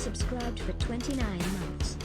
subscribed for 29 months.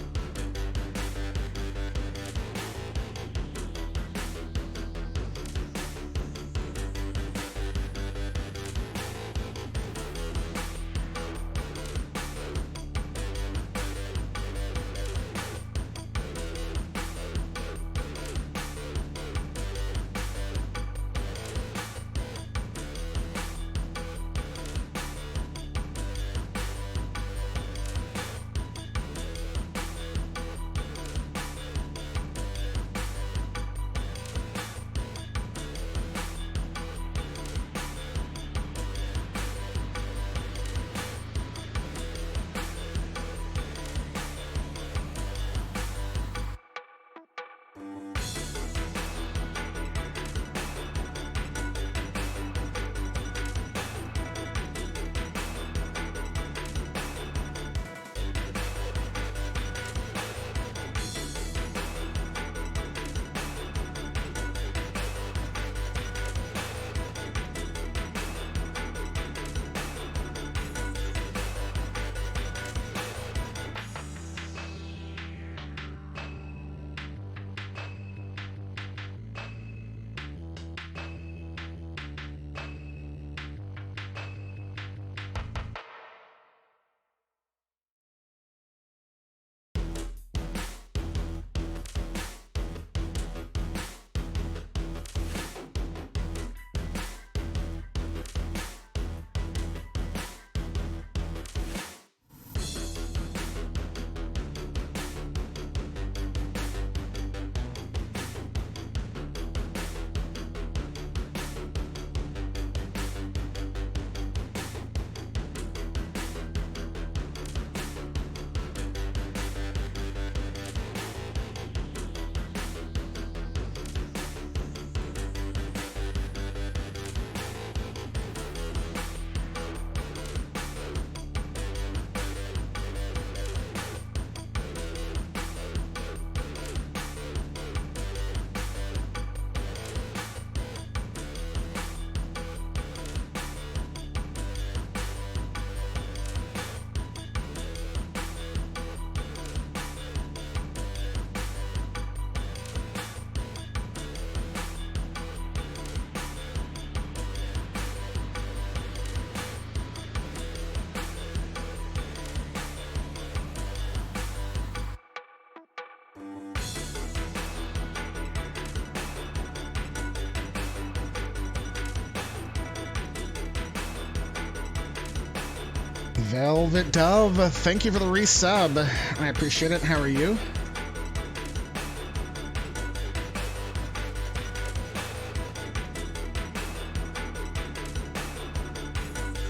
Velvet Dove, thank you for the resub. I appreciate it. How are you?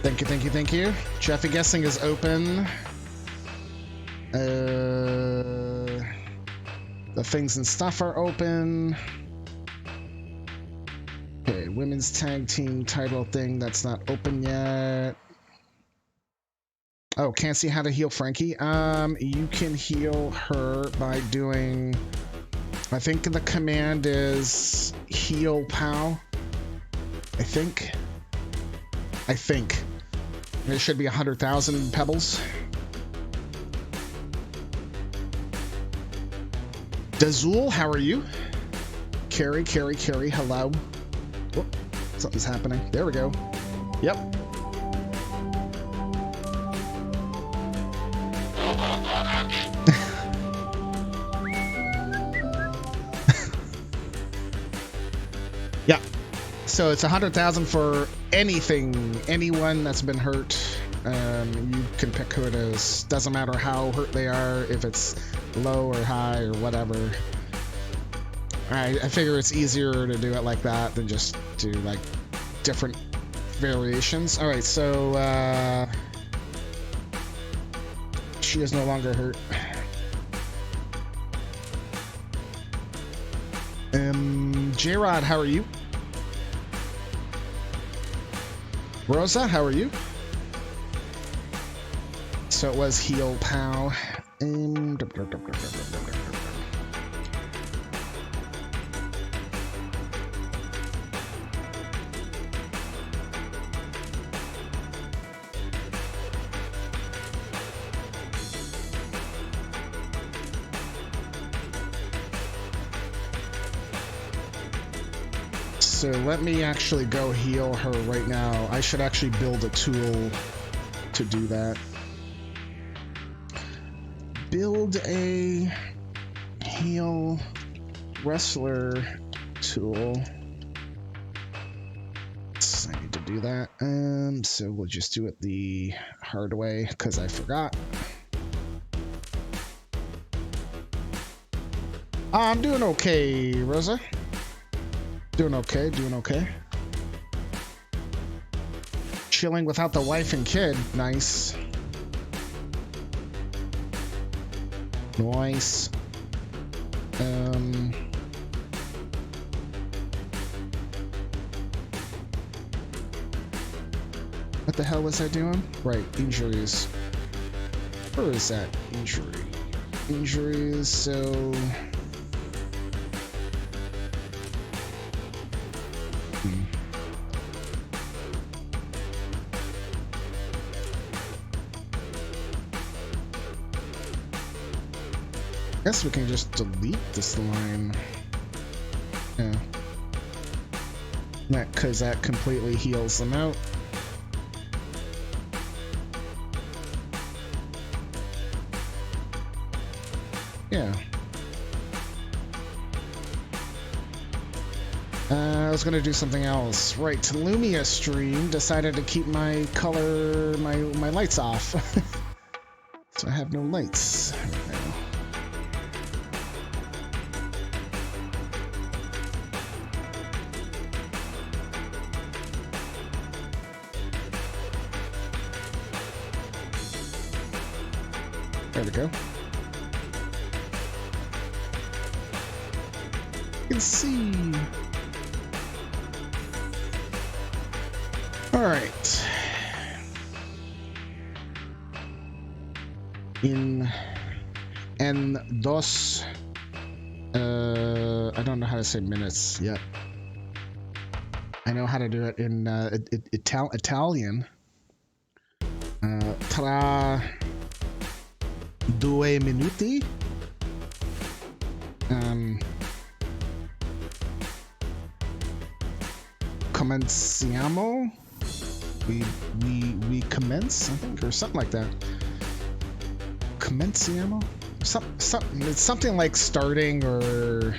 Thank you, thank you, thank you. Jeffy Guessing is open. The things and stuff are open. Okay, women's tag team title thing, that's not open yet. Oh, can't see how to heal Frankie. You can heal her by doing, I think the command is heal POW. I think. There should be 100,000 pebbles. Dazul, how are you? Carrie, hello. Oh, something's happening. There we go. Yep. Yeah. So it's 100,000 for anyone that's been hurt. You can pick who it is. Doesn't matter how hurt they are, if it's low or high or whatever. I figure it's easier to do it like that than just do like different variations. All right, so she is no longer hurt. J-Rod, how are you? Rosa, how are you? So it was heal POW. So let me actually go heal her right now. I should actually build a tool to do that. Build a heal wrestler tool. So I need to do that. So we'll just do it the hard way because I forgot. I'm doing okay, Rosa. Doing okay, doing okay. Chilling without the wife and kid. Nice. Nice. What the hell was I doing? Right, injuries. Where is that injury? Injuries, so... Guess we can just delete this line. Yeah. Because that completely heals them out. Yeah. I was gonna do something else. Right, Lumia stream decided to keep my color, my lights off. So I have no lights right now. There we go. You can see. All right. En dos. I don't know how to say minutes yet. I know how to do it in Italian. Tra 2 minuti. Comenciamo. We commence, I think, or something like that. Comenciamo? It's something like starting or...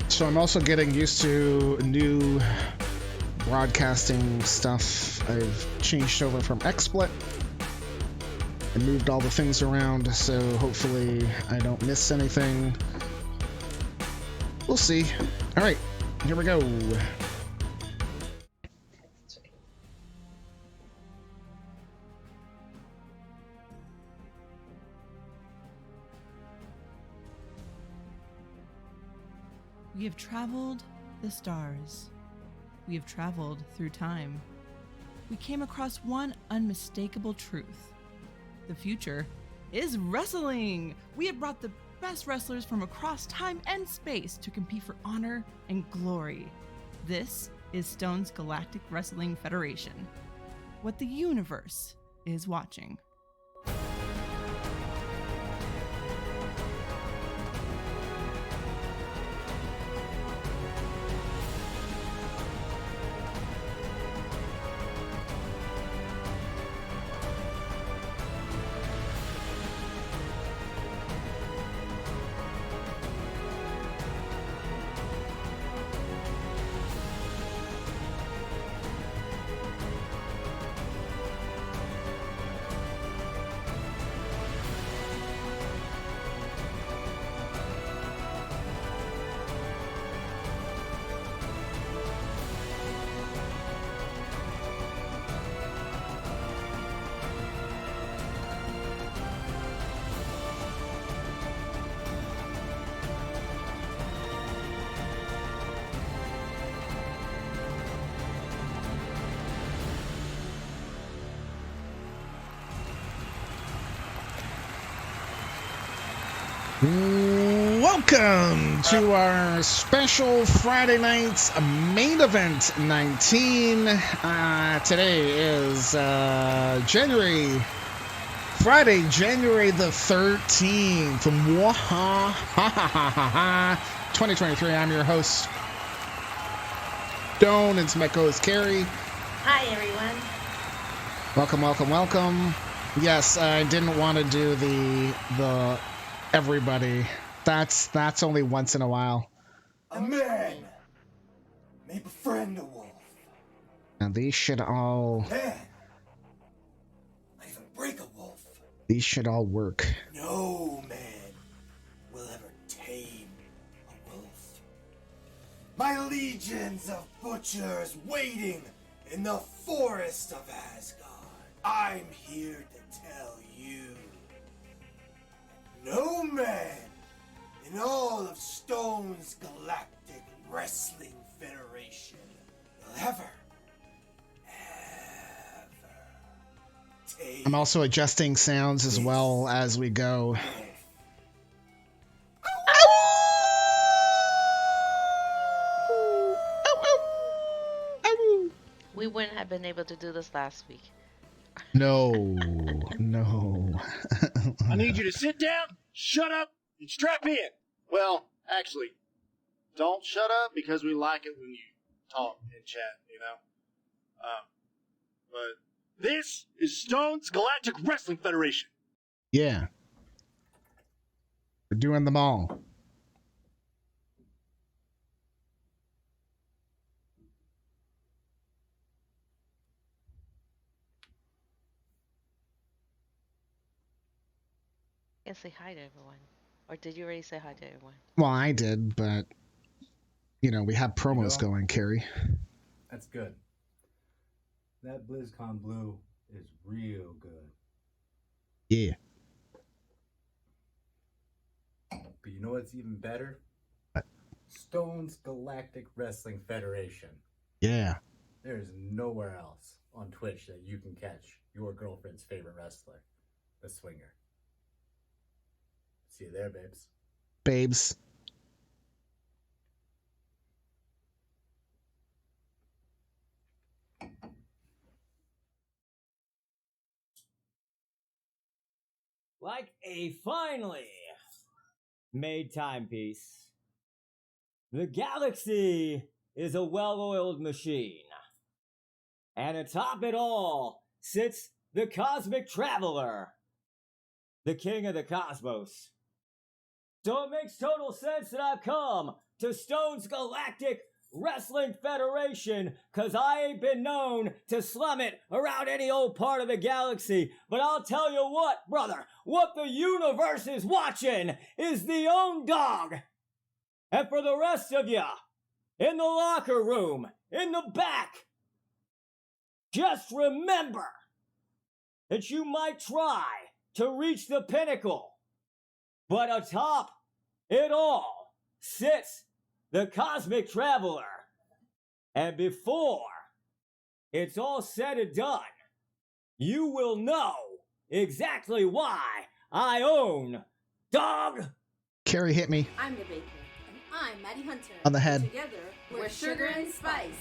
So I'm also getting used to new broadcasting stuff. I've changed over from XSplit and moved all the things around, so hopefully I don't miss anything. We'll see. All right, here we go. We have traveled the stars. We have traveled through time. We came across one unmistakable truth. The future is wrestling! We have brought the best wrestlers from across time and space to compete for honor and glory. This is Stone's Galactic Wrestling Federation. What the universe is watching. Welcome to our special Friday night main event 19. Today is Friday, January the 13th. 2023. I'm your host, Stone. It's my co-host, Carrie. Hi, everyone. Welcome. Yes, I didn't want to do the everybody. That's only once in a while. A man may befriend a wolf. And these should all Man might even break a wolf. work. No man will ever tame a wolf. My legions of butchers waiting in the forest of Asgard. I'm here to tell you that no man in all of Stone's Galactic Wrestling Federation will ever tame. I'm also adjusting sounds as well as we go. We wouldn't have been able to do this last week. No. I need you to sit down, shut up, and strap in. Well, actually, don't shut up because we like it when you talk and chat, you know? But this is Stone's Galactic Wrestling Federation. Yeah. We're doing them all. And say hi to everyone. Or did you already say hi to everyone? Well, I did, but we have promos going, Carrie. That's good. That BlizzCon Blue is real good. Yeah. But you know what's even better? What? Stone's Galactic Wrestling Federation. Yeah. There's nowhere else on Twitch that you can catch your girlfriend's favorite wrestler, the Swinger. See you there, babes. Babes. Like a finely made timepiece, the galaxy is a well-oiled machine. And atop it all sits the Cosmic Traveler, the king of the cosmos. So it makes total sense that I've come to Stone's Galactic Wrestling Federation, cause I ain't been known to slum it around any old part of the galaxy. But I'll tell you what, brother, what the universe is watching is the own dog. And for the rest of ya, in the locker room, in the back, just remember that you might try to reach the pinnacle, but atop it all sits the Cosmic Traveler. And before it's all said and done, you will know exactly why I own dog. Carrie hit me I'm the Baker, and I'm Maddie Hunter. on the head. Together, we're sugar and spice.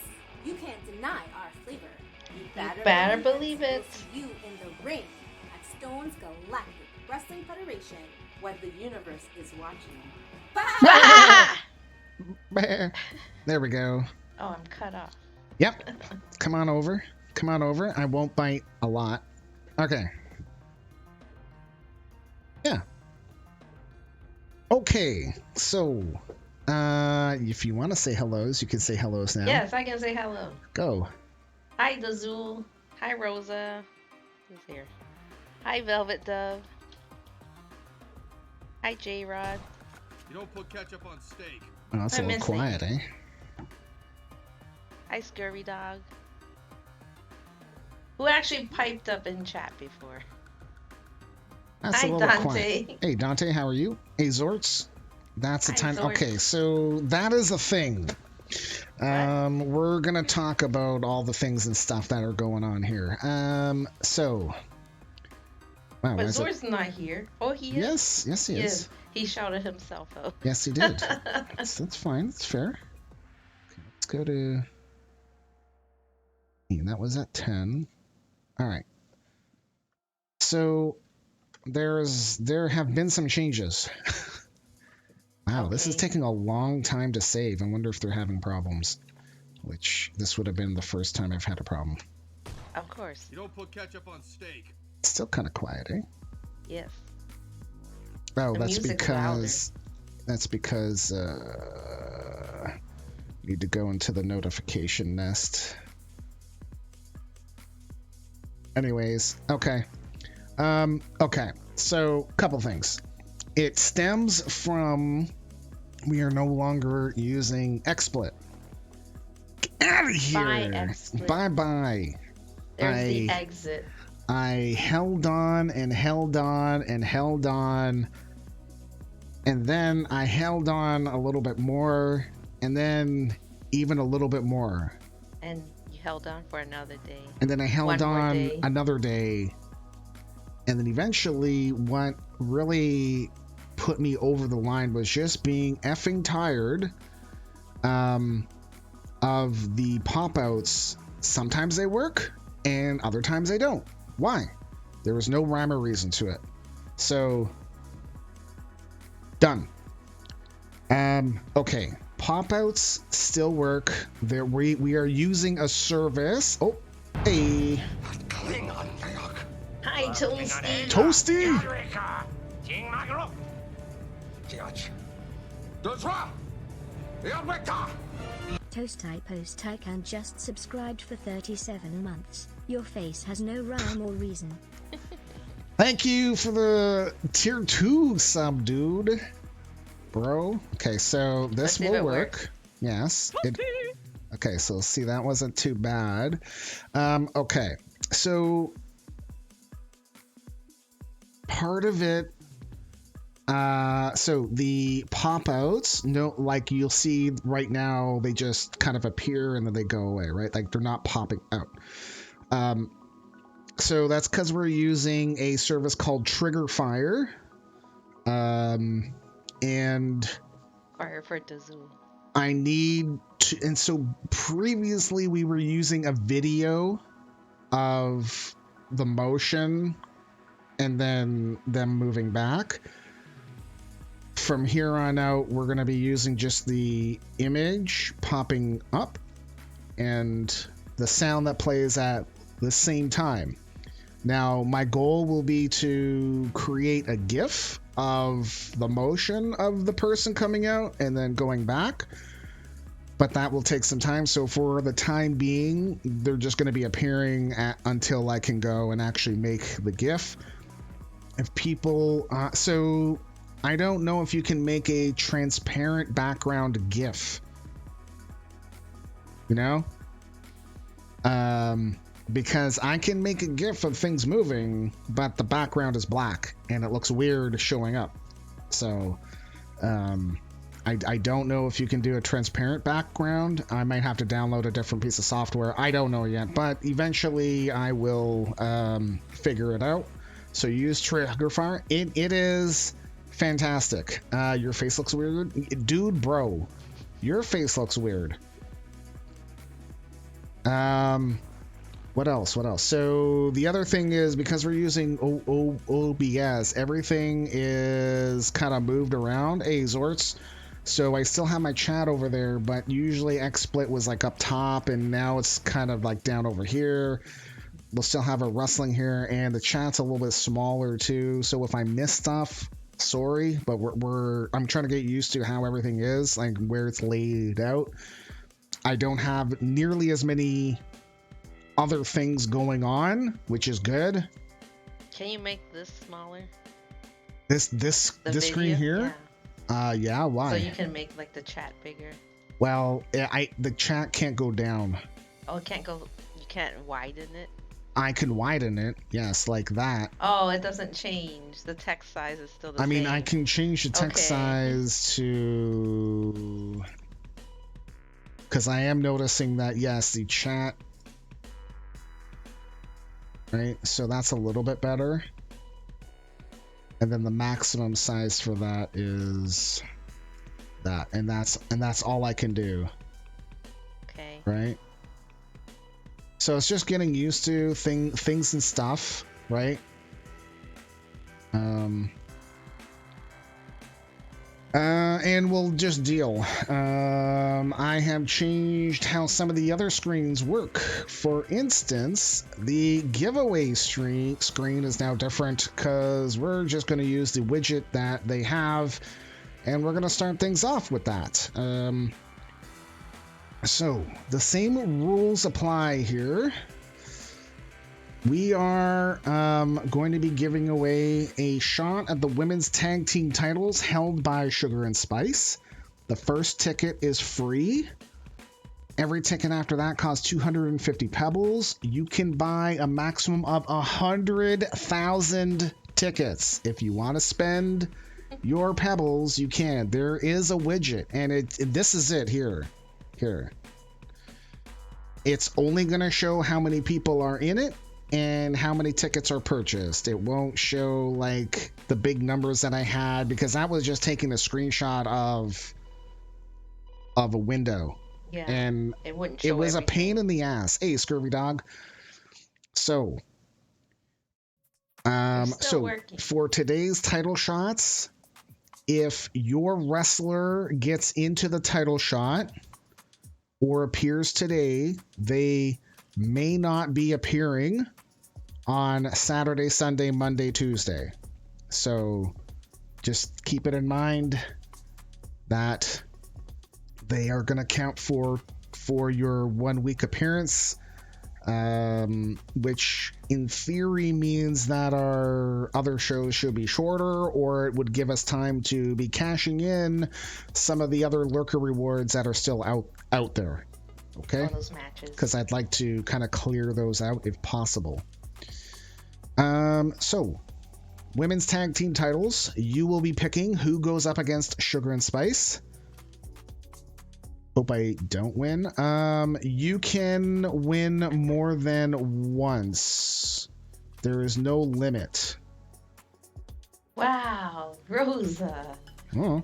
You can't deny our flavor. You better believe it. We'll see you in the ring at Stone's Galactic Wrestling Federation, where the universe is watching. There we go. Oh, I'm cut off. Yep. Come on over. I won't bite a lot. Okay. Yeah. Okay. So, if you want to say hellos, you can say hellos now. Yes, I can say hello. Go. Hi, Dazul. Hi, Rosa. Who's here? Hi, Velvet Dove. Hi, J-Rod. You don't put ketchup on steak. Oh, that's a I'm little quiet, eh? Hi, Scurvy Dog. Who actually piped up in chat before. That's Hi, a little Dante. quiet. Hey, Dante, how are you? Hey, Zorts. That's the Hi, time. Zorts. Okay, so that is a thing. We're gonna talk about all the things and stuff that are going on here. So Wow, But why is it? Zor's not here. Oh, he is. Yes, he is. He shouted himself out. Yes, he did. That's fine. That's fair. Okay, let's go to. That was at 10. All right. So there have been some changes. Wow, this is Okay. taking a long time to save. I wonder if they're having problems. Which this would have been the first time I've had a problem. Of course. You don't put ketchup on steak. It's still kind of quiet, eh? Yes. Oh, The that's music's because need to go into the notification nest. Anyways, okay. Okay. So, couple things. It stems from we are no longer using XSplit. Get out of here. Bye, XSplit. Bye. There's the exit. I held on and held on and held on, and then I held on a little bit more, and then even a little bit more. And you held on for another day. And then I held One more on day. another day. And then eventually what really put me over the line was just being effing tired of the pop-outs. Sometimes they work and other times they don't. Why? There was no rhyme or reason to it. So, done. Okay. Pop-outs still work. We are using a service. Oh, hey. Hi, Toasty. Toasty! Toast Tyke and just subscribed for 37 months. Your face has no rhyme or reason. Thank you for the tier 2 sub, dude. Bro. Okay, so this will work. Yes. Okay, so see, that wasn't too bad. Okay, so part of it, so the pop-outs, no, like you'll see right now, they just kind of appear and then they go away, right? Like they're not popping out. So that's because we're using a service called Trigger Fire. And Fire for Dazoo. I need to, and so previously we were using a video of the motion and then them moving back. From here on out, we're going to be using just the image popping up and the sound that plays at the same time. Now, my goal will be to create a GIF of the motion of the person coming out and then going back, but that will take some time. So for the time being, they're just going to be appearing until I can go and actually make the GIF. If people, so I don't know if you can make a transparent background GIF, you know? Because I can make a GIF of things moving, but the background is black and it looks weird showing up. So, I don't know if you can do a transparent background. I might have to download a different piece of software. I don't know yet, but eventually I will figure it out. So use Trigger Fire. It is fantastic. Your face looks weird. Dude, bro, your face looks weird. What else? So the other thing is, because we're using OBS, everything is kind of moved around. Hey, Zorts. So I still have my chat over there, but usually XSplit was like up top, and now it's kind of like down over here. We'll still have a rustling here, and the chat's a little bit smaller too. So if I miss stuff, sorry, but I'm trying to get used to how everything is, like where it's laid out. I don't have nearly as many other things going on, which is good. Can you make this smaller? This screen here? Yeah, why? So you can make like the chat bigger. Well, the chat can't go down. Oh, it can't go. You can't widen it. I can widen it, yes, like that. Oh, it doesn't change. The text size is still the same. I mean, I can change the text size to, because I am noticing that, yes, the chat, right? So that's a little bit better. and then the maximum size for that is that, and that's all I can do. Okay. Right. So it's just getting used to things and stuff, right? And we'll just deal. I have changed how some of the other screens work. For instance, the giveaway screen is now different because we're just going to use the widget that they have, and we're going to start things off with that. So the same rules apply here. We are going to be giving away a shot at the women's tag team titles held by Sugar and Spice. The first ticket is free. Every ticket after that costs 250 pebbles. You can buy a maximum of 100,000 tickets. If you want to spend your pebbles, you can. There is a widget, and this is it here. It's only going to show how many people are in it and how many tickets are purchased. It won't show like the big numbers that I had, because that was just taking a screenshot of a window. Yeah. And it wouldn't show was everything. a pain in the ass. Hey, Scurvy Dog. So working. For today's title shots, if your wrestler gets into the title shot or appears today, they may not be appearing on Saturday, Sunday, Monday, Tuesday. So just keep it in mind that they are going to count for your 1 week appearance, which in theory means that our other shows should be shorter, or it would give us time to be cashing in some of the other lurker rewards that are still out there. Okay, those matches, because I'd like to kind of clear those out if possible. So women's tag team titles, you will be picking who goes up against Sugar and Spice. Hope I don't win. You can win more than once. There is no limit. Wow, Rosa. Oh.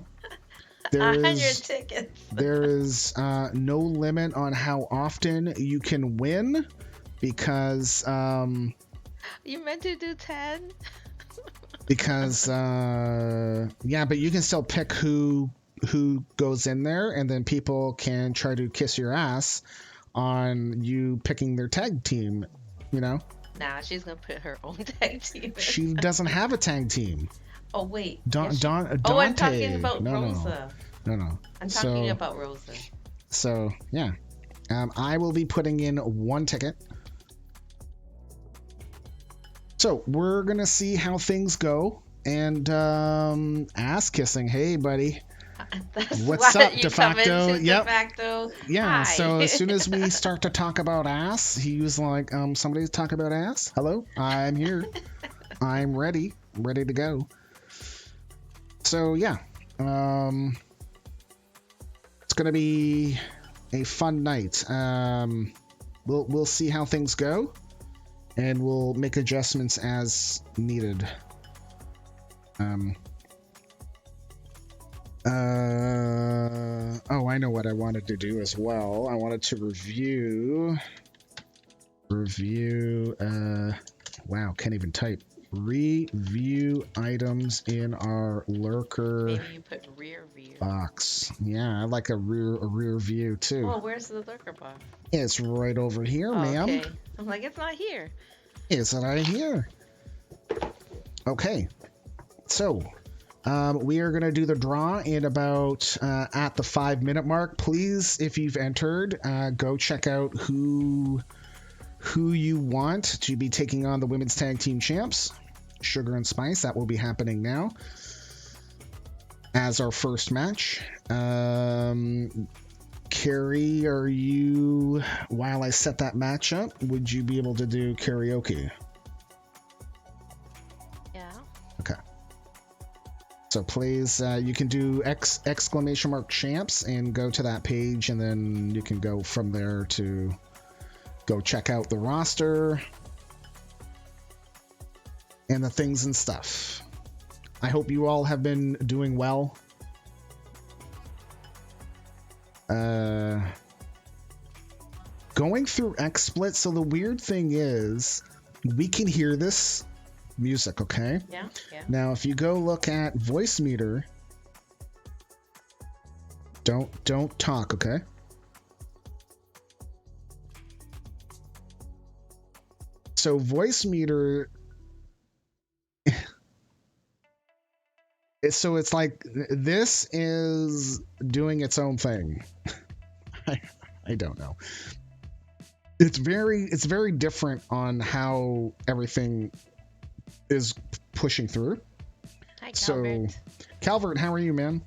100 tickets. There is no limit on how often you can win, because you meant to do 10. Because yeah, but you can still pick who goes in there, and then people can try to kiss your ass on you picking their tag team. You know. Nah, she's gonna put her own tag team. She doesn't have a tag team. Oh wait. Dante. I'm talking about Rosa. No. I'm talking about Rosa. So yeah, I will be putting in one ticket. So we're gonna see how things go, and ass kissing. Hey, buddy. What's up, De Facto? Yep. De Facto. Yeah. Hi. So as soon as we start to talk about ass, he was like, "Somebody's talking about ass. Hello, I'm here. I'm ready to go." So yeah, it's gonna be a fun night. We'll see how things go, and we'll make adjustments as needed. Oh, I know what I wanted to do as well. I wanted to review. Wow, can't even type. Review items in our lurker. Maybe you put rear view box. Yeah, I like a rear view too. Oh, where's the lurker box? It's right over here, ma'am. Okay. I'm like, it's not here. It's right here. Okay. So, we are going to do the draw in about at the 5-minute mark. Please, if you've entered, go check out who you want to be taking on the women's tag team champs, Sugar and Spice. That will be happening now as our first match. Carrie, are you, while I set that match up, would you be able to do karaoke? Yeah. Okay. So please, you can do exclamation mark champs and go to that page, and then you can go from there to go check out the roster and the things and stuff. I hope you all have been doing well. Going through XSplit, so the weird thing is we can hear this music, okay? Yeah. Now, if you go look at voice meter, don't talk, okay? So voice meter, it's like this is doing its own thing. I don't know. It's very different on how everything is pushing through. Hi, Calvert. So, Calvert, how are you, man?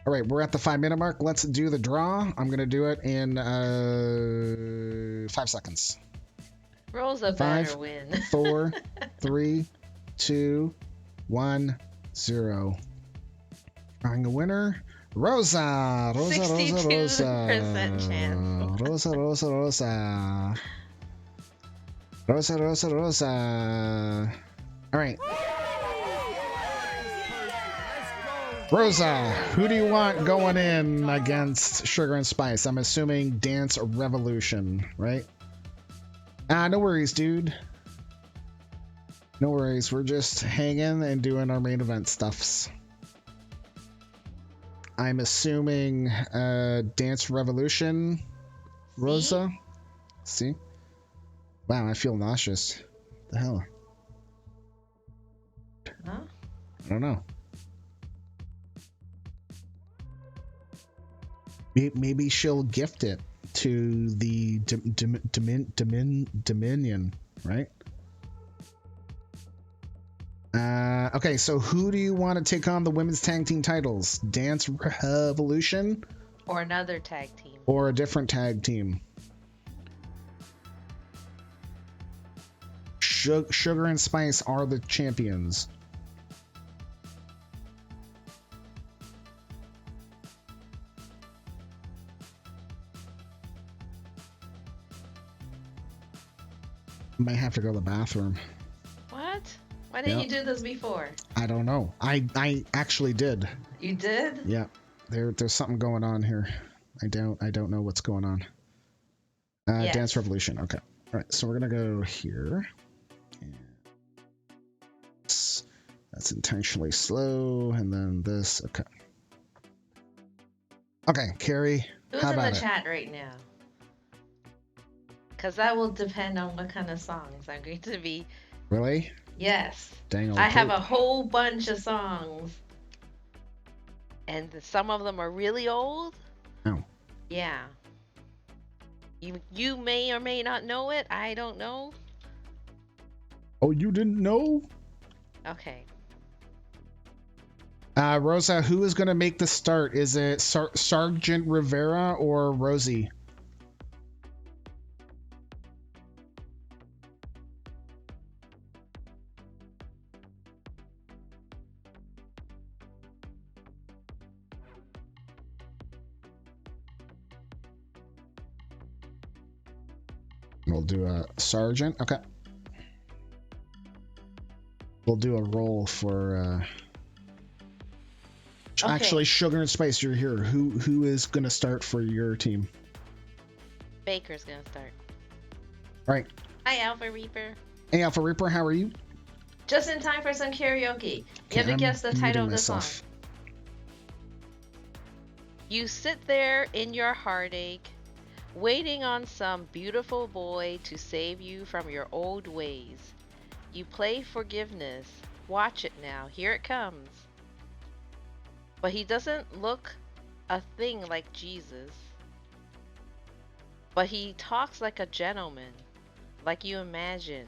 All right, we're at the 5-minute mark. Let's do the draw. I'm gonna do it in 5 seconds. Rosa better win. 4, 3, 2, 1, 0. Drawing a winner. Rosa. 62% chance. Rosa. All right. Rosa, who do you want going in against Sugar and Spice? I'm assuming Dance Revolution, right? No worries, dude. No worries. We're just hanging and doing our main event stuffs. I'm assuming Dance Revolution, Rosa. See? Wow, I feel nauseous. The hell? Huh? I don't know. Maybe she'll gift it to the Dominion, right? Okay, so who do you want to take on the women's tag team titles? Dance Revolution? Or another tag team. Or a different tag team? Sugar and Spice are the champions. Might have to go to the bathroom. What? Why didn't you do this before? I don't know. I actually did. You did? Yeah. There's something going on here. I don't know what's going on. Yes. Dance Revolution. Okay. All right. So we're gonna go here. That's intentionally slow, and then this. Okay. Okay, Carrie. Who's how in about the it? chat right now? Because that will depend on what kind of songs I'm going to be. Really? Yes. Dang old I have Pope. a whole bunch of songs. And some of them are really old. Oh. Yeah. You may or may not know it. I don't know. Oh, you didn't know? Okay. Rosa, who is going to make the start? Is it Sergeant Rivera or Rosie? We'll do a Sergeant. Okay. We'll do a roll for... Okay. Actually, Sugar and Spice, you're here. Who is going to start for your team? Baker's gonna start. All right. Hi, Alpha Reaper. Hey, Alpha Reaper, how are you? Just in time for some karaoke. You have to I'm guess the title of muting the song. myself. You sit there in your heartache, waiting on some beautiful boy to save you from your old ways. You play forgiveness. Watch it now. Here it comes. But he doesn't look a thing like Jesus. But he talks like a gentleman, like you imagined.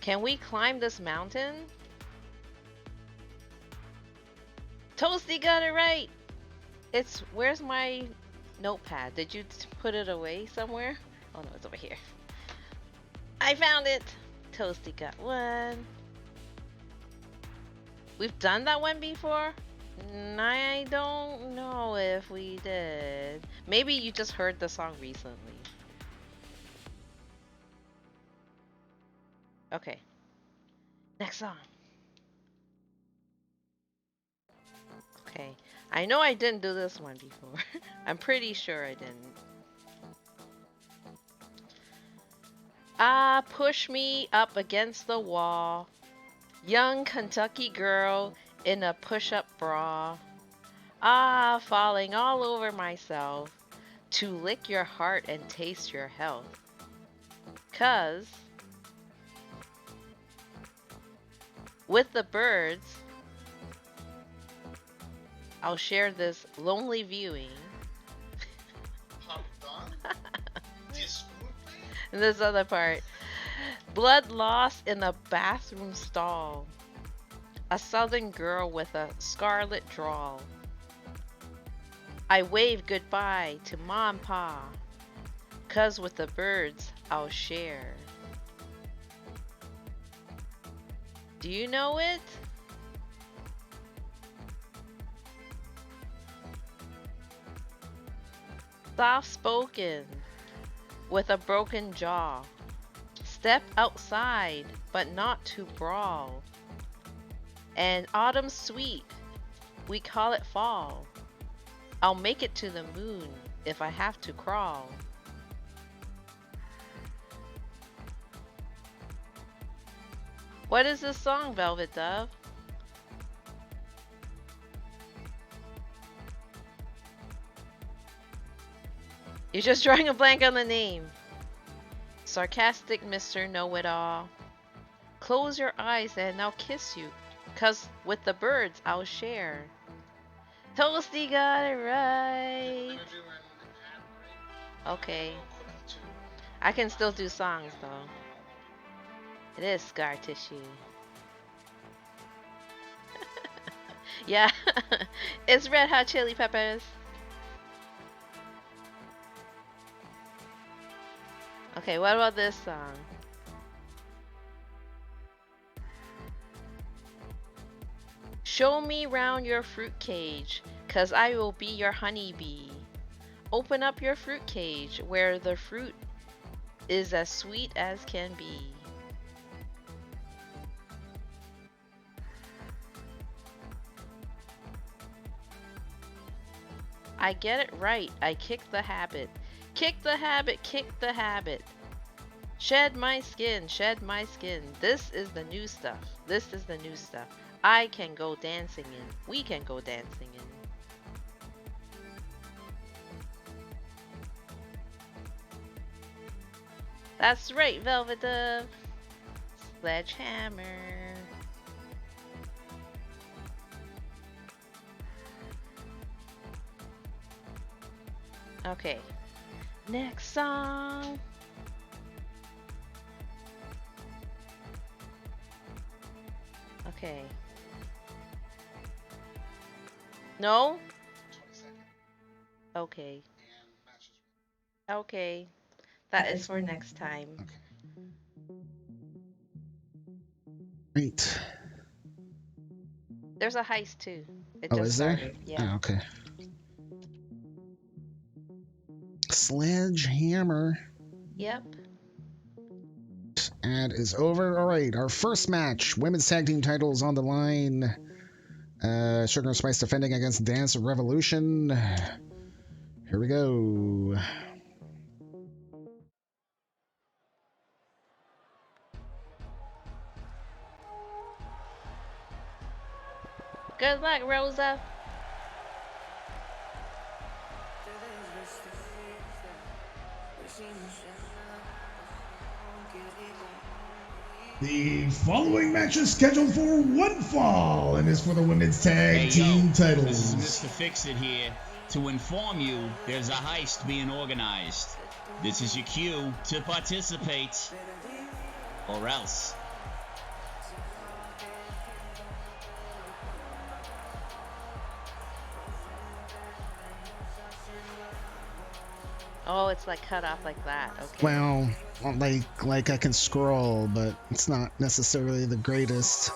Can we climb this mountain? Toasty got it right. Where's my notepad? Did you put it away somewhere? Oh no, it's over here. I found it. Toasty got one. We've done that one before? I don't know if we did. Maybe you just heard the song recently. Okay. Next song. Okay. I know I didn't do this one before. I'm pretty sure I didn't. Ah, push me up against the wall. Young Kentucky girl in a push-up bra. Ah, falling all over myself to lick your heart and taste your health. 'Cause with the birds, I'll share this lonely viewing. And this other part. Blood loss in a bathroom stall. A southern girl with a scarlet drawl. I wave goodbye to Mom and Pa. 'Cause with the birds, I'll share. Do you know it? Soft-spoken, with a broken jaw. Step outside, but not to brawl. And autumn's sweet, we call it fall. I'll make it to the moon if I have to crawl. What is this song, Velvet Dove? You're just drawing a blank on the name. Sarcastic Mr. Know-It-All. Close your eyes and I'll kiss you. 'Cause with the birds I'll share. Toasty got it right. Okay. I can still do songs though. It is scar tissue. Yeah. It's Red Hot Chili Peppers. Okay, what about this song? Show me round your fruit cage, 'cause I will be your honeybee. Open up your fruit cage, where the fruit is as sweet as can be. I get it right, I kick the habit. Kick the habit, kick the habit. Shed my skin, shed my skin. This is the new stuff. This is the new stuff. I can go dancing in. We can go dancing in. That's right, Velvet Dove. Sledgehammer. Okay. Next song. Okay. No? Okay. Okay. That is for next time. Great. There's a heist too. It Oh, just is there? started. Yeah. Oh, okay. Sledgehammer. Yep. Ad is over. All right, our first match, women's tag team titles on the line. Sugar and Spice defending against Dance Revolution. Here we go. Good luck, Rosa. The following match is scheduled for one fall and is for the women's tag team titles. This is Mr. Fix-It here to inform you there's a heist being organized. This is your cue to participate, or else. Oh, it's like cut off like that. Okay. Well, like I can scroll, but it's not necessarily the greatest.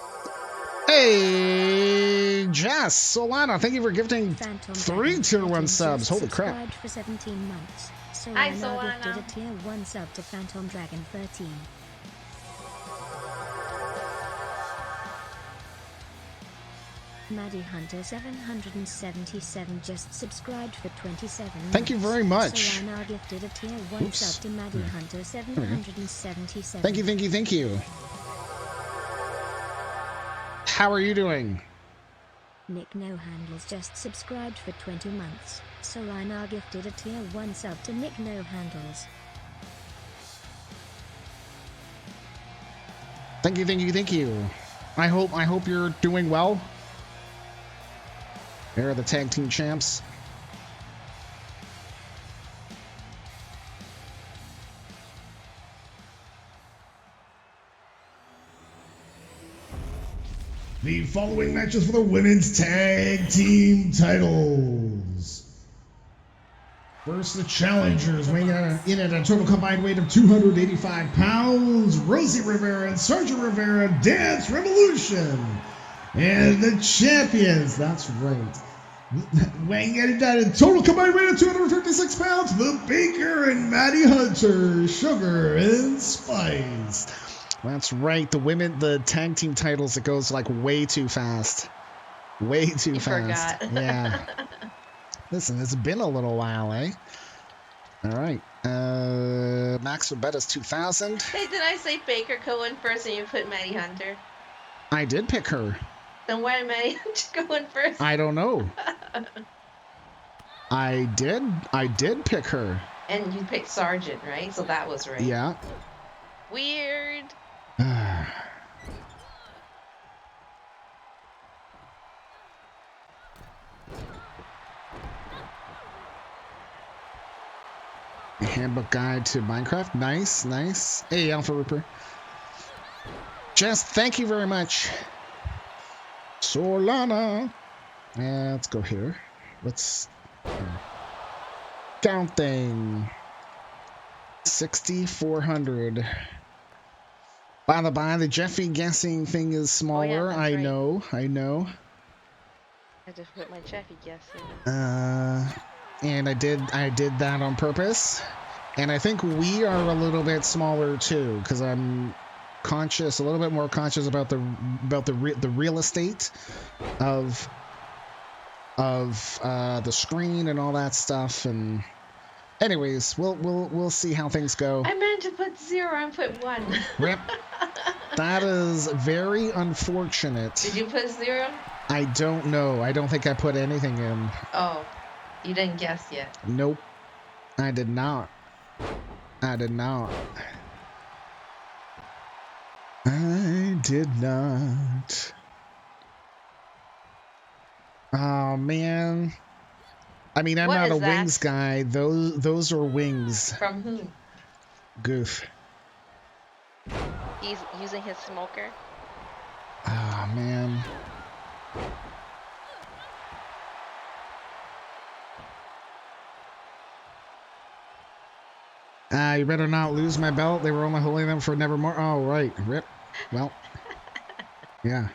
Hey, Jess, Solana, thank you for gifting 3 tier 1 subs. Holy crap. Subscribed for 17 months. Hi, Solana gifted Solana. a tier 1 sub to Phantom Dragon 13. Maddie Hunter 777 just subscribed for 27 months. Thank you very much. Solana gifted a tier 1 sub to Maddie Hunter 777. Thank you, thank you, thank you. How are you doing? Nick No Handles just subscribed for 20 months. Solana gifted a tier 1 sub to Nick No Handles. Thank you, thank you, thank you. I hope you're doing well. There are the tag team champs. The following matches for the women's tag team titles. First, the challengers weighing in at a total combined weight of 285 pounds, Rosie Rivera and Sergio Rivera, Dance Revolution. And the champions, that's right, weighing in at a total combined weight of 256 pounds, the Baker and Maddie Hunter, Sugar and Spice. That's right, the tag team titles, it goes like way too fast. Way too fast. Forgot. Yeah. Listen, it's been a little while, eh? All right. Max bet is 2,000. Hey, did I say Baker Cohen first and you put Maddie Hunter? I did pick her. Then why did Maddie Hunter go in first? I don't know. I did pick her. And you picked Sergeant, right? So that was right. Yeah. Weird. Handbook guide to Minecraft. Nice, nice. Hey, Alpha Ripper. Jess, thank you very much. Solana. Let's go here. Let's counting 6,400. By the by, the Jeffy guessing thing is smaller. that's I right. know. I just put my Jeffy guessing. And I did that on purpose. And I think we are a little bit smaller too, because I'm conscious, a little bit more conscious about the real estate of the screen and all that stuff. And anyways, we'll see how things go. I meant to put 0 and put 1. Rip. That is very unfortunate. Did you put 0? I don't know. I don't think I put anything in. Oh, you didn't guess yet. Nope. I did not. I did not. Oh man. I mean, I'm What not a is that? wings guy. Those are wings. From whom? Goof. He's using his smoker. Oh man. You better not lose my belt. They were only holding them for nevermore. Oh, right. Rip. Well. Yeah.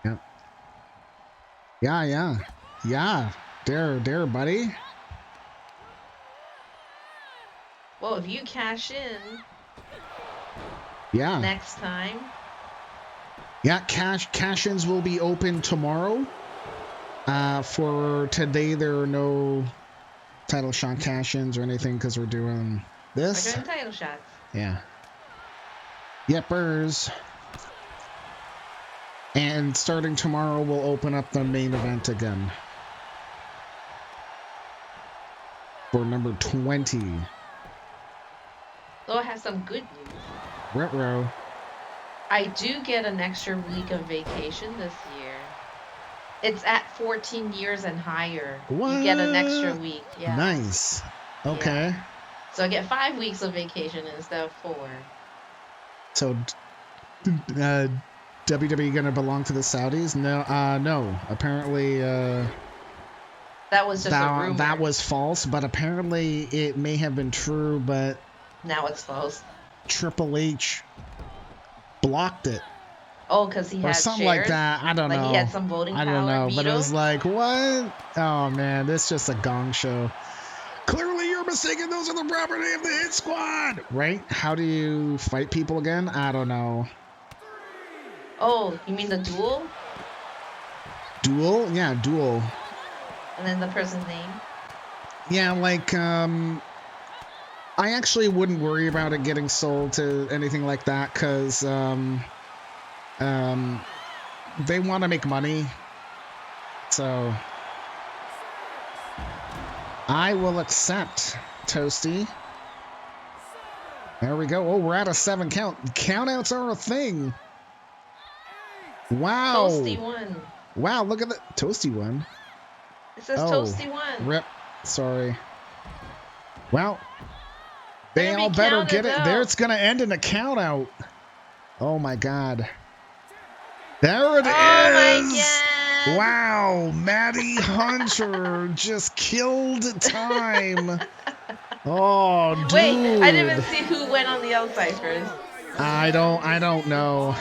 Yeah. Yeah. Dare, buddy. Well, if you cash in Yeah. next time. Yeah, cash-ins will be open tomorrow. For today, there are no title shot cash-ins or anything because we're doing this. We're doing title shots. Yeah. Yepers. And starting tomorrow, we'll open up the main event again. For number 20. So I have some good news. Retro. I do get an extra week of vacation this year. It's at 14 years and higher. What? You get an extra week. Yeah. Nice. Okay. Yeah. So I get 5 weeks of vacation instead of 4. So, WWE gonna belong to the Saudis? No. Apparently, That was just a rumor. that was false, but apparently it may have been true, but Now it's false. Triple H blocked it. Oh, because he Or had something shares? like that. I don't know. Like he had some voting I power. don't know, but it veto? was like, what? Oh man, this is just a gong show. Clearly you're mistaken. Those are the property of the Hit Squad. Right? How do you fight people again? I don't know. Oh, you mean the duel? Duel? Yeah, duel. And then the person's name? Yeah, like, I actually wouldn't worry about it getting sold to anything like that, because, they want to make money. So, I will accept, Toasty. There we go. Oh, we're at a 7 count. Countouts are a thing. Wow. Toasty won. Wow, look at that. Toasty won. It says Toasty won. Rip. Sorry. Well, they all better get it. There, it's going to end in a count out. Oh, my God. There it is. My God. Wow. Maddie Hunter just killed time. Oh, dude. Wait, I didn't even see who went on the outside first. I don't know.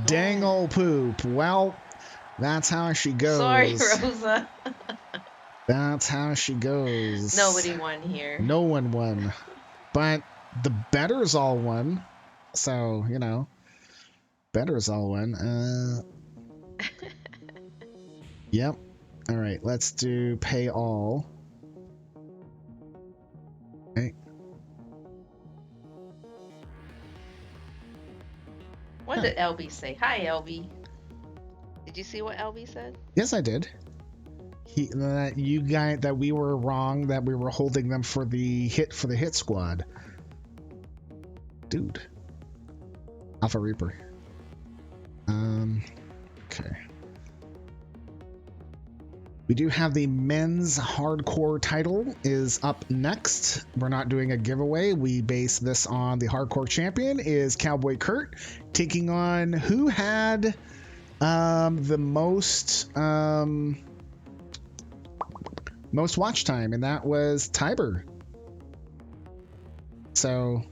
Dang old poop. Well, that's how she goes. Sorry, Rosa. That's how she goes. Nobody won here. No one won. But the betters all won. So, you know, betters all won. Yep. All right, let's do pay all. Okay. What did LB say? Hi, LB. Did you see what LB said? Yes, I did. That we were wrong, that we were holding them for the hit squad. Dude. Alpha Reaper. Okay. We do have the men's hardcore title is up next. We're not doing a giveaway. We base this on the hardcore champion is Cowboy Kurt taking on who had the most watch time, and that was Tiber. So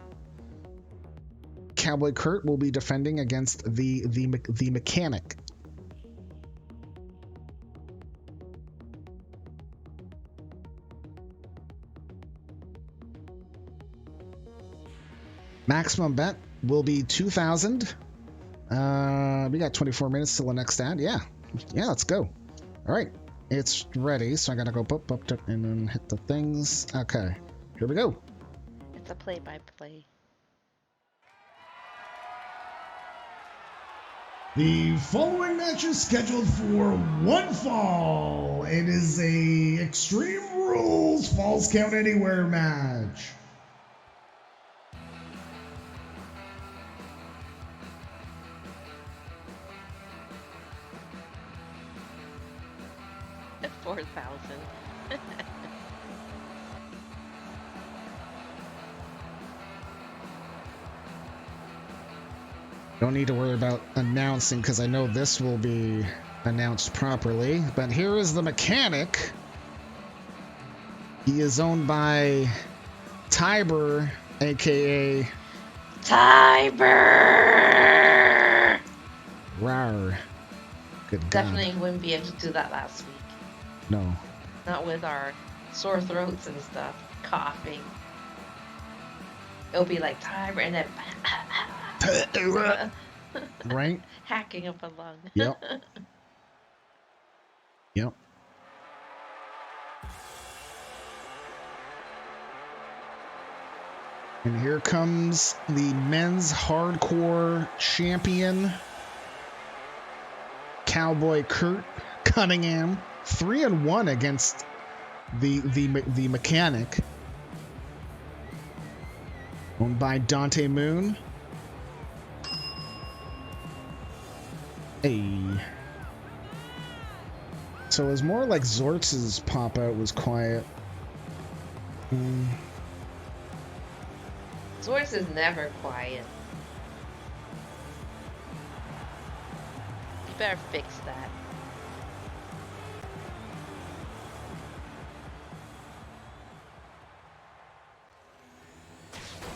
Cowboy Kurt will be defending against the mechanic. Maximum bet will be 2,000. We got 24 minutes till the next ad. Yeah, let's go. All right, it's ready. So I gotta go pop and then hit the things. Okay, here we go. It's a play-by-play. The following match is scheduled for one fall. It is a Extreme Rules Falls Count Anywhere match. At 4,000. Don't need to worry about announcing because I know this will be announced properly. But here is the mechanic. He is owned by Tiber, aka Tiber. Rawr. Good God. Definitely wouldn't be able to do that last week. No. Not with our sore throats and stuff, coughing. It'll be like Tiber and then right? Hacking up a lung. Yep. Yep. And here comes the men's hardcore champion, Cowboy Kurt Cunningham, 3-1 against the mechanic, owned by Dante Moon. Hey. So it was more like Zortz's pop out was quiet. Zortz is never quiet. You better fix that.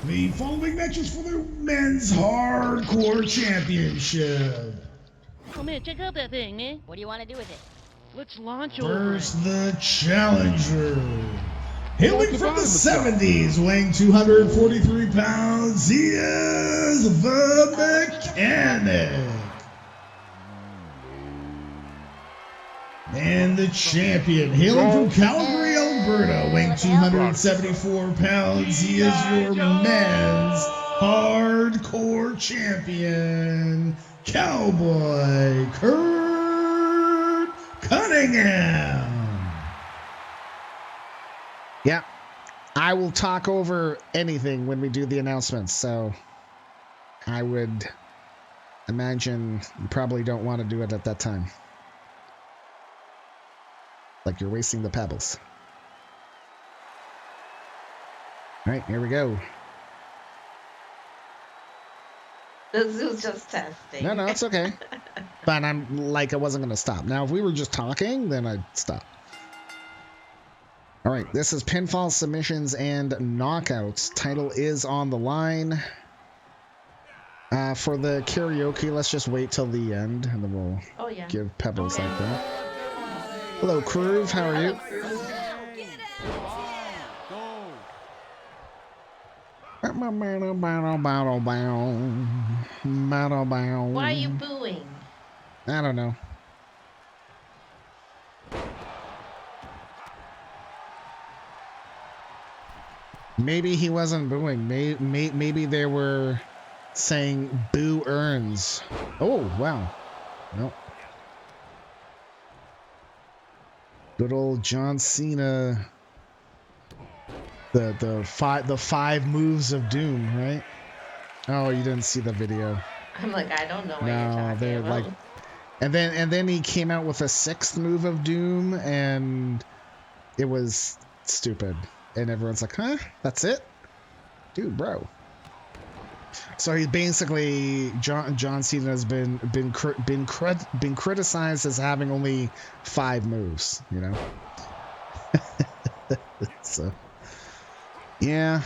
The following match is for the men's hardcore championship. Oh man, check out that thing, man. What do you want to do with it? Let's launch over. First, the challenger. Hailing from the 70s, weighing 243 pounds, he is the mechanic. And the champion, hailing from Calgary, Alberta, weighing 274 pounds, he is your men's hardcore champion, Cowboy Kurt Cunningham. Yeah, I will talk over anything when we do the announcements, so I would imagine you probably don't want to do it at that time. Like you're wasting the pebbles. All right, here we go. The zoo's just testing. No, it's okay. But I'm like, I wasn't going to stop. Now, if we were just talking, then I'd stop. All right, this is pinfall submissions and knockouts. Title is on the line. For the karaoke, let's just wait till the end, and then we'll give pebbles like that. Hello, Groove. How are you? Why are you booing? I don't know. Maybe he wasn't booing. Maybe they were saying boo earns. Oh, wow. Nope. Good old John Cena. The five moves of doom, right? Oh, you didn't see the video. I'm like, I don't know what you're talking about. Like, and then he came out with a sixth move of doom, and it was stupid. And everyone's like, huh? That's it? Dude, bro. So he's basically John Cena has been criticized as having only 5 moves, you know. So yeah.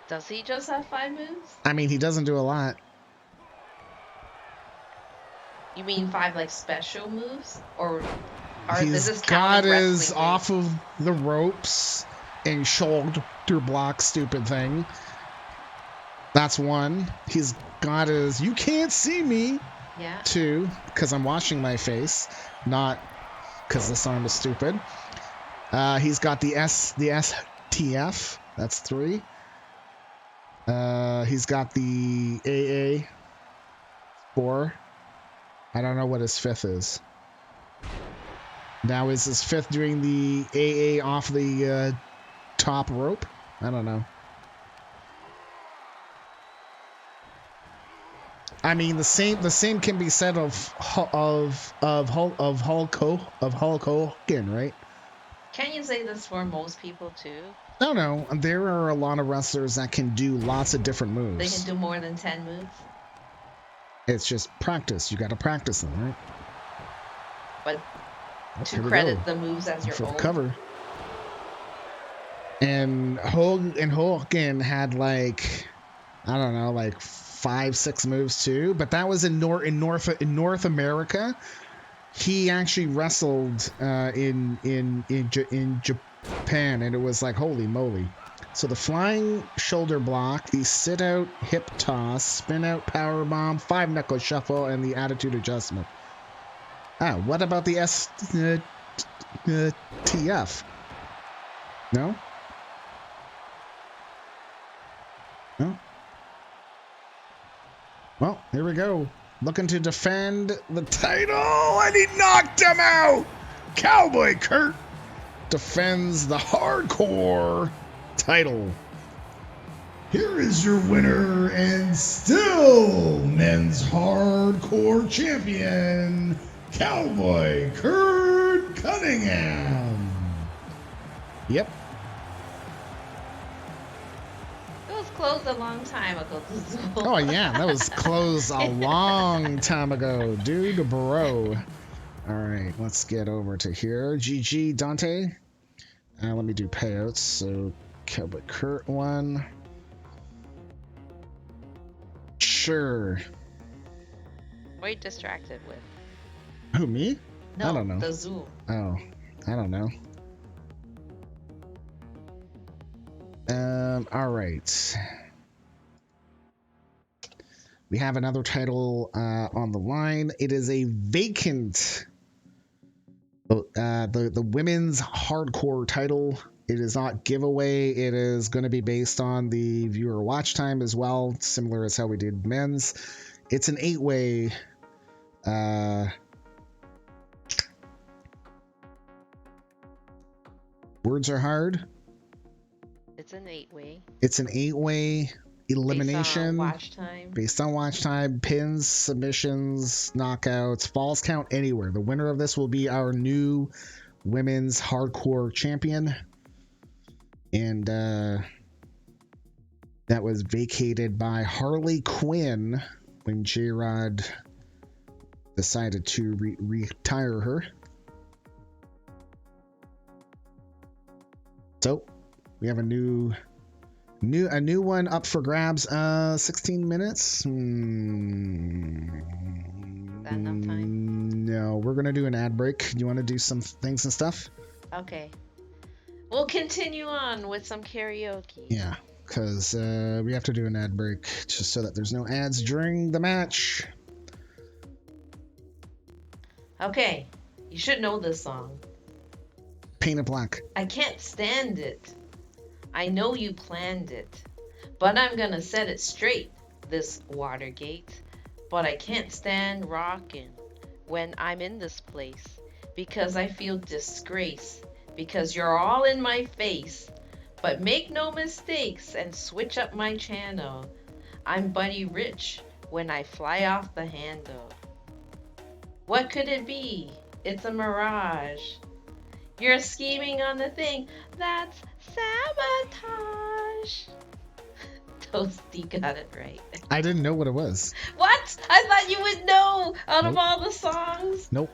Does he just have 5 moves? I mean, he doesn't do a lot. You mean 5 like special moves, or He's got his off of the ropes and shoulder block stupid thing. That's 1. He's got his you can't see me. Yeah. 2, because I'm washing my face, not because this arm is stupid. He's got the STF. That's 3. He's got the AA 4. I don't know what his 5th is. Now is his 5th doing the AA off the top rope? I don't know. I mean, the same can be said of Hulk Hogan, right? Can you say this for most people too? No. There are a lot of wrestlers that can do lots of different moves. They can do more than 10 moves. It's just practice. You got to practice them, right? But to credit the moves as your own. Cover. And Hogan had like, I don't know, like 5-6 moves too. But that was in North America. He actually wrestled in Japan, and it was like, holy moly. So the flying shoulder block, the sit out hip toss, spin out power bomb, 5 knuckle shuffle, and the attitude adjustment. What about the TF? No? No? Well, here we go. Looking to defend the title, and he knocked him out! Cowboy Kurt defends the hardcore title. Here is your winner and still men's hardcore champion, Cowboy Kurt Cunningham. Yep. It was closed a long time ago. Oh yeah, that was closed a long time ago, dude, bro. All right, let's get over to here. GG Dante. Let me do payouts. So Cowboy Kurt 1. Sure. What are you distracted with? Who, me? No, I don't know. The Zoom. Oh, I don't know. All right. We have another title on the line. It is a vacant, the women's hardcore title. It is not giveaway. It is going to be based on the viewer watch time as well, similar as how we did men's. It's an 8-way. Words are hard. It's an 8-way. It's an 8-way elimination Based on watch time, pins, submissions, knockouts, falls count, anywhere. The winner of this will be our new women's hardcore champion. And that was vacated by Harley Quinn when J-Rod decided to retire her. So we have a new one up for grabs. 16 minutes. Is that enough time? No, we're gonna do an ad break. You want to do some things and stuff? Okay. We'll continue on with some karaoke. Yeah, because we have to do an ad break just so that there's no ads during the match. Okay, you should know this song. Paint it black. I can't stand it. I know you planned it, but I'm gonna set it straight, this Watergate. But I can't stand rockin' when I'm in this place, because I feel disgrace, because you're all in my face. But make no mistakes and switch up my channel. I'm Buddy Rich when I fly off the handle. What could it be? It's a mirage. You're scheming on the thing that's sabotage. Toasty got it right. I didn't know what it was. What? I thought you would know out of all the songs. Nope.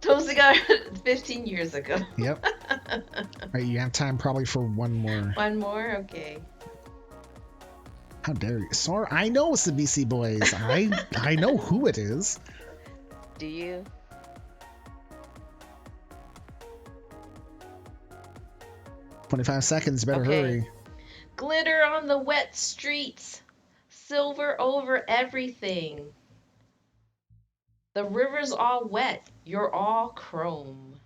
Toasty got it 15 years ago. Yep. All right, you have time probably for one more. One more? Okay. How dare you? Sorry, I know it's the BC Boys. I know who it is. Do you? 25 seconds, better hurry. Glitter on the wet streets, silver over everything. The river's all wet, you're all chrome.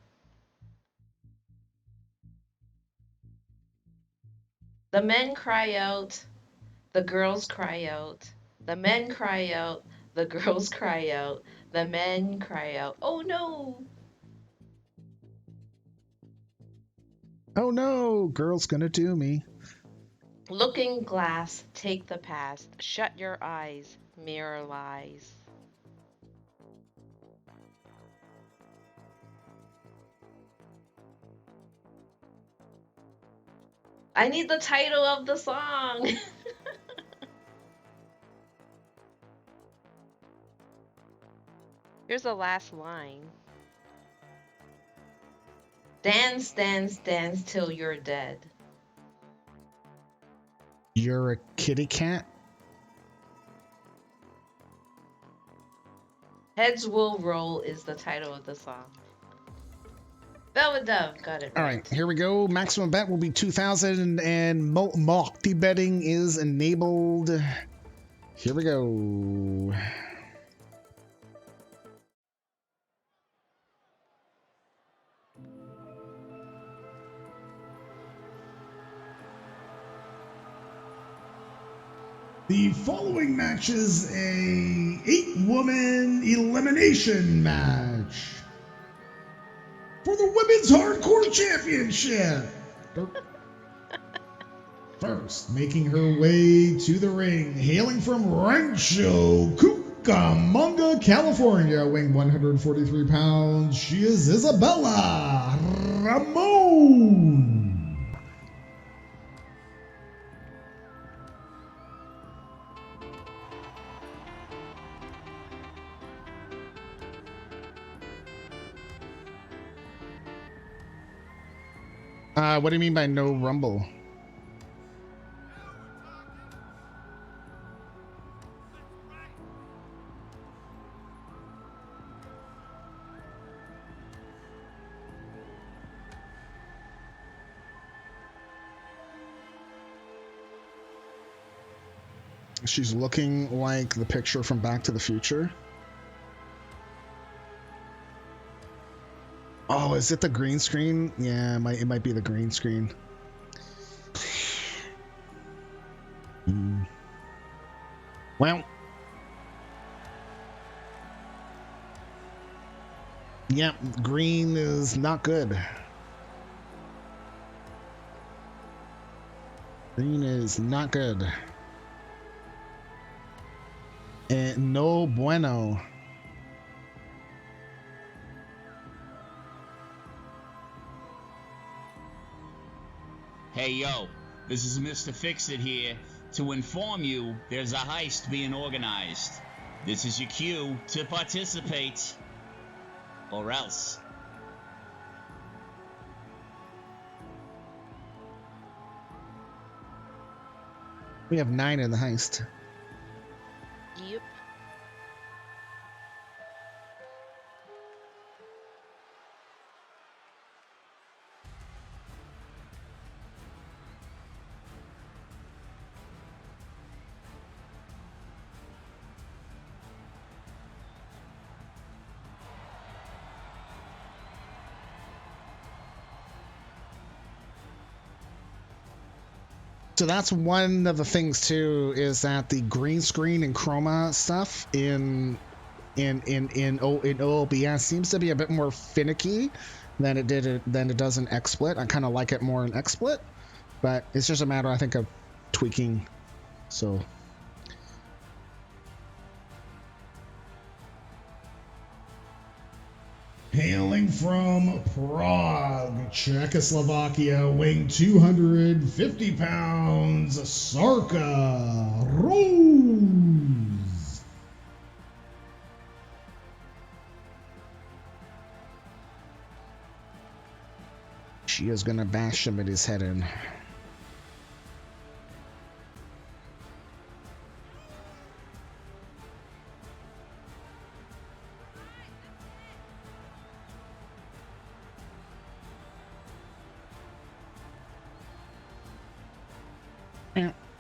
The men cry out, the girls cry out. The men cry out, the girls cry out. The men cry out, oh no! Oh no, girl's gonna do me. Looking glass, take the past. Shut your eyes, mirror lies. I need the title of the song. Here's the last line. Dance, dance, dance till you're dead. You're a kitty cat? Heads Will Roll is the title of the song. Velvet Dove got it right. All right, here we go. Maximum bet will be 2,000 and multi-betting is enabled. Here we go. The following match is a 8-woman elimination match for the Women's Hardcore Championship. First, making her way to the ring, hailing from Rancho Cucamonga, California, weighing 143 pounds, she is Isabella Ramon. What do you mean by no rumble? she's looking like the picture from Back to the Future. Oh, is it the green screen? Yeah, it might be the green screen. Well, yeah, green is not good. Green is not good. And no bueno. Hey yo, this is Mr. Fix-It here to inform you there's a heist being organized. This is your cue to participate, or else. We have 9 in the heist. Yep. So that's one of the things too, is that the green screen and chroma stuff in OBS seems to be a bit more finicky than it does in XSplit. I kind of like it more in XSplit, but it's just a matter, I think, of tweaking. So Hailing from Prague, Czechoslovakia, weighing 250 pounds, Sarka Rose. she is gonna bash him at his head in.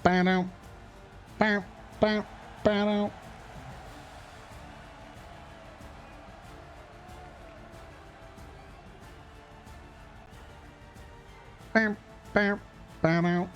Bow, bow, bow, bow. Bow, bow, bow.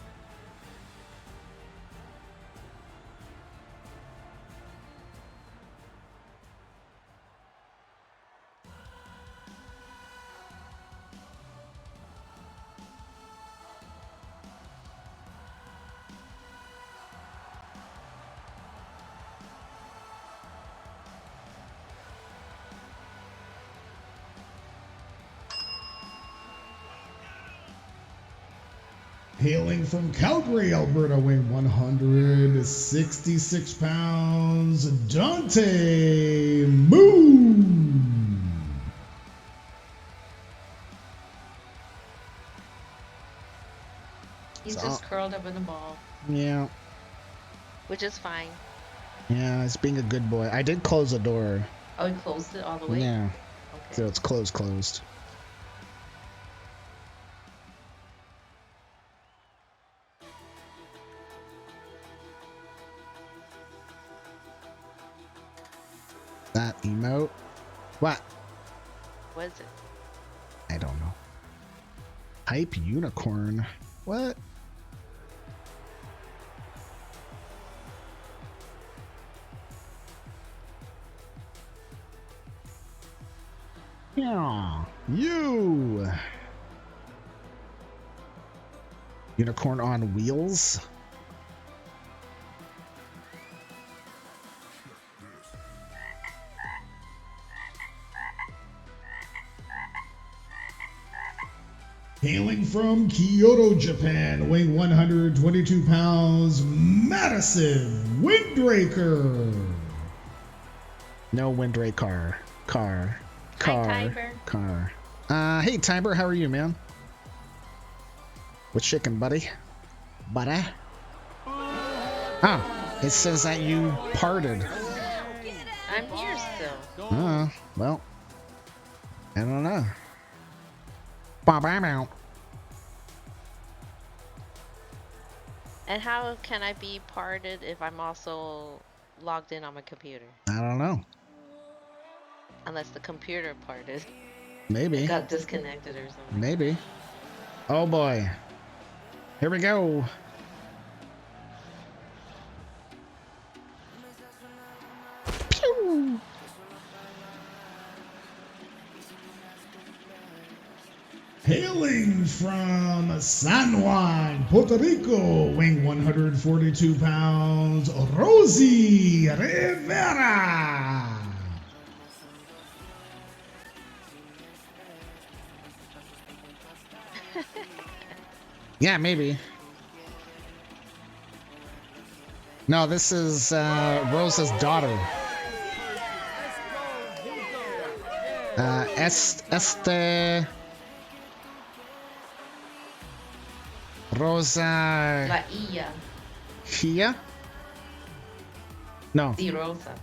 Hailing from Calgary, Alberta, weighing 166 pounds, Dante Moon. He's just curled up in a ball. Yeah. Which is fine. Yeah, it's being a good boy. I did close the door. Oh, he closed it all the way? Yeah. Okay. So it's closed. That emote? What? What is it? I don't know. Hype unicorn. What? Yeah. You. Unicorn on wheels. Hailing from Kyoto, Japan, weighing 122 pounds, Madison Windraker. No Windraker. Car. Tiber. Hey, Tiber, how are you, man? What's shaking, buddy? Buddy? Oh, it says that you parted. I'm here still. Oh, well. I don't know. Bob, I'm out. And how can I be parted if I'm also logged in on my computer? I don't know. Unless the computer parted. Maybe. It got disconnected or something. Maybe. Oh boy. Here we go. Pew! Hailing from San Juan, Puerto Rico, weighing 142 pounds, Rosie Rivera. Yeah, maybe. No, this is Rosa's daughter. Este Rosa. La Ia. Hia? No. Di Rosa.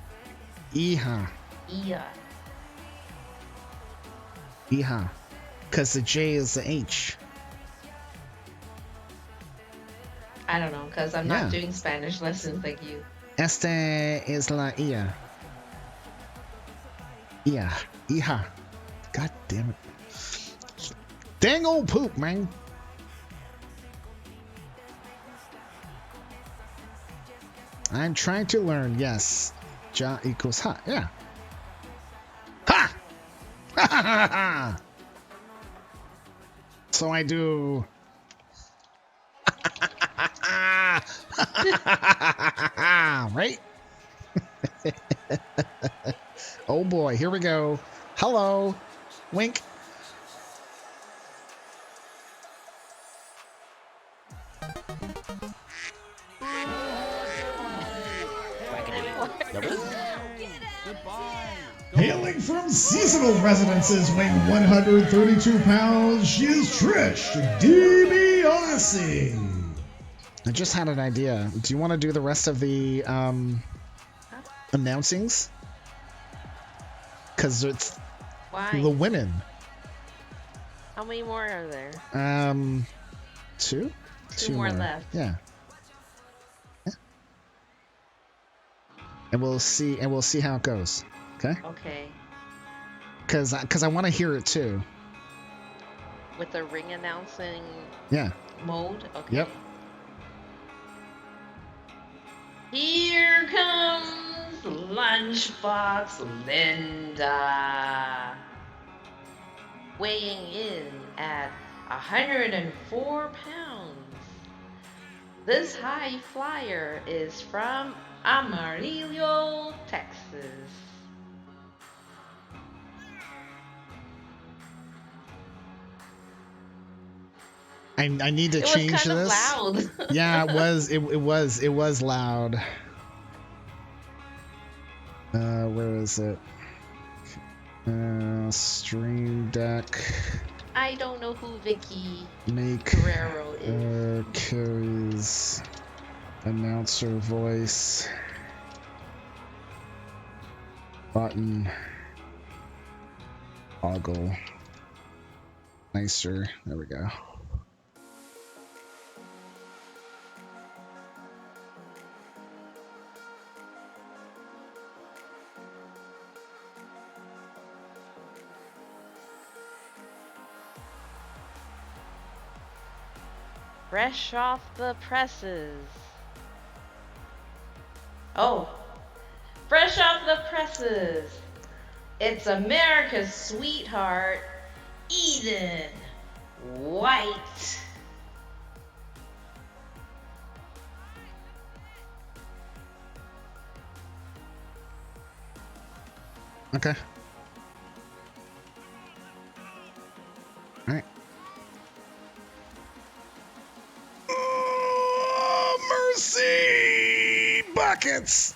Hija. Ia. Hija. Because the J is the H. I don't know, because I'm not doing Spanish lessons like you. Este es la Ia. Ia. Hija. God damn it. Dang old poop, man. I'm trying to learn. Yes. Ja equals ha. Yeah. Ha! Ha ha ha ha! So I do. Right? Oh boy, here we go. Hello. Wink. Hailing from seasonal residences, weighing 132 pounds, she is Trish DiBiase. I just had an idea. Do you want to do the rest of the announcings? Because it's the women. How many more are there? Two? Two more left. Yeah. And we'll see how it goes. Okay? Okay. Because I want to hear it too. With the ring announcing mode? Okay. Yep. Here comes Lunchbox Linda. Weighing in at 104 pounds. This high flyer is from Amarillo, Texas. I need to change this. Loud. Yeah, it was loud. Where is it? Stream Deck. I don't know who Vicky Make Guerrero is. Carries announcer voice button toggle nicer. There we go. Fresh off the presses. Oh, fresh off the presses. It's America's sweetheart, Eden White. Okay. All right. Mercy buckets.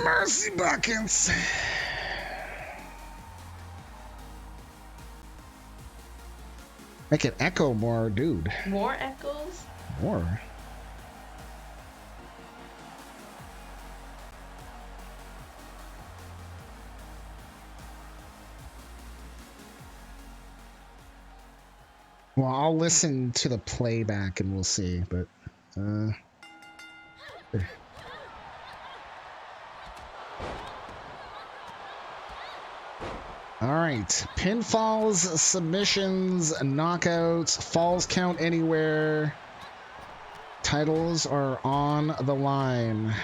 Mercy buckets. Make it echo more, dude. More echoes? More. Well, I'll listen to the playback and we'll see, but All right, pinfalls, submissions, knockouts, falls count anywhere. Titles are on the line.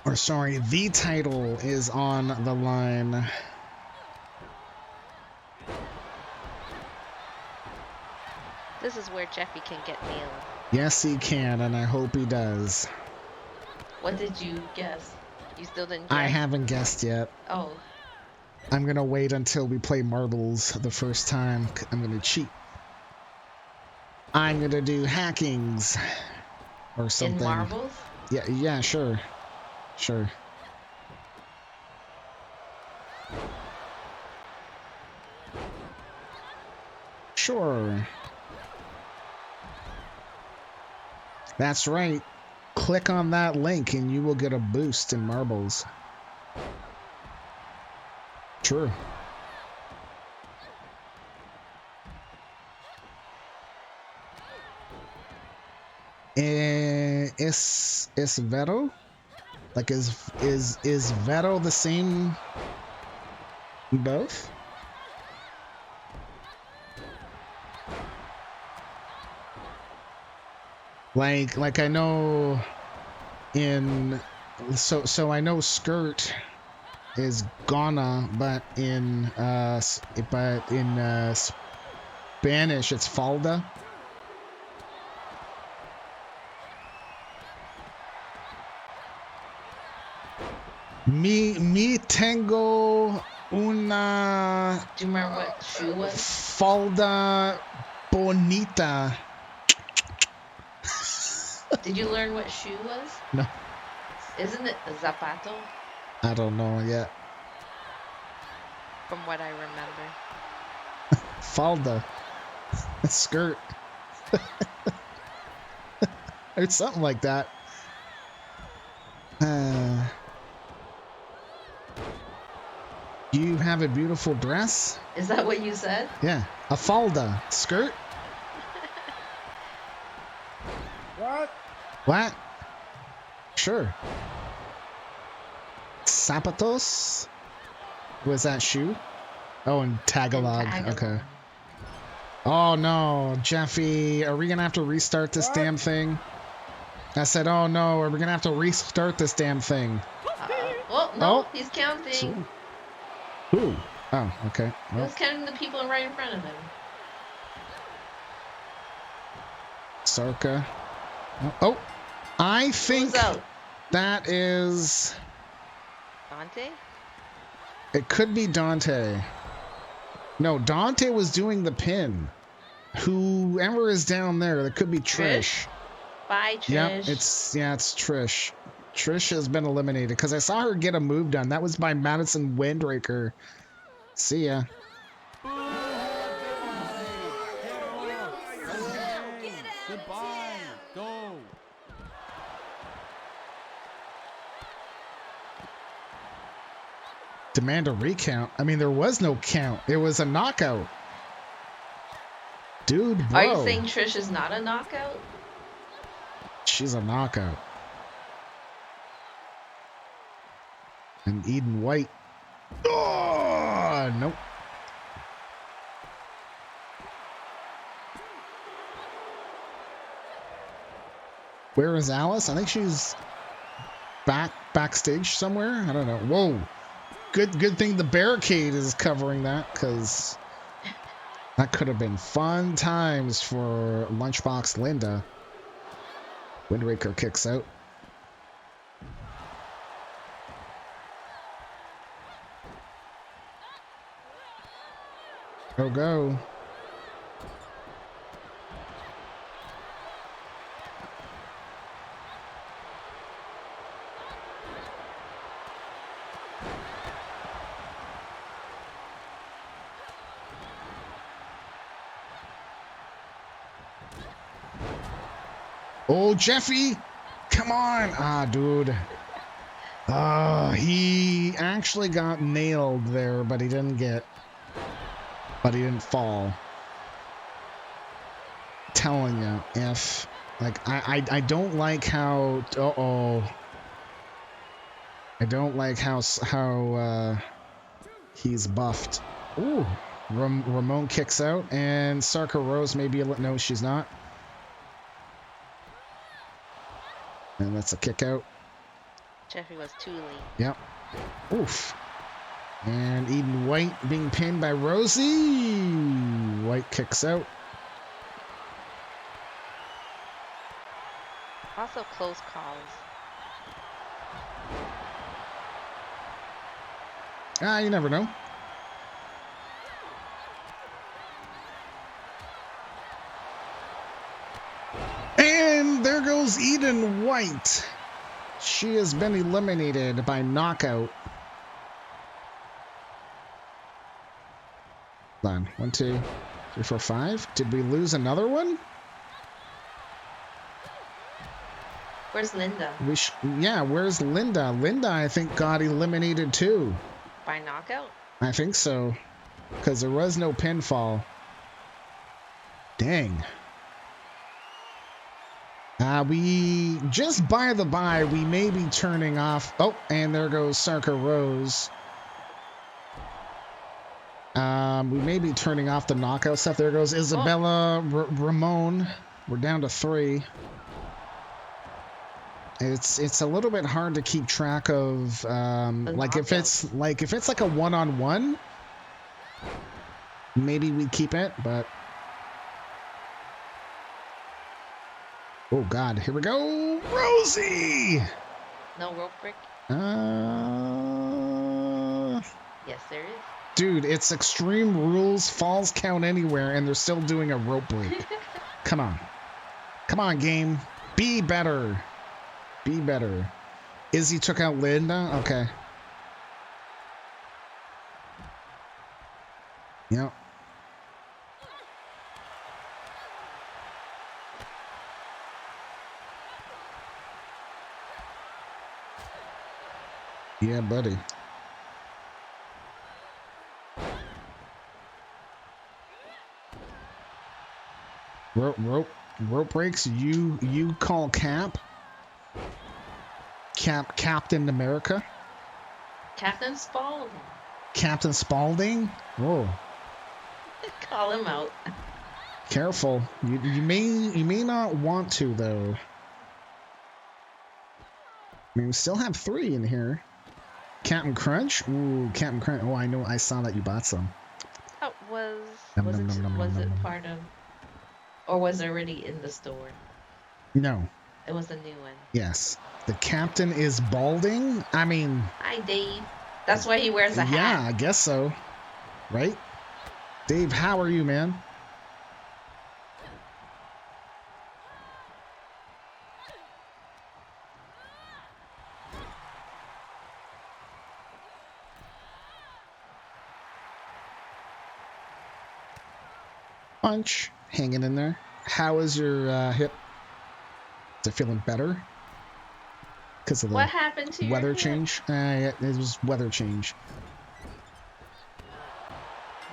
Or sorry, the title is on the line. This is where Jeffy can get nailed. Yes, he can, and I hope he does. What did you guess? You still didn't guess? I haven't guessed yet. Oh. I'm gonna wait until we play marbles the first time. I'm gonna cheat. I'm gonna do hackings or something. In marbles? Yeah, sure. Sure. Sure. That's right. Click on that link and you will get a boost in marbles. True. Is Vero? Like is Vero the same in both? Like I know in so I know skirt is gonna, but in Spanish it's falda. Mi tengo una. Do you remember what shoe was? Falda bonita. Did you learn what shoe was? No. Isn't it a zapato? I don't know yet. From what I remember. Falda. Skirt. Or something like that. You have a beautiful dress? Is that what you said? Yeah. A falda. Skirt? What? Sure. Zapatos? Was that shoe? Oh, in Tagalog. Okay. Oh no, Jeffy, are we gonna have to restart this damn thing? I said, oh no, are we gonna have to restart this damn thing? Oh, no, he's counting. Who? Oh, okay. He was counting the people right in front of him. Sarka. Oh, I think that is... Dante? It could be Dante. No, Dante was doing the pin. Whoever is down there, that could be Trish. Bye, Trish. Yep, it's Trish. Trish has been eliminated because I saw her get a move done. That was by Madison Windraker. See ya. Goodbye. Go. Demand a recount. I mean, there was no count. It was a knockout. Dude, bro. Are you saying Trish is not a knockout? She's a knockout. And Eden White. Oh, nope. Where is Alice? I think she's backstage somewhere. I don't know. Whoa. Good thing the barricade is covering that, because that could have been fun times for Lunchbox Linda. Windraker kicks out. Go. Oh, Jeffy! Come on! Ah, dude. He actually got nailed there, but he didn't fall. telling you, if like I don't like how I don't like how he's buffed. Ooh, Ramon kicks out, and Sarka Rose maybe no, she's not. And that's a kick out. Jeffrey was too late. Yep. Oof. And Eden White being pinned by Rosie. White kicks out. Also close calls. You never know. And there goes Eden White. She has been eliminated by knockout. Hold on. 1, 2, 3, 4, 5. Did we lose another one? Where's Linda? Yeah, where's Linda? Linda, I think, got eliminated too. By knockout? I think so. Because there was no pinfall. Dang. We just by the by, we may be turning off. Oh, and there goes Sarka Rose. We may be turning off the knockout stuff. There goes Isabella Ramon. We're down to 3. It's a little bit hard to keep track of like if it's like a one-on-one, maybe we keep it, but oh god, here we go, Rosie. No rope break. Yes, there is. Dude, it's Extreme Rules, falls count anywhere, and they're still doing a rope break. Come on, game, be better. Be better. Izzy took out Linda? Okay. Yep. Yeah, buddy. Rope breaks. You call Cap. Captain America. Captain Spaulding. Captain Spaulding. Whoa. Call him out. Careful. You may not want to though. I mean, we still have 3 in here. Captain Crunch. Ooh, Captain Crunch. Oh, I know. I saw that you bought some. Oh, was it part of, or was it already in the store? No. It was a new one. Yes. The captain is balding? I mean... Hi, Dave. That's why he wears a hat. Yeah, I guess so. Right? Dave, how are you, man? Punch. Hanging in there. How is your hip? Is it feeling better? Because of the what happened to weather your change? It was weather change.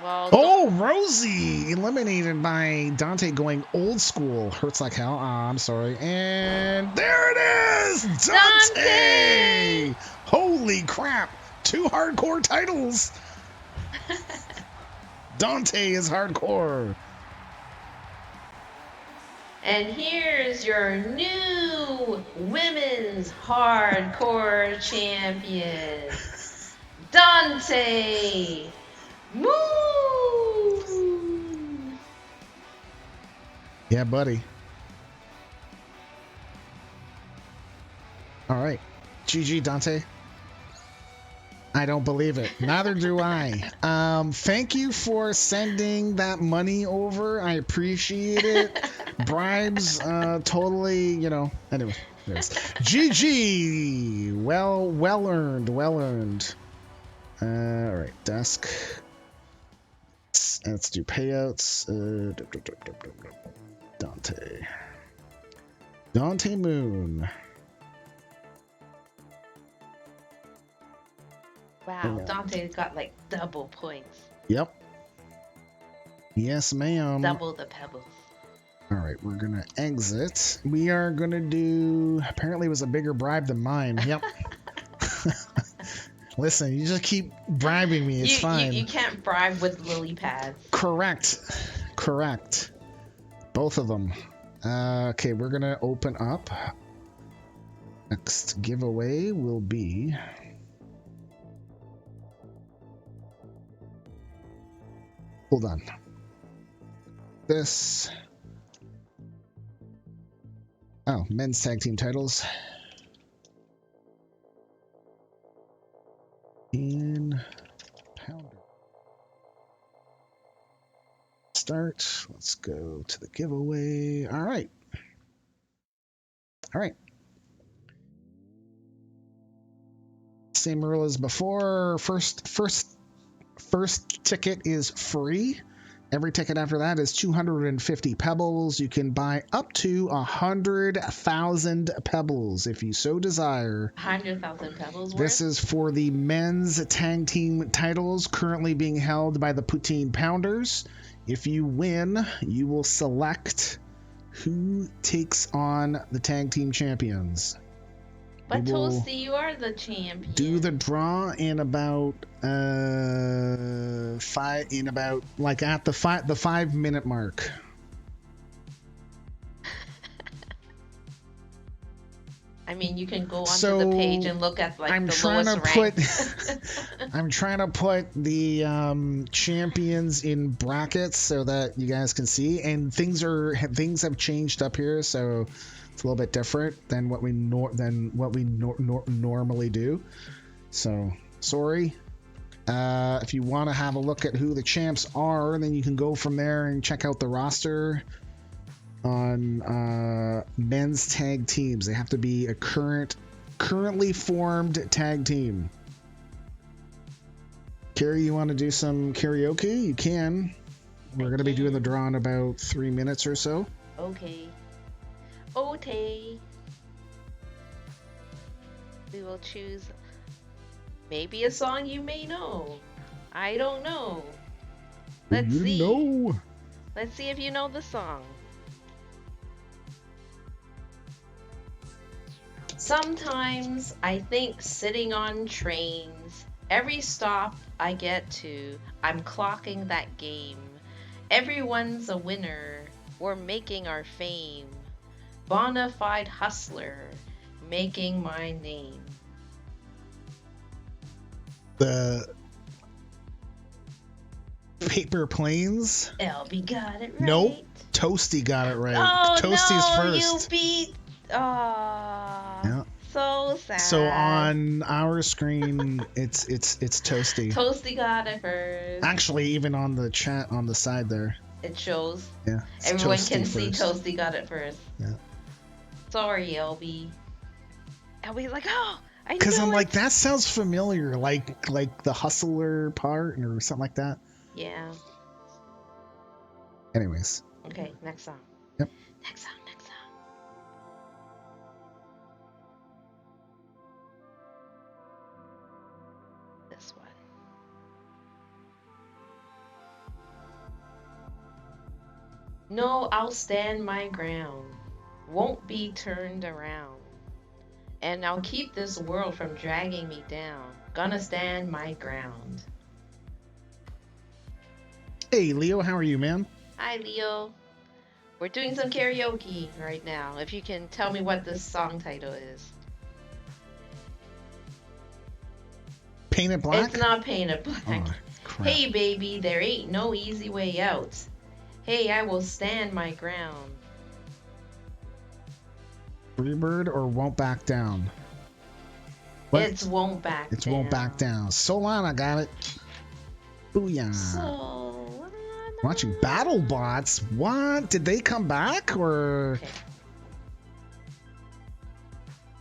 Well, oh, Rosie eliminated by Dante going old school. Hurts like hell. I'm sorry. And there it is, Dante! Holy crap! 2 hardcore titles. Dante is hardcore. And here's your new women's hardcore champion, Dante. Woo! Yeah, buddy. All right. GG, Dante. I don't believe it. Neither do I. Thank you for sending that money over. I appreciate it. Bribes, totally, you know. Anyway, GG. Well earned. All right, desk. Let's do payouts. Dante Moon. Wow, Dante got like double points. Yep. Yes, ma'am. Double the pebbles. All right, we're gonna exit. We are gonna do. Apparently, it was a bigger bribe than mine. Yep. Listen, you just keep bribing me. It's fine. You can't bribe with lily pads. Correct. Both of them. Okay, we're gonna open up. Next giveaway will be. Hold on. This. Oh, men's tag team titles. In pounder. Start. Let's go to the giveaway. All right. Same rule as before. First ticket is free. Every ticket after that is 250 pebbles. You can buy up to 100,000 pebbles if you so desire. 100,000 pebbles worth? This is for the men's tag team titles currently being held by the Poutine Pounders. If you win, you will select who takes on the tag team champions. But Toasty, you are the champion. Do the draw in about at the 5-minute mark. I mean, you can go onto the page and look at the lowest rank. I'm trying to put the champions in brackets so that you guys can see, and things have changed up here, so it's a little bit different than what we normally do. So sorry. If you want to have a look at who the champs are, then you can go from there and check out the roster on men's tag teams. They have to be a currently formed tag team. Carrie, you want to do some karaoke? You can. We're going to be doing the draw in about 3 minutes or so. Okay. We will choose maybe a song you may know. I don't know. Let's see. Let's see if you know the song. Sometimes I think sitting on trains, every stop I get to, I'm clocking that game. Everyone's a winner, we're making our fame. Bonafide hustler, making my name. The Paper Planes? LB got it right. Nope. Toasty got it right. Oh, Toasty's no, first. You beat. Yeah. So sad. So on our screen, it's Toasty. Toasty got it first. Actually, even on the chat on the side there, it shows. Yeah. Everyone can see Toasty got it first. Yeah. Sorry, LB. LB's like, oh, I know. Because I'm like, that sounds familiar, like the hustler part or something like that. Yeah. Anyways. Okay, next song. Yep. Next song. This one. No, I'll stand my ground. Won't be turned around. And I'll keep this world from dragging me down. Gonna stand my ground. Hey, Leo, how are you, man? Hi, Leo. We're doing some karaoke right now. If you can tell me what this song title is. Painted Black? It's not Painted Black. Oh, crap. Hey, baby, there ain't no easy way out. Hey, I will stand my ground. Freebird or Won't Back Down? It's Won't Back Down. It's Won't Back Down. Solana got it. Booyah. Watching BattleBots. What? Did they come back or? Okay.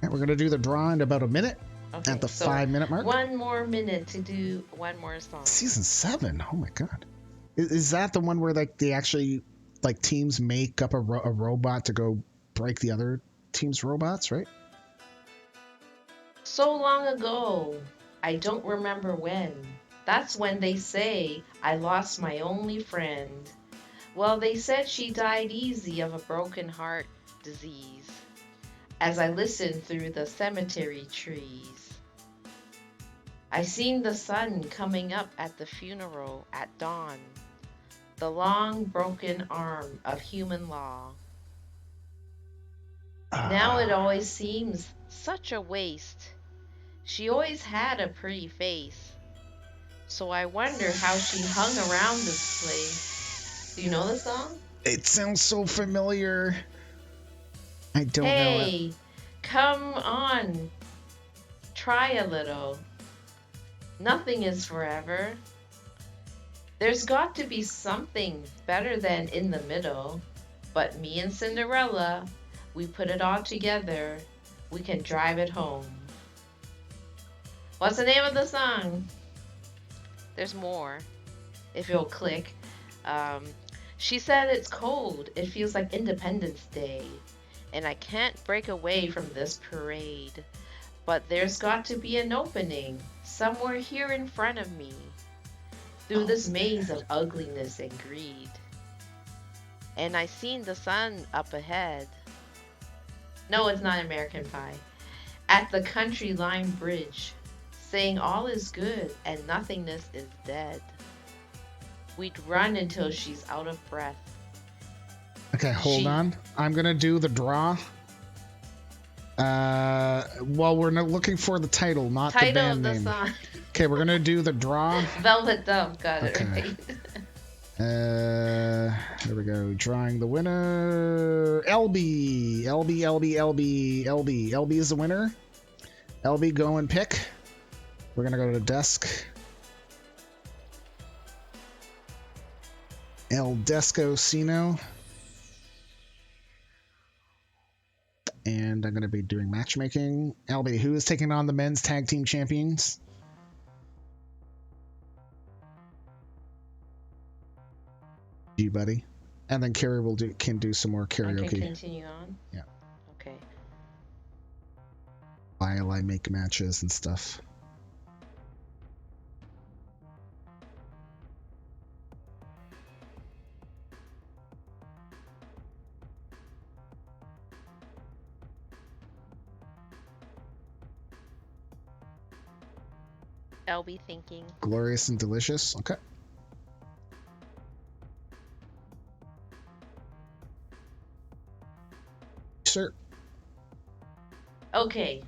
Right, we're gonna do the draw in about a minute. Okay, at the so 5-minute mark. 1 more minute to do one more song. Season 7. Oh my god. Is that the one where they actually teams make up a robot to go break the other team's robots, right? So long ago, I don't remember when. That's when they say I lost my only friend. Well, they said she died easy of a broken heart disease as I listened through the cemetery trees. I seen the sun coming up at the funeral at dawn, the long broken arm of human law. Now it always seems such a waste. She always had a pretty face, so I wonder how she hung around this place. Do you know the song? It sounds so familiar. I don't know it. Hey, come on, try a little. Nothing is forever. There's got to be something better than in the middle. But me and Cinderella, we put it all together. We can drive it home. What's the name of the song? There's more. If you'll click. She said it's cold. It feels like Independence Day. And I can't break away from this parade. But there's got to be an opening somewhere here in front of me through this maze of ugliness and greed. And I seen the sun up ahead. No, it's not American Pie. At the Country Line Bridge, saying all is good and nothingness is dead. We'd run until she's out of breath. Okay, hold on. I'm gonna do the draw. Well, we're not looking for the title, not the band name. Song. Okay, we're gonna do the draw. Velvet Dove, got it right. There we go. Drawing the winner. LB. LB is the winner. LB, go and pick. We're gonna go to the desk. El Desco Sino. And I'm going to be doing matchmaking. LB, who is taking on the men's tag team champions? You, buddy. And then Carrie can do some more karaoke. I can continue on? Yeah. Okay. While I make matches and stuff. LB thinking. Glorious and delicious. Okay. Sir. Okay.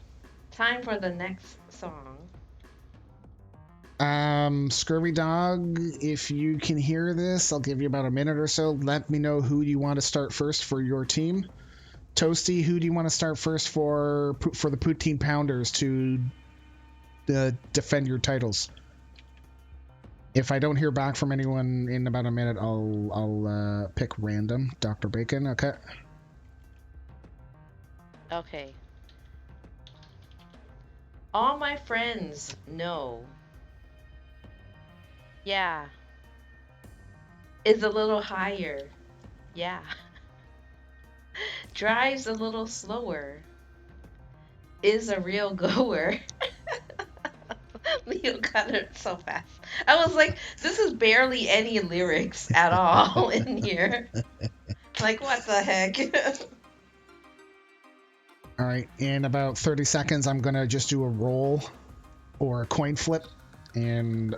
Time for the next song. Scurvy Dog, if you can hear this, I'll give you about a minute or so. Let me know who you want to start first for your team. Toasty, who do you want to start first for the Poutine Pounders to defend your titles? If I don't hear back from anyone in about a minute, I'll pick random. Dr. Bacon, okay? Okay. All my friends know. Yeah. Is a little higher. Yeah. Drives a little slower. Is a real goer. Leo got it so fast. I was like, this is barely any lyrics at all in here. Like, what the heck? All right, in about 30 seconds, I'm going to just do a roll or a coin flip. And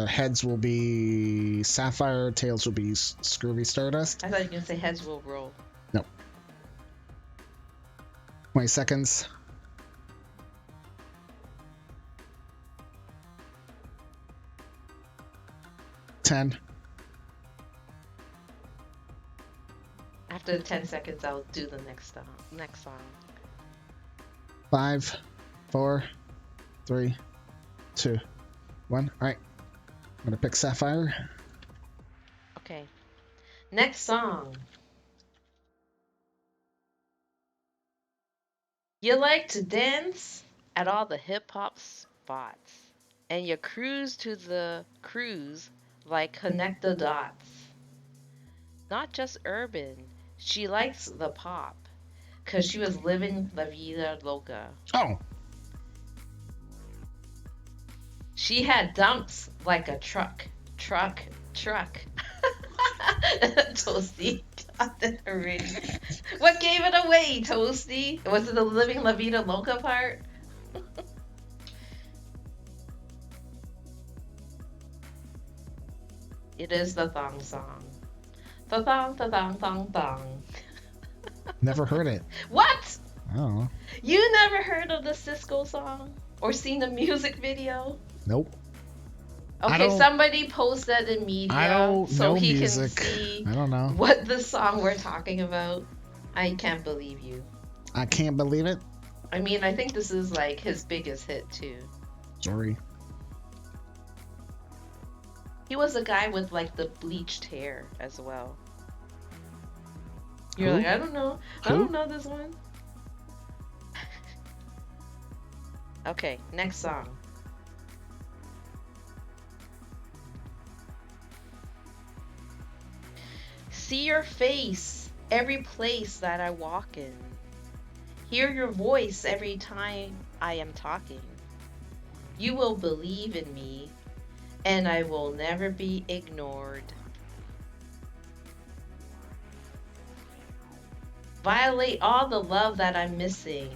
heads will be Sapphire, tails will be Scurvy Stardust. I thought you were going to say heads will roll. No. 20 seconds. Ten. After the 10 seconds, I'll do the next song. 5, 4, 3, 2, 1. All right. I'm going to pick Sapphire. Okay. Next song. You like to dance at all the hip-hop spots. And you cruise to the cruise like connect the dots. Not just urban. She likes the pop. Because she was living La Vida Loca. Oh. She had dumps like a truck. Toasty got it already. What gave it away, Toasty? Was it the Living La Vida Loca part? It is the thong song. The thong, the thong, thong, thong. Never heard it. What? I don't know. You never heard of the Cisco song? Or seen the music video? Nope. Okay, somebody post that in media so he music. can see I don't know. what the song we're talking about. I can't believe you. I can't believe it. I mean, I think this is like his biggest hit too. Sorry. He was a guy with like the bleached hair as well. You're Who? like, I don't know. I Who? don't know this one. Okay, next song. See your face every place that I walk in. Hear your voice every time I am talking. You will believe in me, and I will never be ignored. Violate all the love that I'm missing.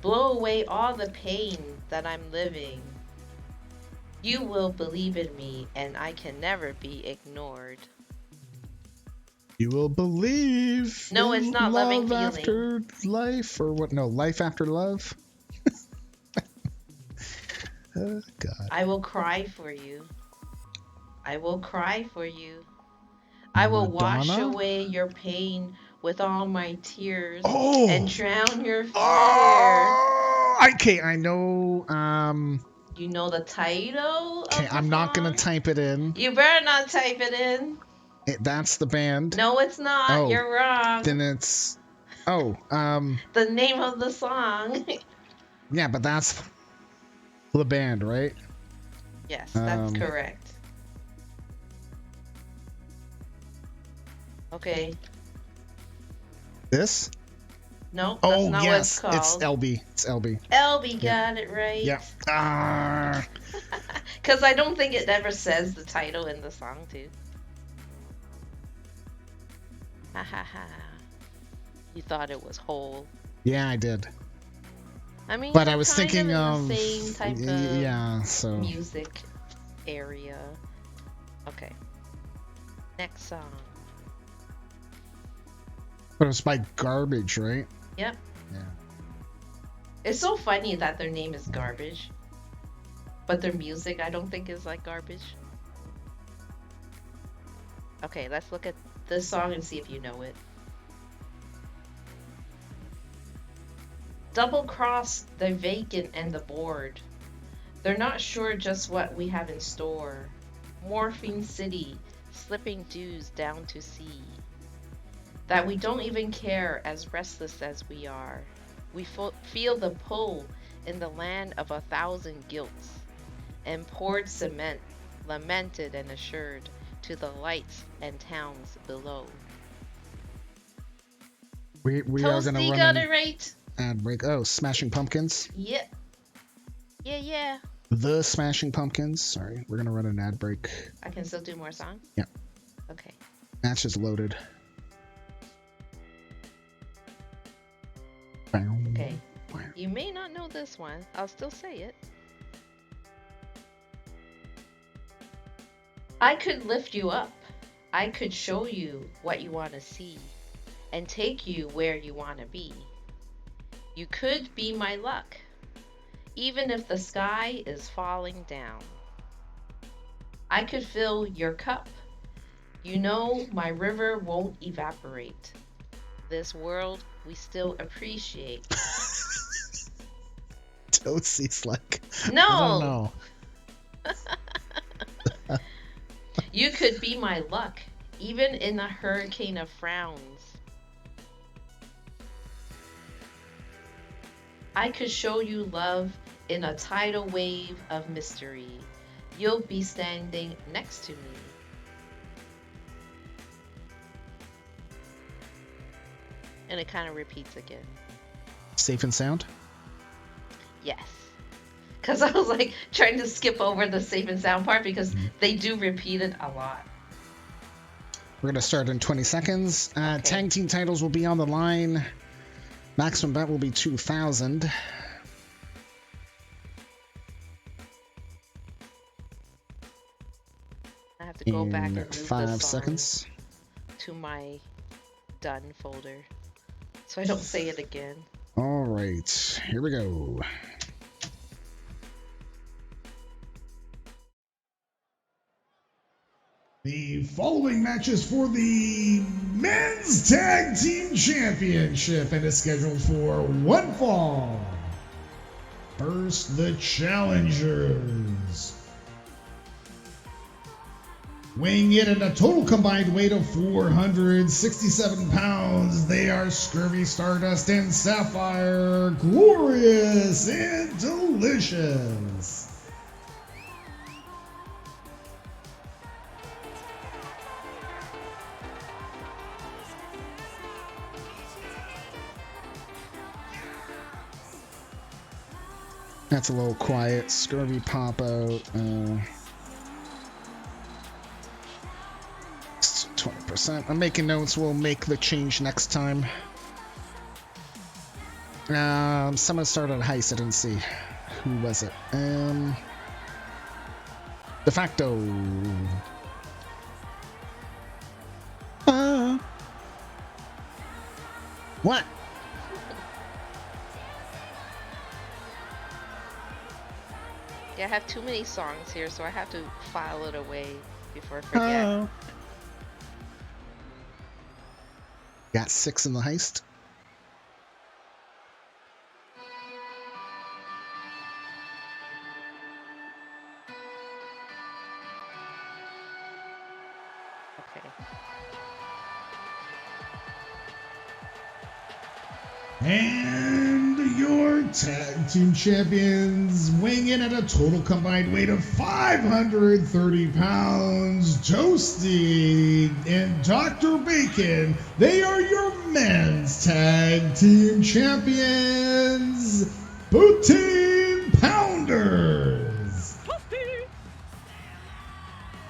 Blow away all the pain that I'm living. You will believe in me, and I can never be ignored. You will believe. No, it's not Loving love Feeling. after life, or what? No, life after love. Oh, God. I will cry for you. I will cry for you. I will wash Madonna? away your pain with all my tears Oh! and drown your fear. Oh! Okay, I know. You know the title? Okay, I'm not gonna type it in. You better not type it in. That's the band. No, it's not. Oh, You're wrong. Then it's. Oh, The name of the song. yeah, but that's the band, right? Yes, that's correct. Okay. This? No, that's Oh, not yes, what it's it's called. LB. It's LB. LB got it right. Yeah. Ah. Because I don't think it ever says the title in the song, too. Ha ha ha. You thought it was whole. Yeah, I did. I mean, But they're I was kind thinking of in of the same type of yeah, so music area. Okay. Next song. But it's by Garbage, right? Yep. Yeah. It's so funny that their name is Garbage, but their music I don't think is like garbage. Okay, let's look at this song and see if you know it. Double cross the vacant and the bored. They're not sure just what we have in store. Morphine City, slipping dews down to sea. That we don't even care as restless as we are. We feel the pull in the land of 1,000 guilts. And poured cement, lamented and assured, to the lights and towns below. We are gonna Toasty run got an it right. ad break. Oh, Smashing Pumpkins. Yep. Yeah. The Smashing Pumpkins. Sorry, we're gonna run an ad break. I can still do more songs? Yeah. Okay. Match is loaded. Okay. You may not know this one. I'll still say it. I could lift you up. I could show you what you want to see and take you where you want to be. You could be my luck, even if the sky is falling down. I could fill your cup. You know my river won't evaporate. This world we still appreciate. Toasty's like, No! I don't know. You could be my luck, even in a hurricane of frowns. I could show you love in a tidal wave of mystery. You'll be standing next to me. And it kind of repeats again. Safe and sound. Yes. Because I was like trying to skip over the safe and sound part because they do repeat it a lot. We're going to start in 20 seconds. Tag team titles will be on the line. Maximum bet will be 2,000. I have to go back and move 5 this seconds to my done folder, so I don't say it again. All right, here we go. The following matches for the Men's Tag Team Championship and is scheduled for one fall. First, the challengers. Weighing in at a total combined weight of 467 pounds, they are Scurvy Stardust and Sapphire, glorious and delicious. That's a little quiet. Scurvy pop out. 20%. I'm making notes. We'll make the change next time. Someone started a heist. I didn't see. Who was it? De facto. What? Yeah, I have too many songs here, so I have to file it away before I forget. Got 6 in the heist. Okay. And your tag team champions, weighing in at a total combined weight of 530 pounds, Toasty and Dr. Bacon. They are your men's tag team champions, Poutine Pounders.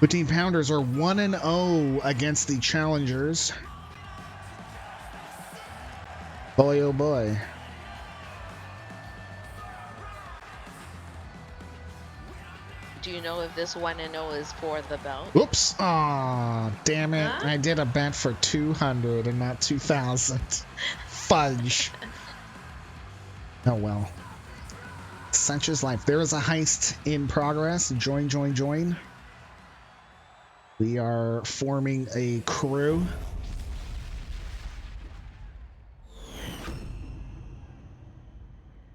Poutine Pounders are 1-0 against the challengers. Boy, oh boy. Do you know if this 1-0 is for the belt? Oops. Aw, damn it. Huh? I did a bet for 200 and not 2,000. Fudge. Oh well. Such is life. There is a heist in progress. Join, join, join. We are forming a crew.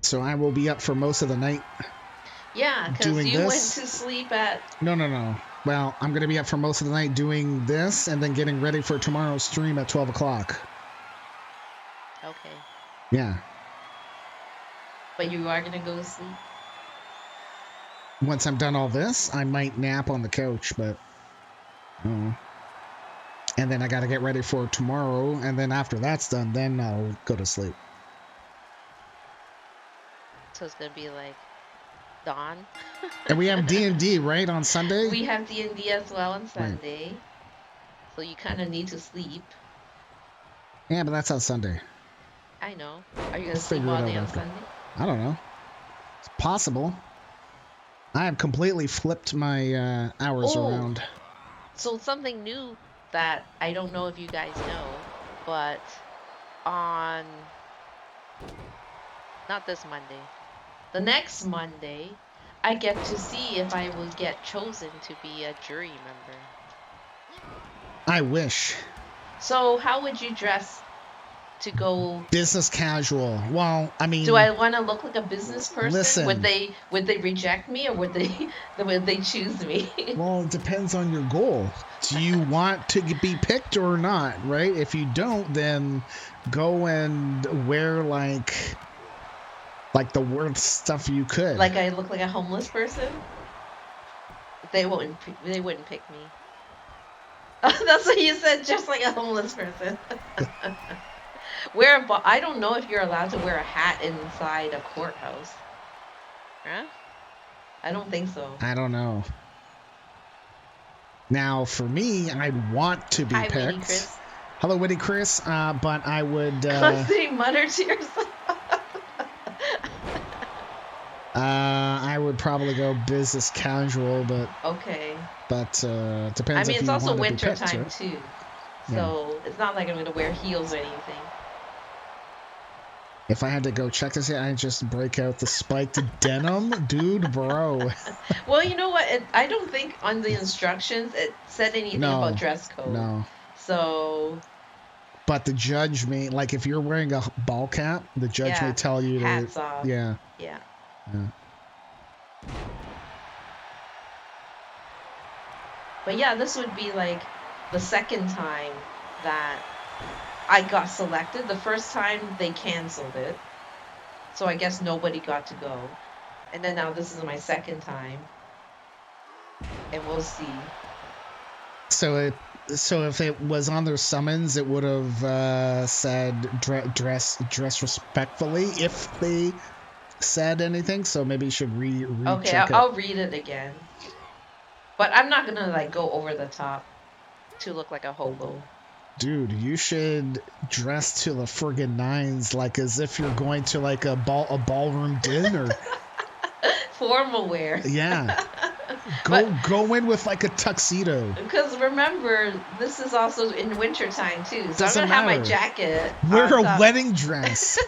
So I will be up for most of the night. Yeah, because doing you went this. to sleep at... No. Well, I'm going to be up for most of the night doing this and then getting ready for tomorrow's stream at 12 o'clock. Okay. Yeah. But you are going to go to sleep? Once I'm done all this, I might nap on the couch, but... and then I got to get ready for tomorrow, and then after that's done, then I'll go to sleep. So it's going to be like dawn? And we have D&D, right, on Sunday? We have D&D as well on Sunday. Right. So you kind of need to sleep. Yeah, but that's on Sunday. I know. Are you going to sleep all day on Sunday? I don't know. It's possible. I have completely flipped my hours around. So something new that I don't know if you guys know, but on... not this Monday. The next Monday, I get to see if I will get chosen to be a jury member. I wish. So how would you dress to go? Business casual. Well, I mean, do I want to look like a business person? Listen, would they reject me, or would they choose me? Well, it depends on your goal. Do you want to be picked or not, right? If you don't, then go and wear like the worst stuff you could. Like I look like a homeless person? They wouldn't pick me. That's what you said, just like a homeless person. I don't know if you're allowed to wear a hat inside a courthouse. Huh? I don't think so. I don't know. Now, for me, I'd want to be Hi, picked. Winnie Chris. Hello, Winnie Chris. But I would. Constantly mutter to yourself. I would probably go business casual, but Okay. depends. I mean, if it's you also want to be winter picked, time right? too, Yeah. so it's not like I'm gonna wear heels or anything. If I had to go check this, I'd just break out the spiked denim, dude, bro. Well, you know what? I don't think on the instructions it said anything No, about dress code. no. So But the judge may, like, if you're wearing a ball cap, the judge yeah, may tell you hats to. off. Yeah. Yeah. Yeah. But yeah, this would be like the second time that I got selected. The first time they canceled it, so I guess nobody got to go. And then now this is my second time, and we'll see. So if it was on their summons, it would have said dress respectfully if they said anything. So maybe you should Okay, recheck it. I'll read it again. But I'm not gonna like go over the top to look like a hobo. Dude, you should dress to the friggin' nines, like as if you're going to like a ballroom dinner. Formal wear. Yeah. Go in with like a tuxedo. Because remember, this is also in winter time too, so Doesn't I'm gonna have matter. my jacket. Wear on a top. wedding dress.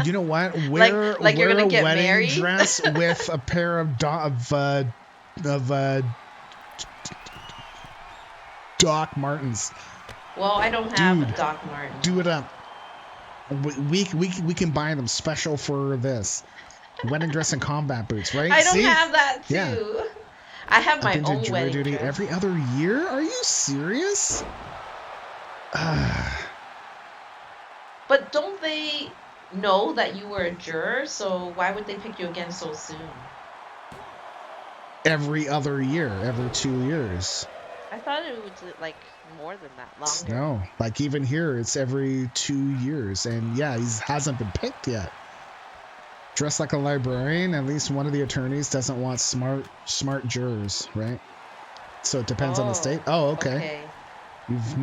You know what? Like you're wear gonna a get wedding married? dress with a pair of Doc Martens. Well, I don't have Dude, a Doc Marten. Do it up. We can buy them special for this. Wedding dress and combat boots, right? I don't See? have that too. Yeah. I have my I've been to own jury wedding duty dress. every other year. Are you serious? But don't they know that you were a juror? So why would they pick you again so soon? Every other year, every 2 years. I thought it was like more than that, longer. No, like even here, it's every 2 years, and yeah, he hasn't been picked yet. Dressed like a librarian, at least one of the attorneys doesn't want smart jurors, right? So it depends on the state. Oh, okay. You've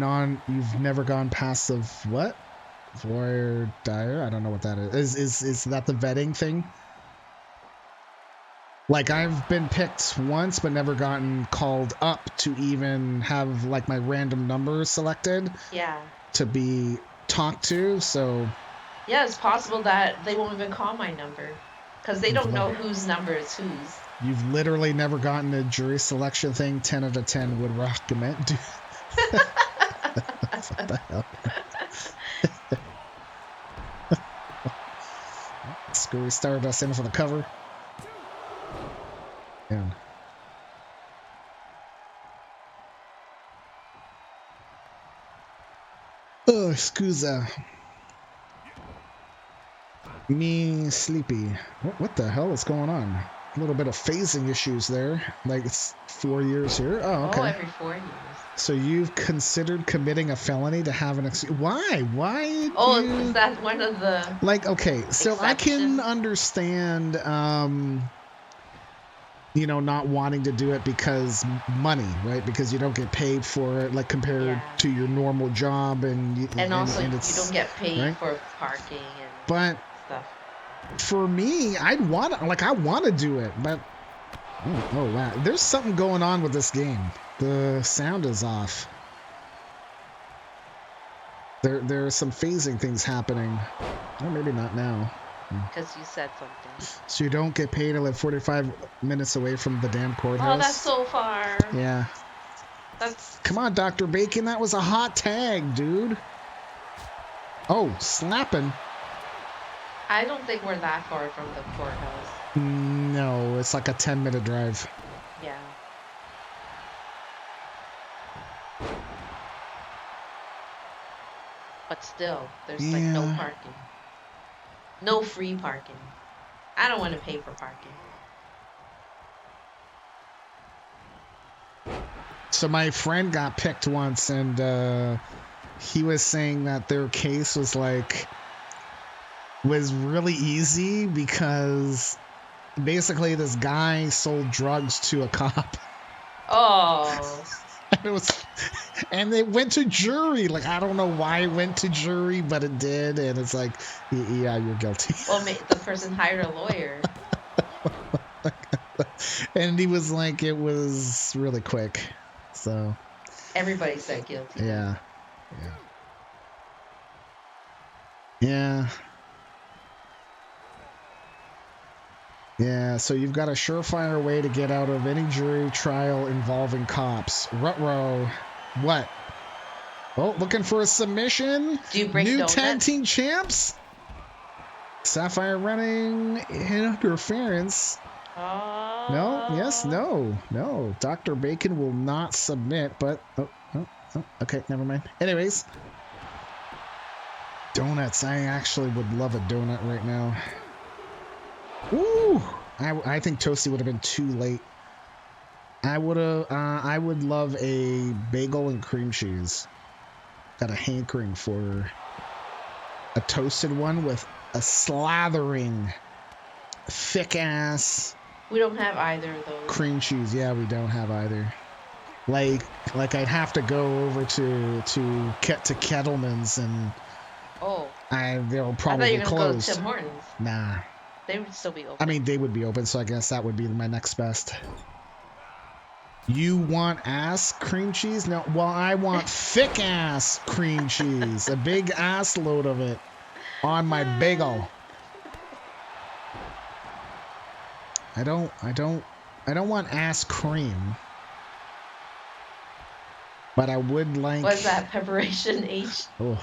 never gone past the what? Voir dire? I don't know what that is. Is that the vetting thing? Like I've been picked once, but never gotten called up to even have like my random number selected. Yeah. To be talked to. So. Yeah, it's possible that they won't even call my number because they don't know whose number is whose. You've literally never gotten a jury selection thing. 10 out of 10 would recommend. Dude. What the hell? Screwy Stardust in for the cover. Yeah. Oh, scusa. Me sleepy. What the hell is going on? A little bit of phasing issues there. Like it's 4 years here. Oh, okay. Oh, every 4 years. So you've considered committing a felony to have an why? Why? Oh, is that one of the like? Okay, so I can understand, not wanting to do it because money, right? Because you don't get paid for it, like compared to your normal job, and also you it's, don't get paid right? for parking and but stuff. For me, I want to do it, but oh wow, there's something going on with this game. The sound is off. There are some phasing things happening. Or maybe not now. Because you said something. So you don't get paid to live 45 minutes away from the damn courthouse? Oh, that's so far. Yeah. Come on, Dr. Bacon. That was a hot tag, dude. Oh, slapping. I don't think we're that far from the courthouse. No, it's like a 10-minute drive. Yeah. But still, there's like no parking. No free parking. I don't want to pay for parking. So my friend got picked once, and he was saying that their case was really easy because basically this guy sold drugs to a cop. Oh. it was, and it went to jury. Like, I don't know why it went to jury, but it did. And it's like, yeah, you're guilty. Well, the person hired a lawyer. And he was like, it was really quick. So Everybody said guilty. yeah. Yeah. Yeah, so you've got a surefire way to get out of any jury trial involving cops. Ruh-roh. What? Oh, looking for a submission? Do you break New donuts? tag team champs? Sapphire running interference. No, yes, no. Dr. Bacon will not submit, but... Oh, okay, never mind. Anyways. Donuts. I actually would love a donut right now. Ooh! I think Toasty would have been too late. I would love a bagel and cream cheese. Got a hankering for a toasted one with a slathering, thick-ass... We don't have either of those. Cream cheese. Yeah, we don't have either. Like I'd have to go over to Kettleman's and... Oh. They'll probably I thought you were close. going to go to Tim Hortons. Nah. They would still be open. I mean, they would be open, so I guess that would be my next best. You want ass cream cheese? No. Well, I want thick ass cream cheese. A big ass load of it on my bagel. I don't want ass cream. But I would like... What's that? Preparation H? Oh.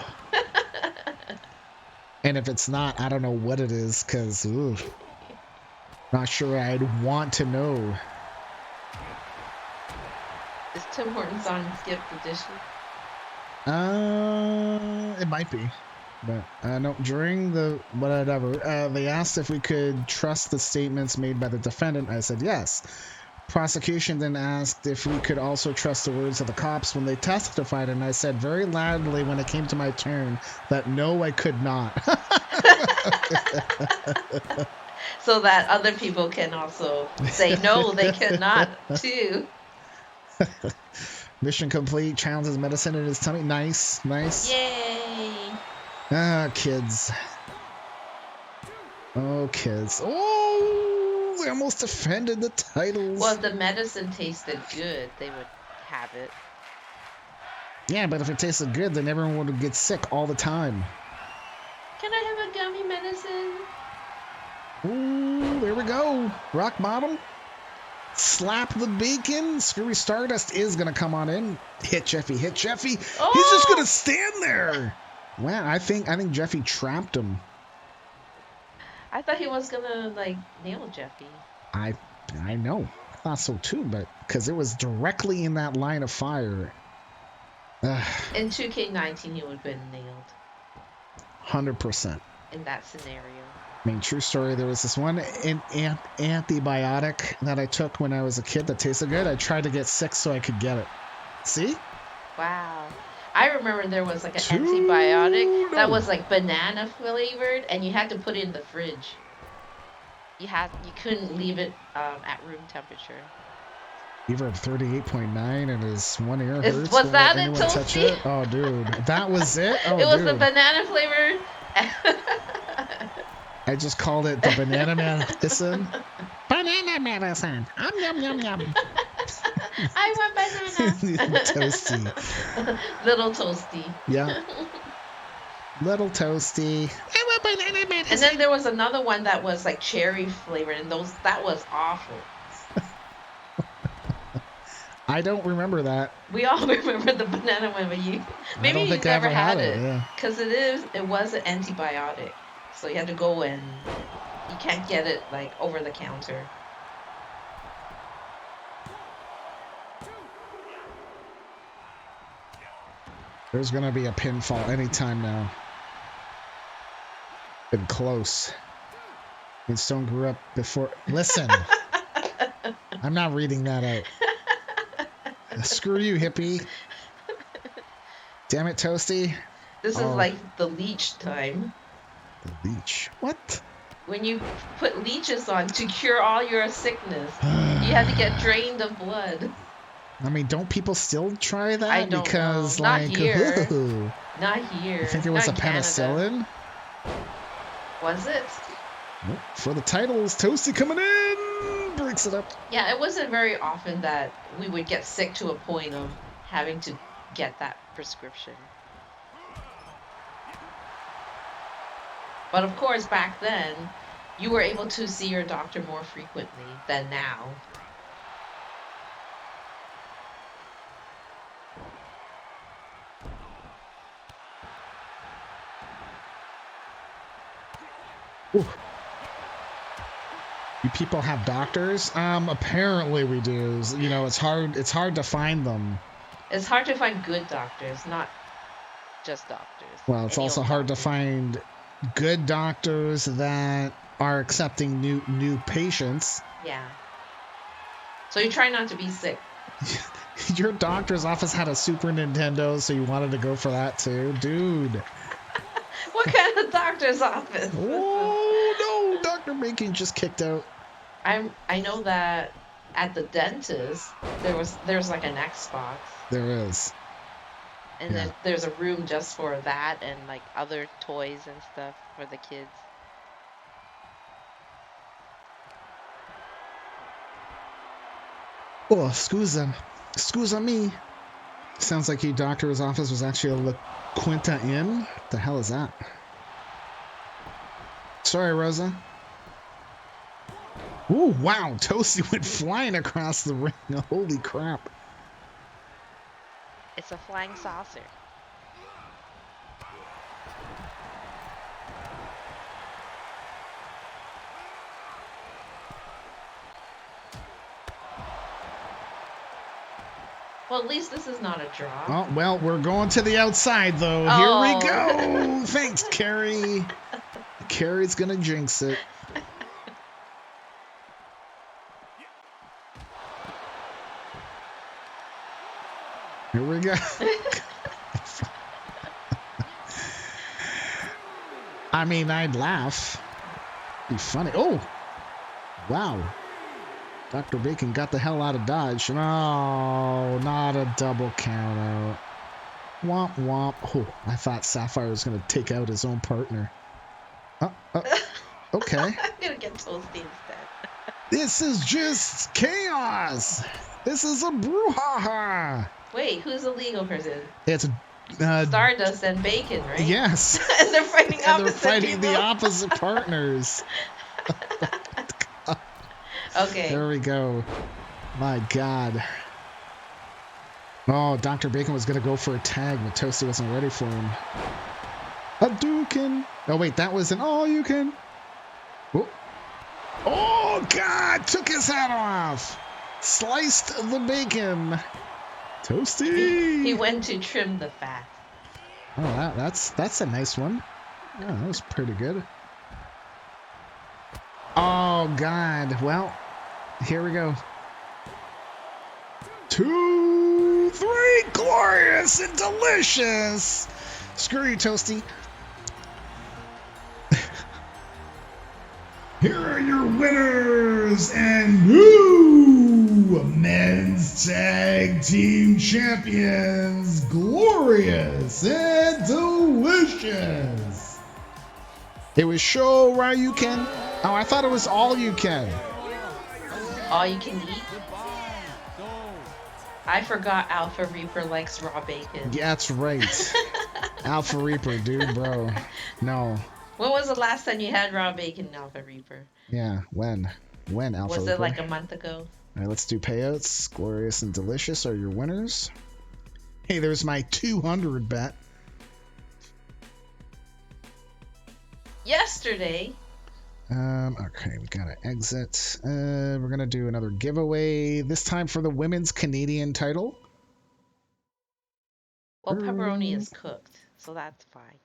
And if it's not, I don't know what it is, because, not sure I'd want to know. Is Tim Hortons on Skip the Dishes? It might be. But, no, during the, whatever, they asked if we could trust the statements made by the defendant. I said yes. Prosecution then asked if we could also trust the words of the cops when they testified, and I said very loudly when it came to my turn that no, I could not. So that other people can also say no, they cannot too. Mission complete. Challenges medicine in his tummy. Nice. Yay! Ah, kids. Oh, kids. Oh, they almost defended the titles. Well, if the medicine tasted good, they would have it. Yeah, but if it tasted good, then everyone would get sick all the time. Can I have a gummy medicine? Ooh, there we go. Rock bottom. Slap the bacon. Screwy Stardust is going to come on in. Hit Jeffy. Oh! He's just going to stand there. Wow, I think Jeffy trapped him. I thought he was gonna nail Jeffy. I know. I thought so too, but because it was directly in that line of fire. In 2K19, he would have been nailed. 100%. In that scenario. I mean, true story. There was this one antibiotic that I took when I was a kid that tasted good. I tried to get sick so I could get it. See? Wow. I remember there was an antibiotic that was banana flavored, and you had to put it in the fridge. You couldn't leave it at room temperature. Fever of 38.9 and his one ear hurts. Was that it, Toasty? Oh, dude. That was it? Oh, it was the banana flavored. I just called it the banana medicine. Banana medicine. Yum, yum, yum. I want banana. Toasty. Little Toasty. Yeah. Little Toasty. I want banana medicine. And then there was another one that was cherry flavored, and that was awful. I don't remember that. We all remember the banana one, but maybe you never had it. Because it was an antibiotic. So you had to go in. You can't get it over the counter. There's going to be a pinfall anytime now. Been close. And Stone grew up before... Listen. I'm not reading that out. Screw you, hippie. Damn it, Toasty. This is the leech time. The leech? What? When you put leeches on to cure all your sickness, you had to get drained of blood. I mean, don't people still try that? I don't because know. Not like, here. ooh, Not here. I think there was Not a in Canada. penicillin. Was it? Nope. For the titles, Toasty coming in, breaks it up. Yeah, it wasn't very often that we would get sick to a point of having to get that prescription. But of course, back then, you were able to see your doctor more frequently than now. Ooh. You people have doctors? Apparently we do. You know, it's hard to find them. It's hard to find good doctors, not just doctors. Well, it's also hard to find good doctors that are accepting new patients. Yeah. So you try not to be sick. Your doctor's office had a Super Nintendo, so you wanted to go for that too? Dude. What kind of doctor's office? Oh no, Dr. Bacon just kicked out. I know that at the dentist there's like an Xbox. There is. And then there's a room just for that and like other toys and stuff for the kids. Oh, scusa me. Sounds like your doctor's office was actually a La Quinta Inn. The hell is that? Sorry, Rosa. Ooh, wow. Toasty went flying across the ring. Holy crap. It's a flying saucer. Well, at least this is not a draw. Oh, well, we're going to the outside, though. Oh. Here we go. Thanks, Carrie. Carrie's going to jinx it. Here we go. I mean, I'd laugh. Be funny. Oh, wow. Dr. Bacon got the hell out of Dodge. No, not a double count out. Womp womp. Oh, I thought Sapphire was going to take out his own partner. Okay. I'm going to get Toasty instead. This is just chaos. This is a brouhaha. Wait, who's the legal person? It's Stardust and Bacon, right? Yes. And they're fighting and opposite they're fighting people. the opposite partners. Okay. There we go. My God. Oh, Dr. Bacon was going to go for a tag, but Toasty wasn't ready for him. Hadouken. Oh, wait, that was an all-you-can. Oh, God. Took his hat off. Sliced the bacon. Toasty. He went to trim the fat. Oh, that's a nice one. Oh, that was pretty good. Oh, God. Well, here we go. 2, 3. Glorious and delicious. Screw you, Toasty. Here are your winners and new men's tag team champions, Glorious and Delicious. It was Show Ryuken. Oh, I thought it was All You Can. All you can eat? I forgot Alpha Reaper likes raw bacon. Yeah, that's right. Alpha Reaper, dude, bro. No. When was the last time you had raw bacon, Alpha Reaper? Yeah, when? When, Alpha Reaper? Was it like a month ago? All right, let's do payouts. Glorious and Delicious are your winners. Hey, there's my 200 bet. Yesterday. Okay, we gotta exit. We're gonna do another giveaway, this time for the women's Canadian title. Well, pepperoni is cooked, so that's fine.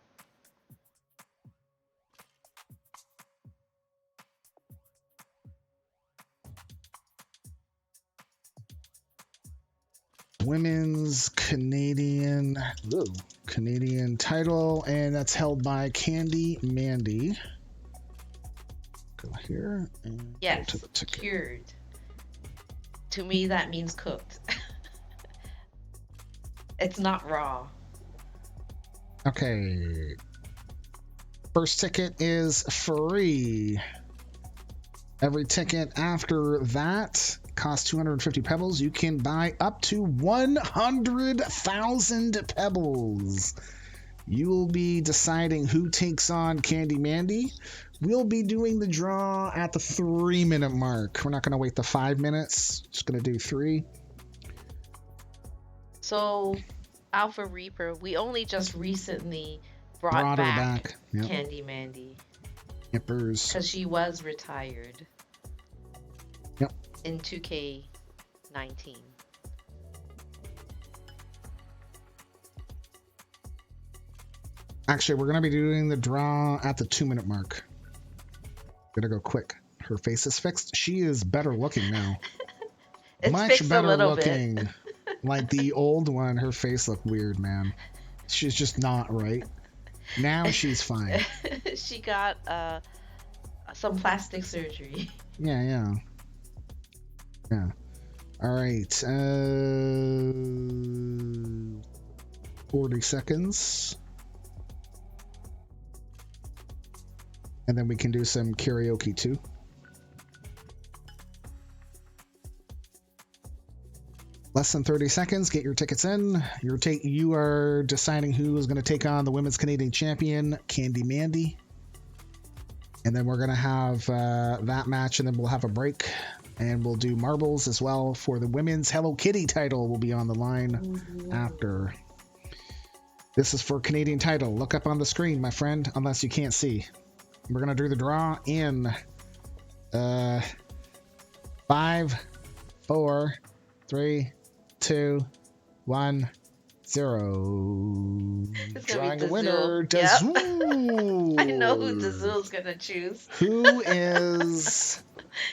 Women's Canadian title, and that's held by Candy Mandy. Go here and yes, go to the ticket. cured. To me, that means cooked. It's not Raw. Okay. First ticket is free. Every ticket after that costs 250 pebbles. You can buy up to 100,000 pebbles. You will be deciding who takes on Candy Mandy. We'll be doing the draw at the 3-minute mark. We're not going to wait the 5 minutes. Just going to do 3. So, Alpha Reaper, we only just recently Brought her back back. Yep. Candy Mandy. Yippers. Because she was retired. Yep. In 2K19. Actually, we're going to be doing the draw at the 2-minute mark. Gonna go quick. Her face is fixed. She is better looking now. It's Much fixed better a little looking. bit. Like the old one, her face looked weird, man. She's just not right. Now she's fine. She got some plastic surgery. Yeah. All right. 40 seconds. And then we can do some karaoke too. Less than 30 seconds. Get your tickets in. You are deciding who is going to take on the Women's Canadian Champion, Candy Mandy. And then we're going to have that match, and then we'll have a break. And we'll do marbles as well for the Women's Hello Kitty title. Will be on the line after. This is for Canadian title. Look up on the screen, my friend, unless you can't see. We're going to do the draw in 5, 4, 3, 2, 1, 0. Drawing a winner, Dazul. I know who Dazul's gonna choose. Who is?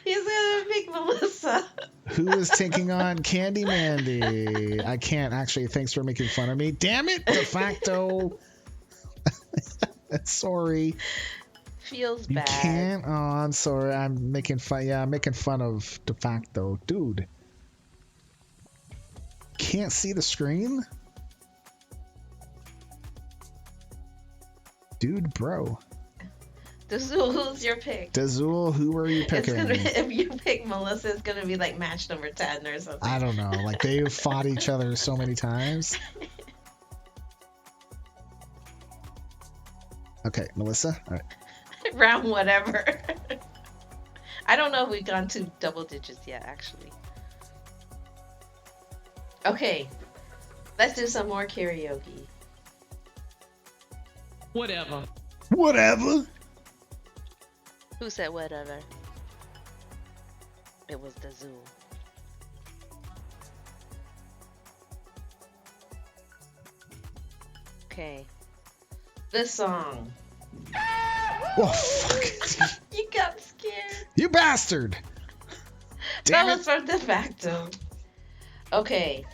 He's gonna pick Melissa. Who is taking on Candy Mandy? I can't actually. Thanks for making fun of me. Damn it, de facto. Sorry. Feels You bad. can't. Oh, I'm sorry. I'm making fun. Yeah, I'm making fun of de facto, dude. Can't see the screen, dude, bro. Dazul, who's your pick? Dazul, who are you picking? If you pick Melissa, it's gonna be like match number 10 or something. I don't know. Like they've fought each other so many times. Okay, Melissa. All right. Round whatever. I don't know if we've gone to double digits yet, actually. Okay, let's do some more karaoke. Whatever. Whatever. Who said whatever? It was Dazul. Okay. This song. Oh, fuck. You got scared. You bastard. Damn That was from de facto. Okay.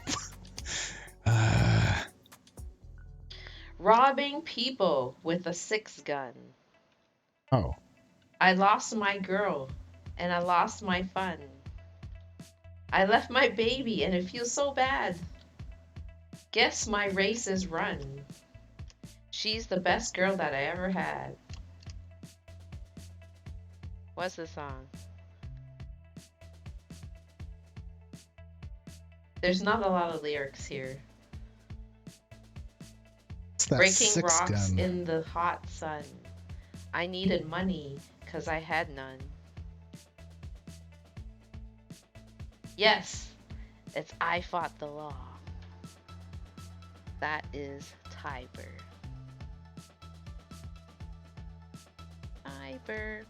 Robbing people with a 6-gun. Oh. I lost my girl and I lost my fun. I left my baby and it feels so bad. Guess my race is run. She's the best girl that I ever had. What's the song? There's not a lot of lyrics here. It's that Breaking rocks 6-gun. in the hot sun. I needed money because I had none. Yes, It's I Fought the Law. That is Tiber. Tiber.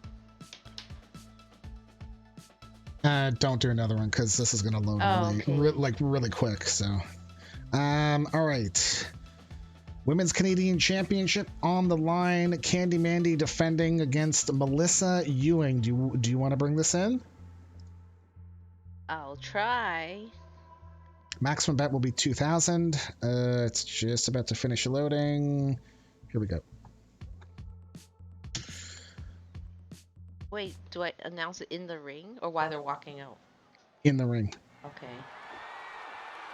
Don't do another one because this is gonna load really quick. So, all right. Women's Canadian Championship on the line. Candy Mandy defending against Melissa Ewing. Do you want to bring this in? I'll try. Maximum bet will be 2,000. It's just about to finish loading. Here we go. Wait, do I announce it in the ring or while they're walking out? In the ring. Okay.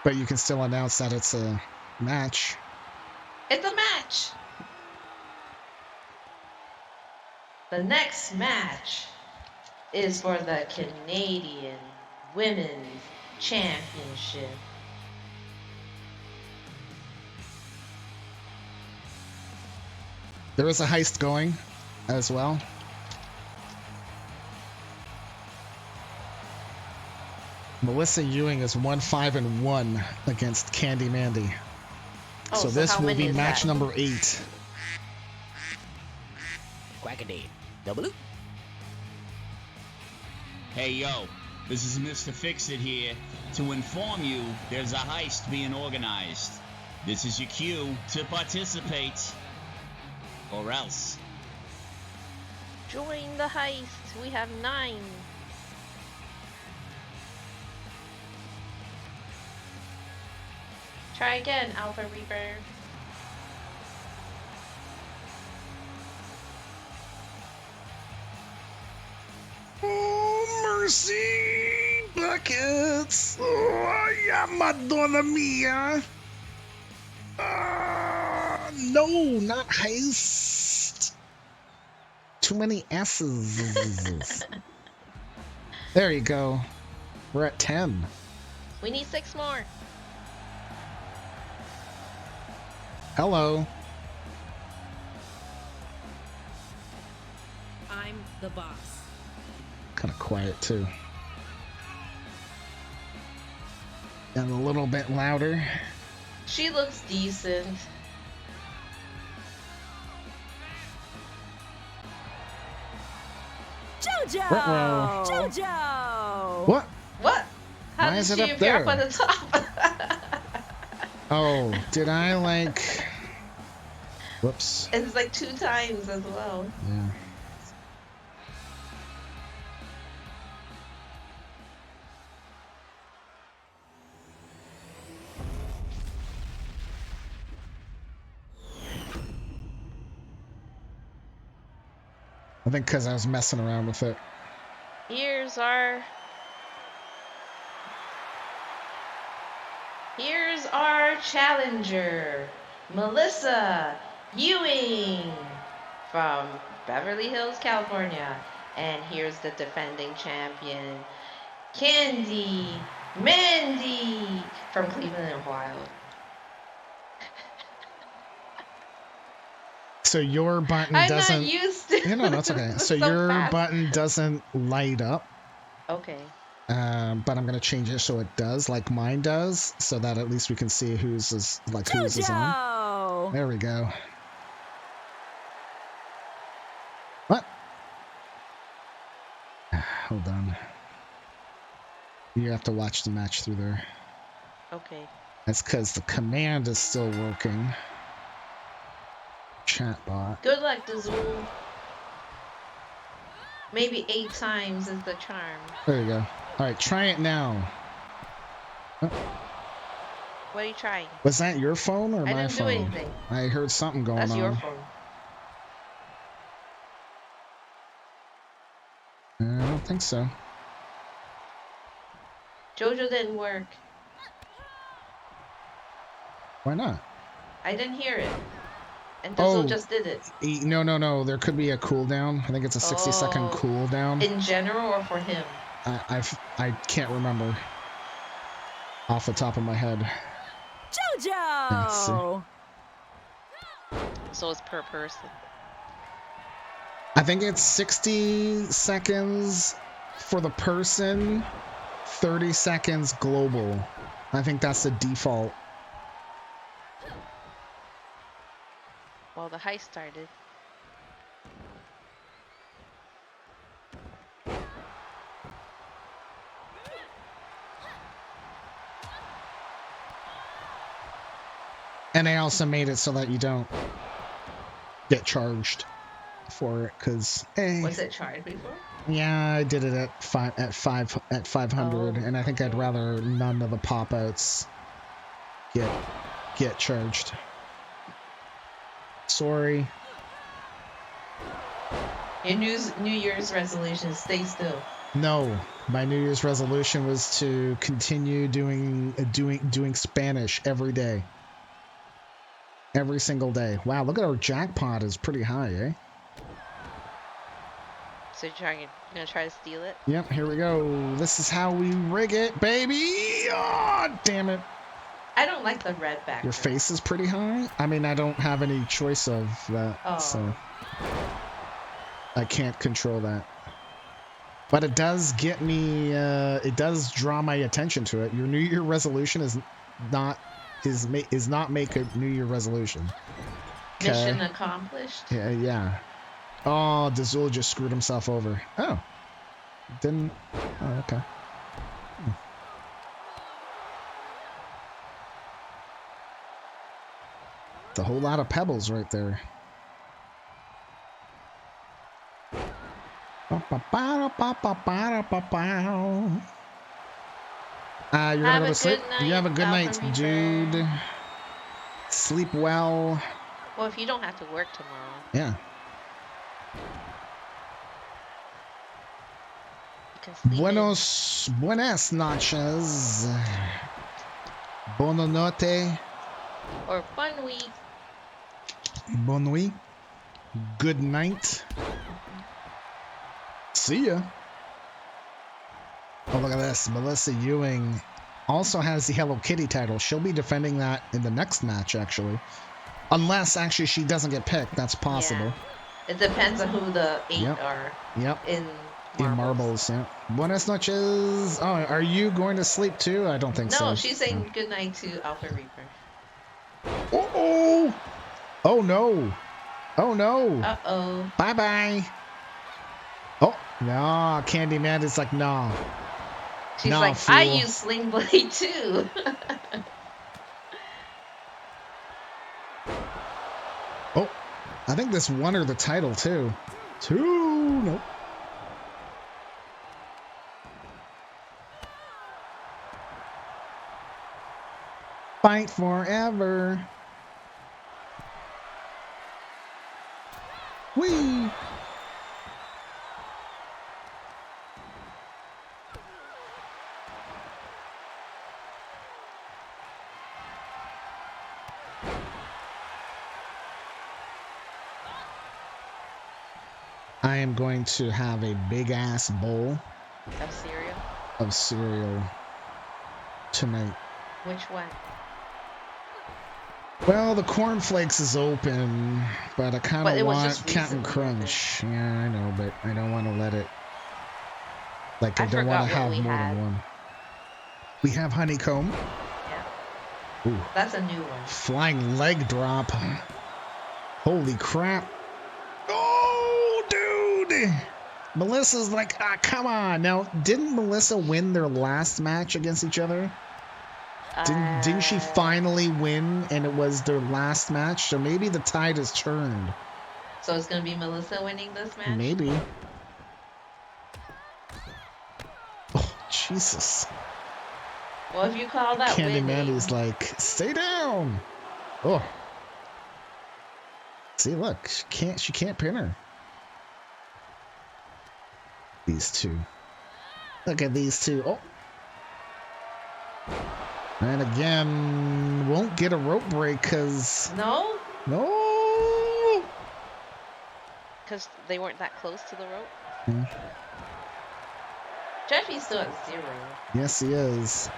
But you can still announce that it's a match. It's a match. The next match is for the Canadian Women's Championship. There is a heist going as well. Melissa Ewing is 1-5-1 against Candy Mandy. Oh, so this how will many be is match that? number 8. Quackadee. Double oop. Hey yo, this is Mr. Fix-It here to inform you there's a heist being organized. This is your cue to participate. Or else. Join the heist. We have 9. Try again, Alpha Reaper. Oh, mercy! Buckets! Oh, yeah, Madonna mia! No, not heist. Too many S's. There you go. We're at 10. We need 6 more. Hello. I'm the boss. Kind of quiet too. And a little bit louder. She looks decent. Jojo! Ruh-roh. Jojo! What? What? How Why did is it she up appear up there? on the top? Oh, did I like... Whoops. It's like 2 times as well. Yeah. I think because I was messing around with it. Here's our challenger, Melissa Ewing from Beverly Hills, California. And here's the defending champion, Candy Mandy from Cleveland, Ohio. So your button I'm doesn't... not used to No, that's okay. So so your fast. button doesn't light up. Okay. But I'm gonna change it so it does, like mine does, so that at least we can see whose is on. Jojo! There we go. What? Hold on. You have to watch the match through there. Okay. That's because the command is still working. Chatbot. Good luck, Dazul. Maybe 8 times is the charm. There you go. Alright, try it now. Oh, What are you trying? was that your phone or I my didn't do phone? anything. I heard something going That's on. your phone. I don't think so. Jojo didn't work. Why not? I didn't hear it. And Dazul Oh. just did it. No. There could be a cooldown. I think it's a 60-second Oh. cooldown. In general or for him? I can't remember off the top of my head. Jojo! So it's per person. I think it's 60 seconds for the person, 30 seconds global. I think that's the default. Well, the heist started. And I also made it so that you don't get charged for it, because Was it charged before? yeah, I did it at 500, and I think I'd rather none of the pop-outs get charged. Sorry. Your New Year's resolution, stay still. No, my New Year's resolution was to continue doing Spanish every day. every single day. Wow, look at our jackpot is pretty high, eh? So you're gonna try to steal it? Yep, here we go. This is how we rig it, baby. Oh, damn it. I don't like the red background. Your face is pretty high? I mean, I don't have any choice of that, so I can't control that. But it does get me, it does draw my attention to it. Your New Year resolution is not make a New Year resolution. Mission accomplished. Yeah. Oh, Dazul just screwed himself over. Oh. Didn't. Oh, okay. It's a whole lot of pebbles right there. You're gonna go to sleep? You have a good night, dude. Sleep well. Well, if you don't have to work tomorrow. Yeah. Buenas noches. Buona notte. Or bonne nuit. Bonne nuit. Good night. See ya. Oh, look at this. Melissa Ewing also has the Hello Kitty title. She'll be defending that in the next match, actually. Unless, actually, she doesn't get picked. That's possible. Yeah. It depends on who the 8 are. Yep. In marbles, yeah. Buenas noches. Oh, are you going to sleep too? I don't think so. No, she's saying good night to Alpha Reaper. Oh! Oh no! Oh no! Uh-oh. Bye-bye! Oh, no, Candyman is like, no. She's no, like, fool. I use Sling Blade too. Oh, I think this won her the title too. Nope. Fight forever. Whee! I am going to have a big ass bowl of cereal tonight. Which one? Well, the cornflakes is open, but I kind of want Captain Crunch. Yeah, I know, but I don't want to let it. Like, I don't want to have more than one. We have honeycomb. Yeah. Ooh. That's a new one. Flying leg drop. Holy crap. Oh, dude. Melissa's like, come on. Now, didn't Melissa win their last match against each other? Didn't she finally win and it was their last match? So maybe the tide has turned. So it's going to be Melissa winning this match? Maybe. Oh, Jesus. Well, if you call that Candy winning... Mandy's like, stay down. Oh. See, look. She can't pin her. These two. Look at these two. Oh. And again, won't get a rope break because... No? Because they weren't that close to the rope? Yeah. Jeffy's still at 0. Yes, he is.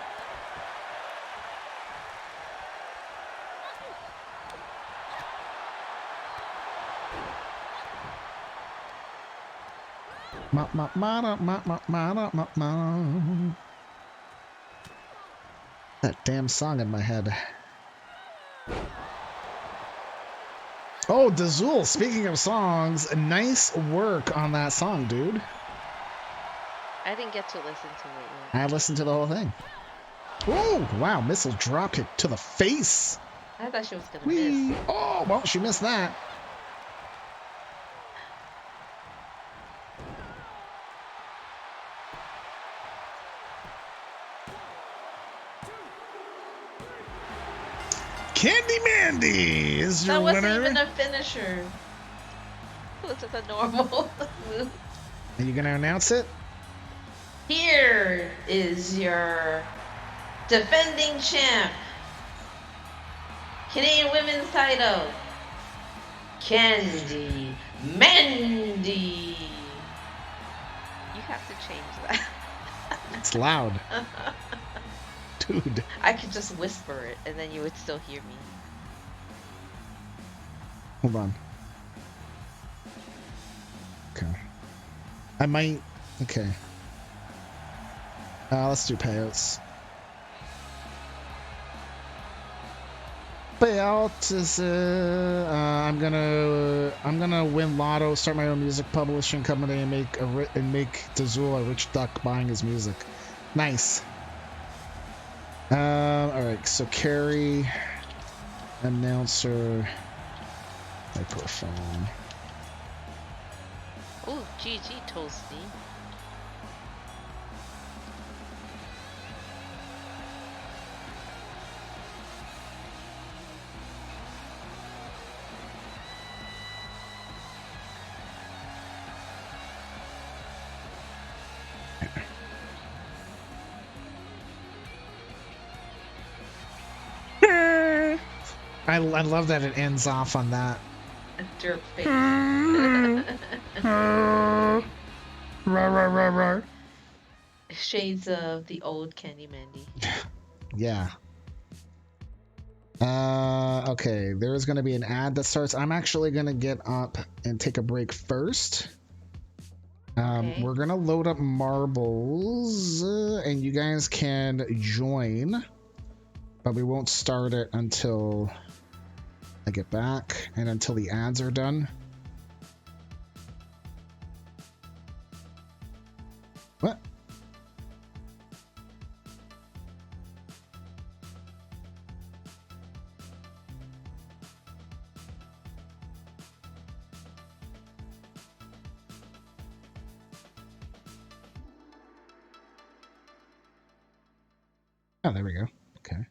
That damn song in my head. Oh, Dazul, speaking of songs, nice work on that song, dude. I didn't get to listen to it yet. I listened to the whole thing. Oh, wow, missile drop kick to the face. I thought she was going to miss. Oh, well, she missed that. Candy Mandy is your winner. That wasn't even a finisher. It was just a normal move. Are you going to announce it? Here is your defending champ. Canadian women's title. Candy Mandy. You have to change that. It's loud. Dude. I could just whisper it and then you would still hear me. Hold on. Okay. I might... Okay. Let's do payouts. Payout is I'm gonna win lotto, start my own music publishing company, and make Dazul a rich duck buying his music. Nice. All right. So Carrie, announcer, microphone. Oh, GG Toasty. I love that it ends off on that. A derp face. Shades of the old Candy Mandy. Yeah. Okay, there's going to be an ad that starts. I'm actually going to get up and take a break first. Okay. We're going to load up marbles, and you guys can join, but we won't start it until I get back and until the ads are done. What? Oh, there we go. Okay.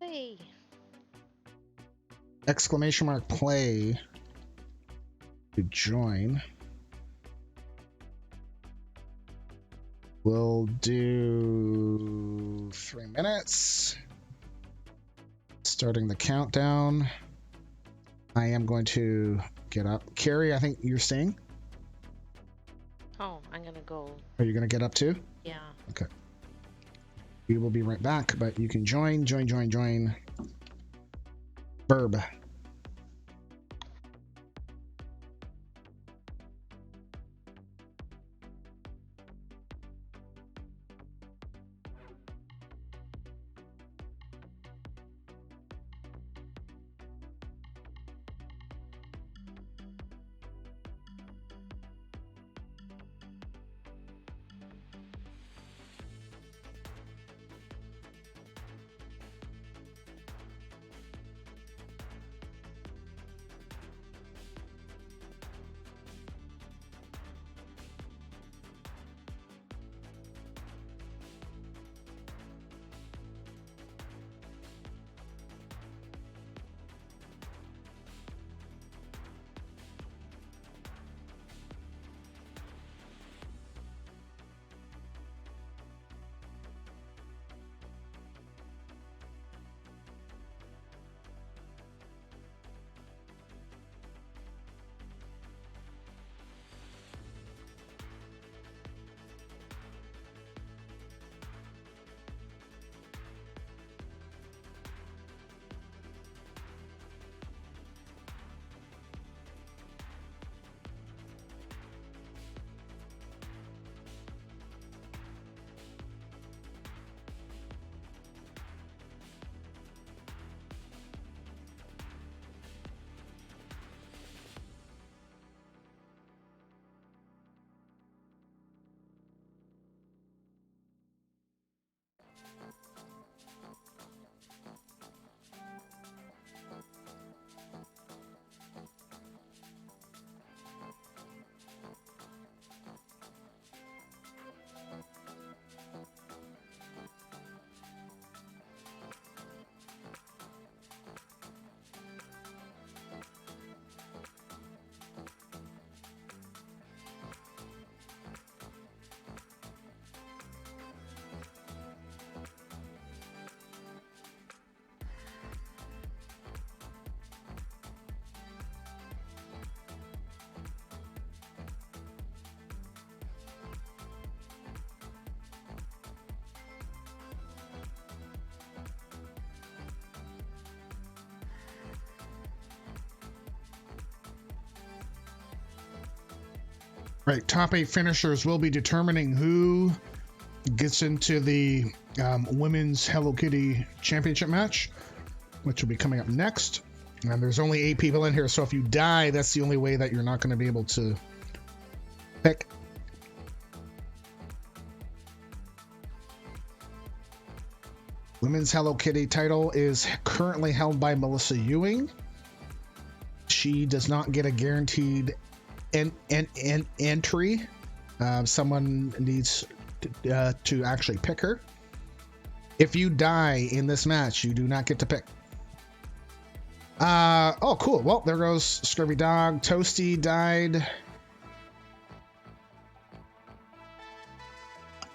Hey. Exclamation mark play to join. We'll do 3 minutes. Starting the countdown. I am going to get up. Carrie, I think you're staying? Oh, I'm gonna go. Are you going to get up too? Yeah. Okay. We will be right back, but you can join. Verb. Right, top 8 finishers will be determining who gets into the women's Hello Kitty championship match, which will be coming up next. And there's only 8 people in here, so if you die, that's the only way that you're not going to be able to pick. Women's Hello Kitty title is currently held by Melissa Ewing. She does not get a guaranteed entry. Someone needs to actually pick her. If you die in this match, you do not get to pick. Oh, cool. Well, there goes Scurvy Dog. Toasty died.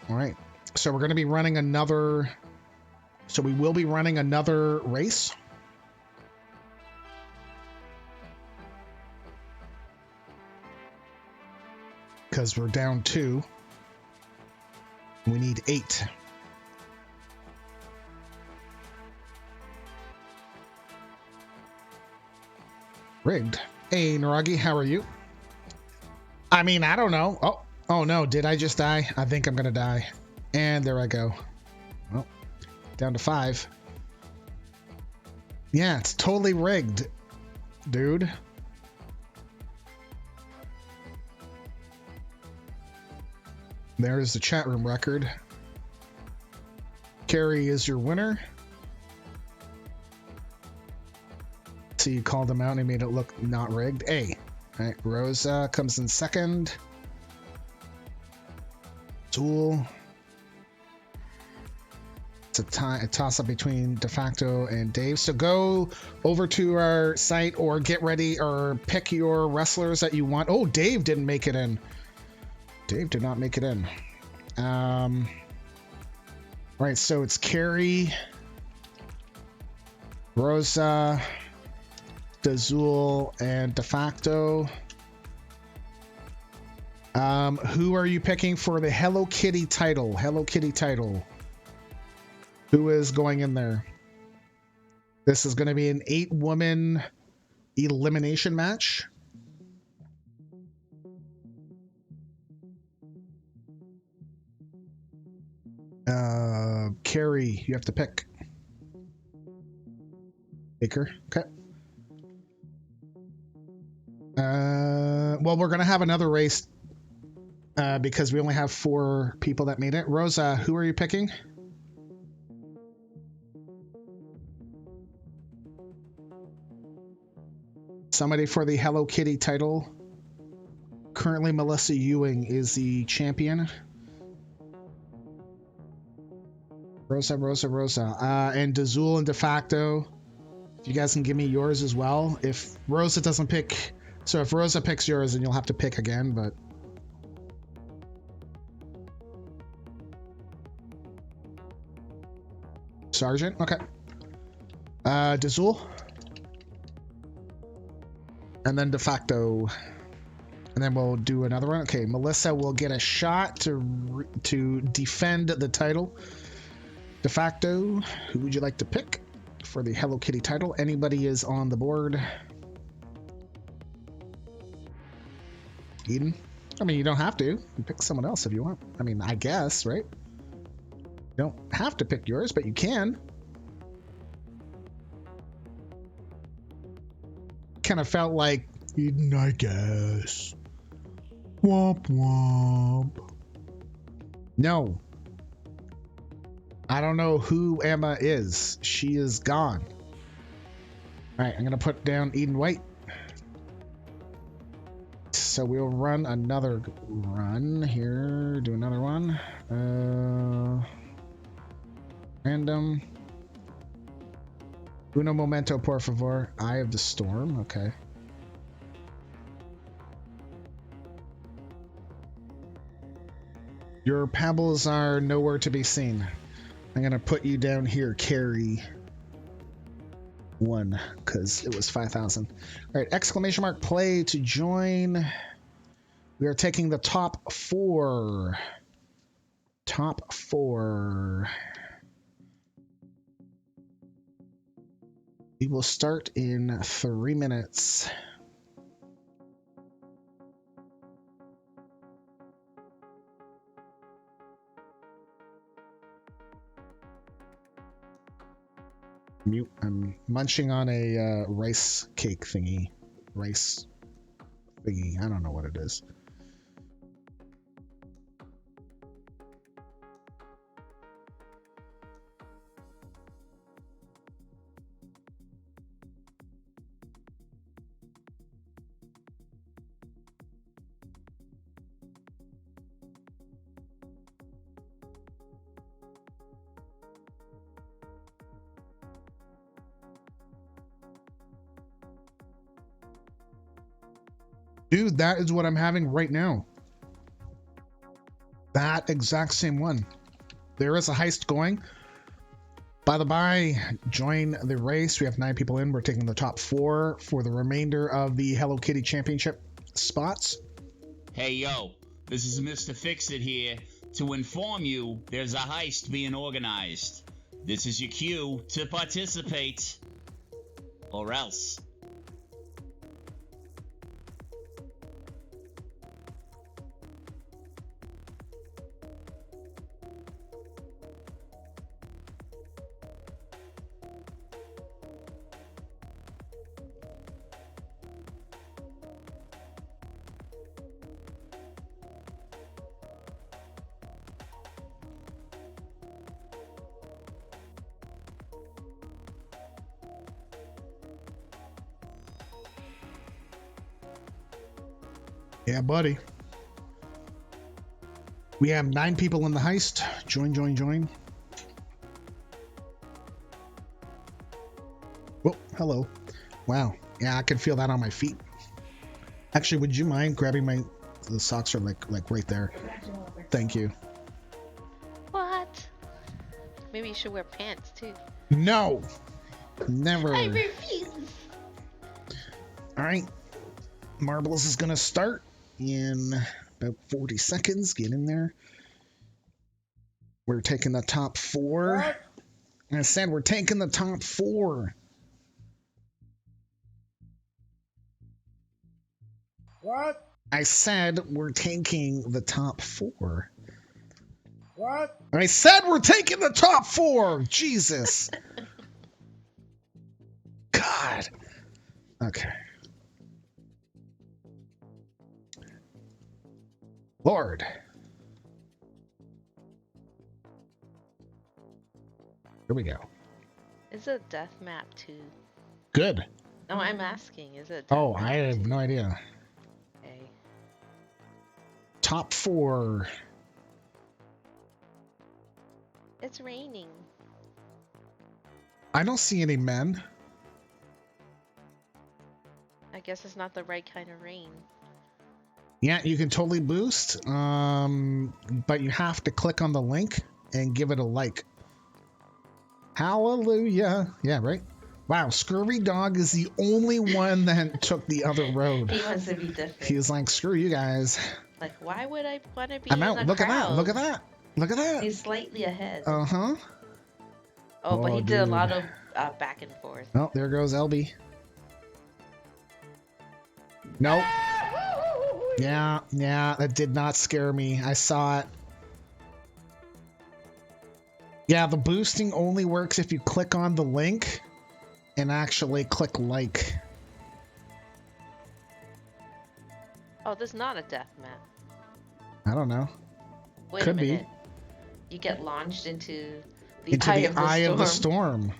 All right. So we're going to be running another... So we will be running another race. Because we're down 2. We need 8. Rigged. Hey, Naragi, how are you? I mean, I don't know. Oh no, did I just die? I think I'm gonna die. And there I go. Well, down to 5. Yeah, it's totally rigged, dude. There's the chat room record. Carrie is your winner. So you called him out and he made it look not rigged. A. All right, Rosa comes in second. Tool. It's a toss-up between De Facto and Dave. So go over to our site or get ready or pick your wrestlers that you want. Oh, Dave didn't make it in. Dave did not make it in. All right, so it's Carrie, Rosa, Dazul, and De Facto. Who are you picking for the Hello Kitty title? Hello Kitty title. Who is going in there? This is going to be an 8-woman elimination match. Carrie, you have to pick. Baker, okay. Well, we're gonna have another race because we only have 4 people that made it. Rosa, who are you picking? Somebody for the Hello Kitty title. Currently, Melissa Ewing is the champion. Rosa. And Dazul and De Facto. If you guys can give me yours as well. If Rosa doesn't pick... So if Rosa picks yours, then you'll have to pick again, but... Sergeant? Okay. Dazul. And then De Facto. And then we'll do another one. Okay, Melissa will get a shot to defend the title. De Facto, who would you like to pick for the Hello Kitty title? Anybody is on the board. Eden? I mean, you don't have to. You pick someone else if you want. I mean, I guess, right? You don't have to pick yours, but you can. Kind of felt like Eden, I guess. Womp womp. No. I don't know who Emma is. She is gone. All right, I'm going to put down Eden White. So we'll run another run here. Do another one. Random. Uno momento, por favor. Eye of the Storm. Okay. Your pebbles are nowhere to be seen. I'm going to put you down here, Carrie 1, because it was 5,000. All right, exclamation mark play to join. We are taking the top 4. Top 4. We will start in 3 minutes. mute. I'm munching on a rice cake thingy. Rice thingy. I don't know what it is. Dude, that is what I'm having right now. That exact same one. There is a heist going. By the by, join the race. We have 9 people in. We're taking the top 4 for the remainder of the Hello Kitty Championship spots. Hey yo, this is Mr. Fix-It here to inform you there's a heist being organized. This is your cue to participate. Or else. Yeah, buddy. We have 9 people in the heist. Join, join, join. Oh, hello. Wow. Yeah, I can feel that on my feet. Actually, would you mind grabbing the socks are like right there. Thank you. What? Maybe you should wear pants too. No. Never. I refuse. All right. Marbles is going to start in about 40 seconds. Get in there. We're taking the top 4. What? I said we're taking the top 4. What? I said we're taking the top 4. What? I said we're taking the top 4. Jesus. God. Okay. Lord. Here we go. Is it a death map too? Good. No, I'm asking. Is it? Oh, I have no idea. Okay. Top 4. It's raining. I don't see any men. I guess it's not the right kind of rain. Yeah, you can totally boost, but you have to click on the link and give it a like. Hallelujah. Yeah, right? Wow, Scurvy Dog is the only one that took the other road. He wants to be different. He was like, screw you guys. Like, why would I want to be I'm in out. the Look crowd? at that. Look at that. Look at that. He's slightly ahead. Uh-huh. Oh, but he did a dude. lot of back and forth. Oh, there goes LB. Nope. Yeah, that did not scare me. I saw it. Yeah, the boosting only works if you click on the link and actually click like. Oh, this is not a death map. I don't know. Wait Could a be. minute. You get launched into the eye of the storm.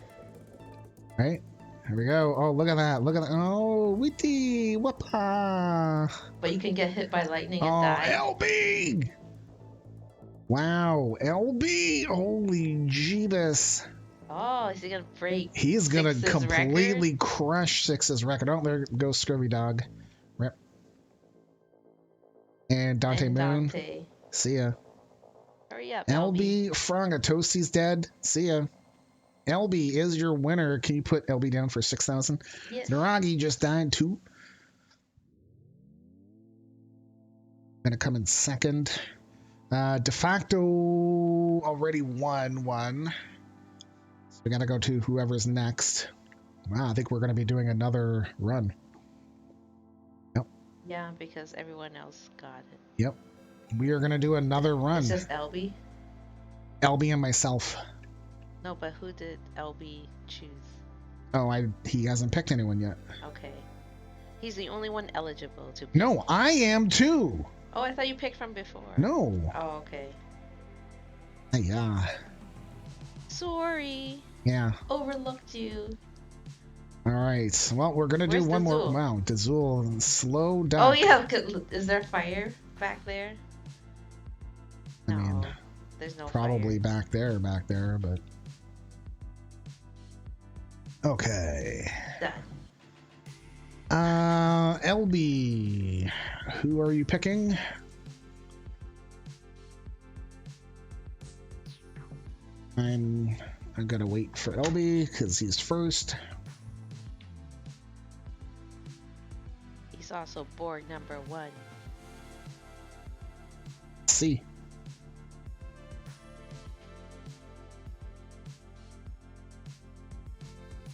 Right? Here we go. Oh, look at that. Look at that. Oh, witty. Whoppa. But you can get hit by lightning and Oh, die. LB. Wow, LB. Holy Jeebus. Oh, is he gonna break? He's going to Six's completely record? crush Six's record. Oh, there goes Scurvy Dog. Rip. And Dante And Moon. Dante. See ya. Hurry up, LB Franga Toasty's dead. See ya. LB is your winner. Can you put LB down for 6,000? Yes. Naragi just died too. Gonna come in second. De facto already won one. So we gotta go to whoever's next. Wow, I think we're gonna be doing another run. Yep. Yeah, because everyone else got it. Yep. We are gonna do another run. It's just LB? LB and myself. No, but who did LB choose? Oh, he hasn't picked anyone yet. Okay. He's the only one eligible to pick. No, I am too. Oh, I thought you picked from before. No. Oh, okay. Yeah. Sorry. Yeah. Overlooked you. All right. Well, we're gonna do one more. Wow, Dazul, slow down. Oh yeah. Is there fire back there? No. I mean, there's no probably fire. back there, but okay. Done. LB, who are you picking? I'm gonna wait for LB because he's first. He's also board number 1. C.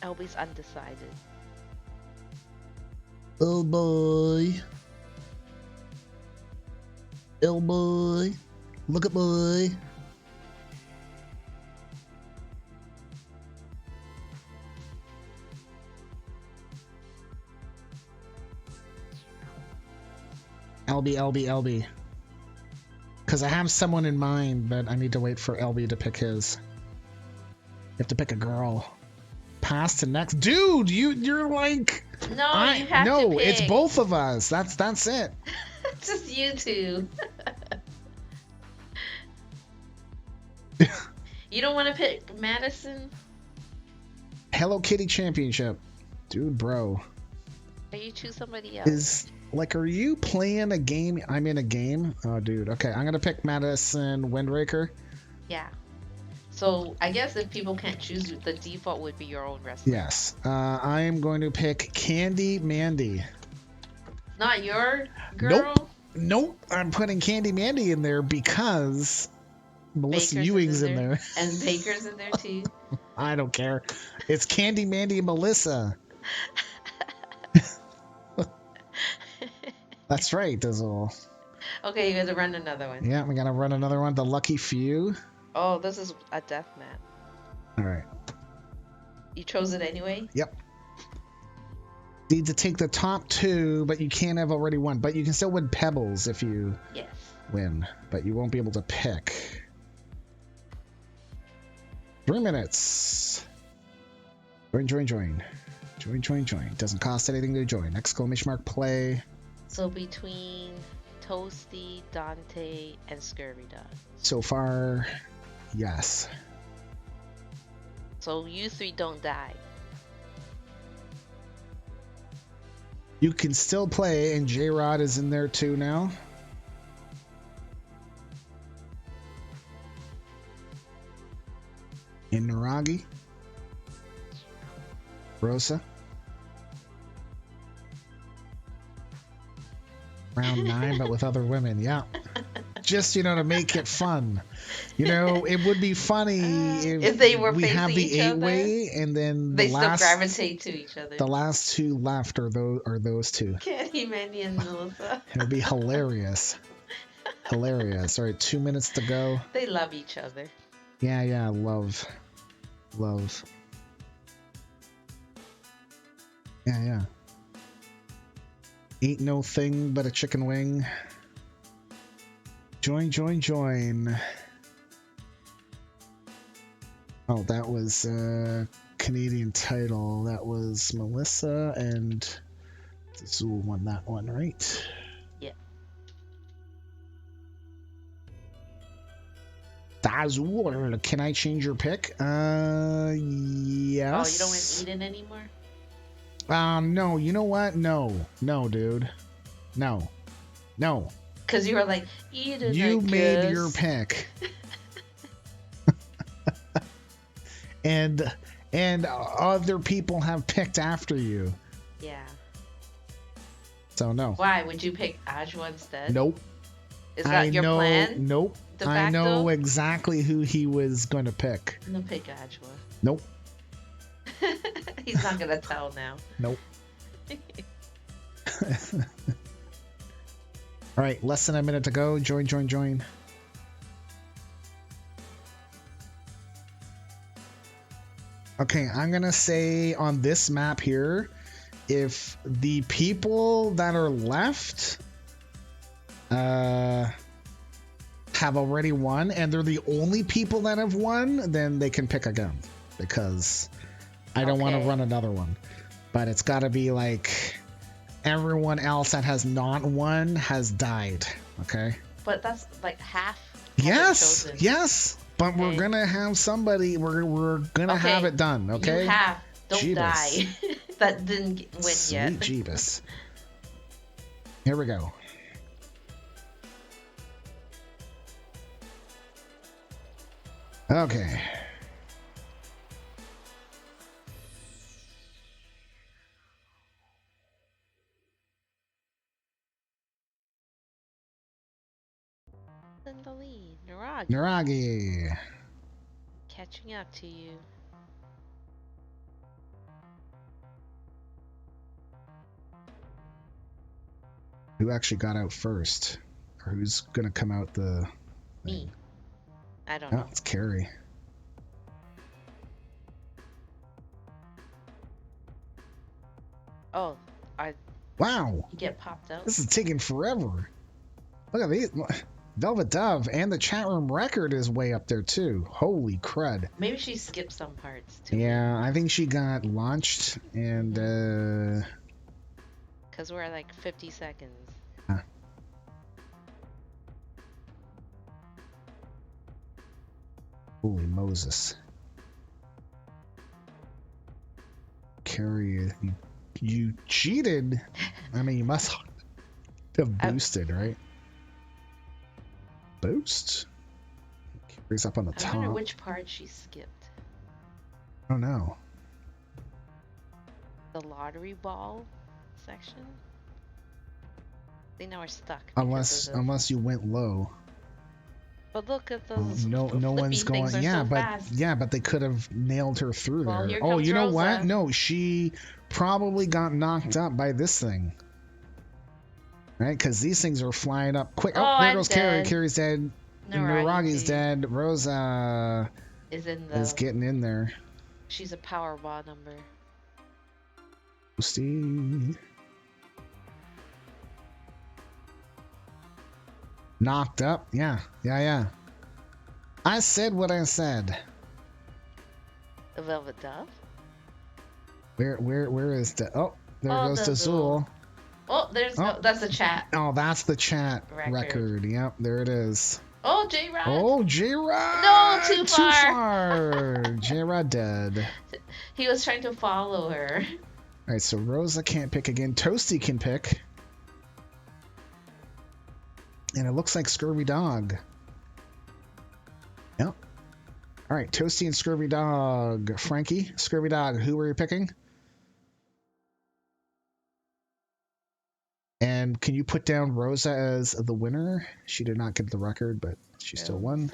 LB's undecided. Oh boy. Oh boy. Look at boy. LB. Because I have someone in mind, but I need to wait for LB to pick his. You have to pick a girl. Pass to next. Dude, you're like... No, you have to pick. It's both of us. That's it. Just you two. You don't want to pick Madison? Hello Kitty Championship. Dude, bro. Or you choose somebody else? Are you playing a game? I'm in a game? Oh, dude. Okay, I'm going to pick Madison Windbreaker. Yeah. So, I guess if people can't choose, the default would be your own wrestler. Yes. I am going to pick Candy Mandy. Not your girl? Nope. I'm putting Candy Mandy in there because Melissa Ewing's in there. And Baker's in there too. I don't care. It's Candy Mandy and Melissa. That's right, Dizzle. Okay, you gotta run another one. Yeah, we gotta run another one. The Lucky Few. Oh, this is a death mat. Alright. You chose it anyway? Yep. Need to take the top 2, but you can't have already won. But you can still win pebbles if you win. But you won't be able to pick. 3 minutes. Join. Doesn't cost anything to join. Exclamation mark play. So between Toasty, Dante, and Scurvy Dog. So far, yes. So you 3 don't die. You can still play, and J-Rod is in there too now. And Naragi. Rosa. Round 9, but with other women, yeah. Just, to make it fun. It would be funny if they were we have the 8-way, and then they still gravitate to each other. The last 2 left are those 2. Candy Mandy and Melissa. It would be hilarious. Hilarious. All right, 2 minutes to go. They love each other. Yeah, love. Yeah. Ain't no thing but a chicken wing. Join. Oh, that was Canadian title. That was Melissa, and Zool won that one, right? Yeah. Dazul, can I change your pick? Yes. Oh, you don't want Eden anymore? No. You know what? No, dude. No. Because you were like, Eden, you I made guess. your pick. and other people have picked after you. Yeah. So no. Why? Would you pick Ajwa instead? Nope. Is that your plan? Nope. I know exactly who he was going to pick. I'm going to pick Ajwa. Nope. He's not going to tell now. Nope. All right, less than a minute to go. Join. Okay, I'm gonna say on this map here, if the people that are left have already won and they're the only people that have won, then they can pick again, because I don't want to run another one. But it's got to be like everyone else that has not won has died. Okay. But that's like half. Yes. Chosen. Yes. But we're gonna have somebody. We're gonna have it done. Okay. You have. Don't Jeebus. die. That didn't win Sweet yet. Jeebus. Here we go. Okay. In the lead, Naragi. Naragi. Catching up to you. Who actually got out first? Or who's gonna come out the... Me. I don't Oh, know. it's Carrie. Oh, Wow. you get popped out? This is taking forever. Look at these. Velvet Dove and the chat room record is way up there too. Holy crud. Maybe she skipped some parts too. Yeah, I think she got launched and Because we're at like 50 seconds. Holy Moses. Carrie, you cheated. I mean, you must have boosted, right? Boost? Carrie's up on the top. I wonder which part she skipped. I don't know. The lottery ball section? See, now we're stuck. Unless you went low. But look at those. No one's going. Yeah, so but fast. yeah, but they could have nailed her through Well, there. here Oh, comes you know Rosa. what? No, she probably got knocked up by this thing. Right? Because these things are flying up quick. Oh, there I'm goes Carrie. dead. Carrie's dead. Naragi's dead. Rosa is getting in there. She's a Powerball number. Steve. Knocked up. Yeah. I said what I said. The Velvet Dove? Where is the... Oh, there goes the Zool. Oh, that's the chat. Oh, that's the chat record. Yep, there it is. Oh, J-Rod. Oh, J-Rod. No, too Too far. far. J-Rod dead. He was trying to follow her. All right, so Rosa can't pick again. Toasty can pick. And it looks like Scurvy Dog. Yep. All right, Toasty and Scurvy Dog. Frankie, Scurvy Dog, who were you picking? And can you put down Rosa as the winner? She did not get the record, but she still won.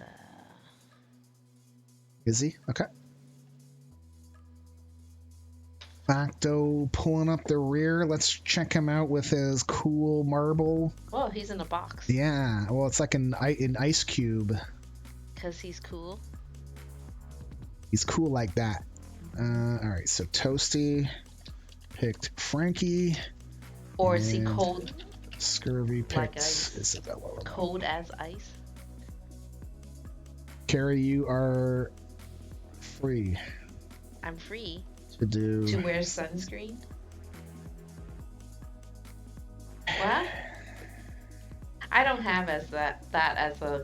Is he? Okay. Facto pulling up the rear. Let's check him out with his cool marble. Oh, he's in a box. Yeah, well, it's like an ice cube. Because he's cool. He's cool like that. All right, so Toasty picked Frankie. Or is he cold? Scurvy picked like ice. Isabella. Cold as ice? Carrie, you are free. I'm free. To wear sunscreen? What? I don't have that as a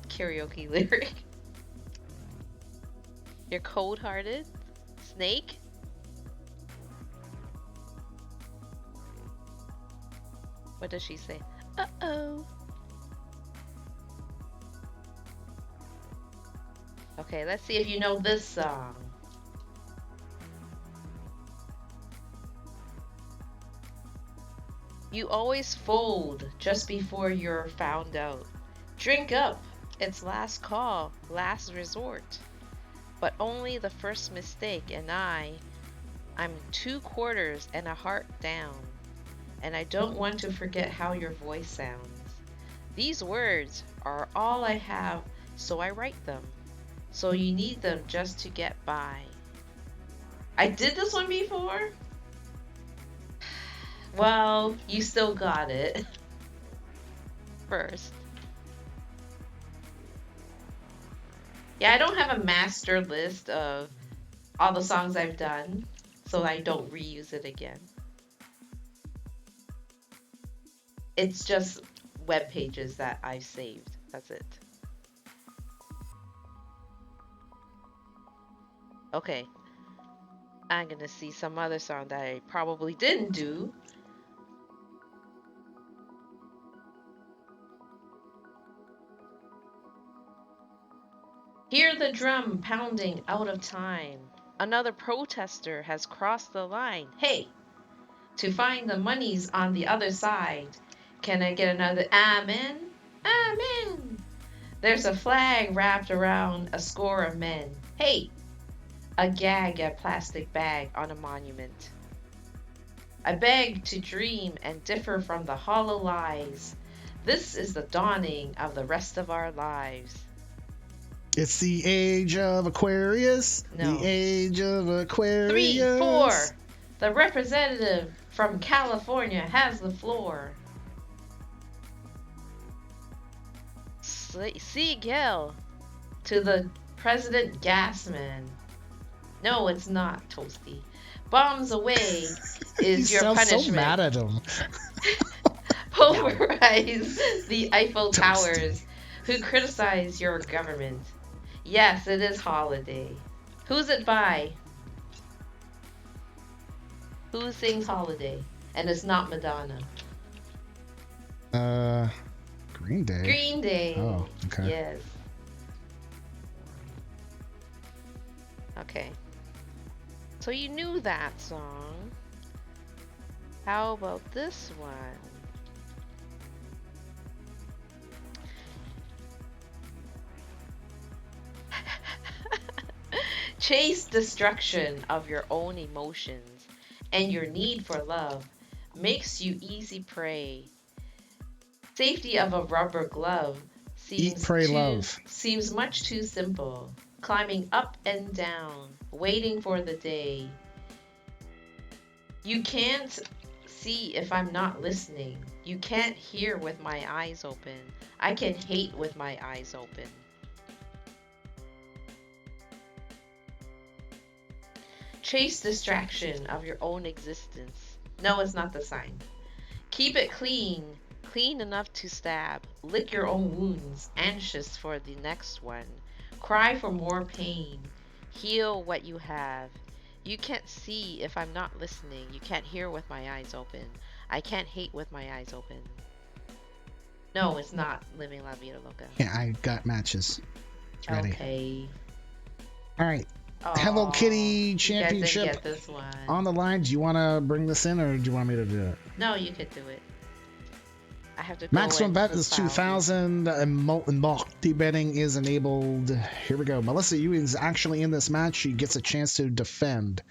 karaoke lyric. You're cold-hearted? Snake? What does she say? Uh-oh. Okay, let's see if you know this song. You always fold just before you're found out. Drink up. It's last call, last resort. But only the first mistake, and I'm 2 quarters and a heart down. And I don't want to forget how your voice sounds. These words are all I have, so I write them. So you need them just to get by. I did this one before? Well, you still got it. First. Yeah, I don't have a master list of all the songs I've done, so I don't reuse it again. It's just web pages that I've saved. That's it. Okay. I'm gonna see some other song that I probably didn't do. Hear the drum pounding out of time. Another protester has crossed the line. Hey, to find the monies on the other side. Can I get another amen? Amen. There's a flag wrapped around a score of men. Hey, a gag, a plastic bag on a monument. I beg to dream and differ from the hollow lies. This is the dawning of the rest of our lives. It's the age of Aquarius. No. The age of Aquarius. 3, 4. The representative from California has the floor. Seagull. To the President Gasman. No, it's not, Toasty. Bombs away is your punishment. So mad at him. Pulverize the Eiffel Towers who criticize your government. Yes, it is holiday. Who's it by? Who sings Holiday? And it's not Madonna. Green Day. Green Day. Oh, okay. Yes. Okay. So you knew that song. How about this one? Chase destruction of your own emotions, and your need for love makes you easy prey. Safety of a rubber glove seems seems much too simple. Climbing up and down, waiting for the day. You can't see if I'm not listening. You can't hear with my eyes open. I can hate with my eyes open. Chase distraction of your own existence. No, it's not the sign. Keep it clean, clean enough to stab. Lick your own wounds, anxious for the next one. Cry for more pain. Heal what you have. You can't see if I'm not listening. You can't hear with my eyes open. I can't hate with my eyes open. No, it's not Living La Vida Loca. Yeah, I got matches. Ready. Okay. All right. Hello Kitty Championship You guys didn't get this one. on the line. Do you want to bring this in, or do you want me to do it? No, you could do it. I have to go Maximum bet is 2,000, and multi-betting is enabled. Here we go. Melissa Ewing is actually in this match. She gets a chance to defend.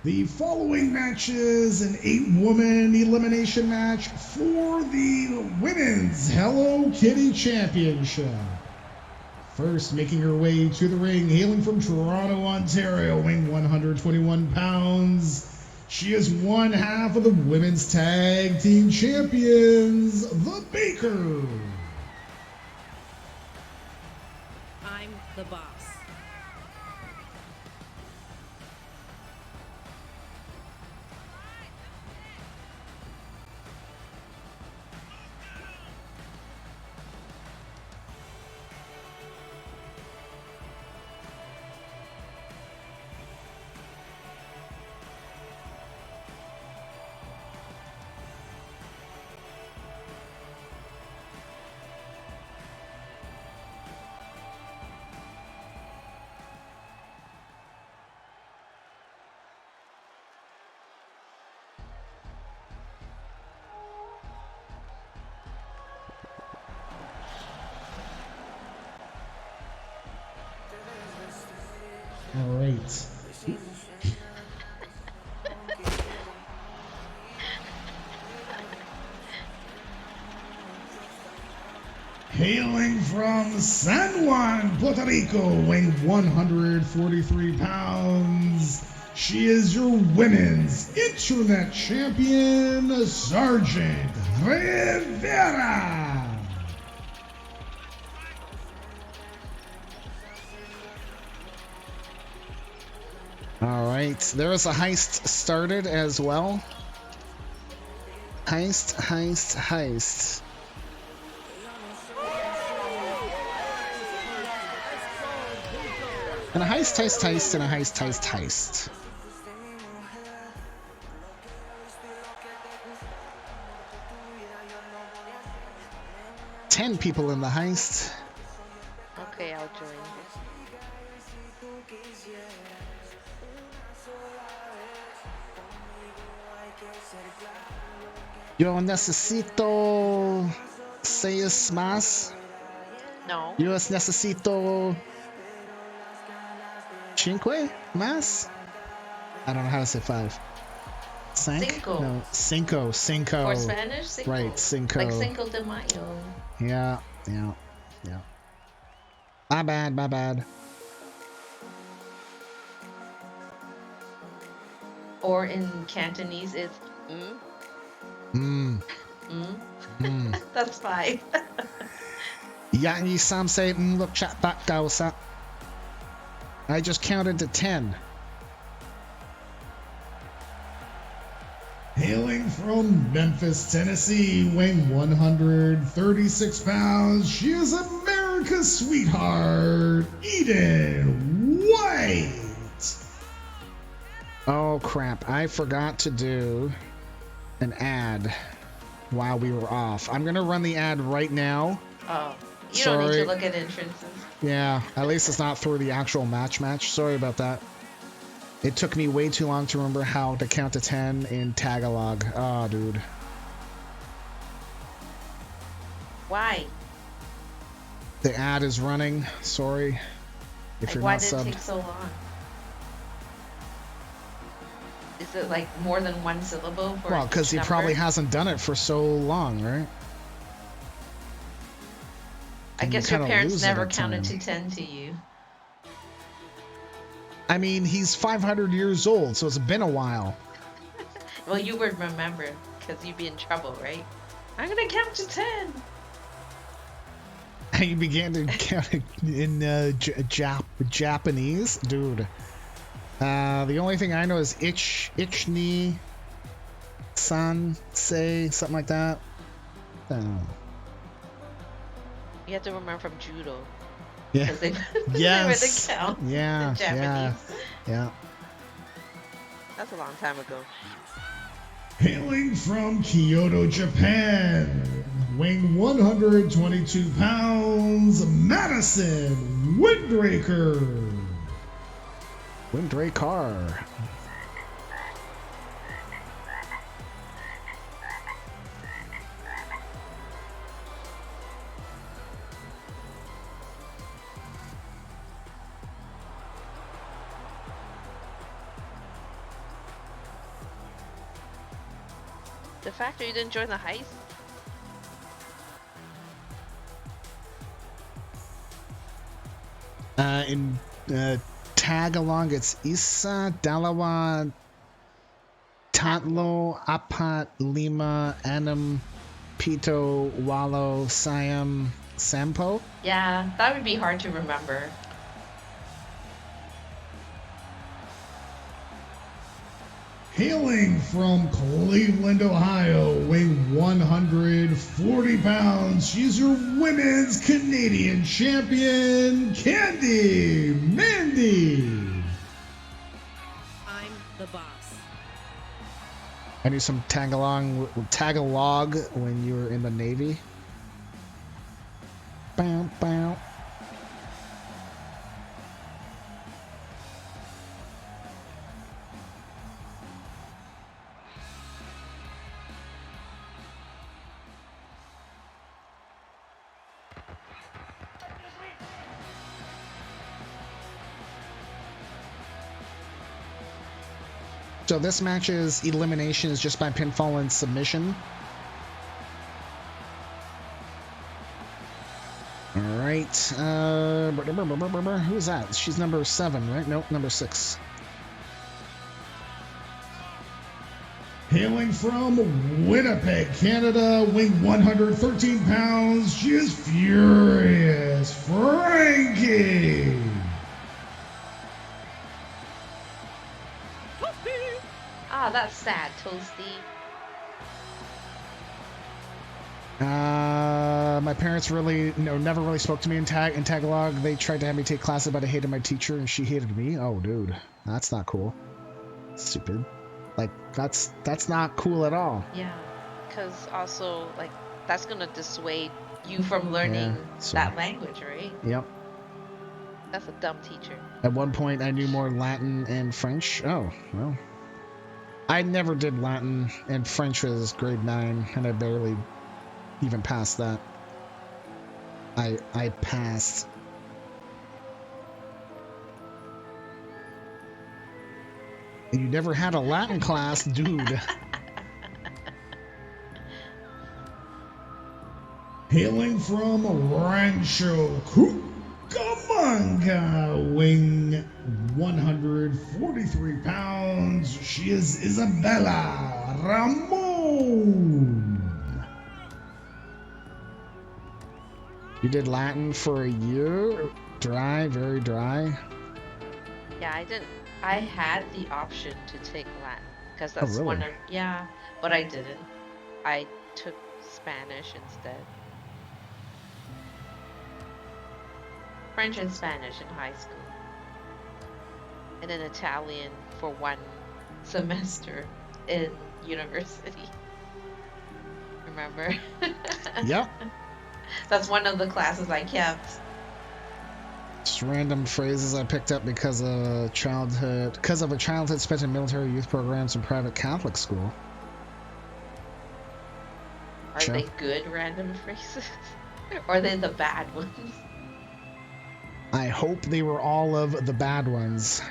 The following match is an 8-woman elimination match for the Women's Hello Kitty Championship. First, making her way to the ring, hailing from Toronto, Ontario, weighing 121 pounds. She is one half of the Women's Tag Team Champions, The Baker. I'm the boss. All right. Hailing from San Juan, Puerto Rico, weighing 143 pounds, she is your women's internet champion, Sergeant Rivera. All right, there's a heist started as well. Heist, heist, heist. And a heist, heist, heist, and a heist, heist, heist. Ten people in the heist. Okay, I'll join. Yo necesito 6 más. No. Yo necesito 5 más. I don't know how to say 5. Cinco. No, cinco. For Spanish, cinco. Right, cinco. Like Cinco de Mayo. Yeah. My bad. Or in Cantonese, it's That's 5. Yani sam say look chat back gausa. I just counted to 10. Hailing from Memphis, Tennessee, weighing 136 pounds, she is America's sweetheart, Eden White. Oh crap, I forgot to do an ad while we were off. I'm gonna run the ad right now. Oh, you don't need to look at entrances. Yeah, at least it's not through the actual match. Sorry about that. It took me way too long to remember how to count to 10 in Tagalog. Oh, dude. Why? The ad is running. Sorry. If you're why not did subbed. it take so long? Is it like more than one syllable for Well, because he each probably number? hasn't done it for so long, right? I And guess you your kinda parents lose it never at counted time. to 10 to you. I mean, he's 500 years old, so it's been a while. Well, you would remember because you'd be in trouble, right? I'm gonna count to 10. And you began to count in Japanese, dude. The only thing I know is ich san say something like that. You have to remember from judo. Yeah. They Yes. were the count Yeah. in Japanese. Yeah. That's a long time ago. Hailing from Kyoto, Japan, weighing 122 pounds, Madison Windraker. Windraker. The fact that you didn't join the heist? In Tagalog, it's Isa, Dalawa, Tatlo, Apat, Lima, Anam, Pito, Walo, Siam, Sampo. Yeah, that would be hard to remember. Hailing from Cleveland, Ohio, weighing 140 pounds, she's your women's Canadian champion, Candy Mandy. I'm the boss. I knew some Tagalog when you were in the Navy. Bow, bow. So this match's elimination is just by pinfall and submission. Who's that? She's number 7, right? Nope, number 6. Hailing from Winnipeg, Canada, weighing 113 pounds, she is Furious Frankie. Ah, that's sad, Toasty. My parents never really spoke to me in Tagalog. They tried to have me take classes, but I hated my teacher and she hated me. Oh, dude, that's not cool. Stupid. Like, that's not cool at all. Yeah, because also, like, that's going to dissuade you from learning that language, right? Yep. That's a dumb teacher. At one point, I knew more Latin and French. Oh, well. I never did Latin, and French was grade 9, and I barely even passed that. I passed. And you never had a Latin class, dude. Hailing from Rancho Cucamonga, weighing 143 pounds, she is Isabella Ramon. You did Latin for a year? Dry, very dry. Yeah, I didn't. I had the option to take Latin because that's really? one of but I didn't. I took Spanish instead. French and Spanish in high school, and then Italian for 1 semester in university. Remember? Yep. That's one of the classes I kept. Just random phrases I picked up because of a childhood spent in military youth programs and private Catholic school. Are they good random phrases? Or are they the bad ones? I hope they were all of the bad ones.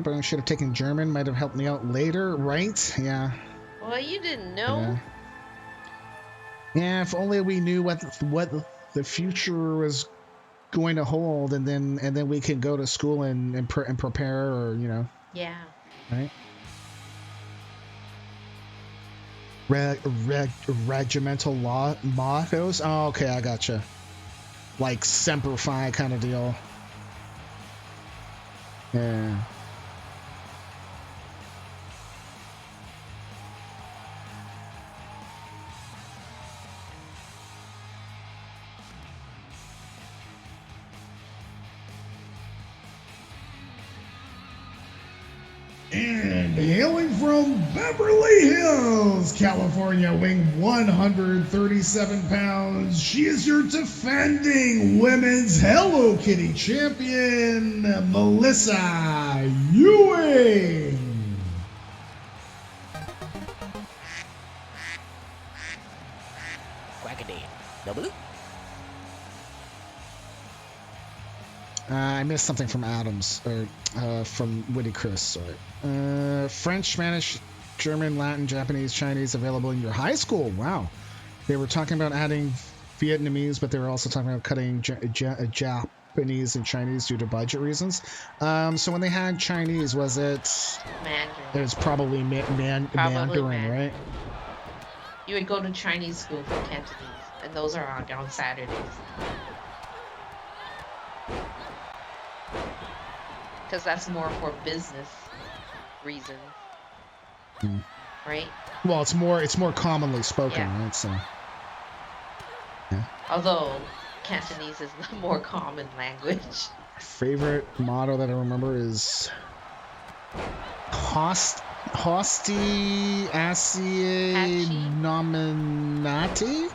I should have taken German. Might have helped me out later, right? Yeah. Well, you didn't know. Yeah, if only we knew what the future was going to hold, and then we could go to school and prepare, or Yeah. Right. Regimental mottos. Oh, okay, I gotcha. Like Semper Fi kind of deal. Yeah. And hailing from Beverly Hills, California, weighing 137 pounds, she is your defending women's Hello Kitty champion, Melissa Ewing. Quackaday. Double. I missed something from Adams, or from Witty Chris, sorry. French, Spanish, German, Latin, Japanese, Chinese available in your high school. Wow. They were talking about adding Vietnamese, but they were also talking about cutting Japanese and Chinese due to budget reasons. So when they had Chinese, was it... Mandarin. It was probably Mandarin, right? You would go to Chinese school for Cantonese, and those are on Saturdays. Because that's more for business reasons, right? Well, it's more commonly spoken, right? So, yeah. Although Cantonese is the more common language. Favorite motto that I remember is Hosti Assie Nominati.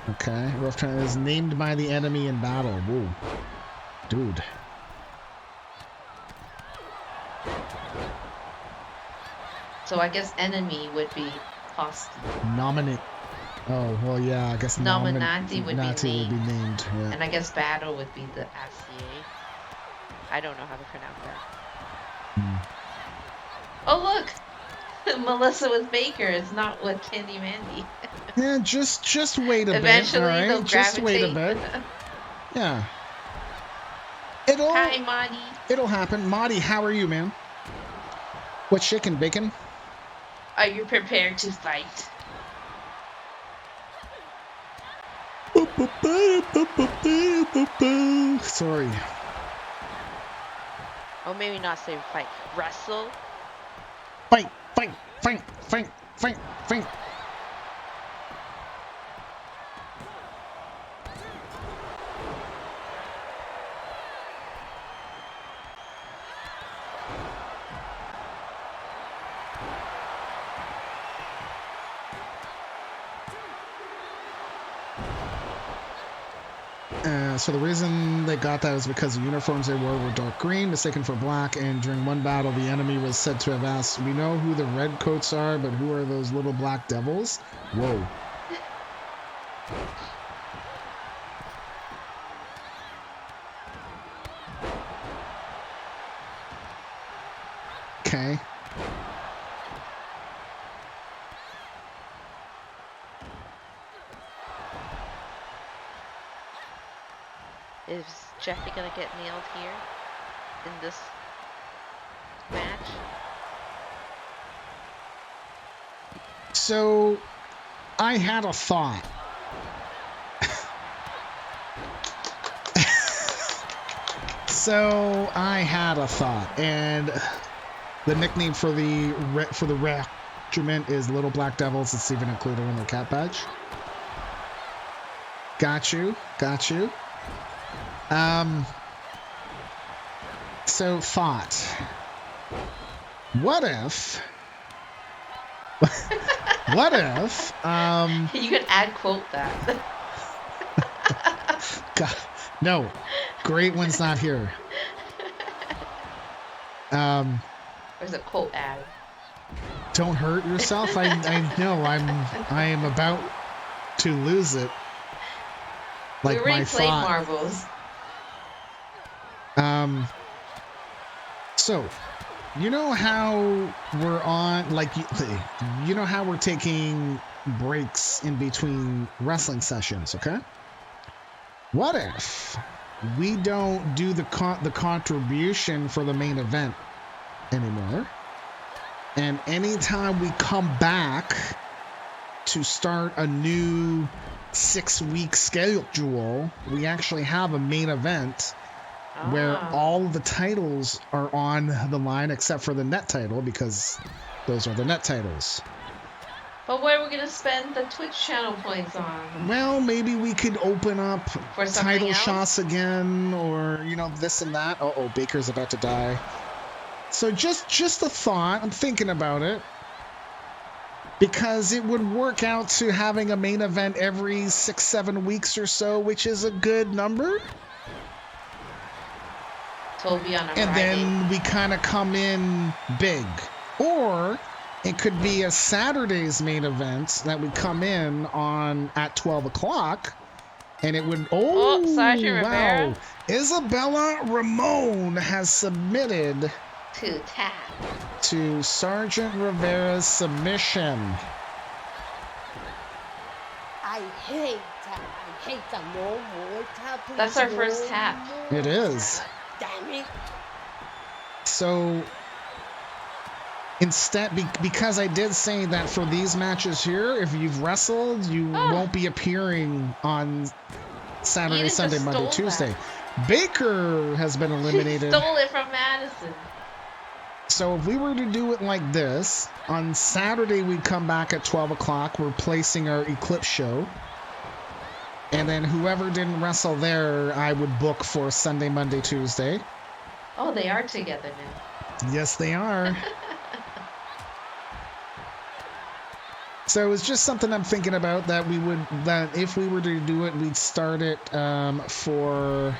Okay, rough time is named by the enemy in battle. Whoa, dude. So I guess enemy would be hostile. Nominate. Oh, well, yeah, I guess Nominati would Nati be named. Yeah. And I guess Battle would be the Acier. I don't know how to pronounce that. Oh, look! Melissa with Baker is not with Candy Mandy. Yeah, just wait a Eventually, bit, all right? they'll Just wait a gravitate. bit. Yeah. Hi, Marty. It'll happen. Marty, how are you, man? What's chicken, bacon? Are you prepared to fight? Sorry. Oh, maybe not say fight. Wrestle? Fight, fight, fight, fight, fight, fight. So the reason they got that is because the uniforms they wore were dark green, mistaken for black, and during one battle, the enemy was said to have asked, "We know who the red coats are, but who are those little black devils?" Whoa. Okay. Is Jeffy gonna get nailed here? In this match? So, I had a thought. And the nickname for the regiment is Little Black Devils. It's even included in their cat badge. Got you. So thought. What if? You could ad quote that. God, no, great one's not here. There's a quote ad. Don't hurt yourself. I know I am about to lose it. Like we my played thought. marbles. So, you know how we're on, like, you know how we're taking breaks in between wrestling sessions, okay? What if we don't do the contribution for the main event anymore? And anytime we come back to start a new 6-week schedule, we actually have a main event where all the titles are on the line except for the net title, because those are the net titles. But what are we going to spend the Twitch channel points on? Well, maybe we could open up for title else? shots again, or, you know, this and that. Uh-oh, Baker's about to die. So just a thought. I'm thinking about it. Because it would work out to having a main event every 6-7 weeks or so, which is a good number. So it'll be on a and Friday. Then we kind of come in big. Or it could be a Saturday's main event that we come in on at 12 o'clock. And it would... Oh, Sergeant Rivera. Wow. Isabella Ramon has submitted... to tap. To Sergeant Rivera's submission. I hate tap. I hate tap. No more tap. Please. That's our first tap. It is. Damn it. So instead, because I did say that for these matches here, if you've wrestled, you won't be appearing on Saturday, Sunday, Monday, Tuesday. Baker has been eliminated. She stole it from Madison. So if we were to do it like this, on Saturday we'd come back at 12 o'clock. We're placing our Eclipse show. And then whoever didn't wrestle there, I would book for Sunday, Monday, Tuesday. Oh, they are together now. Yes, they are. So it's just something I'm thinking about, that if we were to do it, we'd start it for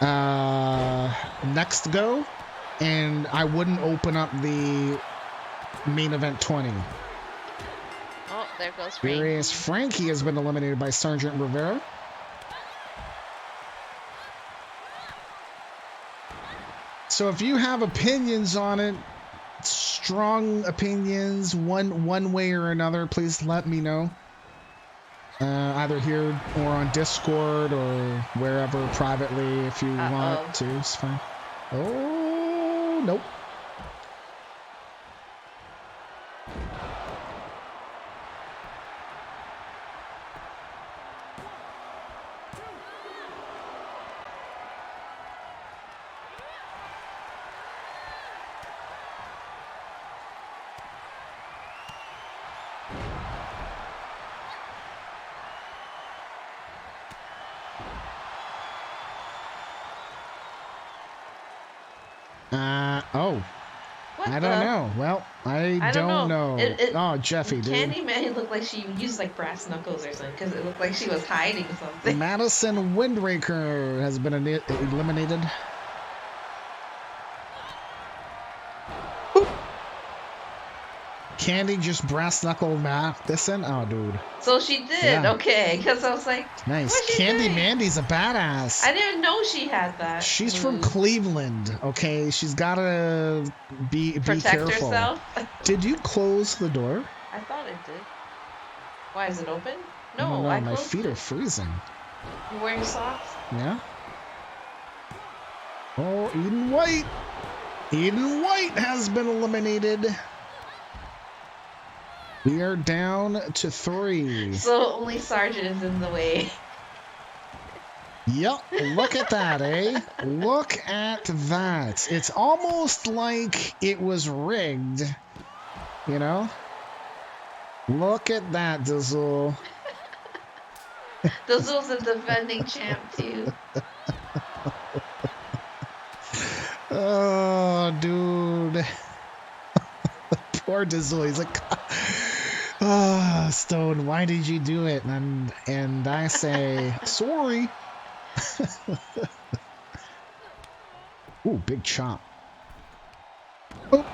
next go. And I wouldn't open up the main event 20. Oh, There goes Furious Frankie has been eliminated by Sergeant Rivera. So if you have opinions on it, strong opinions, one way or another, please let me know. Either here or on Discord or wherever privately if you want to. It's fine. Oh, nope. I don't know. Well, I don't know. Oh, Jeffy, dude. Candyman looked like she used like brass knuckles or something because it looked like she was hiding something. Madison Windraker has been eliminated. Candy just brass knuckle this in? Oh, dude. So she did. Yeah. Okay, because I was like, nice. Candy Mandy's a badass. I didn't know she had that. She's from Cleveland. Okay, she's gotta be Protect careful. Herself. Did you close the door? I thought it did. Why is it open? No, I my feet are freezing. You wearing socks? Yeah. Oh, Eden White. Eden White has been eliminated. We are down to 3. So only Sergeant is in the way. Yep, look at that, eh? Look at that. It's almost like it was rigged, you know? Look at that, Dizzle. Dizzle's a defending champ, too. Oh, dude. Poor Dizzle. He's like... Oh, Stone, why did you do it? And I say, sorry. Ooh, big chop. Oh.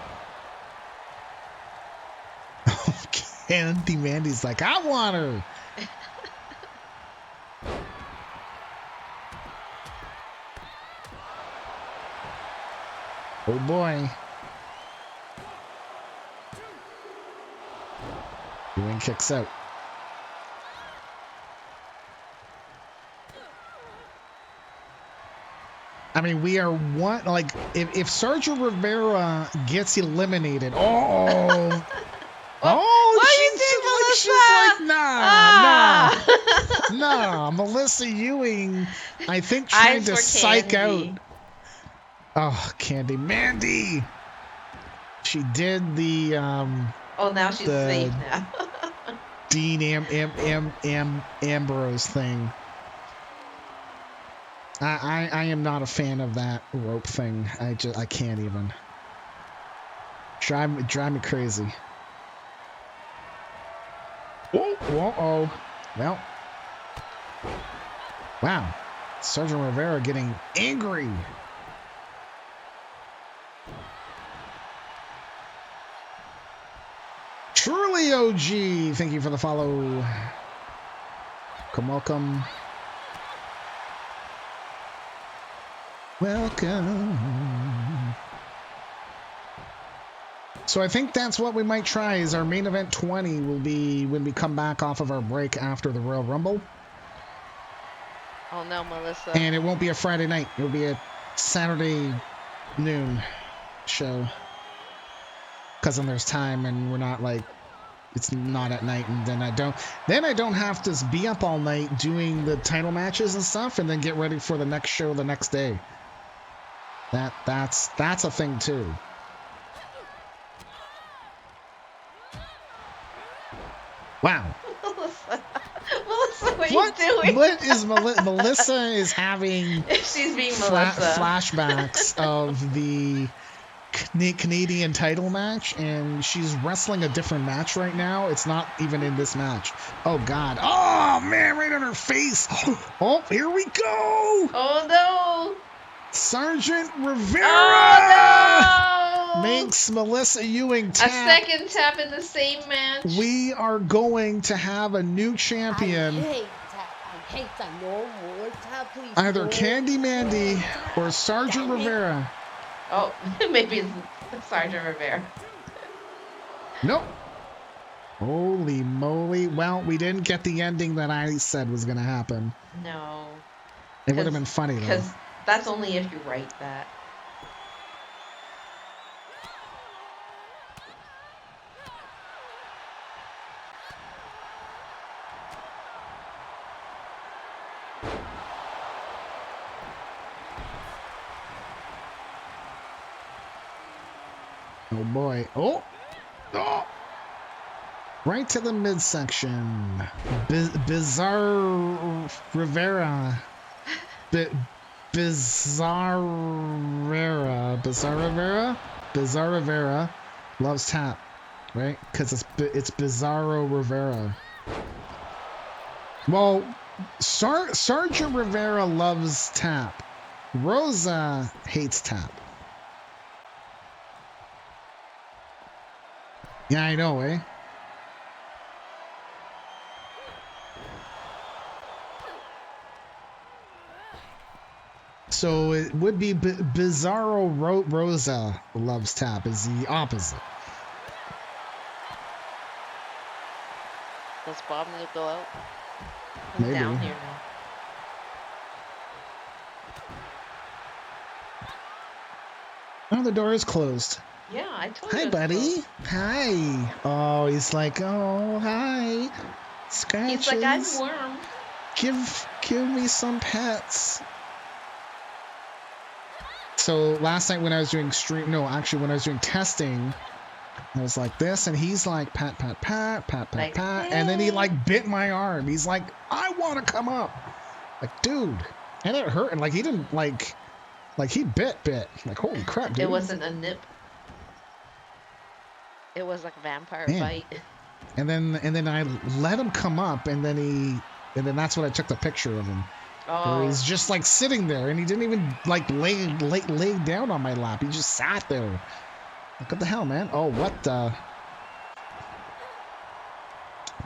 Candy Mandy's like, I want her. Oh, boy. Ewing kicks out. I mean, we are one, like, if Sergio Rivera gets eliminated, she's like, nah, Melissa Ewing, I think, trying to psych out. Oh, Candy Mandy. She did the, oh, now she's safe now. Dean Ambrose thing. I am not a fan of that rope thing. I can't even. Drive me crazy. Oh. Well. Wow. Sergeant Rivera getting angry. Truly OG, thank you for the follow. Welcome. So I think that's what we might try is our main event 20 will be when we come back off of our break after the Royal Rumble. Oh no, Melissa. And it won't be a Friday night. It'll be a Saturday noon show. Because then there's time and we're not like, it's not at night, and then I don't have to be up all night doing the title matches and stuff and then get ready for the next show the next day. That's a thing too. Wow. Melissa, what are you doing? What is Melissa is having she's being Melissa. Flashbacks of the Canadian title match, and she's wrestling a different match right now. It's not even in this match. Oh God. Oh man, right on her face. Oh, here we go. Oh no. Sergeant Rivera. Oh makes Melissa Ewing A tap. second tap in the same match. We are going to have a new I champion. hate that. I hate that. No more tap, please. Either No Candy Mandy more tap. or Sergeant Damn it. Rivera. Oh, maybe it's Sergeant Rivera. Nope. Holy moly. Well, we didn't get the ending that I said was going to happen. No. It would have been funny, though. Because that's only if you write that. Oh, boy. Oh! Oh! Right to the midsection. Bizarre Rivera. Bizarre Rivera loves tap, right? Because it's Bizarro Rivera. Well, Sergeant Rivera loves tap. Rosa hates tap. Yeah, I know, eh? So it would be Bizarro Rosa loves tap is the opposite. Does Bob need to go out? I'm Maybe. down here now. Oh, the door is closed. Yeah, I told you. Hi, it's buddy. closed. Hi. Oh, he's like, oh, hi. Scratches. He's like, I'm warm. Give me some pets. So last night when I was doing when I was doing testing, I was like this, and he's like pat, Like, and then he like bit my arm. He's like, I want to come up. Like, dude, and it hurt, and like he didn't like he bit. Like, holy crap, dude. It wasn't a nip. It was like a vampire Man. bite. And then I let him come up, and then that's when I took the picture of him. Oh. Where he's just like sitting there, and he didn't even like lay down on my lap. He just sat there. Like, what the hell, man? Oh, what the?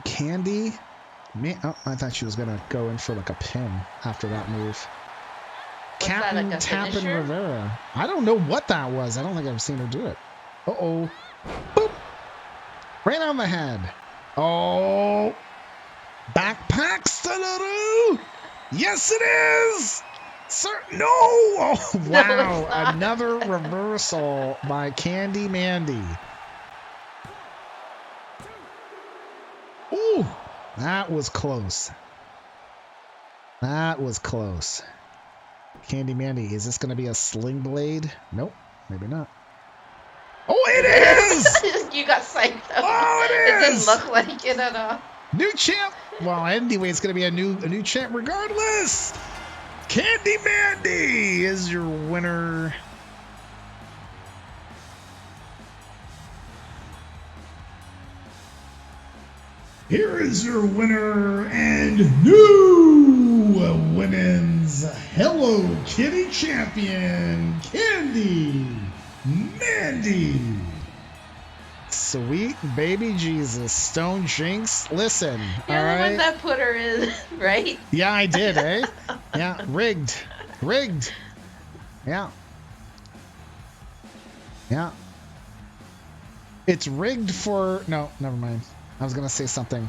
Candy? Man, oh, I thought she was gonna go in for like a pin after that move. Was that Captain like a Tappin finisher? Rivera. I don't know what that was. I don't think I've seen her do it. Uh-oh. Boop. Right on the head. Oh. Backpacks. Da-da-doo. Yes, it is. Sir, no. Oh, wow. Another reversal by Candy Mandy. Ooh. That was close. That was close. Candy Mandy, is this going to be a sling blade? Nope, maybe not. Oh, it is! You got psyched up. Oh, it It didn't is! look like it at all. New champ! Well, anyway, it's going to be a new champ regardless! Candy Mandy is your winner. Here is your winner and new women's Hello Kitty champion, Candy Mandy. Sweet baby Jesus. Stone Jinx. Listen, You're all the one right? that put her in, right? Yeah, I did, eh? Yeah, rigged. Yeah. Yeah. It's rigged for... No, never mind. I was going to say something.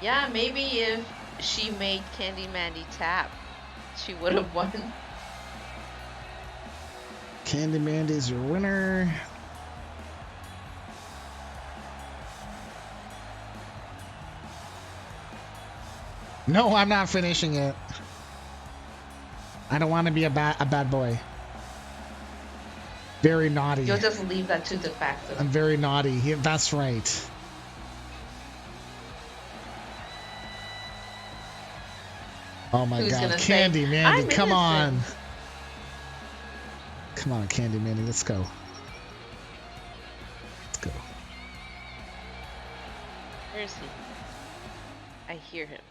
Yeah, maybe if she made Candy Mandy tap, she would have won. Candy Mandy's your winner. No, I'm not finishing it. I don't want to be a bad boy. Very naughty. You'll just leave that to de facto. I'm very naughty. Yeah, that's right. Oh my Who's God, gonna Candy say, Mandy, "I'm come on. innocent"? Come on, Candy Mandy, let's go. Let's go. Where is he? I hear him.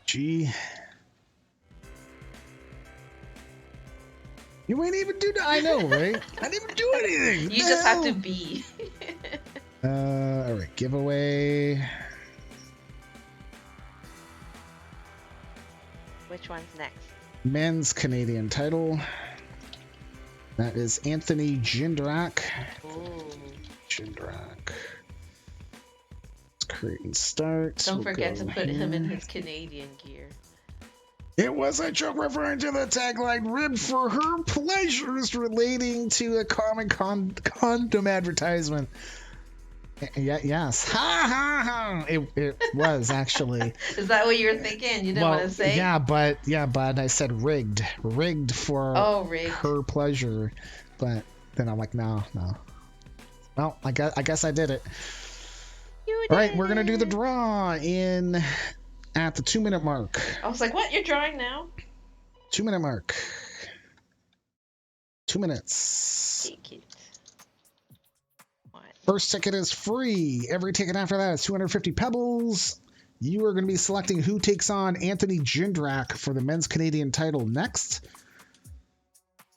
G. You ain't even do that. I know, right? I didn't even do anything. You just have to be. All right, giveaway. Which one's next? Men's Canadian title. That is Anthony Jindrak. Ooh. Jindrak. Let's create and start. Don't forget to put him in his Canadian gear. It was a joke referring to the tagline ribbed for her pleasures relating to a common condom advertisement. Yes. Ha ha ha. It was actually. Is that what you were thinking? You didn't want to say? Yeah, but I said rigged. Rigged for rigged. her pleasure. But then I'm like, no. Well, I guess I did it. All right, we're gonna do the draw at the 2-minute mark. I was like, what? You're drawing now? 2-minute mark. 2 minutes. Take it. First ticket is free. Every ticket after that is 250 pebbles. You are going to be selecting who takes on Anthony Jindrak for the men's Canadian title next.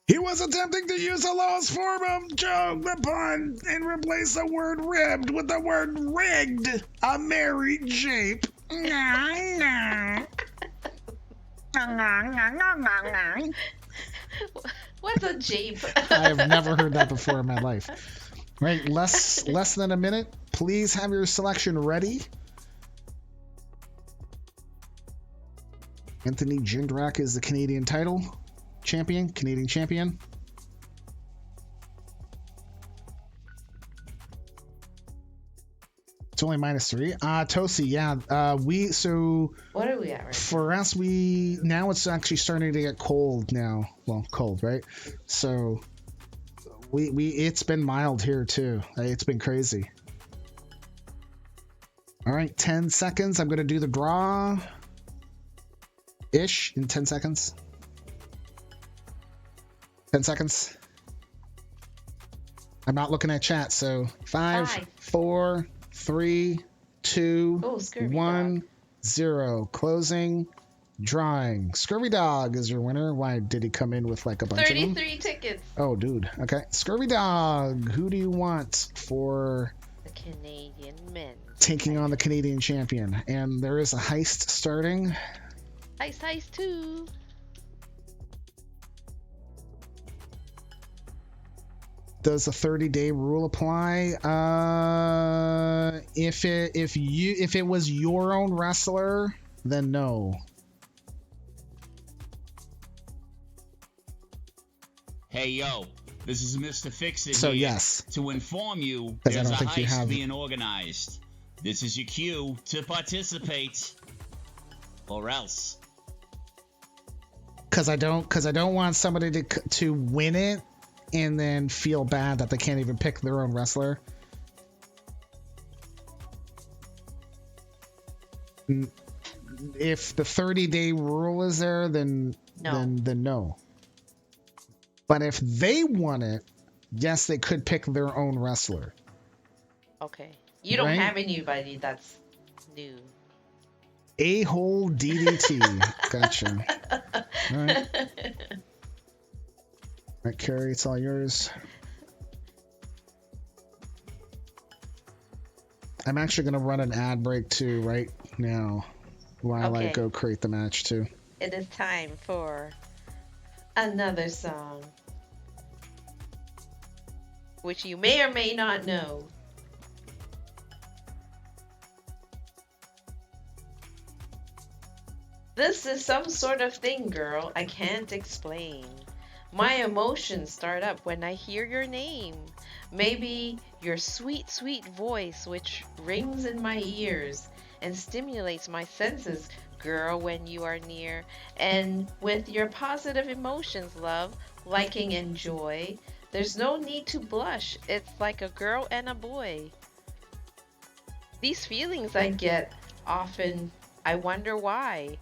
He was attempting to use the lowest form of joke, the pun, and replace the word ribbed with the word rigged. A merry jape. What's a jape? I have never heard that before in my life. Right, less than a minute. Please have your selection ready. Anthony Jindrak is the Canadian title champion, Canadian champion. It's only -3. Tosi, yeah. What are we at right for now? us, now it's actually starting to get cold now. Well, cold, right? So it's been mild here too. It's been crazy. All right, 10 seconds. I'm going to do the draw ish in 10 seconds. 10 seconds. I'm not looking at chat, so 5, 4, 3, 2, 1, 0. Closing. Drawing. Scurvy Dog is your winner. Why did he come in with like a bunch of them? 33 tickets. Oh, dude. Okay. Scurvy Dog. Who do you want for the Canadian men taking on the Canadian champion? And there is a heist starting. Heist 2. Does a 30-day rule apply? If it was your own wrestler, then no. Hey, yo, this is Mr. Fix-It So, here yes. to inform you 'Cause I there's don't a think you heist have- being organized. This is your cue to participate, or else. Because I don't want somebody to win it and then feel bad that they can't even pick their own wrestler. If the 30-day rule is there, then no. But if they want it, yes, they could pick their own wrestler. Okay. You don't Right? have anybody that's new. A-hole DDT. Gotcha. All right. All right, Carrie, it's all yours. I'm actually going to run an ad break too right now while I Okay. go create the match too. It is time for another song, which you may or may not know. This is some sort of thing, girl, I can't explain. My emotions start up when I hear your name. Maybe your sweet, sweet voice, which rings in my ears and stimulates my senses, girl, when you are near. And with your positive emotions, love, liking and joy, there's no need to blush. It's like a girl and a boy. These feelings I get often, I wonder why.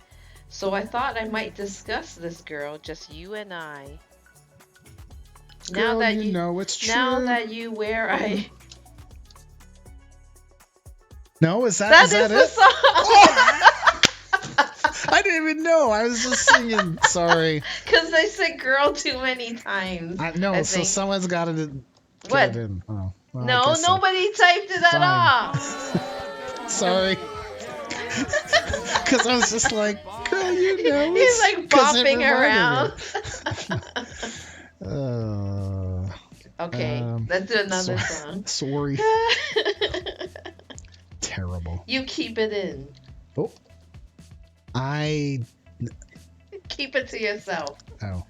So I thought I might discuss this, girl, just you and I. Girl, you know it's true. Now that you where I No, is that That is is that the it? song. I didn't even know. I was just singing. Sorry. Because they said girl too many times. No, I so think. someone's got to get What? it in. Oh, well, I No, guess so. nobody typed it at Fine. all. Sorry. Because I was just like, girl, you know. He's like 'cause it bopping reminded around. me. Okay, let's do another song. Sorry. Terrible. You keep it in. Oh. Keep it to yourself. Oh.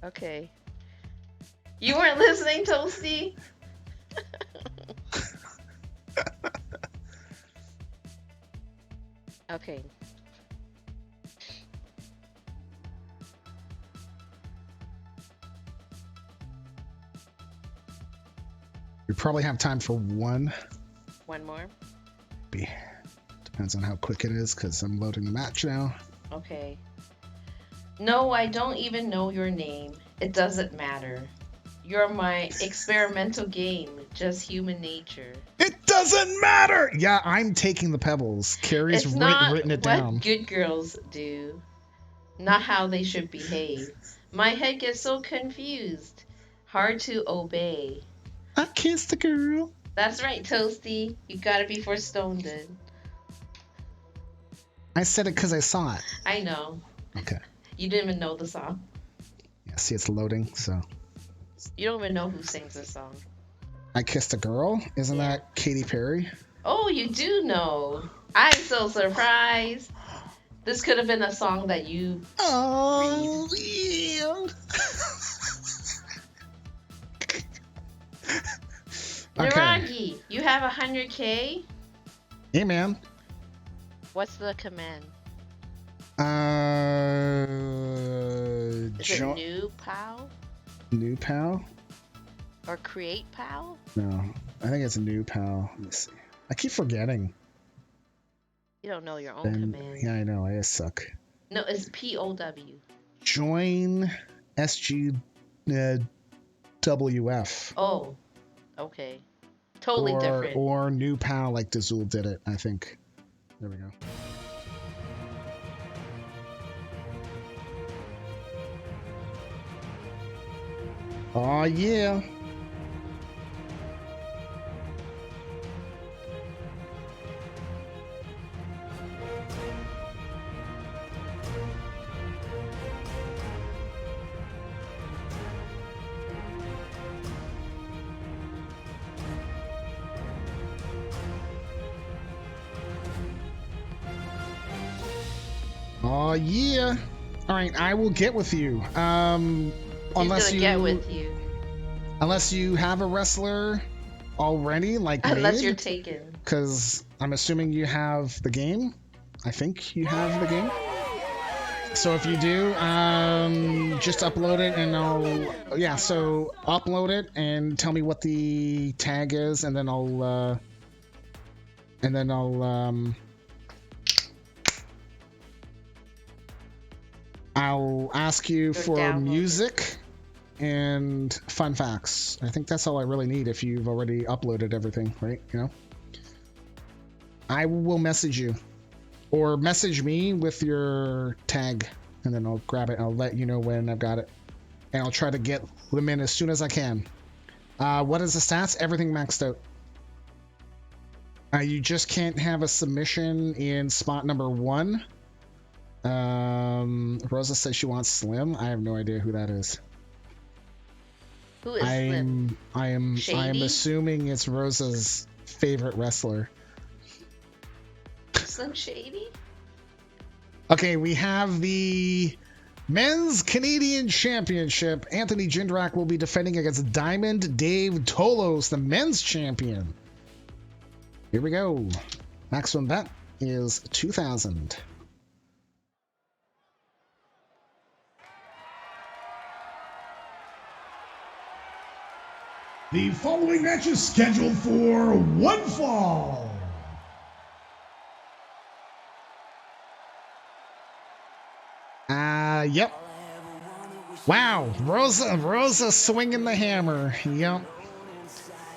Okay. You weren't listening, Toasty? Okay. We probably have time for one. One more? Depends on how quick it is, because I'm loading the match now. Okay. No, I don't even know your name. It doesn't matter. You're my experimental game, just human nature. It doesn't matter! Yeah, I'm taking the pebbles. Carrie's It's not written it what down. good girls do. Not how they should behave. My head gets so confused. Hard to obey. I kissed a girl. That's right, Toasty. You got it before Stone did. I said it because I saw it. I know. Okay. You didn't even know the song. Yeah, see, it's loading, so. You don't even know who sings this song. I Kissed a Girl? Isn't that Katy Perry? Oh, you do know. I'm so surprised. This could have been a song that you. Oh, yeah. Naragi, you have 100K? Hey, man. What's the command? Is it new POW? New POW? Or create POW? No, I think it's a new POW. Let me see. I keep forgetting. You don't know your own command. Yeah, I know. I just suck. No, it's POW. Join SGWF. Oh, okay. Totally different. Or new POW like Dazul did it, I think. There we go. Oh, yeah. Oh, yeah. All right, I will get with you. Unless you get with you. Unless you have a wrestler already, like unless made, you're taken. Because I'm assuming you have the game. I think you have the game. So if you do, just upload it and so upload it and tell me what the tag is, and then I'll ask you for music and fun facts. I think that's all I really need if you've already uploaded everything, right? You know? I will message you. Or message me with your tag, and then I'll grab it and I'll let you know when I've got it. And I'll try to get them in as soon as I can. What is the stats? Everything maxed out. You just can't have a submission in spot number 1. Rosa says she wants Slim. I have no idea who that is. Who is Slim? I am assuming it's Rosa's favorite wrestler. Slim Shady? Okay, we have the Men's Canadian Championship. Anthony Jindrak will be defending against Diamond Dave Tolos, the men's champion. Here we go. Maximum bet is 2,000. The following match is scheduled for one fall. Yep. Wow, Rosa swinging the hammer. Yep.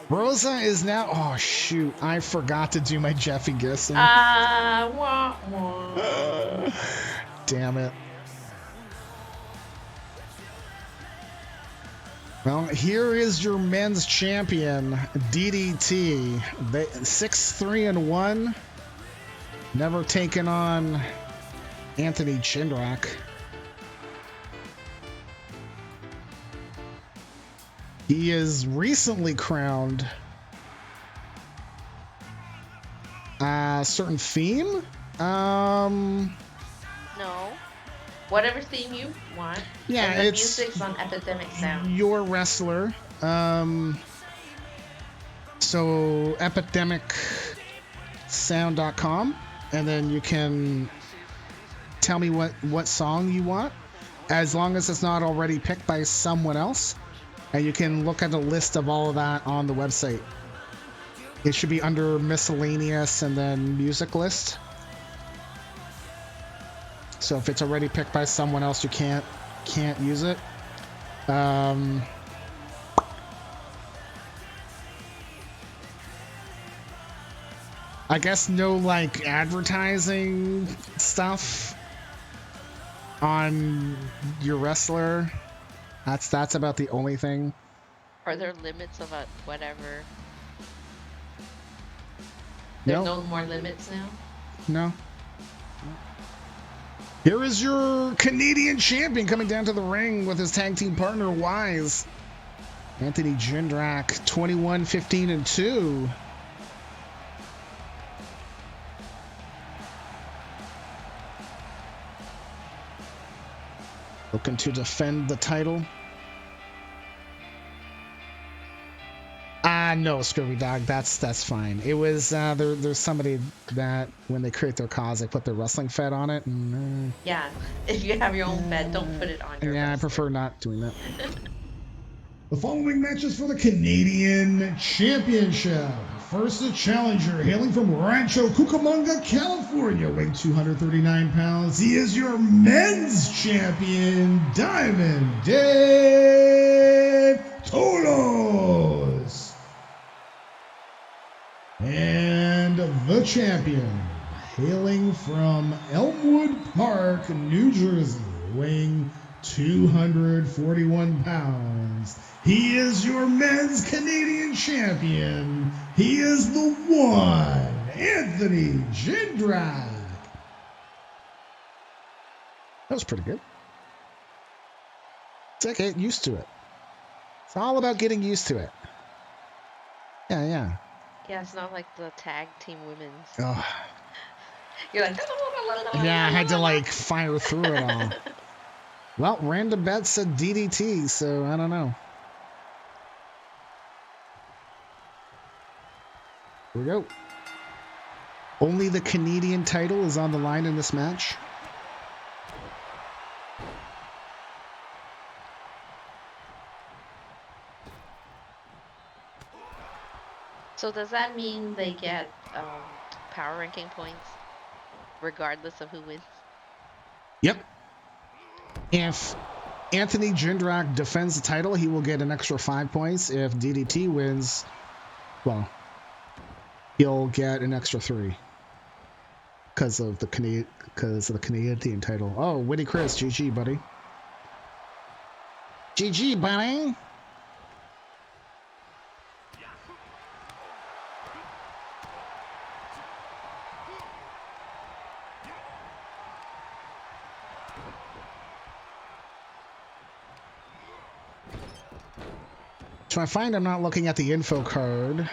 Rosa is now. Oh shoot! I forgot to do my Jeffy Gibson. Wah, wah. Damn it. Well, here is your men's champion, DDT. 6-3-1. Never taken on Anthony Jindrak. He is recently crowned a certain theme. No. Whatever theme you want. Yeah, and the it's music's on Epidemic Sound. your wrestler. So epidemicsound.com, and then you can tell me what song you want, as long as it's not already picked by someone else. And you can look at a list of all of that on the website. It should be under miscellaneous and then music list. So if it's already picked by someone else, you can't use it. I guess no like advertising stuff on your wrestler. That's about the only thing. Are there limits of whatever? There's no more limits now? No. Here is your Canadian champion coming down to the ring with his tag team partner, Wise. Anthony Jindrak, 21-15-2. Looking to defend the title. No, Scurvy Dog, that's fine. It was there's somebody that when they create their cause, they put their wrestling fed on it. And, yeah, if you have your own fed, don't put it on your yeah, wrestler. I prefer not doing that. The following matches for the Canadian Championship. First, the challenger, hailing from Rancho Cucamonga, California, weighing 239 pounds. He is your men's champion, Diamond Dave Tolos. And the champion, hailing from Elmwood Park, New Jersey, weighing 241 pounds. He is your men's Canadian champion. He is the one, Anthony Jindrak. That was pretty good. It's like get used to it. It's all about getting used to it. Yeah. Yeah, it's not like the tag team women's. Oh. You're like... Yeah, I had to like fire through it all. Well, Random Bet said DDT, so I don't know. Here we go. Only the Canadian title is on the line in this match. So does that mean they get power ranking points regardless of who wins? Yep. If Anthony Jindrak defends the title, he will get an extra 5 points. If DDT wins, well, he'll get an extra 3 because of the Canadian title. Oh, Witty Chris, GG, buddy. GG, buddy. So I find I'm not looking at the info card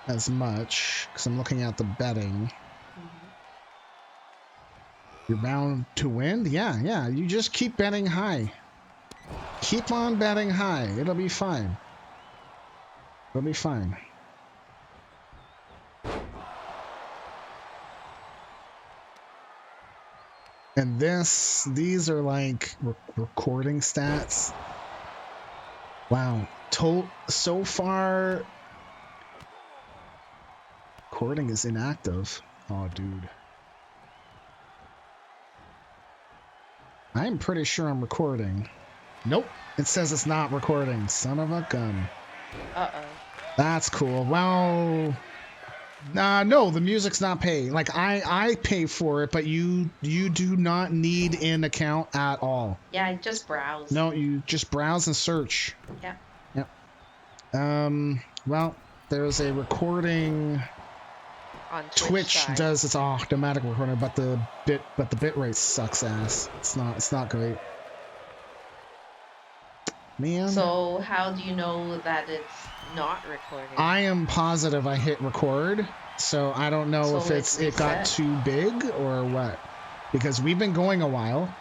as much because I'm looking at the betting. You're bound to win? Yeah. You just keep betting high. Keep on betting high. It'll be fine. It'll be fine. And these are like recording stats. Wow. So far, recording is inactive. Oh, dude. I'm pretty sure I'm recording. Nope. It says it's not recording. Son of a gun. Uh-oh. That's cool. Well, no, the music's not paid. Like I pay for it, but you do not need an account at all. Yeah, I just browse. No, you just browse and search. Yeah. Yep. Well, there's a recording. On Twitch side. does its automatic recording, but the bit rate sucks ass. It's not great. Man. So how do you know that it's not recording? I am positive I hit record, so I don't know if it got too big or what. Because we've been going a while.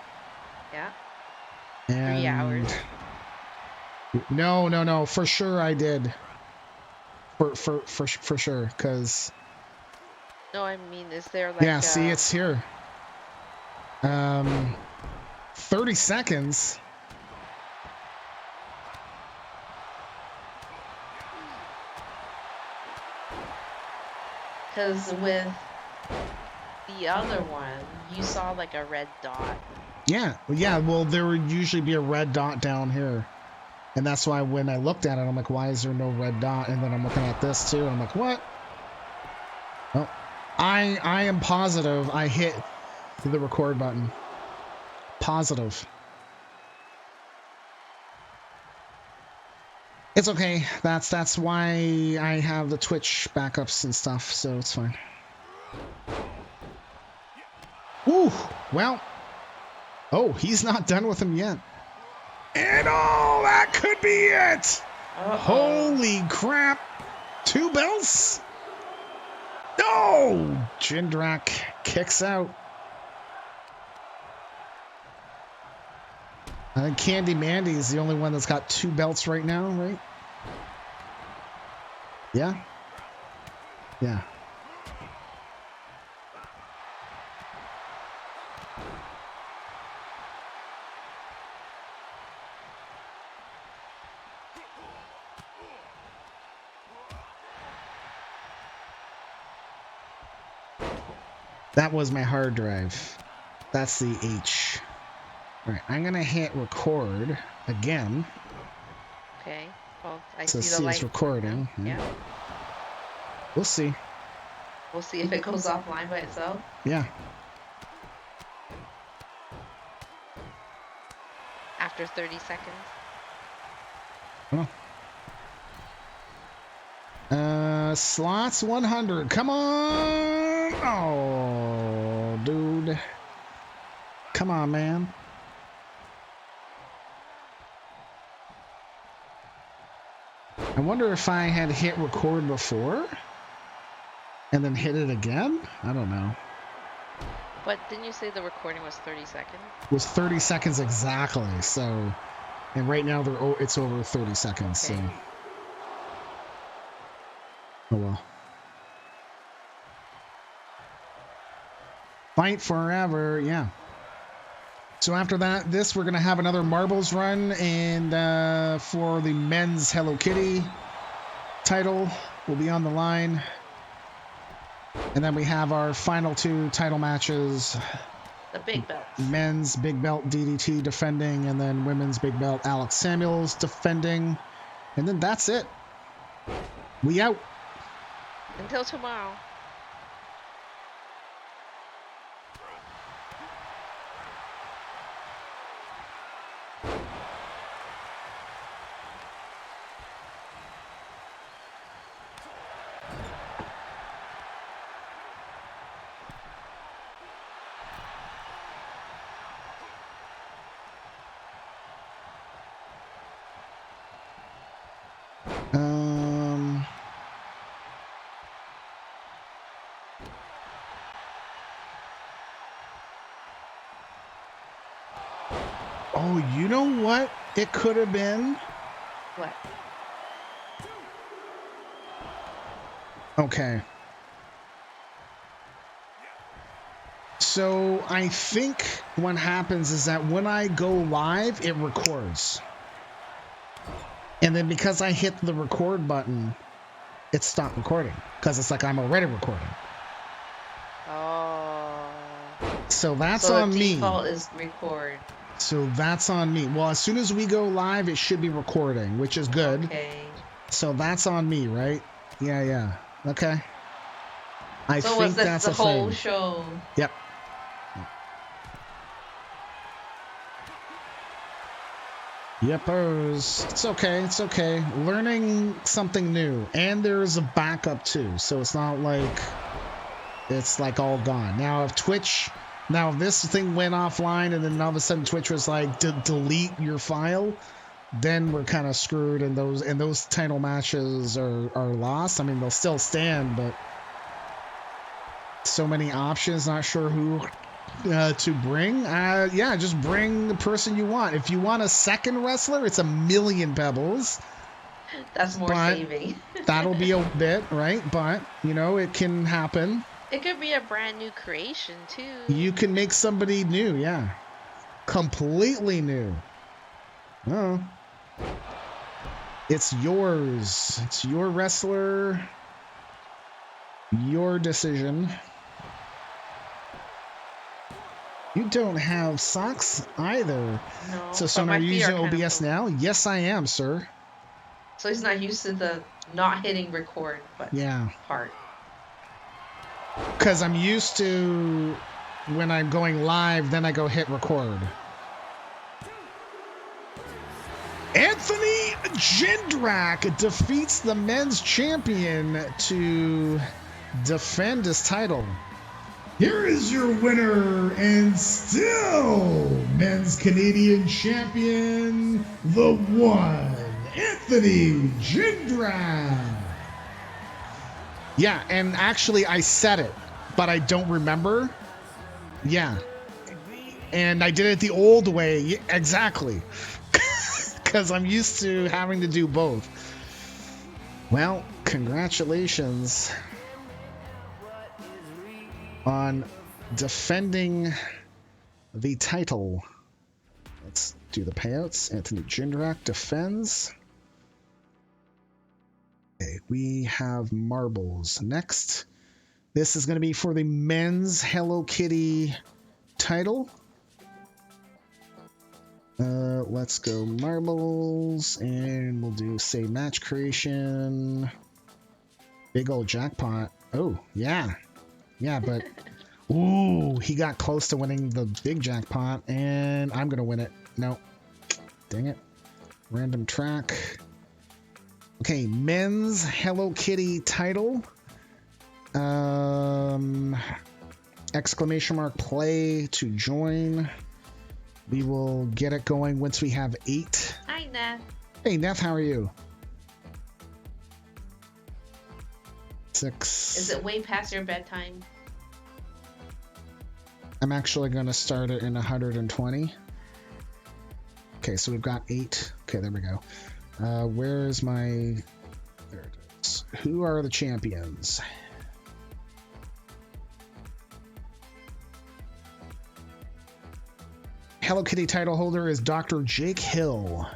Yeah. And 3 hours. No, for sure I did. For sure, because No, I mean, is there like yeah, see, it's here. 30 seconds. Because with the other one, you saw like a red dot. Yeah. Well, there would usually be a red dot down here. And that's why when I looked at it, I'm like, why is there no red dot? And then I'm looking at this too. And I'm like, what? Oh, I am positive I hit the record button. Positive. It's okay. That's why I have the Twitch backups and stuff, so it's fine. Ooh, well. Oh, he's not done with him yet. And oh, that could be it. Holy crap. 2 belts? No! Jindrak kicks out. I think Candy Mandy is the only one that's got 2 belts right now, right? Yeah? Yeah. That was my hard drive. That's the H. All right, I'm gonna hit record again. Okay. Well, I So see the light. It's recording. Yeah. We'll see. We'll see if it goes offline by itself. Yeah. After 30 seconds. Slots 100. Come on. Oh, dude. Come on, man. I wonder if I had hit record before and then hit it again. I don't know. But didn't you say the recording was 30 seconds? It was 30 seconds exactly. So, and right now it's over 30 seconds. Okay. So, oh well. Fight forever, yeah. So after that, we're gonna have another marbles run, and for the men's Hello Kitty title will be on the line, and then we have our final 2 title matches. The big belts. Men's big belt DDT defending, and then women's big belt Alex Samuels defending, and then that's it. We out. Until tomorrow. Oh, you know what it could have been? What? Okay. So I think what happens is that when I go live, it records. And then because I hit the record button, it stopped recording. Because it's like I'm already recording. Oh. So that's so on the me. default is record. So that's on me. Well, as soon as we go live, it should be recording, which is good. Okay. So that's on me, right? Yeah. Okay. I So think was this that's the a whole thing. show? Yep. Yepers. It's okay. It's okay. Learning something new. And there's a backup too. So it's not like it's like all gone. Now if this thing went offline and then all of a sudden Twitch was like, delete your file, then we're kind of screwed, and those title matches are lost. I mean, they'll still stand, but so many options, not sure who to bring. Yeah, just bring the person you want. If you want a second wrestler, it's 1,000,000 pebbles. That's more saving. That'll be a bit, right? But, it can happen. It could be a brand new creation, too. You can make somebody new, yeah. Completely new. Oh. It's yours. It's your wrestler. Your decision. You don't have socks either. No. So are you using OBS now? Yes, I am, sir. So he's not used to the not hitting record part. Because I'm used to when I'm going live, then I go hit record. Anthony Jindrak defeats the men's champion to defend his title. Here is your winner and still men's Canadian champion, the one, Anthony Jindrak. Yeah, and actually I said it, but I don't remember. Yeah. And I did it the old way. Exactly. Because I'm used to having to do both. Well, congratulations on defending the title. Let's do the payouts. Anthony Jindrak defends. Okay, we have marbles next. This is going to be for the men's Hello Kitty title. Let's go marbles, and we'll do say match creation. Big old jackpot. Oh, yeah. Yeah, but ooh, he got close to winning the big jackpot, and I'm gonna win it. No. Dang it. Random track. Okay, men's Hello Kitty title. Exclamation mark play to join. We will get it going once we have 8. Hi, Neth. Hey, Neth, how are you? 6. Is it way past your bedtime? I'm actually going to start it in 120. Okay, so we've got 8. Okay, there we go. Where is my... There it is. Who are the champions? Hello Kitty title holder is Dr. Jake Hill.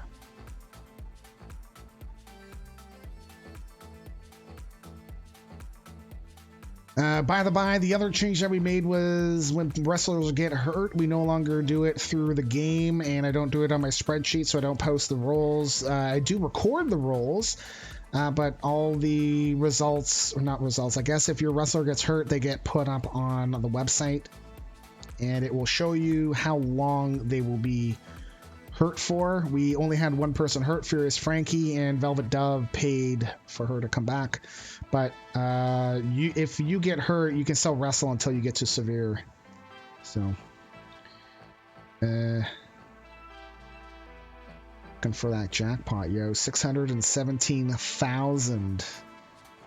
By the by, the other change that we made was when wrestlers get hurt, we no longer do it through the game, and I don't do it on my spreadsheet, so I don't post the rolls. I do record the rolls, but all the results, or not results, I guess if your wrestler gets hurt, they get put up on the website, and it will show you how long they will be hurt for. We only had one person hurt, Furious Frankie, and Velvet Dove paid for her to come back. But if you get hurt, you can still wrestle until you get to severe. So, looking for that jackpot, yo. 617,000.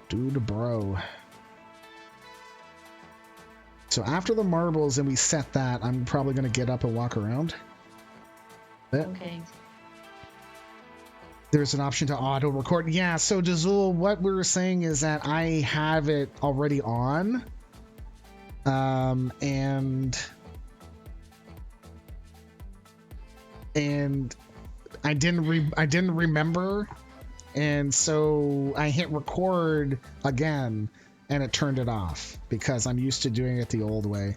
Dude, bro. So after the marbles and we set that, I'm probably going to get up and walk around. Okay. There's an option to auto record. Yeah, so Dazul, what we were saying is that I have it already on. And I didn't remember, and so I hit record again and it turned it off because I'm used to doing it the old way.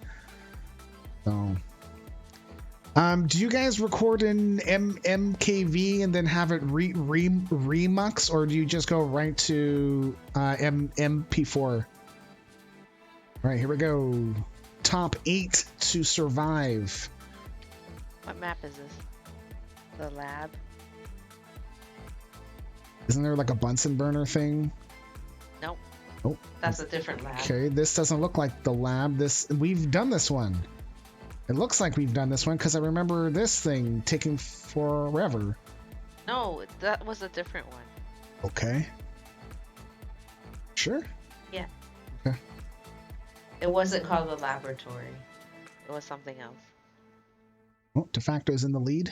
So Do you guys record in MKV and then have it remux, or do you just go right to MP4? All right, here we go. Top 8 to survive. What map is this? The lab? Isn't there like a Bunsen burner thing? Nope. Oh, that's a different lab. Okay, this doesn't look like the lab. We've done this one. It looks like we've done this one because I remember this thing taking forever. No, that was a different one. Okay. Sure. Yeah. Okay. It wasn't called the laboratory. It was something else. Oh, de facto's in the lead.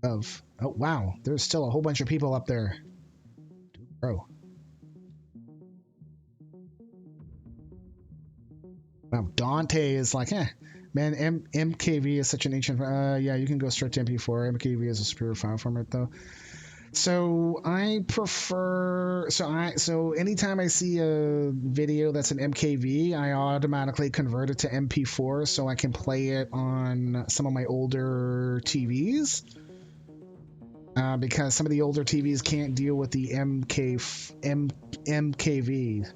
Oh wow, there's still a whole bunch of people up there. Bro. Wow, Dante is like, man, MKV is such an ancient. Yeah, you can go straight to MP4. MKV is a superior file format, though. So I prefer. So anytime I see a video that's an MKV, I automatically convert it to MP4 so I can play it on some of my older TVs. Because some of the older TVs can't deal with the MKV.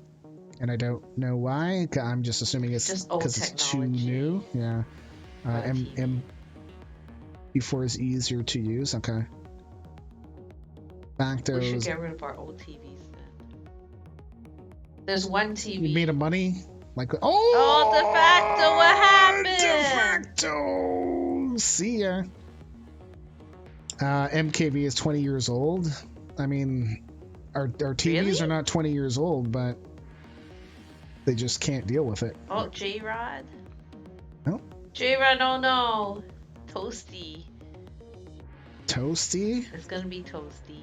And I don't know why. I'm just assuming it's because it's too new. Yeah. MP4 is easier to use. Okay. We should get rid of our old TVs then. There's one TV. You made a money? Like, de facto, what happened? De facto. See ya. MKV is 20 years old. I mean, our TVs are not 20 years old, but they just can't deal with it. Oh, J-Rod? No. J-Rod, oh no. Toasty. Toasty? It's gonna be Toasty.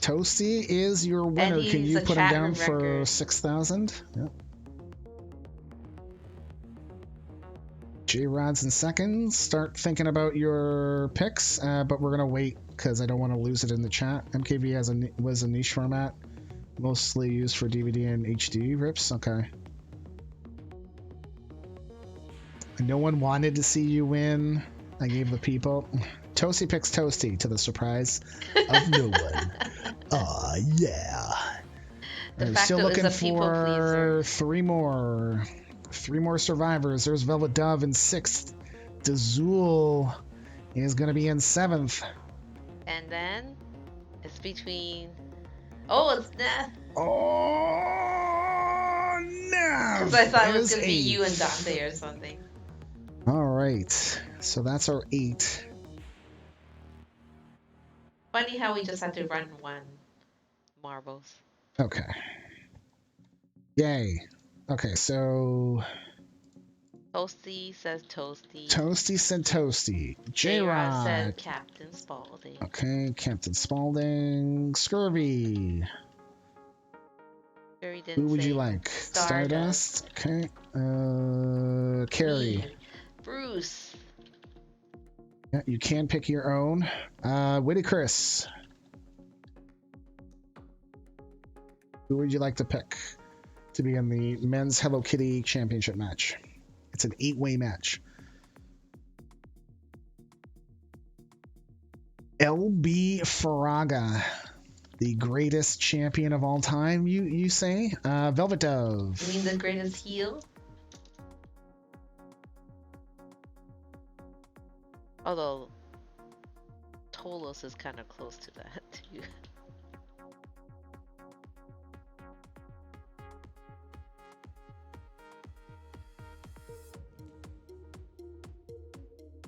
Toasty is your winner. Can you put him down for 6,000? Yep. J-Rod's in second. Start thinking about your picks, but we're gonna wait because I don't want to lose it in the chat. MKV was a niche format, mostly used for DVD and HD rips. Okay. No one wanted to see you win. I gave the people. Toasty picks Toasty to the surprise of no one. Aw, yeah. I'm still looking for three more survivors. There's Velvet Dove in 6th. Dazul is going to be in 7th. And then it's between... Oh, it's Neth. Oh, no. Because I thought it was going to be you and Dante or something. All right. So that's our 8. Funny how we just had to run one marbles. Okay. Yay. Okay, so... Toasty says Toasty. Toasty said Toasty. J-Rod said Captain Spaulding. Okay, Captain Spaulding. Scurvy. Who would you like? Stardust. Okay. Carrie. Bruce. Yeah, you can pick your own. Witty Chris. Who would you like to pick to be in the men's Hello Kitty championship match? It's an 8-way match. LB Faraga, the greatest champion of all time, you say? Velvet Dove. You mean the greatest heel? Although Tolos is kind of close to that too.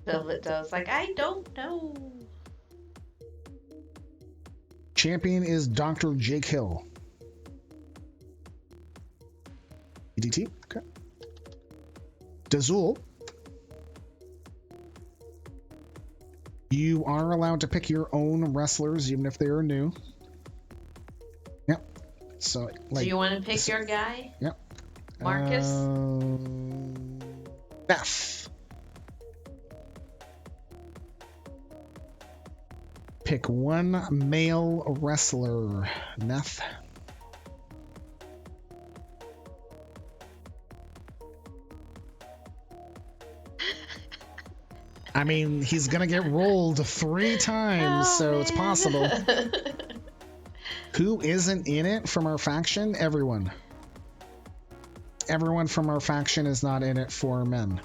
Velvet Dove's like, I don't know. Champion is Dr. Jake Hill. EDT. Okay. Dazul. You are allowed to pick your own wrestlers, even if they are new. Yep. So, like, do you want to pick your guy? Yep. Marcus? Beth. Pick one male wrestler. Neth. I mean, he's gonna get rolled 3 times, so it's possible. Who isn't in it from our faction? Everyone. Everyone from our faction is not in it for men.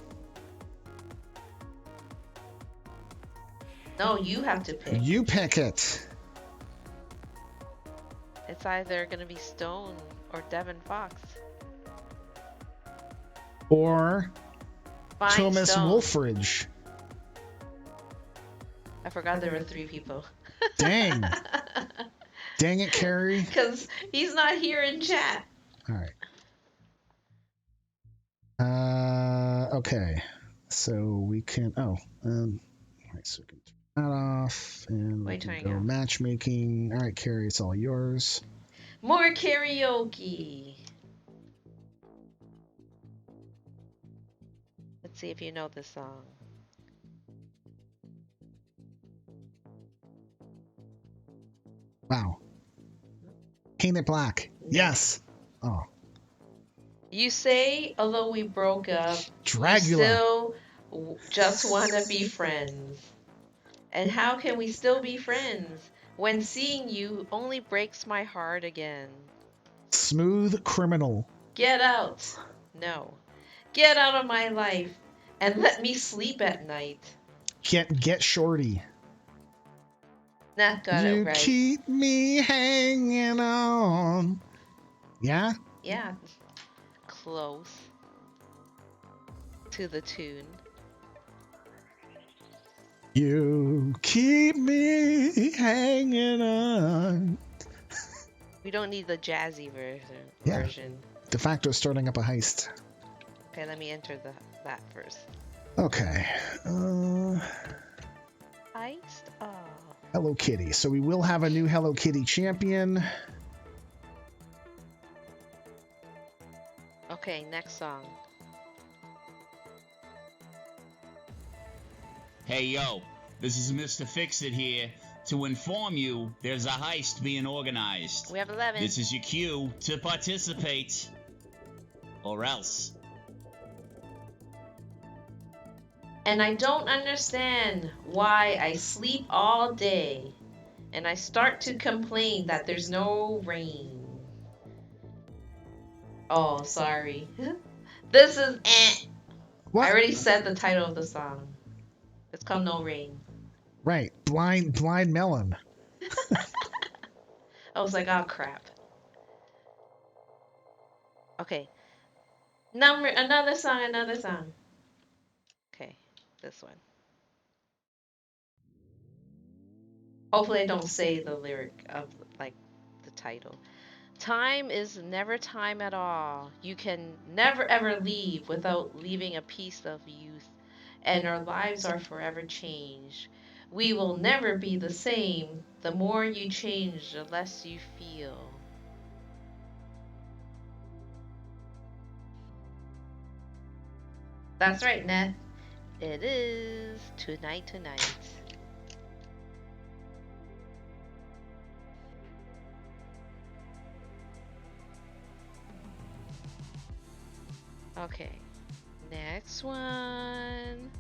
No, you have to pick. You pick it. It's either gonna be Stone or Devin Fox. Or Fine, Thomas Stone. Wolfridge. I forgot there were 3 people. Dang. Dang it, Carrie. Because he's not here in chat. All right. Okay. So we can. Oh. All right. So we can turn that off, and we can go matchmaking. All right, Carrie, it's all yours. More karaoke. Let's see if you know this song. Wow. Paint it black. Yes. Oh. You say, although we broke up, Dragula. we still just want to be friends. And how can we still be friends when seeing you only breaks my heart again? Smooth Criminal. Get out. No. Get out of my life and let me sleep at night. Get Shorty. That got it right. Keep me hanging on. Yeah? Yeah. Close to the tune. You keep me hanging on. We don't need the jazzy version. De facto starting up a heist. Okay, let me enter that first. Okay. Heist? Oh. Hello Kitty. So we will have a new Hello Kitty champion. Okay, next song. Hey yo, this is Mr. Fix-It here to inform you there's a heist being organized. We have 11. This is your cue to participate. Or else. And I don't understand why I sleep all day and I start to complain that there's no rain. Oh, sorry. This is What? I already said the title of the song. It's called No Rain. Right. Blind Melon. I was like, oh crap. Okay. Another song. Okay, this one. Hopefully I don't say the lyric of like the title. Time is never time at all. You can never ever leave without leaving a piece of youth, and our lives are forever changed. We will never be the same. The more you change, the less you feel. That's right, Neth. It is Tonight. Okay, next one.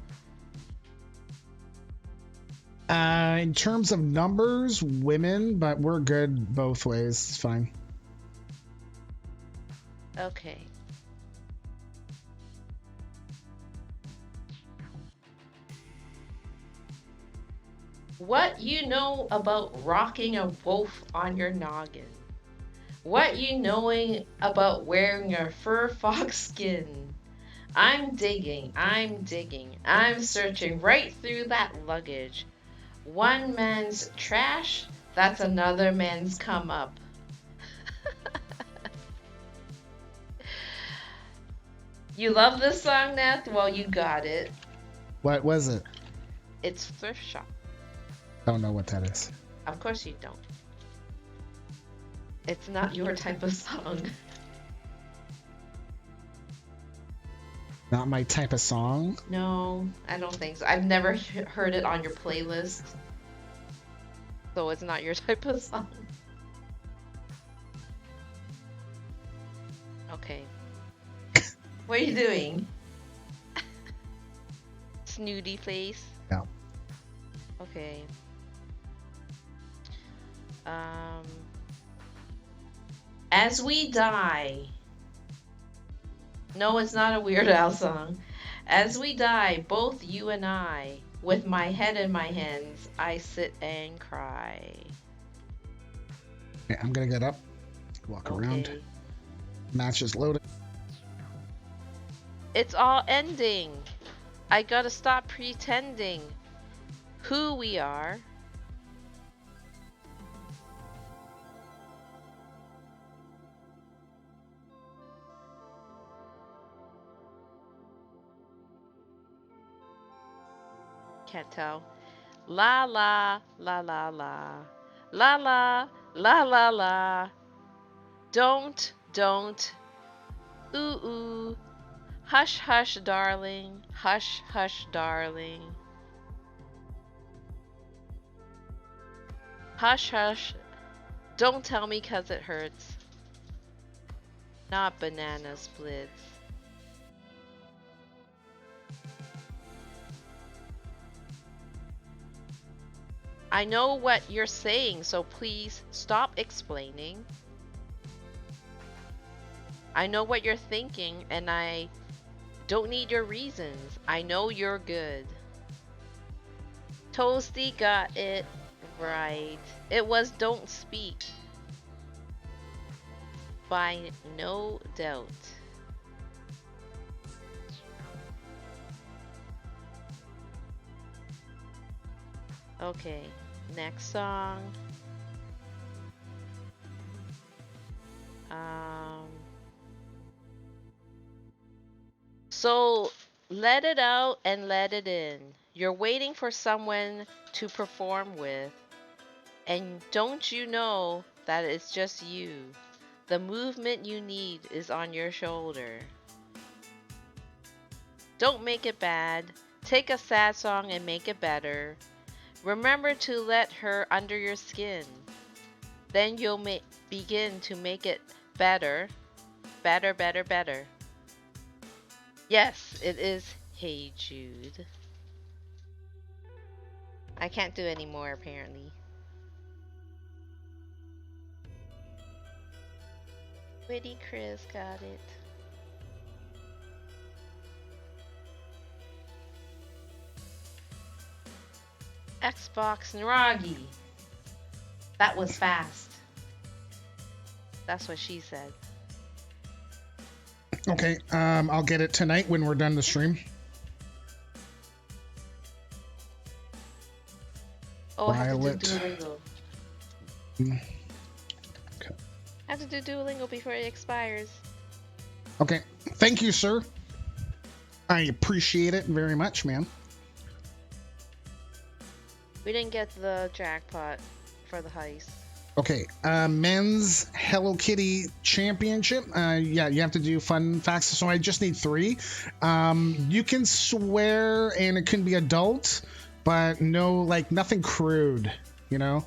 In terms of numbers, women, but we're good both ways. It's fine. Okay. What you know about rocking a wolf on your noggin? What you knowing about wearing a fur fox skin? I'm digging, I'm searching right through that luggage. One man's trash, that's another man's come up. You love this song, Nath? Well, you got it. What was it? It's Thrift Shop. Don't know what that is. Of course you don't. It's not your type of song. Not my type of song? No, I don't think so. I've never heard it on your playlist. So it's not your type of song. Okay. What are you doing? snooty face. Yeah. Okay. As we die. No, it's not a Weird Al song. As we die, both you and I, with my head in my hands, I sit and cry. Okay, I'm gonna get up, walk around. Match is loaded. It's all ending. I gotta stop pretending who we are. Can't tell. La la la la la. La la la la la. Don't. Ooh ooh. Hush hush darling. Hush hush darling. Hush hush. Don't tell me 'cause it hurts. Not banana splits. I know what you're saying, so please stop explaining. I know what you're thinking, and I don't need your reasons. I know you're good. Toasty got it right. It was don't speak. By no doubt. Okay, next song. So let it out and let it in. You're waiting for someone to perform with. And don't you know that it's just you? The movement you need is on your shoulder. Don't make it bad. Take a sad song and make it better. Remember to let her under your skin. Then you'll begin to make it better. Better, better, better. Yes, it is Hey Jude. I can't do any more apparently. Witty Chris got it. Xbox Nragi. That was fast. That's what she said. Okay, I'll get it tonight when we're done the stream. Oh, I have Violet. to do Duolingo. Okay. I have to do Duolingo before it expires. Okay, thank you, sir. I appreciate it very much, man. We didn't get the jackpot for the heist. Okay, men's Hello Kitty Championship. Yeah, you have to do fun facts. So I just need 3. You can swear, and it can be adult, but no, like nothing crude, you know.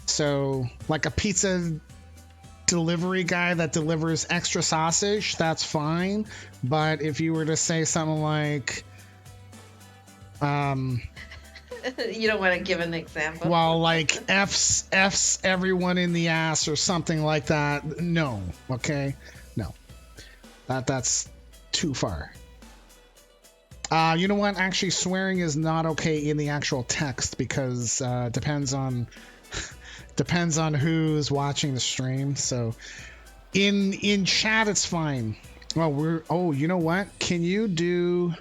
So like a pizza delivery guy that delivers extra sausage, that's fine. But if you were to say something like, You don't want to give an example? well, like F's everyone in the ass or something like that. No, okay, no, that's too far. You know what? Actually, swearing is not okay in the actual text because depends on who's watching the stream. So in chat, it's fine. Well, you know what? Can you do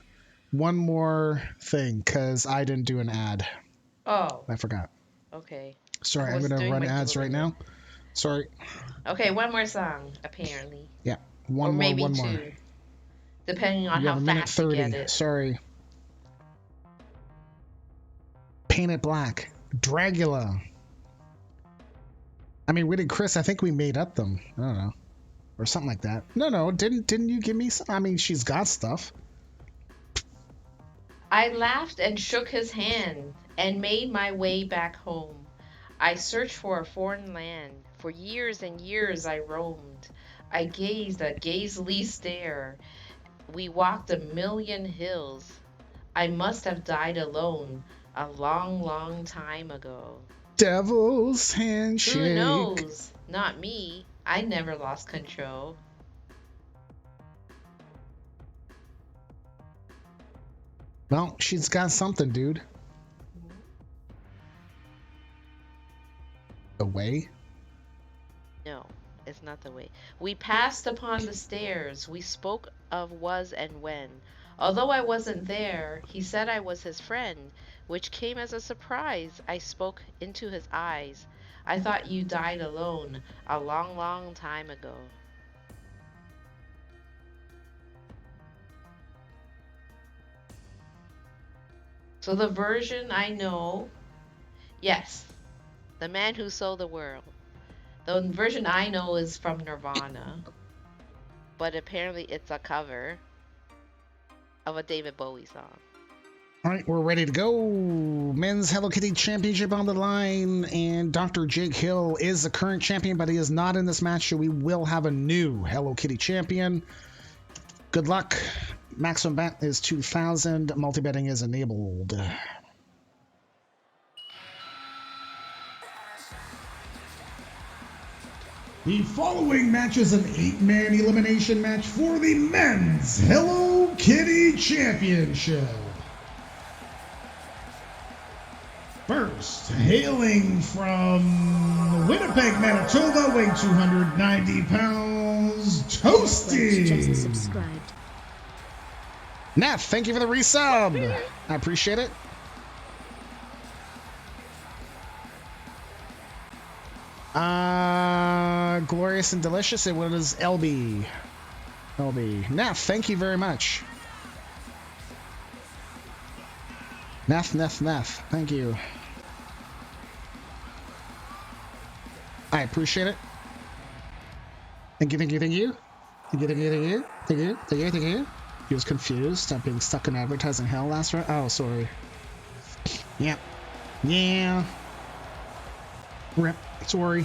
one more thing? Because I didn't do an ad. Oh. I forgot. Okay. Sorry, I'm going to run ads right now. Sorry. Okay, one more song, apparently. Yeah, or maybe one two, more. depending on You how have a minute fast 30. you get it. Sorry. Paint It Black. Dragula. I mean, Witty Chris, I think we made up them. I don't know. Or something like that. No, didn't you give me some? I mean, she's got stuff. I laughed and shook his hand and made my way back home. I searched for a foreign land. For years and years I roamed. I gazed a gazely stare. We walked a million hills. I must have died alone a long, long time ago. Devil's Who handshake. knows? Not me. I never lost control. Well, she's got something, dude. The way? No, it's not the way. We passed upon the stairs. We spoke of was and when. Although I wasn't there, he said I was his friend, which came as a surprise. I spoke into his eyes. I thought you died alone a long, long time ago. So the version I know, yes, The Man Who Sold the World. The version I know is from Nirvana, but apparently it's a cover of a David Bowie song. All right, we're ready to go. Men's Hello Kitty Championship on the line, and Dr. Jake Hill is the current champion, but he is not in this match, so we will have a new Hello Kitty champion. Good luck. Maximum bet is 2,000. Multi-betting is enabled. The following match is an 8-man elimination match for the Men's Hello Kitty Championship. First, hailing from Winnipeg, Manitoba, weighing 290 pounds, Toasty. Just subscribed. Nat, thank you for the resub. I appreciate it. Glorious and delicious. It was LB. Nat, thank you very much. Nath. Thank you. I appreciate it. Thank you. He was confused at being stuck in advertising hell last round. Oh, sorry. Yeah. Rip. Sorry.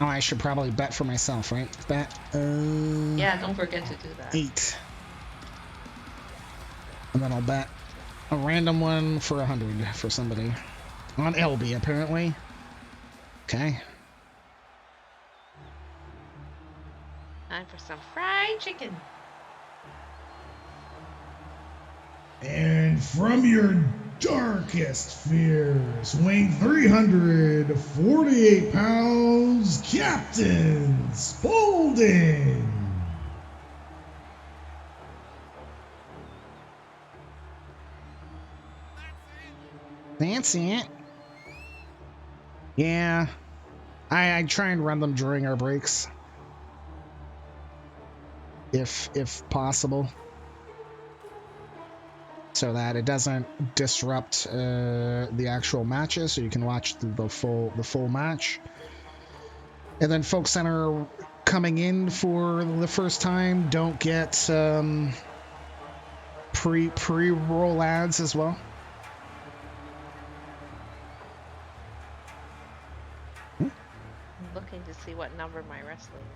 Oh, I should probably bet for myself, right? Bet. Yeah, don't forget to do that. 8. And then I'll bet a random one for 100 for somebody. On LB, apparently. Okay. Time for some fried chicken. And from your darkest fears, weighing 348 pounds, Captain Spaulding. Fancy it. Yeah. I try and run them during our breaks. If possible. So that it doesn't disrupt the actual matches, so you can watch the full match. And then folks that are coming in for the first time don't get pre-roll ads as well. I'm looking to see what number my wrestling is.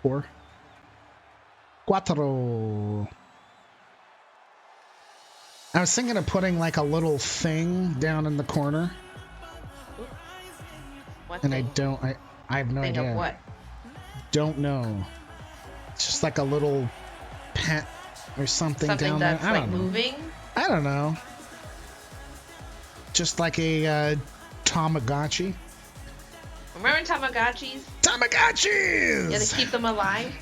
4. Cuatro. I was thinking of putting like a little thing down in the corner. What and thing? I have no Thing idea. Of what? Don't know. It's just like a little pet or something down there. Something that's like moving? I don't know. Just like a Tamagotchi. Remember Tamagotchis? Tamagotchis! You had to keep them alive?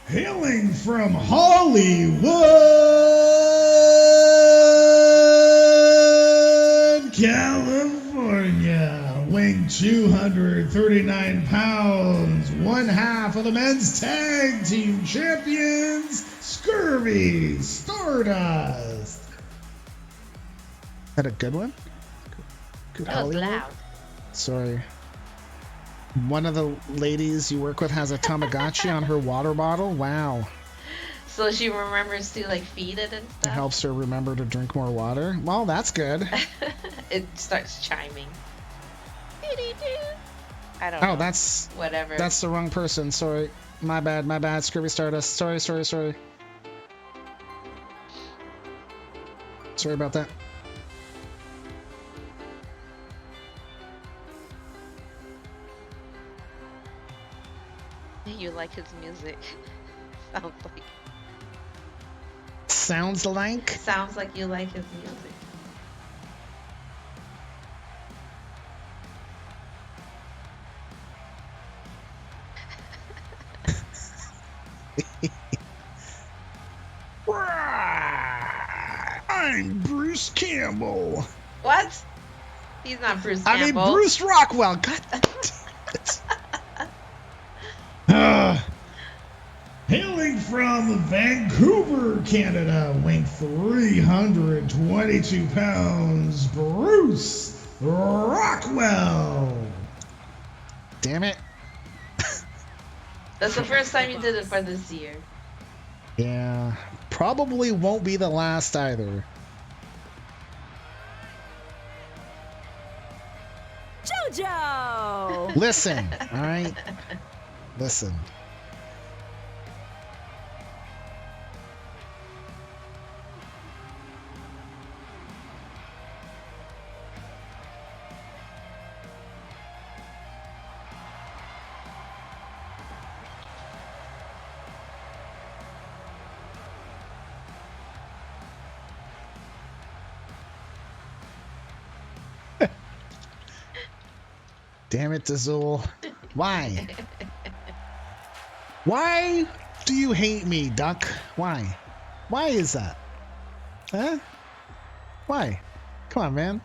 Hailing from Hollywood, California, weighing 239 pounds, one half of the men's tag team champions, Scurvy Stardust. Is that a good one? Good That was loud. Sorry. One of the ladies you work with has a Tamagotchi on her water bottle. Wow. So she remembers to like feed it and It stuff? helps her remember to drink more water. Well, that's good. It starts chiming. I don't know. Oh, that's whatever. That's the wrong person. Sorry. My bad. Scurvy Stardust. Sorry. Sorry about that. You like his music. Sounds like? Sounds like you like his music. I'm Bruce Campbell. What? He's not Bruce Campbell. I mean Bruce Rockwell. God damn it. Hailing from Vancouver, Canada, weighing 322 pounds, Bruce Rockwell. Damn it. That's the first time you did it for this year. Yeah. Probably won't be the last either. JoJo! Listen, alright? Listen. Damn it, Azul. Why? Why do you hate me, Duck? Why? Why is that? Huh? Why? Come on, man.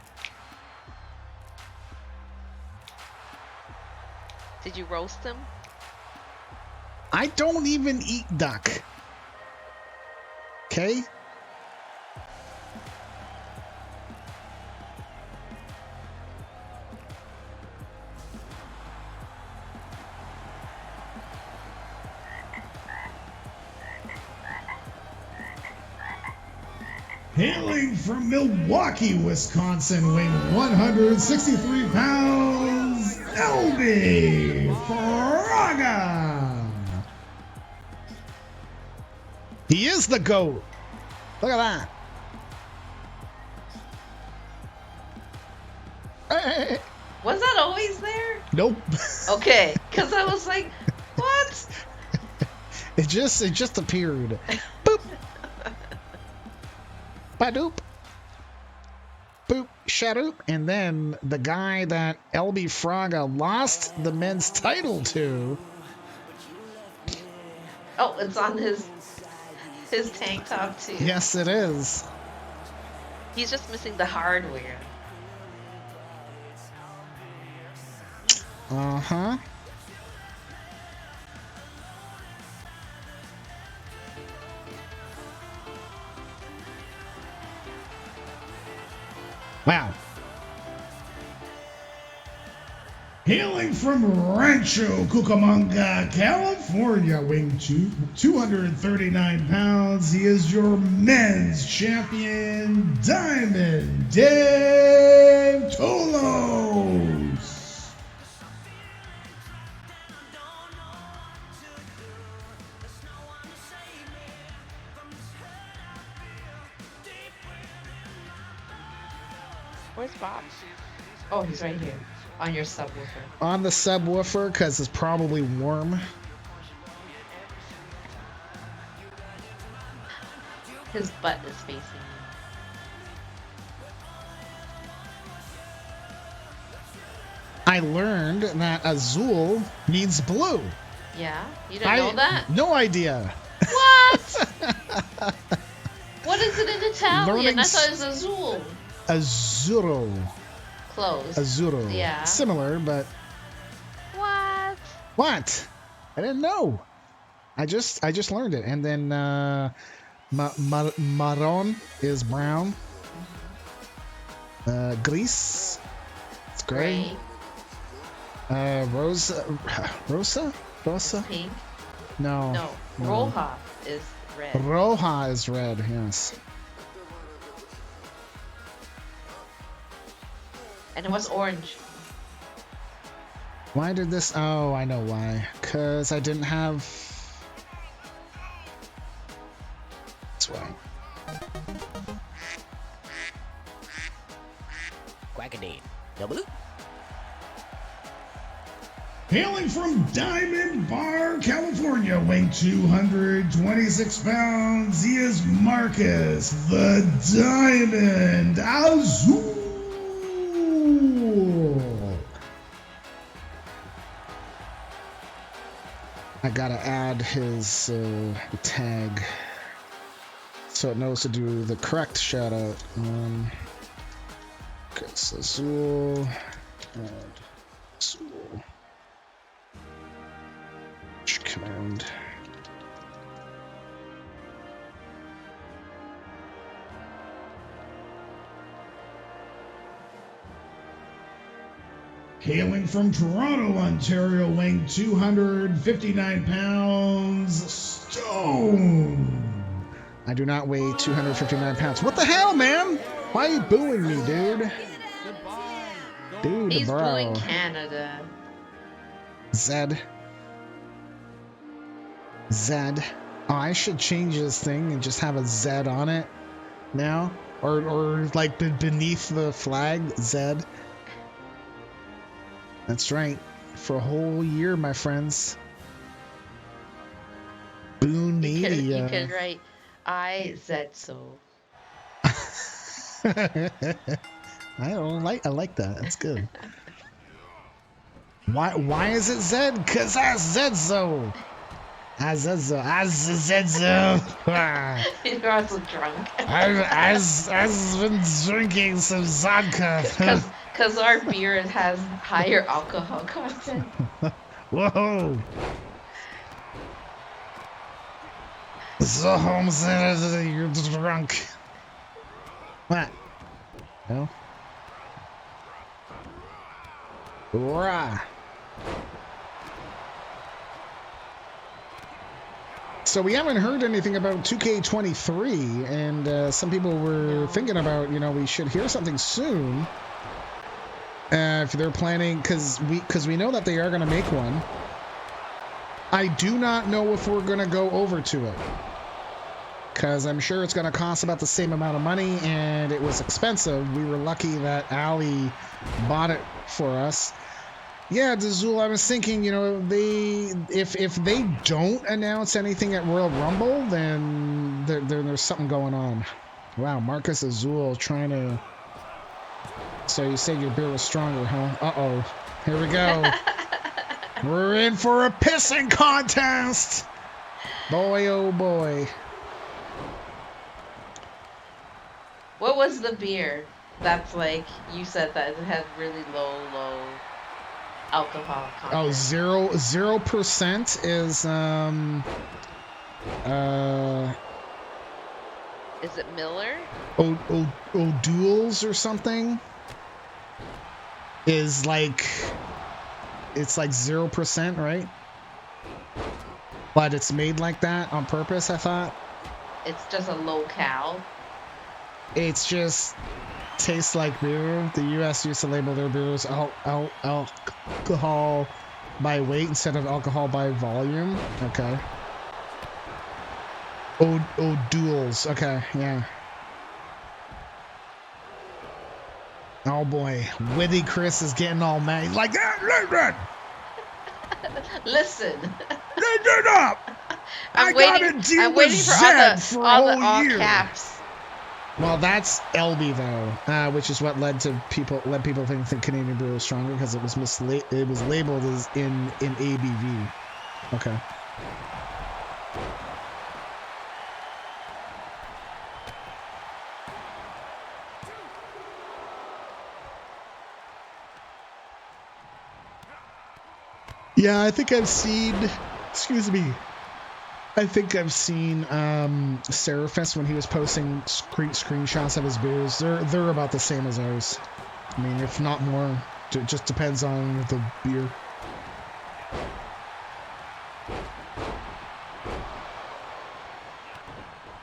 Did you roast him? I don't even eat duck. Okay? Hailing from Milwaukee, Wisconsin, weighing 163 pounds, LB Fraga. He is the GOAT. Look at that. Hey. Was that always there? Nope. Okay, because I was like, what? It just appeared. Boop. Ba-doop. Boop. Shadoop. And then the guy that LB Fraga lost the men's title to. Oh, it's on his tank top too. Yes, it is. He's just missing the hardware. Uh-huh. Wow. Hailing from Rancho Cucamonga, California, weighing 239 pounds, he is your men's champion, Diamond Dave Tolos. Where's Bob? Oh, he's right here. On your subwoofer. On the subwoofer, because it's probably warm. His butt is facing you. I learned that Azul means blue. Yeah? You didn't know that? No idea. What? What is it in Italian? Learning I thought it was Azul. Azzurro. Close. Azzurro. Yeah. Similar, but What? what? I didn't know. I just learned it. And then marron is brown. Gris. It's gray. Rosa. Pink. No. No. Roja is red. Roja is red. Yes. And it was orange. Why did this? Oh, I know why. Because I didn't have... That's why. Quackadee. Double. Hailing from Diamond Bar, California, weighing 226 pounds, he is Marcus the Diamond Azul. I gotta add his tag so it knows to do the correct shout out. Marcus Azul. Add Azul. Command. Hailing from Toronto, Ontario, weighing 259 pounds, Stone. I do not weigh 259 pounds. What the hell, man? Why are you booing me, dude? Dude, He's bro. booing Canada. Zed. Zed. Oh, I should change this thing and just have a Z on it now. Or like beneath the flag, Zed. That's right. For a whole year, my friends. Boon Media. You could write, I said so. I like that. That's good. Why is it Zed? Cause I said so. I said so. You're also drunk. I've been drinking some vodka. Because our beer has higher alcohol content. Whoa. So Holmes said you're drunk. What? No? Rah. So we haven't heard anything about 2K23, and some people were thinking about, we should hear something soon. If they're planning, because we know that they are going to make one. I do not know if we're going to go over to it, because I'm sure it's going to cost about the same amount of money, and it was expensive. We were lucky that Ali bought it for us. Yeah, Dazul, I was thinking, if they don't announce anything at Royal Rumble, then there's something going on. Wow, Marcus Azul trying to... So you say your beer was stronger, huh? Uh-oh. Here we go. We're in for a pissing contest! Boy, oh boy. What was the beer? That's like, you said that it had really low alcohol content. Oh, 0% is Is it Miller? O'Doul's or something is like, it's like 0%, right? But it's made like that on purpose, I thought. It's just a low cal. It's just tastes like beer. The U.S. used to label their beers alcohol by weight instead of alcohol by volume. Okay. O'Doul's. Okay, yeah. Oh boy, Witty Chris is getting all mad. He's like, Listen. Listen up. I got a deal with Zed for a whole year. Caps. Well, that's LB though, which is what led people think that Canadian beer was stronger, because it was labeled as in ABV. Okay. Yeah, I think I've seen. Excuse me. I think I've seen Serafest when he was posting screenshots of his beers. They're about the same as ours. I mean, if not more. It just depends on the beer.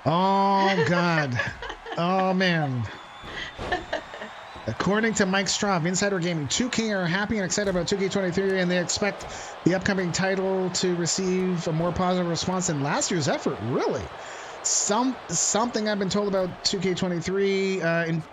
Oh God. Oh man. According to Mike Straw of Insider Gaming, 2K are happy and excited about 2K23, and they expect the upcoming title to receive a more positive response than last year's effort. Really? Something I've been told about 2K23,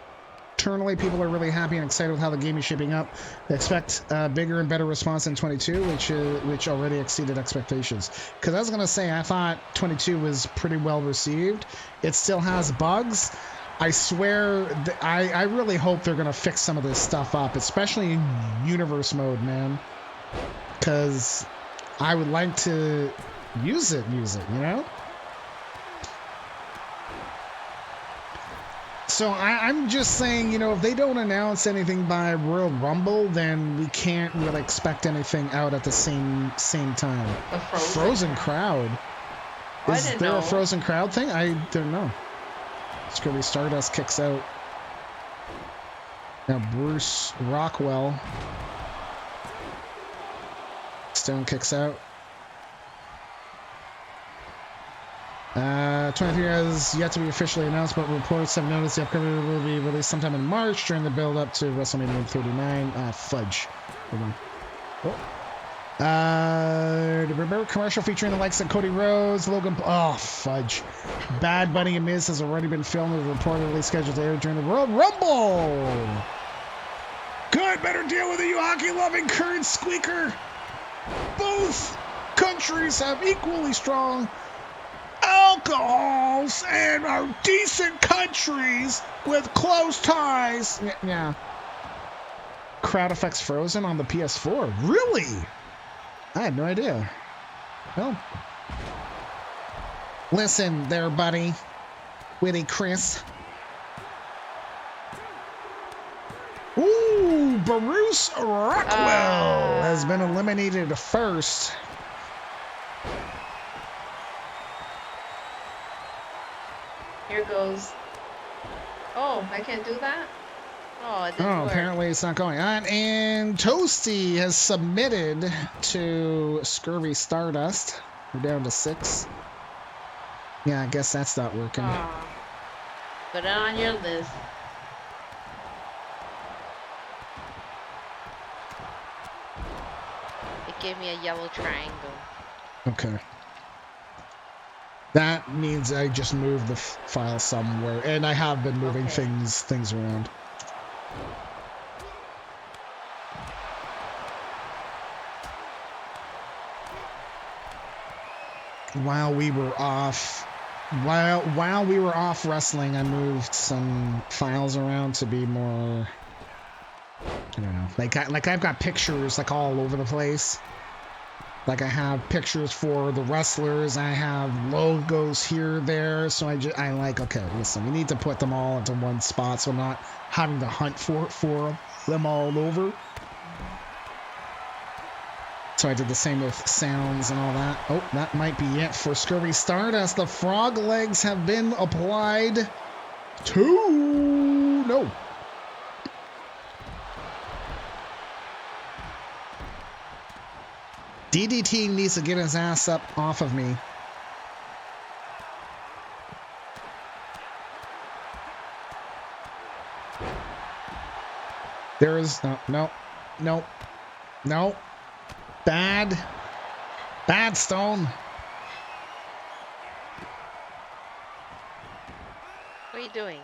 internally, people are really happy and excited with how the game is shaping up. They expect a bigger and better response in 22, which already exceeded expectations. Because I was going to say, I thought 22 was pretty well received. It still has bugs. I swear, I really hope they're going to fix some of this stuff up, especially in universe mode, man. Because I would like to use it, you know? So I'm just saying, you know, if they don't announce anything by Royal Rumble, then we can't really expect anything out at the same time. The Frozen crowd. Is there a frozen crowd thing? I don't know. Scurvy Stardust kicks out. Now Bruce Rockwell. Stone kicks out. 23 has yet to be officially announced, but reports have noticed the upcoming will be released sometime in March during the build-up to WrestleMania 39. Fudge. Hold on. The remember commercial featuring the likes of Cody Rhodes, Logan. Oh, fudge. Bad Bunny and Miz has already been filmed and reportedly scheduled to air during the World Rumble. Good, better deal with it, you hockey-loving current squeaker. Both countries have equally strong alcohols and are decent countries with close ties. Yeah. Crowd effects Frozen on the PS4. Really? I had no idea. Well, listen there, buddy. Witty Chris. Ooh, Bruce Rockwell has been eliminated first. Here goes. Oh, I can't do that? Oh, it didn't work. Apparently it's not going on. And Toasty has submitted to Scurvy Stardust. We're down to 6. Yeah, I guess that's not working. Oh. Put it on your list. It gave me a yellow triangle. Okay. That means I just moved the file somewhere, and I have been moving things around. While we were off wrestling, I moved some files around to be more, I don't know, like I've got pictures like all over the place. Like I have pictures for the wrestlers, I have logos here, there. So I like, okay, listen, we need to put them all into one spot so I'm not having to hunt for them all over. So I did the same with sounds and all that. Oh, that might be it for Scurvy Stardust. The frog legs have been applied to... No. DDT needs to get his ass up off of me. There is no. Bad Stone. What are you doing?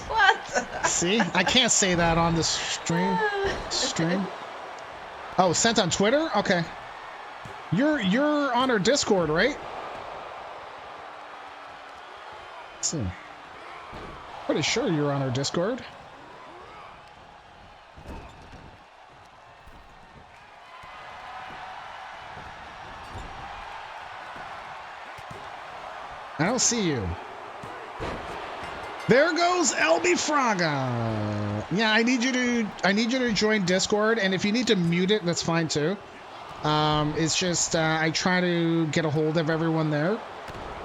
What? See, I can't say that on the stream. Oh, sent on Twitter? Okay. You're on our Discord, right? Let's see. Pretty sure you're on our Discord. I don't see you. There goes LB Fraga. Yeah, I need you to join Discord, and if you need to mute it, that's fine too. It's just I try to get a hold of everyone there.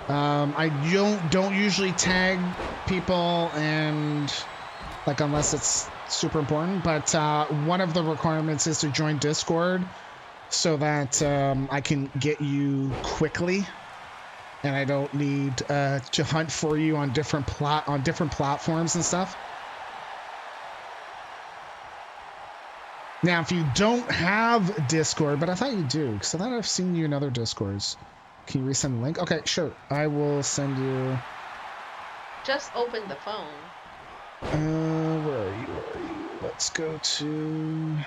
I don't usually tag people, and like unless it's super important. But one of the requirements is to join Discord. so that I can get you quickly, and I don't need to hunt for you on different platforms and stuff. Now, if you don't have Discord, but I thought you do, because I thought I've seen you in other Discords. Can you resend the link? Okay, sure. I will send you. Just open the phone. Where are you? Let's go to.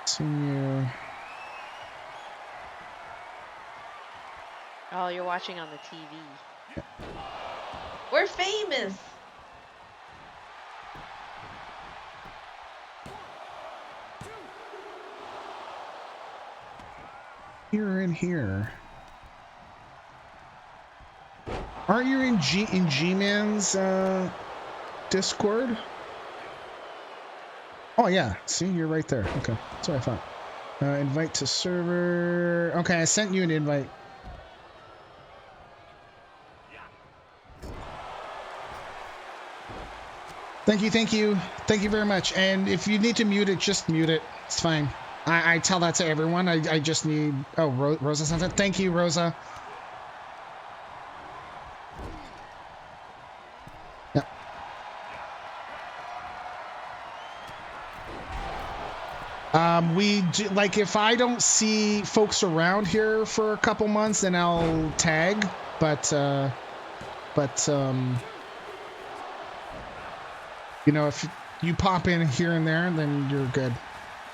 Send you. Oh, you're watching on the TV. Yeah. We're famous. You're in here. Aren't you in G-Man's Discord? Oh yeah, see, you're right there. Okay, that's what I thought. Invite to server. Okay, I sent you an invite. Thank you very much. And if you need to mute it, just mute it. It's fine. I tell that to everyone. I just need. Oh, Rosa sent it. Thank you, Rosa. We do, like, if I don't see folks around here for a couple months, then I'll tag. But you know, if you pop in here and there, then you're good.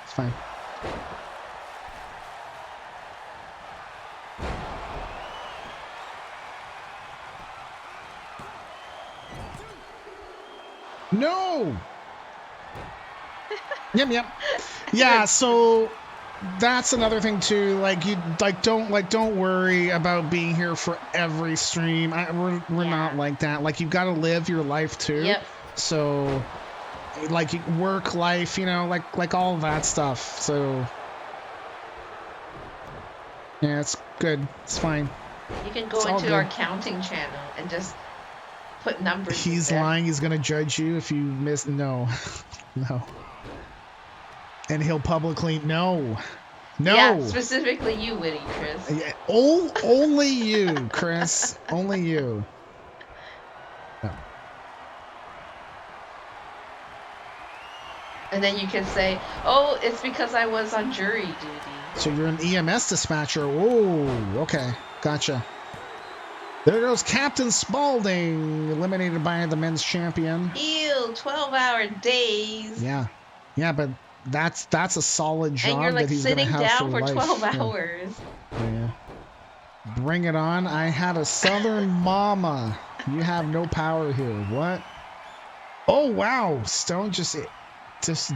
It's fine. No. Yep. Yeah, so that's another thing too. Like, you don't worry about being here for every stream. We're not like that. Like, you've got to live your life too. Yep. So, like, work life, you know, like all that stuff. So, yeah, it's good. It's fine. You can go into our counting channel and just put numbers. He's lying. He's gonna judge you if you miss. No. And he'll publicly no. Yeah, specifically you, Witty Chris. Yeah, only you, Chris. Only you. No. And then you can say, "Oh, it's because I was on jury duty." So you're an EMS dispatcher. Oh, okay, gotcha. There goes Captain Spaulding, eliminated by the men's champion. Ew, 12-hour days. Yeah, but that's a solid job, and you're like that he's gonna have sitting down for 12 hours. Yeah. Bring it on. I had a southern mama. You have no power here. What? Oh wow, Stone just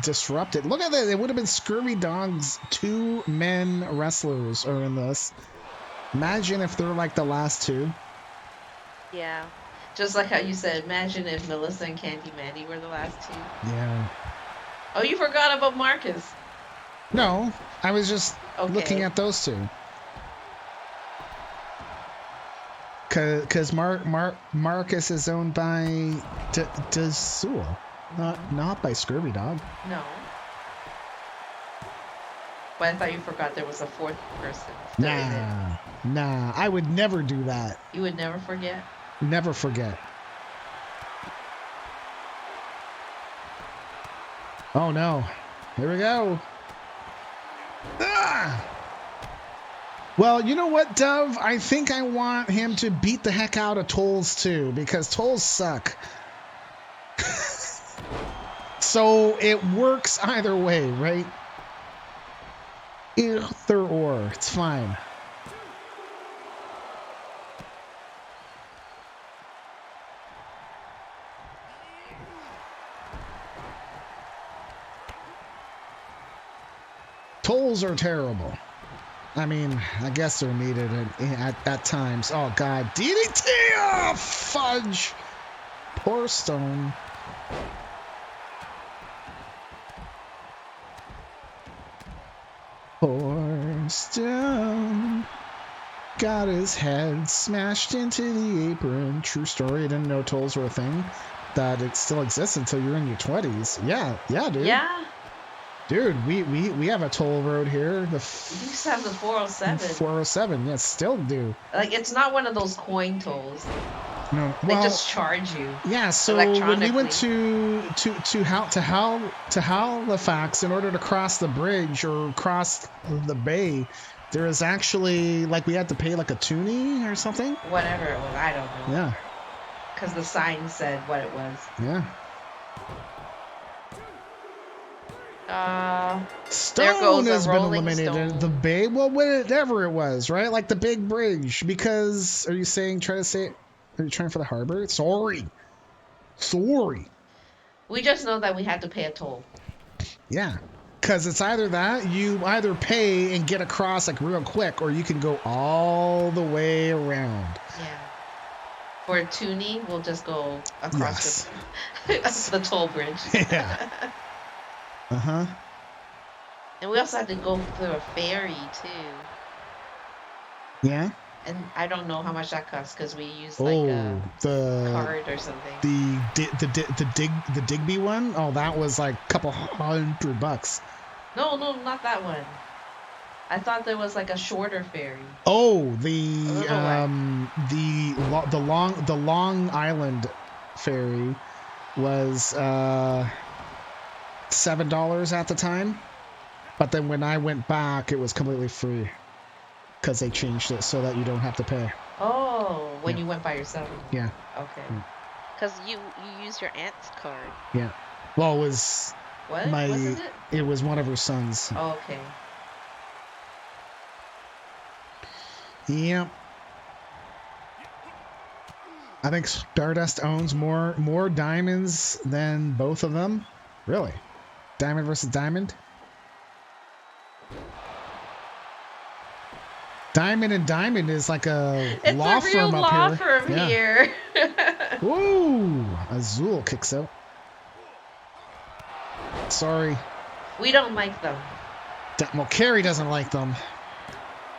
disrupted. Look at that. It would have been Scurvy Dog's 2 men wrestlers are in this. Imagine if they're like the last 2. Yeah, just like how you said, imagine if Melissa and Candy Mandy were the last 2. Yeah. Oh, you forgot about Marcus. No, I was just looking at those 2. Because Marcus is owned by Dazul, not by Scurvy Dog. No. But I thought you forgot there was a 4th person. Nah, I would never do that. You would never forget? Never forget. Oh no. Here we go. Ah! Well, you know what, Dove? I think I want him to beat the heck out of Tolls too, because Tolls suck. So it works either way, right? Either or. It's fine. Tolls are terrible. I mean, I guess they're needed at times. Oh, God. DDT! Oh, fudge! Poor Stone. Poor Stone. Got his head smashed into the apron. True story. I didn't know Tolls were a thing. that it still exists until you're in your 20s. Yeah, dude. Yeah. Dude, we have a toll road here. We used to have the 407. 407, yeah, still do. Like, it's not one of those coin tolls. No, They well, just charge you. yeah. So when we went to Halifax, in order to cross the bridge or cross the bay, there is actually like we had to pay like a toonie or something. Whatever it was, I don't know. Yeah. Because the sign said what it was. Yeah. Stone has been eliminated. Stone. The bay, well, whatever it was, right? Like the big bridge. Because are you trying for the harbor? Sorry. We just know that we had to pay a toll. Yeah. Because it's either that, you either pay and get across like real quick, or you can go all the way around. Yeah. For a toonie, we'll just go across the toll bridge. Yeah. Uh-huh. And we also had to go through a ferry, too. Yeah? And I don't know how much that costs because we used like a card or something. The Digby one? Oh, that was like a couple $100. No, not that one. I thought there was like a shorter ferry. Oh, the Long Island ferry was $7 at the time, but then when I went back, it was completely free because they changed it so that you don't have to pay. Oh, when you went by yourself. Yeah. Okay. Because you used your aunt's card. Yeah. Well, it was what? Wasn't it? It was one of her sons. Oh, okay. Yep. I think Stardust owns more diamonds than both of them. Really? Diamond versus Diamond? Diamond and Diamond is like a law firm up here. It's a real law firm here. Woo! Azul kicks out. Sorry. We don't like them. Well, Carrie doesn't like them.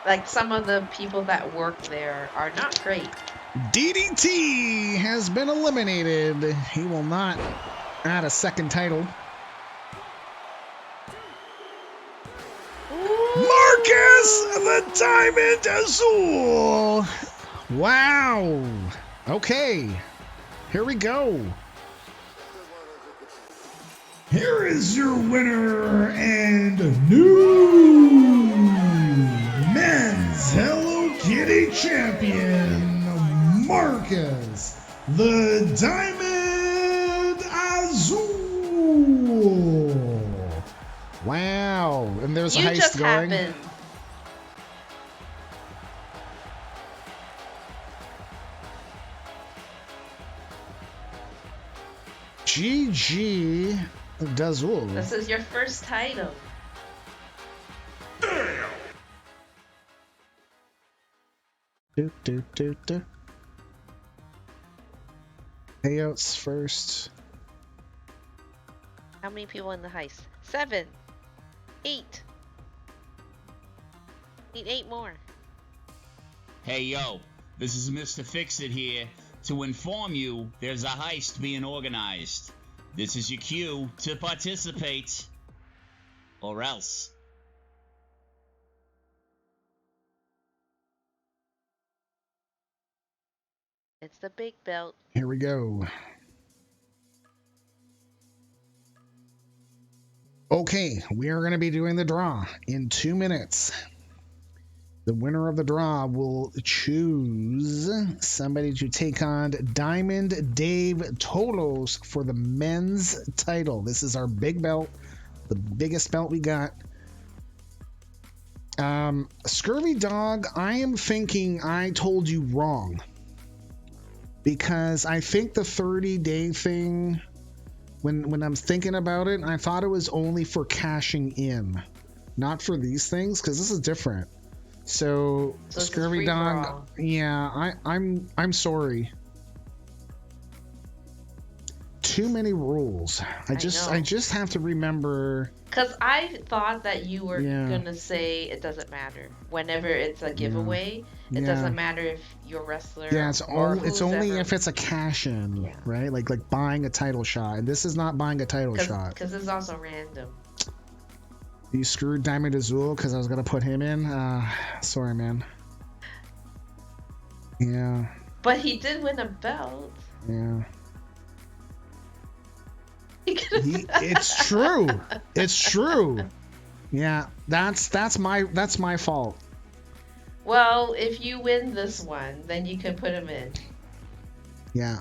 Like some of the people that work there are not great. DDT has been eliminated. He will not add a second title. Marcus, the Diamond Azul. Wow. Okay. Here we go. Here is your winner and new men's Hello Kitty champion, Marcus, the Diamond Azul. Wow. And there's a heist just going. Happened. GG Dazul. This is your first title. Do. Payouts first. How many people in the heist? 7. 8. Need 8 more. Hey yo, this is Mr. Fix-It here to inform you there's a heist being organized. This is your cue to participate. Or else. It's the big belt. Here we go. Okay, we are going to be doing the draw in 2 minutes. The winner of the draw will choose somebody to take on Diamond Dave Tolos for the men's title. This is our big belt, the biggest belt we got. Scurvy Dog, I am thinking I told you wrong. Because I think the 30-day thing, when I'm thinking about it, I thought it was only for cashing in, not for these things, because this is different. So Scurvy Dog, yeah, I'm sorry. too many rules. I just have to remember. Because I thought that you were Yeah. gonna say it doesn't matter. Whenever it's a giveaway, it Yeah. doesn't matter if you're a wrestler Yeah, it's or only who's if it's a cash in, right? Like buying a title shot. And this is not buying a title shot. Because it's also random. You screwed Diamond Azul because I was gonna put him in. Sorry, man. Yeah. But he did win a belt. Yeah. It's true. It's true. Yeah, that's my fault. Well, if you win this one, then you can put him in. Yeah.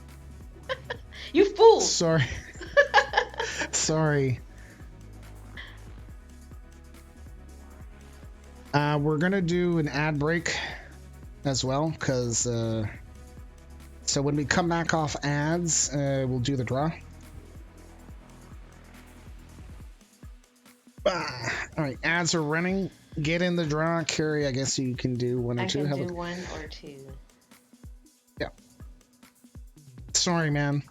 You fool! Sorry. Sorry. We're gonna do an ad break as well, because so when we come back off ads, we'll do the draw. All right, ads are running. Get in the draw, Carrie. I guess you can do one or two. I can do one or two. Yeah. Sorry, man.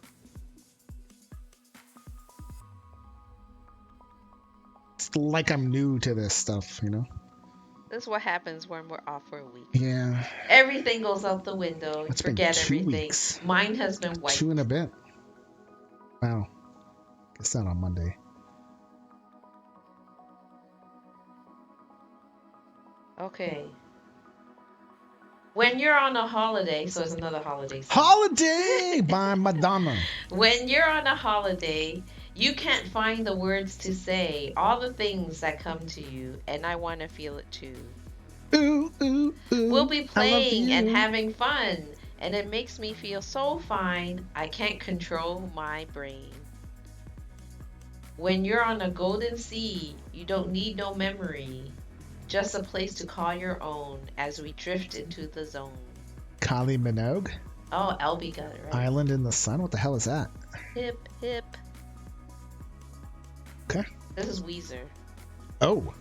It's like I'm new to this stuff, you know? This is what happens when we're off for a week. Yeah. Everything goes out the window. It's Forget been 2 everything. weeks. Mine has been wiped. 2 and a bit. Wow. Guess not on Monday. Okay. When you're on a holiday, so it's another holiday song. Holiday by Madonna. When you're on a holiday, you can't find the words to say all the things that come to you, and I want to feel it too. Ooh, ooh, ooh. We'll be playing and you. having fun, and it makes me feel so fine, I can't control my brain. When you're on a golden sea, you don't need no memory. Just a place to call your own as we drift into the zone. Kylie Minogue. Oh, Elby got it right. Island in the Sun. What the hell is that? Hip, hip. Okay. This is Weezer. Oh.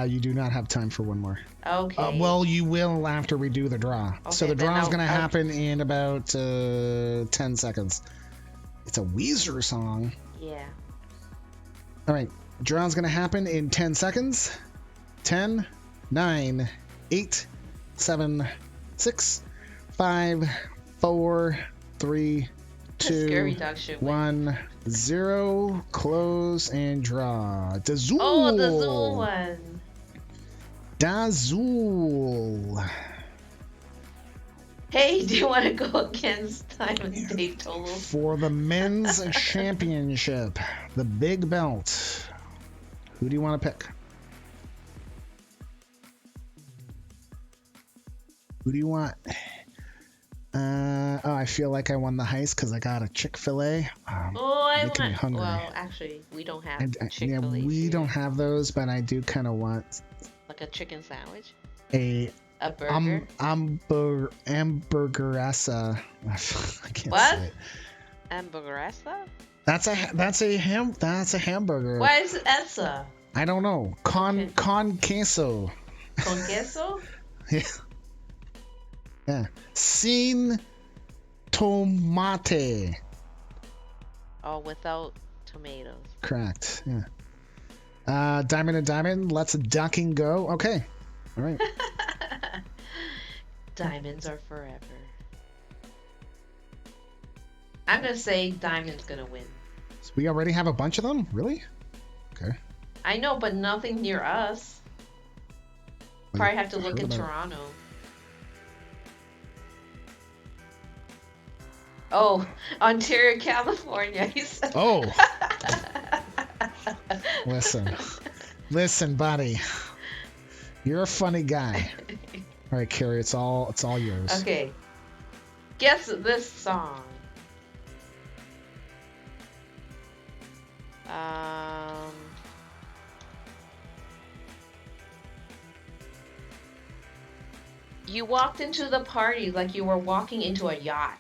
You do not have time for one more. Okay. Well, you will after we do the draw. Okay, so the then draw is I'll- going to I'll- happen in about 10 seconds. It's a Weezer song. Yeah. All right. Draw's going to happen in 10 seconds. 10, 9, 8, 7, 6, 5, 4, 3, 2, Scary Dog should win. 1, 0. Close and draw. Dazul. Oh, the Zool one. Dazul. Hey, do you want to go against Diamond Dave Total? For the men's championship, the big belt. Who do you want to pick? Who do you want? I feel like I won the heist because I got a Chick-fil-A. I making me want. hungry. Well, actually, we don't have Yeah, Chick-fil-A. we don't have those, but I do kind of want Like a chicken sandwich? a burger? hamburgeressa. I can't What? say it. Hamburgeressa? That's a hamburger. Why is it essa? I don't know. Con queso. Con queso? Yeah. Yeah. Sin tomate. Oh, without tomatoes. Correct. Yeah. Diamond and Diamond. Let's duck and go. Okay. All right. Diamonds are forever. I'm gonna say Diamond's gonna win. So we already have a bunch of them? Really? Okay. I know, but nothing near us. Probably have to look in Toronto. Oh, Ontario, California. He said. Oh. Listen, buddy. You're a funny guy. All right, Carrie, it's all yours. Okay. Guess this song. You walked into the party like you were walking into a yacht.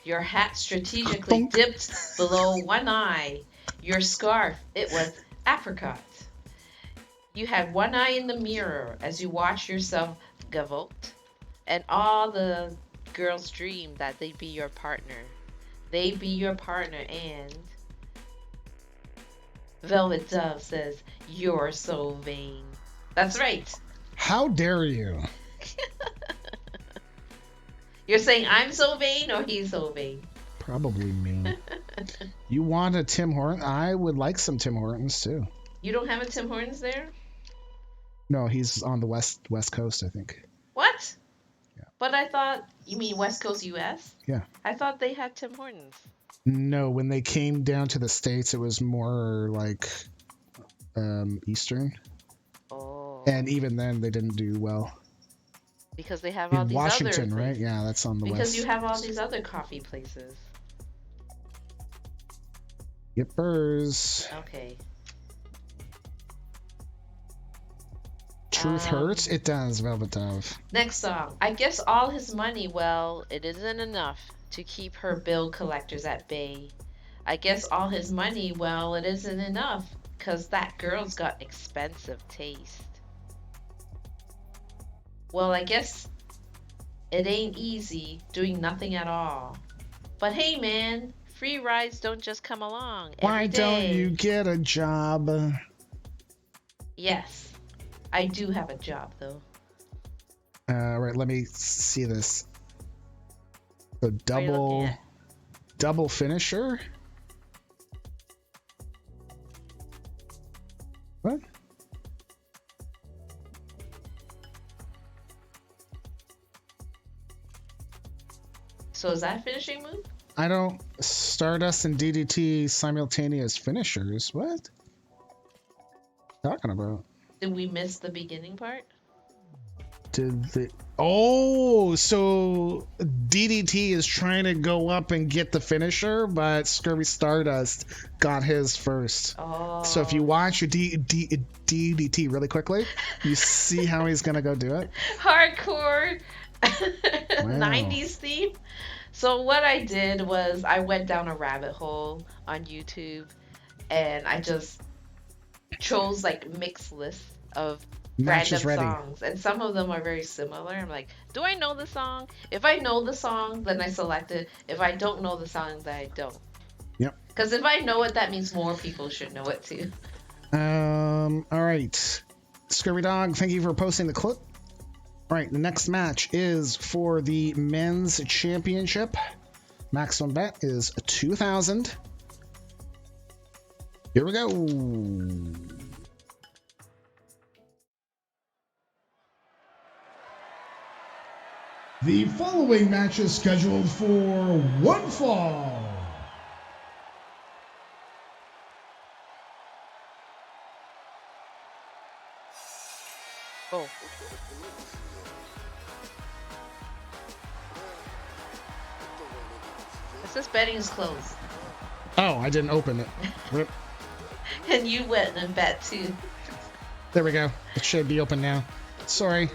Your hat strategically dipped below one eye. Your scarf, it was apricot. You had one eye in the mirror as you watched yourself gavolt. And all the girls dreamed that they'd be your partner. They be your partner, and Velvet Dove says, "You're so vain." That's right. How dare you? You're saying I'm so vain or he's so vain? Probably me. You want a Tim Hortons? I would like some Tim Hortons too. You don't have a Tim Hortons there? No, he's on the west coast, I think. What? Yeah. But I thought, you mean West Coast US? Yeah. I thought they had Tim Hortons. No, when they came down to the States, it was more like Eastern. Oh. And even then, they didn't do well. Because they have all in these Washington, other right? Yeah, that's on the because west. Because you have all these other coffee places. Yippers. Okay. Truth hurts? It does, Velvet Dove. Next song. I guess all his money, well, it isn't enough to keep her bill collectors at bay. I guess all his money, well, it isn't enough, 'cause that girl's got expensive taste. Well, I guess it ain't easy doing nothing at all. But hey, man, free rides don't just come along every Why day. don't you get a job? Yes, I do have a job, though. Right, let me see this. The double finisher? What? So is that a finishing move? I don't... Stardust and DDT simultaneous finishers? What? Talking about? Did we miss the beginning part? Did the... Oh, so DDT is trying to go up and get the finisher, but Scurvy Stardust got his first. Oh. So if you watch your DDT really quickly, you see how he's going to go do it. Hardcore Wow. 90s theme. So what I did was I went down a rabbit hole on YouTube and I just chose like mixed lists of random songs, and some of them are very similar. I'm like, do I know the song? If I know the song, then I select it. If I don't know the song, then I don't. Yep. Because if I know it, that means more people should know it too. All right. Scurvy Dog, thank you for posting the clip. All right, the next match is for the men's championship. Maximum bet is 2,000. Here we go. The following match is scheduled for one fall. Oh. It says betting is closed. Oh, I didn't open it. Rip. And you went and bet too. There we go. It should be open now. Sorry.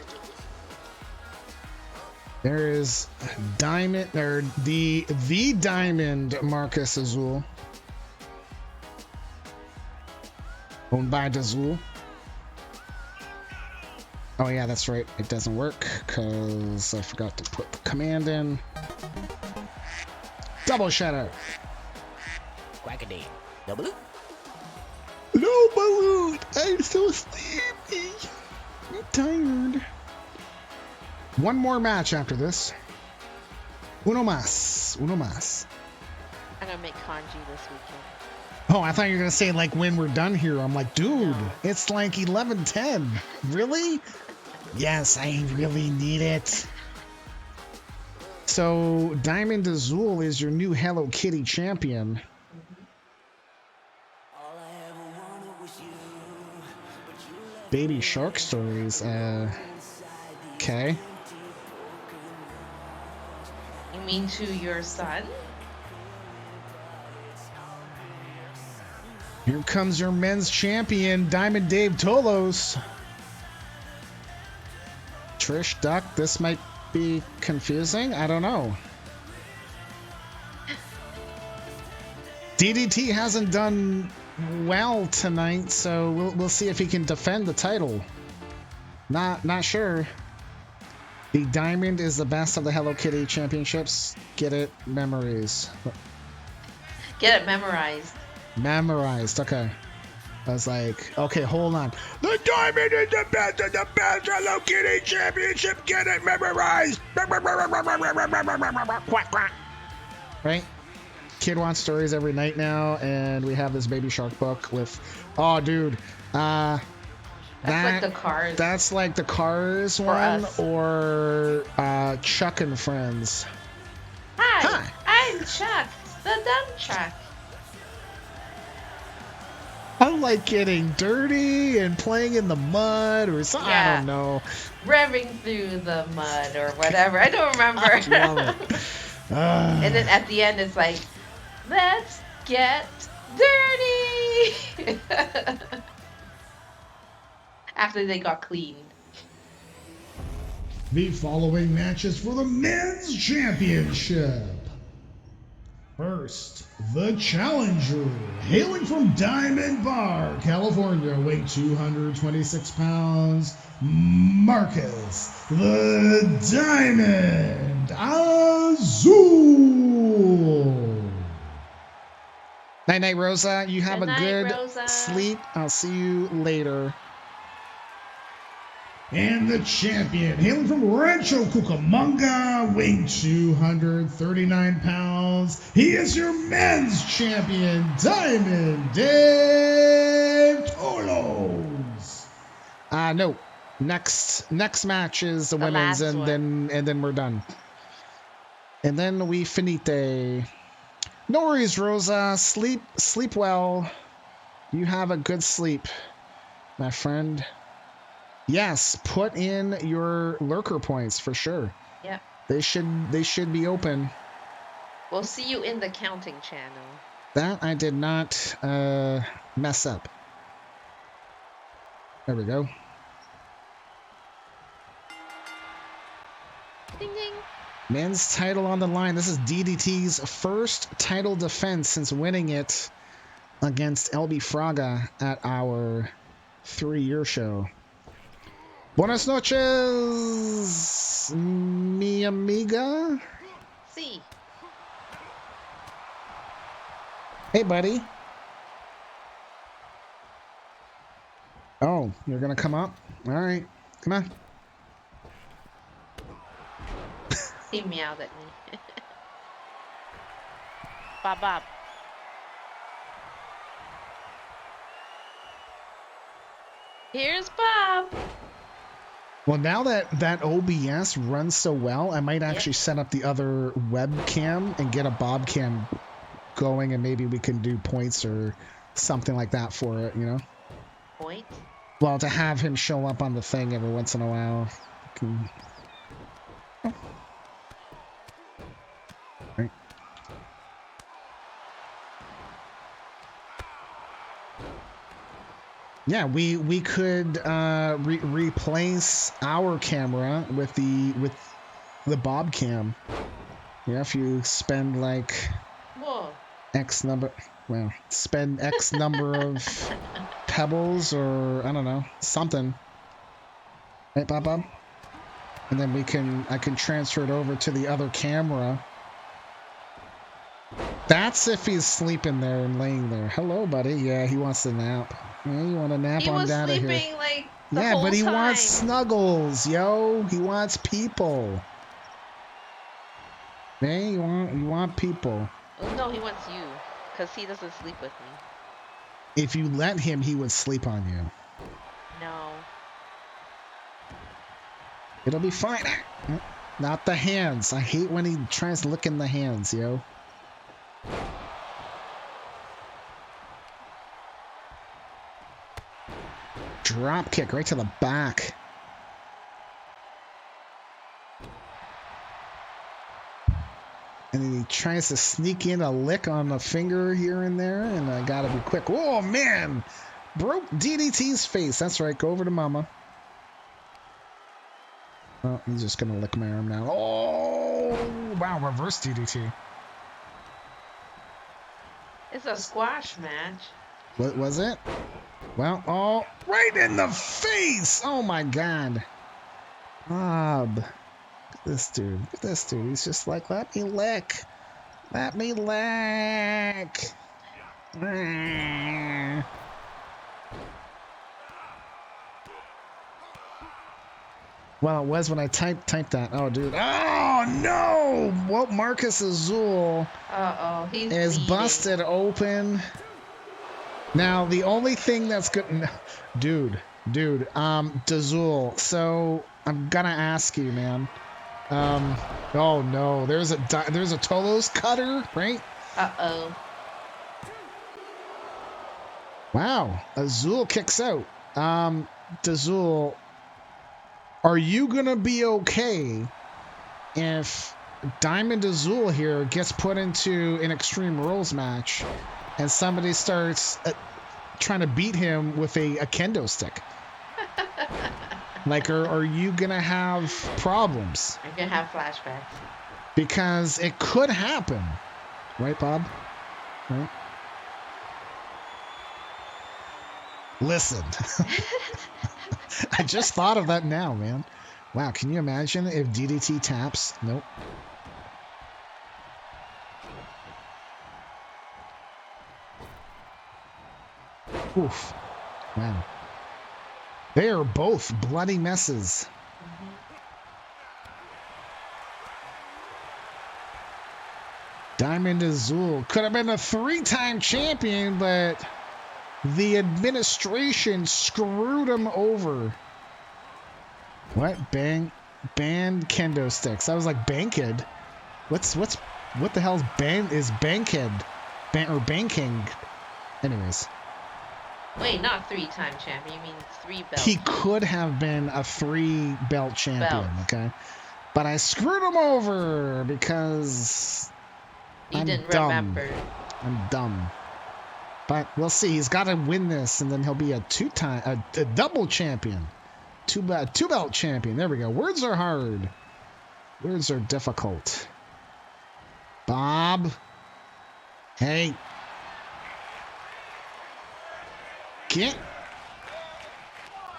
There is Diamond, or the Diamond Marcus Azul. Owned by Dazul. Oh yeah, that's right. It doesn't work because I forgot to put the command in. Double shadow. Quackadee. Double loop. No balloon. I'm so sleepy. I'm tired. One more match after this. Uno más. Uno más. I'm gonna make kanji this weekend. Oh, I thought you were going to say, like, when we're done here. I'm like, dude, it's like 11:10. Really? Yes, I really need it. So, Diamond Azul is your new Hello Kitty champion. Baby Shark Stories. Okay. You mean to your son? Here comes your men's champion, Diamond Dave Tolos. Trish Duck, this might be confusing. I don't know. DDT hasn't done well tonight, so we'll see if he can defend the title. Not sure. The Diamond is the best of the Hello Kitty championships. Get it? Memories. Get it memorized. Memorized. Okay. I was like, okay, hold on. The Diamond is the best of the best. Hello Kitty Championship. Get it memorized. Quack, quack. Right? Kid wants stories every night now, and we have this Baby Shark book with, oh, dude. That's like the Cars. That's like the Cars For one, us. or Chuck and Friends. Hi, I'm Chuck, the dumb Chuck. I like getting dirty and playing in the mud or something. I don't know. Revving through the mud or whatever. I don't remember. I love it. And then at the end, it's like, let's get dirty. After they got clean. The following matches for the men's championship. First, the challenger, hailing from Diamond Bar, California, weighing 226 pounds, Marcus, the Diamond Azul. Night night, Rosa. You have Good a night, good Rosa. sleep. I'll see you later. And the champion, hailing from Rancho Cucamonga, weighing 239 pounds, he is your men's champion, Diamond Dave Tolos. No. Next match is the women's, last and then we're done. And then we finite. No worries, Rosa. Sleep well. You have a good sleep, my friend. Yes, put in your lurker points for sure. Yep. They should be open. We'll see you in the counting channel. That I did not mess up. There we go. Ding ding. Men's title on the line. This is DDT's first title defense since winning it against LB Fraga at our 3-year show. Buenas noches, mi amiga. See. Hey, buddy. Oh, you're gonna come up? All right, come on. He meowed at me. Bob Bob. Here's Bob. Well, now that OBS runs so well, I might actually set up the other webcam and get a bob cam going, and maybe we can do points or something like that for it, you know? Point? Well, to have him show up on the thing every once in a while. Right. Yeah, we could replace our camera with the bob cam. Yeah, if you spend like Whoa. X number, well, spend X number of pebbles or I don't know, something. Right, Bob? And then I can transfer it over to the other camera. That's if he's sleeping there and laying there. Hello, buddy. Yeah, he wants to nap. Yeah, you want to nap on down here. He was sleeping like the yeah, whole but he time. wants snuggles, yo. He wants people. Man, you want people. Oh, no, he wants you, because he doesn't sleep with me. If you let him, he would sleep on you. No. It'll be fine. Not the hands. I hate when he tries licking the hands, yo. Drop kick right to the back. And then he tries to sneak in a lick on the finger here and there, and I gotta be quick. Oh man! Broke DDT's face. That's right, go over to Mama. Oh, he's just gonna lick my arm now. Oh! Wow, reverse DDT. It's a squash match. What was it? Well, oh, right in the face! Oh my god. Bob. Look at this dude. He's just like, let me lick. Let me lick. Well, it was when I typed that. Oh, dude. Oh, no! Well, Marcus Azul he's is bleeding. busted open. Now, the only thing that's good... Dude, Dazul. So, I'm gonna ask you, man. Oh, no. There's a Tolos cutter, right? Uh-oh. Wow. Azul kicks out. Dazul, are you gonna be okay if Diamond Azul here gets put into an Extreme Rules match and somebody starts trying to beat him with a kendo stick? Like, are you gonna have problems? I'm gonna have flashbacks. Because it could happen. Right, Bob? Right? Listen. I just thought of that now, man. Wow, can you imagine if DDT taps? Nope. Oof. Wow. They are both bloody messes. Diamond Azul could have been a 3-time champion, but the administration screwed him over. What? Banned kendo sticks. I was like, Bankhead? What the hell's Bankhead? Banking. Anyways. Wait, not 3-time champion. You mean 3 belts. He could have been a 3-belt champion, okay? But I screwed him over because You didn't remember. I'm dumb. But we'll see. He's got to win this, and then he'll be a double champion. Two-belt champion. There we go. Words are hard. Words are difficult. Bob. Hey.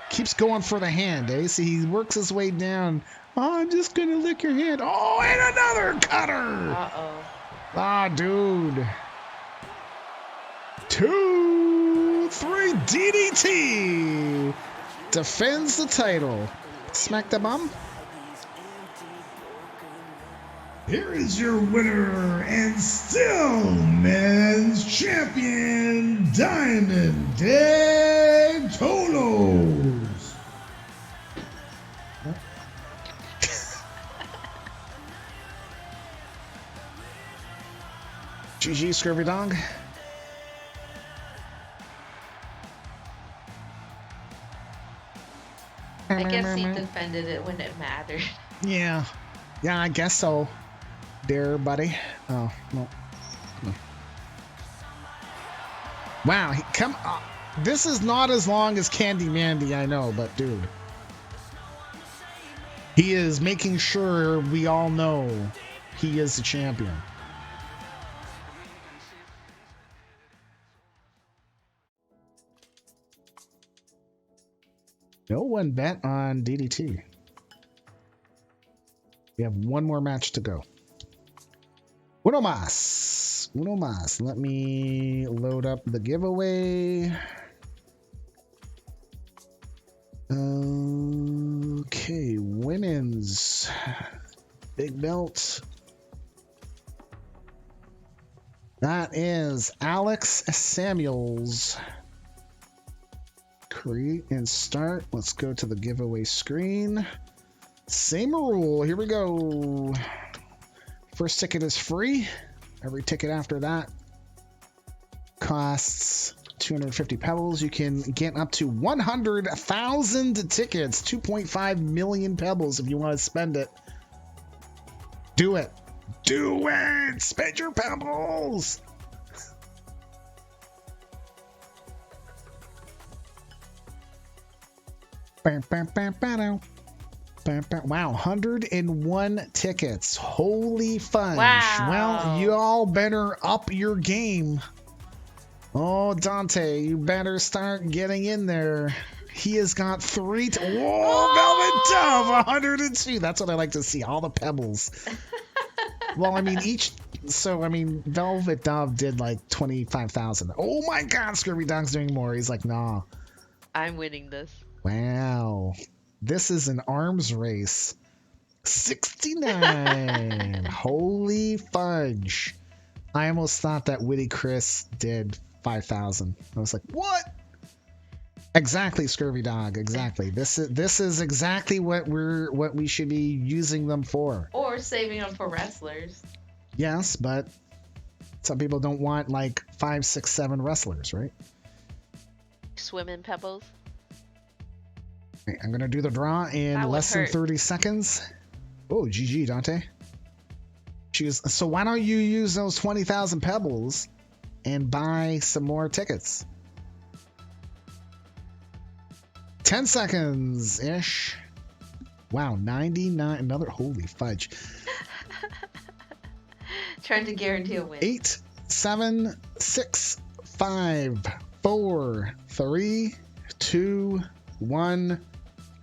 Keeps going for the hand, eh? See, he works his way down. Oh, I'm just going to lick your hand. Oh, and another cutter. Uh-oh. Ah, dude. 2, 3, DDT. Defends the title. Smack the bum. Here is your winner and still men's champion, Diamond Dave Tolos. GG, Scurvy Dog. I guess he defended it when it mattered. Yeah, I guess so. There, buddy. Oh, no. Wow, come on. This is not as long as Candy Mandy, I know, but dude. He is making sure we all know he is the champion. No one bet on DDT. We have one more match to go. Uno más. Let me load up the giveaway. Okay, women's big belt. That is Alex Samuels. Create and start. Let's go to the giveaway screen. Same rule. Here we go. First ticket is free. Every ticket after that costs 250 pebbles. You can get up to 100,000 tickets, 2.5 million pebbles if you want to spend it. Do it. Do it. Spend your pebbles. Wow, 101 tickets. Holy fudge. Wow. Well, you all better up your game. Oh, Dante, you better start getting in there. He has got 3. Whoa, Velvet Dove, 102. That's what I like to see, all the pebbles. Well, I mean, each So I mean, Velvet Dove did like 25,000. Oh my God, Scurvy Dog's doing more. He's like, nah. I'm winning this. Wow, this is an arms race. 69. Holy fudge! I almost thought that Witty Chris did 5,000. I was like, what? Exactly, Scurvy Dog. Exactly. This is exactly what we should be using them for. Or saving them for wrestlers. Yes, but some people don't want like 5, 6, 7 wrestlers, right? Swimming pebbles. Okay, I'm gonna do the draw in less than 30 seconds. Oh, GG, Dante. So why don't you use those 20,000 pebbles and buy some more tickets? 10 seconds ish. Wow, 99. Another, holy fudge. Trying to guarantee a win. 8, 7, 6, 5, 4, 3, 2, 1.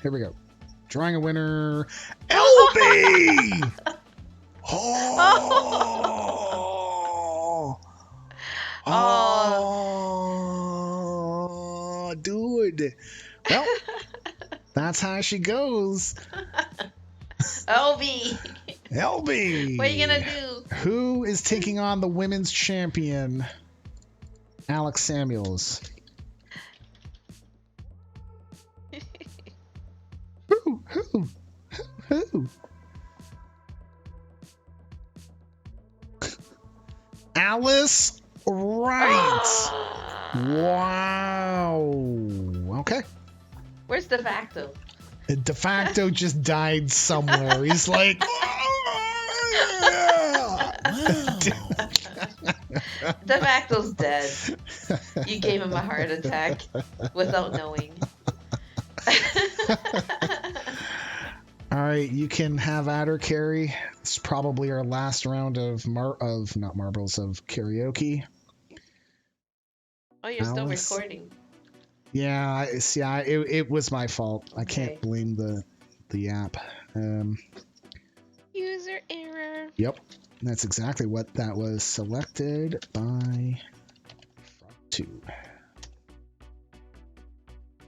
Here we go. Drawing a winner. LB! Oh, dude. Well, that's how she goes. LB. LB. What are you gonna do? Who is taking on the women's champion, Alex Samuels? Who? Alice Wright. Wow. Okay. Where's De Facto? De Facto just died somewhere. He's like, De Facto's dead. You gave him a heart attack without knowing. all right, you can have at her, Carrie. It's probably our last round of not marbles, of karaoke. Oh, you're Alice. still recording. Yeah, it was my fault. I can't blame the app. User error. Yep, that's exactly what that was. Selected by 2.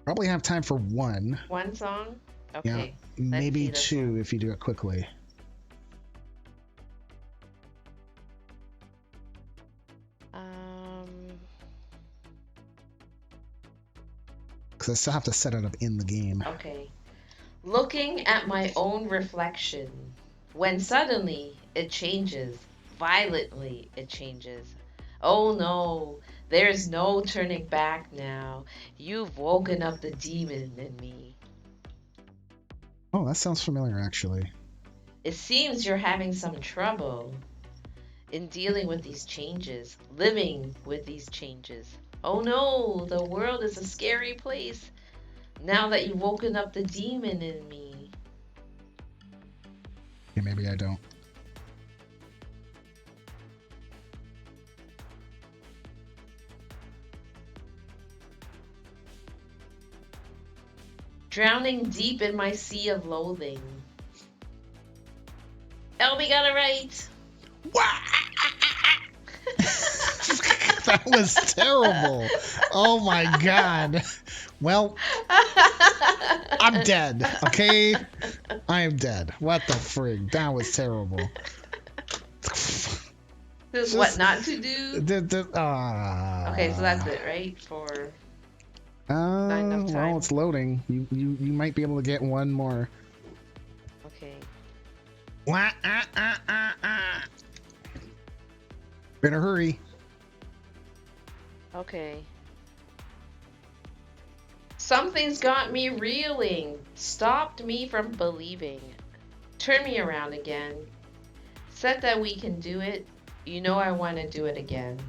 Probably have time for one. One song? Okay. Yeah, maybe 2 if you do it quickly. Because I still have to set it up in the game. Okay. Looking at my own reflection, when suddenly it changes, violently it changes. Oh no, there's no turning back now. You've woken up the demon in me. Oh, that sounds familiar, actually. It seems you're having some trouble in dealing with these changes, living with these changes. Oh no, the world is a scary place now that you've woken up the demon in me. Okay, maybe I don't. Drowning deep in my sea of loathing. LB got it right. That was terrible. Oh my God. Well, I'm dead. Okay? I am dead. What the frig? That was terrible. This is what not to do? Okay, so that's it, right? For not enough time. Well, it's loading. You might be able to get one more. Okay. Better hurry. Okay. Something's got me reeling, stopped me from believing. Turn me around again. Said that we can do it. You know I want to do it again.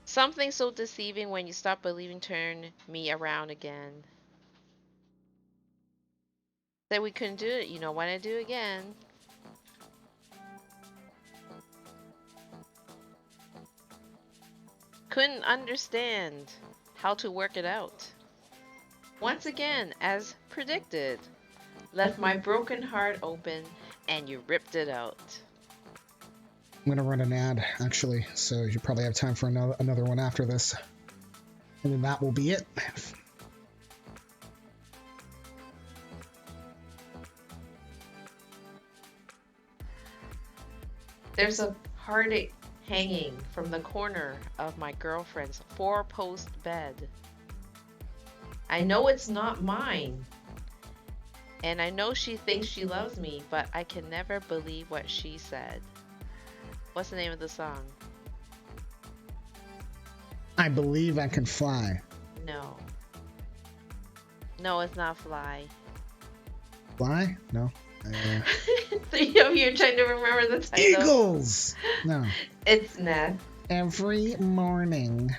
Something so deceiving when you stop believing, turn me around again. That we couldn't do it, you know, want to do it again. Couldn't understand how to work it out. Once again, as predicted, left my broken heart open, and you ripped it out. I'm gonna run an ad, actually, so you probably have time for another one after this. And then that will be it. There's a heartache hanging from the corner of my girlfriend's four-post bed. I know it's not mine. And I know she thinks she loves me, but I can never believe what she said. What's the name of the song? I Believe I Can Fly. No. No, it's not Fly. Fly? No. Three of you are trying to remember the title. Eagles! No. It's not. Every morning.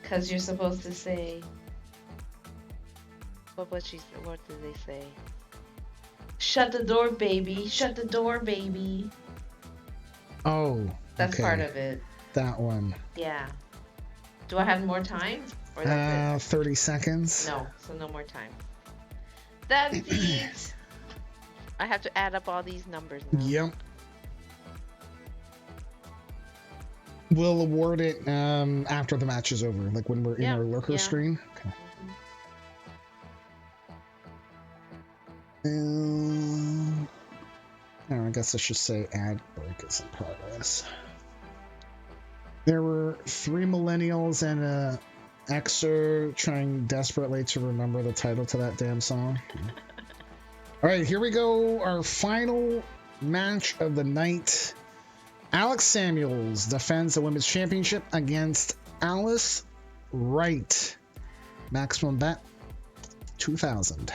Because you're supposed to say... What did they say? Shut the door, baby. Shut the door, baby. Oh, That's okay. part of it. That one. Yeah. Do I have more time? Or that's 30 seconds. No, so no more time. That's it. I have to add up all these numbers now. Yep. We'll award it after the match is over, like when we're in our lurker screen. Okay. I guess I should say ad break is in progress. There were 3 millennials and a Xer trying desperately to remember the title to that damn song. All right, here we go. Our final match of the night. Alex Samuels defends the women's championship against Alice Wright. Maximum bet 2,000.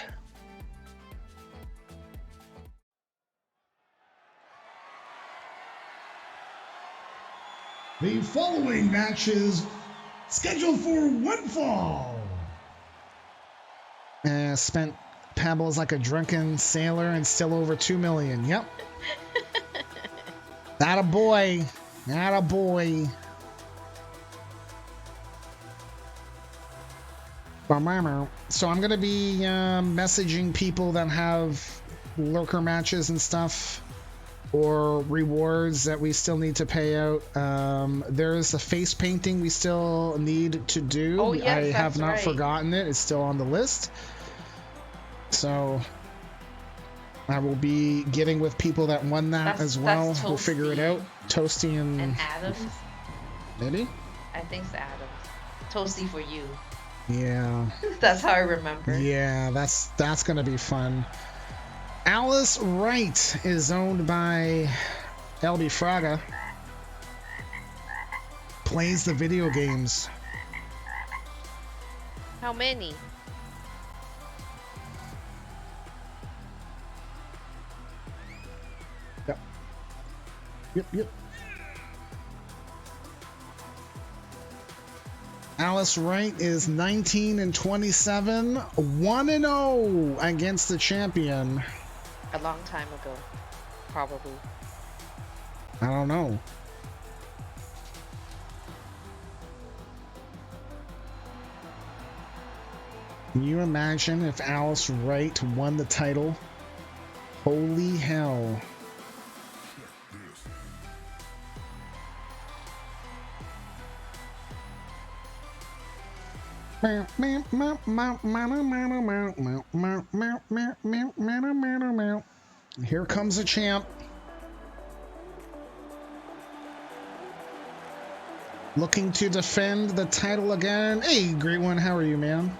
The following match is scheduled for one fall. Spent pebbles like a drunken sailor and still over 2 million. Yep. That a boy. That a boy. So I'm going to be messaging people that have lurker matches and stuff, or rewards that we still need to pay out. There's a face painting we still need to do. Oh, yes, I have not right. forgotten it. It's still on the list. So I will be getting with people that won that as well. We'll figure it out. Toasty and Adams. Maybe? I think it's Adams. Toasty for you. Yeah. That's how I remember. Yeah, that's gonna be fun. Alice Wright is owned by LB Fraga. Plays the video games. How many? Yep. Alice Wright is 19-27, 1-0 against the champion. A long time ago, probably. I don't know. Can you imagine if Alice Wright won the title? Holy hell. Here comes a champ. Looking to defend the title again. Hey, great one. How are you, man?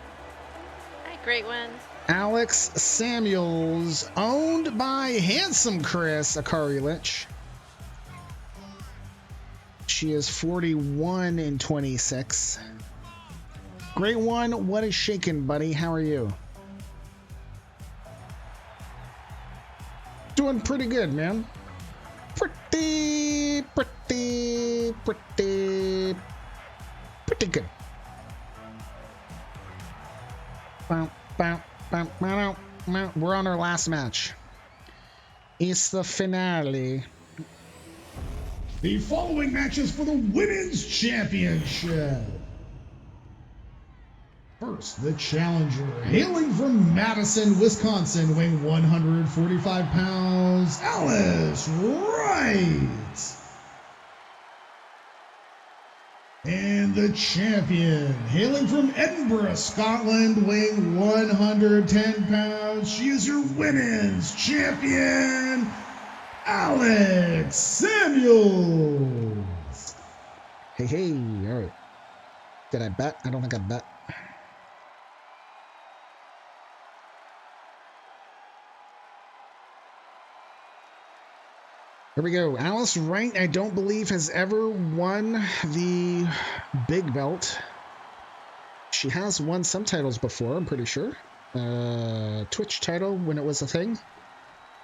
Hi, great one. Alex Samuels, owned by Handsome Chris Akari Lich. She is 41-26. Great one. What is shaking, buddy? How are you? Doing pretty good, man. Pretty good. We're on our last match. It's the finale. The following matches for the Women's Championship. First, the challenger, hailing from Madison, Wisconsin, weighing 145 pounds, Alice Wright. And the champion, hailing from Edinburgh, Scotland, weighing 110 pounds, she is your women's champion, Alex Samuels. Hey, all right. Did I bet? I don't think I bet. Here we go. Alice Wright, I don't believe, has ever won the big belt. She has won some titles before, I'm pretty sure. Twitch title when it was a thing,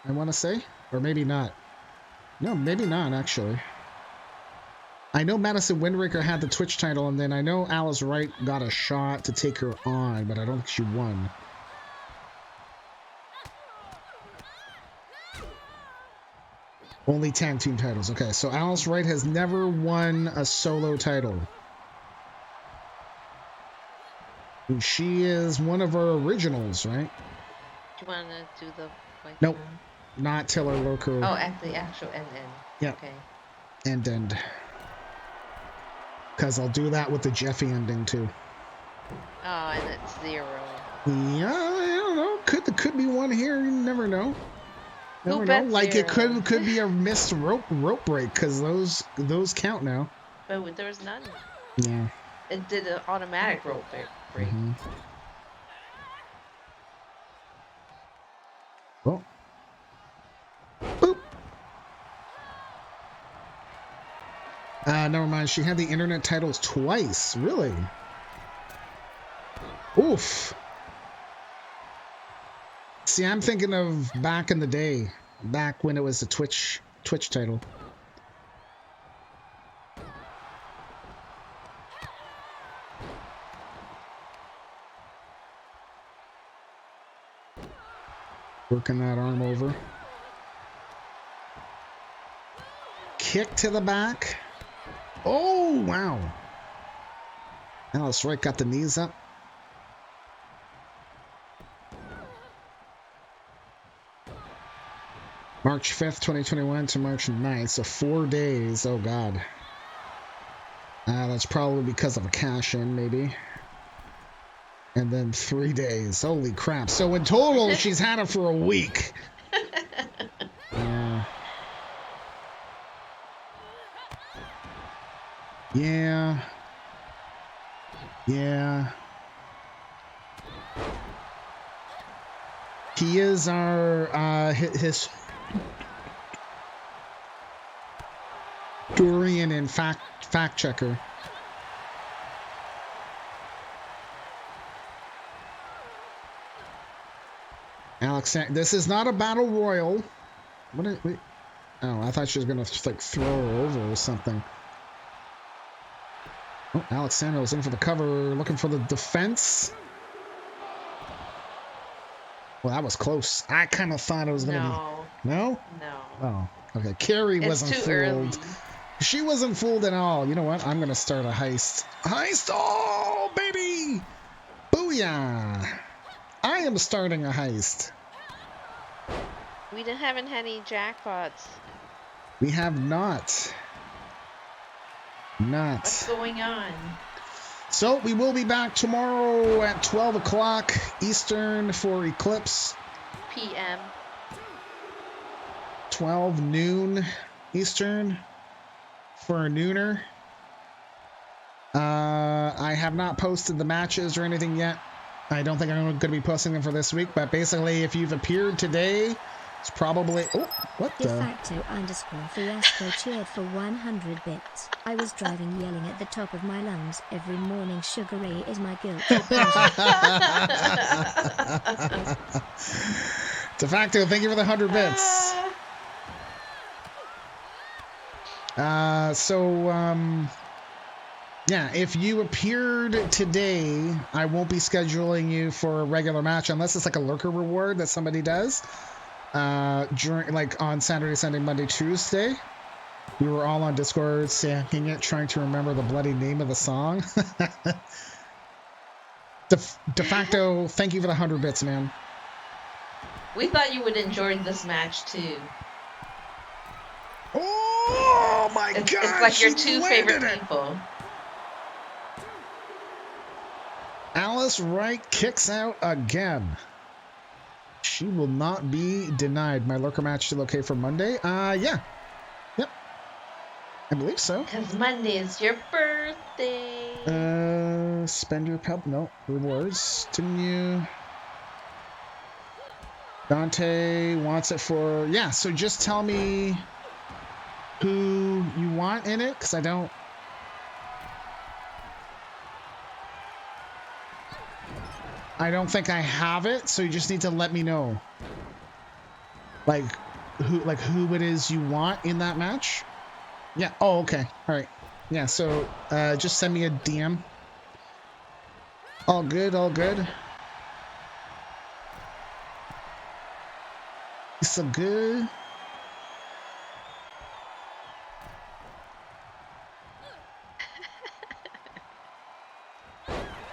I want to say. Or maybe not. No, maybe not, actually. I know Madison Windraker had the Twitch title, and then I know Alice Wright got a shot to take her on, but I don't think she won. Only tag team titles. Okay, so Alice Wright has never won a solo title. And she is one of our originals, right? Do you want to do the... Like, nope. Not Taylor Loco. Oh, at the actual end. Yeah. Okay. End. Because I'll do that with the Jeffy ending, too. Oh, and it's 0. Yeah, I don't know. Could be one here. You never know. Who Never know. Like 0? it could be a missed rope break because those count now. But there was none. Yeah. It did an automatic rope break. Mm-hmm. Oh. Boop. Never mind. She had the internet titles twice. Really? Oof. See, I'm thinking of back in the day, back when it was a Twitch title. Working that arm over. Kick to the back. Oh, wow. Alice Wright got the knees up. March 5th, 2021 to March 9th, so 4 days. Oh, God. That's probably because of a cash-in, maybe. And then 3 days. Holy crap. So in total, she's had it for a week. Yeah. Yeah. Yeah. He is our, his... historian and fact checker. Alex, this is not a battle royal. Wait. Oh, I thought she was gonna like throw her over or something. Oh, Alex Samuels in for the cover, looking for the defense. Well, that was close. I kind of thought it was gonna be. No. Oh, okay. Carrie wasn't fooled. Early. She wasn't fooled at all. You know what? I'm going to start a heist. Heist! Oh, baby! Booyah! I am starting a heist. We haven't had any jackpots. We have not. What's going on? So, we will be back tomorrow at 12 o'clock Eastern for Eclipse. PM. 12 noon Eastern. For a nooner. I have not posted the matches or anything yet. I don't think I'm going to be posting them for this week, but basically if you've appeared today, it's probably... Oh, what the... _fiasco cheered for 100 bits. I was driving yelling at the top of my lungs every morning, Sugar Ray is my guilty De facto, thank you for the 100 bits. Yeah, if you appeared today, I won't be scheduling you for a regular match unless it's like a lurker reward that somebody does. During like on Saturday, Sunday, Monday, Tuesday. We were all on Discord singing it, trying to remember the bloody name of the song. De facto, thank you for the 100 bits, man. We thought you would enjoy this match too. Oh my god! It's like your she two landed favorite it. people. Alice Wright kicks out again. She will not be denied. My lurker match still okay for Monday? Yeah. Yep. I believe so. Because Monday is your birthday. Spend your pub. No. Rewards. Didn't you? Dante wants it for... Yeah, so just tell me who you want in it, because I don't... think I have it, so you just need to let me know. Like who it is you want in that match? Yeah. Oh, okay. All right. Yeah, so just send me a DM. All good, all good. So good.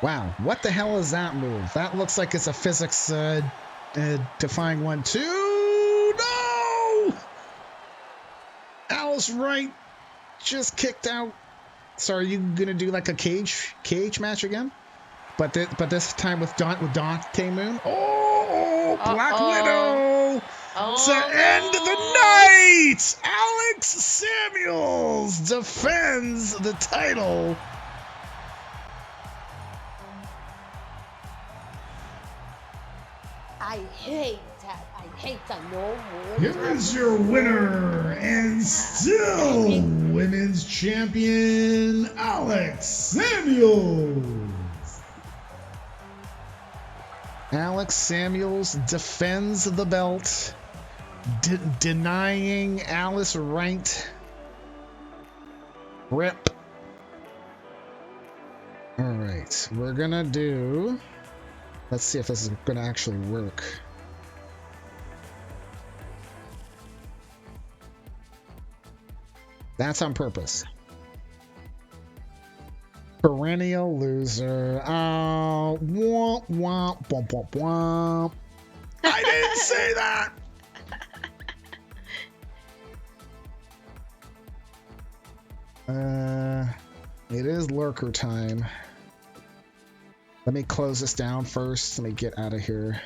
Wow, what the hell is that move? That looks like it's a physics defying one, too. No! Alice Wright just kicked out. So are you gonna do like a cage match again? But this time with Dante Moon. Oh, Black Widow to end the night. Alex Samuels defends the title. I hate that. I hate that. No more. Here is your winner and still women's champion, Alex Samuels. Alex Samuels defends the belt, denying Alice Wright. Rip. All right, we're gonna do... Let's see if this is gonna actually work. That's on purpose. Perennial loser. Womp womp womp womp womp. I didn't say that. It is lurker time. Let me close this down first. Let me get out of here.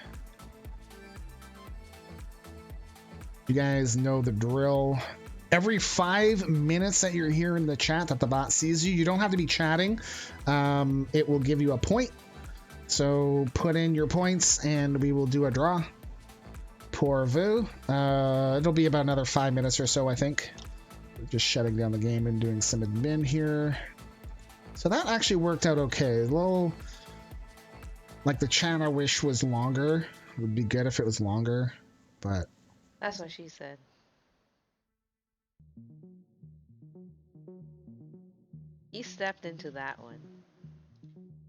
You guys know the drill. Every 5 minutes that you're here in the chat that the bot sees you, you don't have to be chatting. It will give you a point. So put in your points and we will do a draw. Pour vu. It'll be about another 5 minutes or so, I think. Just shutting down the game and doing some admin here. So that actually worked out okay. A little... Like the chat I wish was longer. It would be good if it was longer, but... That's what she said. He stepped into that one.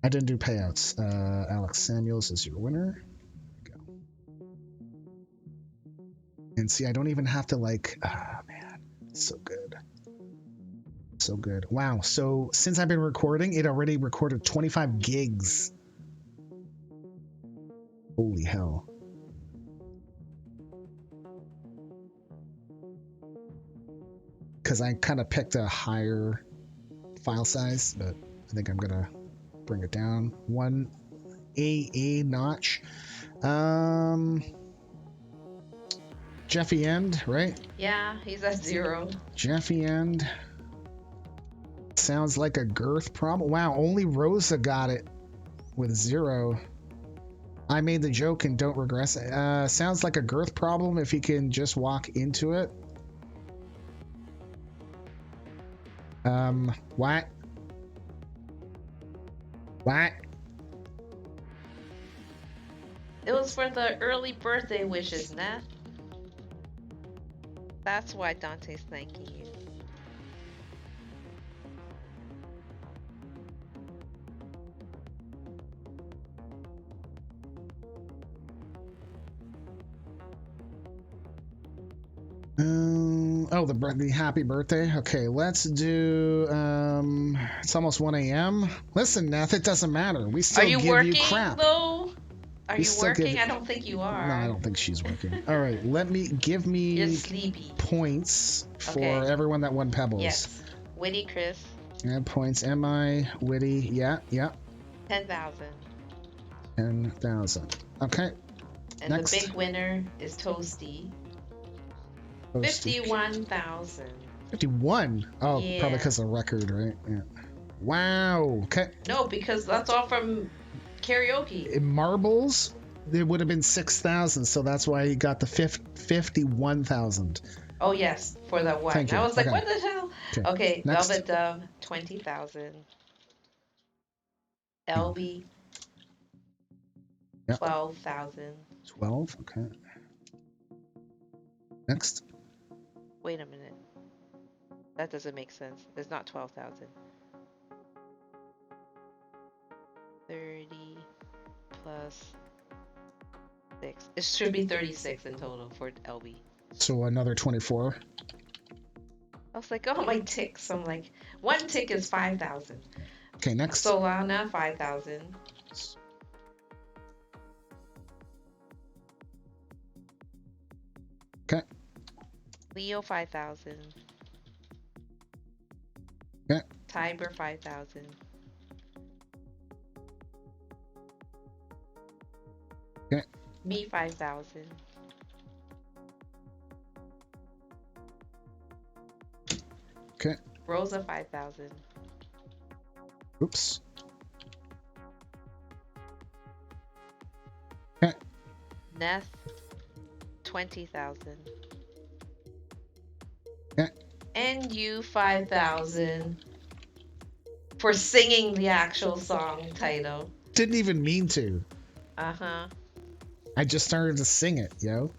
I didn't do payouts. Alex Samuels is your winner. Go. And see, I don't even have to like... Ah, man. So good. So good. Wow. So since I've been recording, it already recorded 25 gigs. Holy hell. Because I kind of picked a higher file size, but I think I'm going to bring it down. 1 AA notch. Jeffy End, right? Yeah, he's at 0. Jeffy End. Sounds like a girth problem. Wow, only Rosa got it with 0. I made the joke and don't regress it. Sounds like a girth problem if you can just walk into it. What? What? It was for the early birthday wishes, Neth. That's why Dante's thanking you. Oh, the happy birthday. Okay, let's do. It's almost 1 a.m. Listen, Nath, it doesn't matter. We still Are you give working you crap. though? Are We you still give working? you- I don't think you are. No, I don't think she's working. All right, give You're me sleepy. points for Okay. everyone that won Pebbles. Yes. Witty Chris. Yeah, points. Am I witty? Yeah. 10,000. 10,000. Okay. And Next. the big winner is Toasty. Toasty. 51,000. 51. Oh, Yeah. probably because of record, right? Yeah. Wow. Okay. No, because that's all from karaoke. In marbles, it would have been 6,000, so that's why he got the 51,000. Oh yes, for that one. Thank you. I was like, Okay. what the hell? Okay. Okay, Next. Velvet Dove, 20,000. LB, Yep. 12,000. 12. Okay. Next. Wait a minute. That doesn't make sense. It's not 12,000. 30 plus 6. It should be 36 in total for LB. So another 24. I was like, oh, my ticks. I'm like, one tick is 5,000. Okay, next. Solana, 5,000. Okay. Leo, 5,000. Okay. Tiber, 5,000. Okay. Me, 5,000. Okay. Rosa, 5,000. Oops. Okay. Neth, 20,000. Okay. And you, 5,000. For singing the actual song title. Didn't even mean to. Uh-huh. I just started to sing it, yo.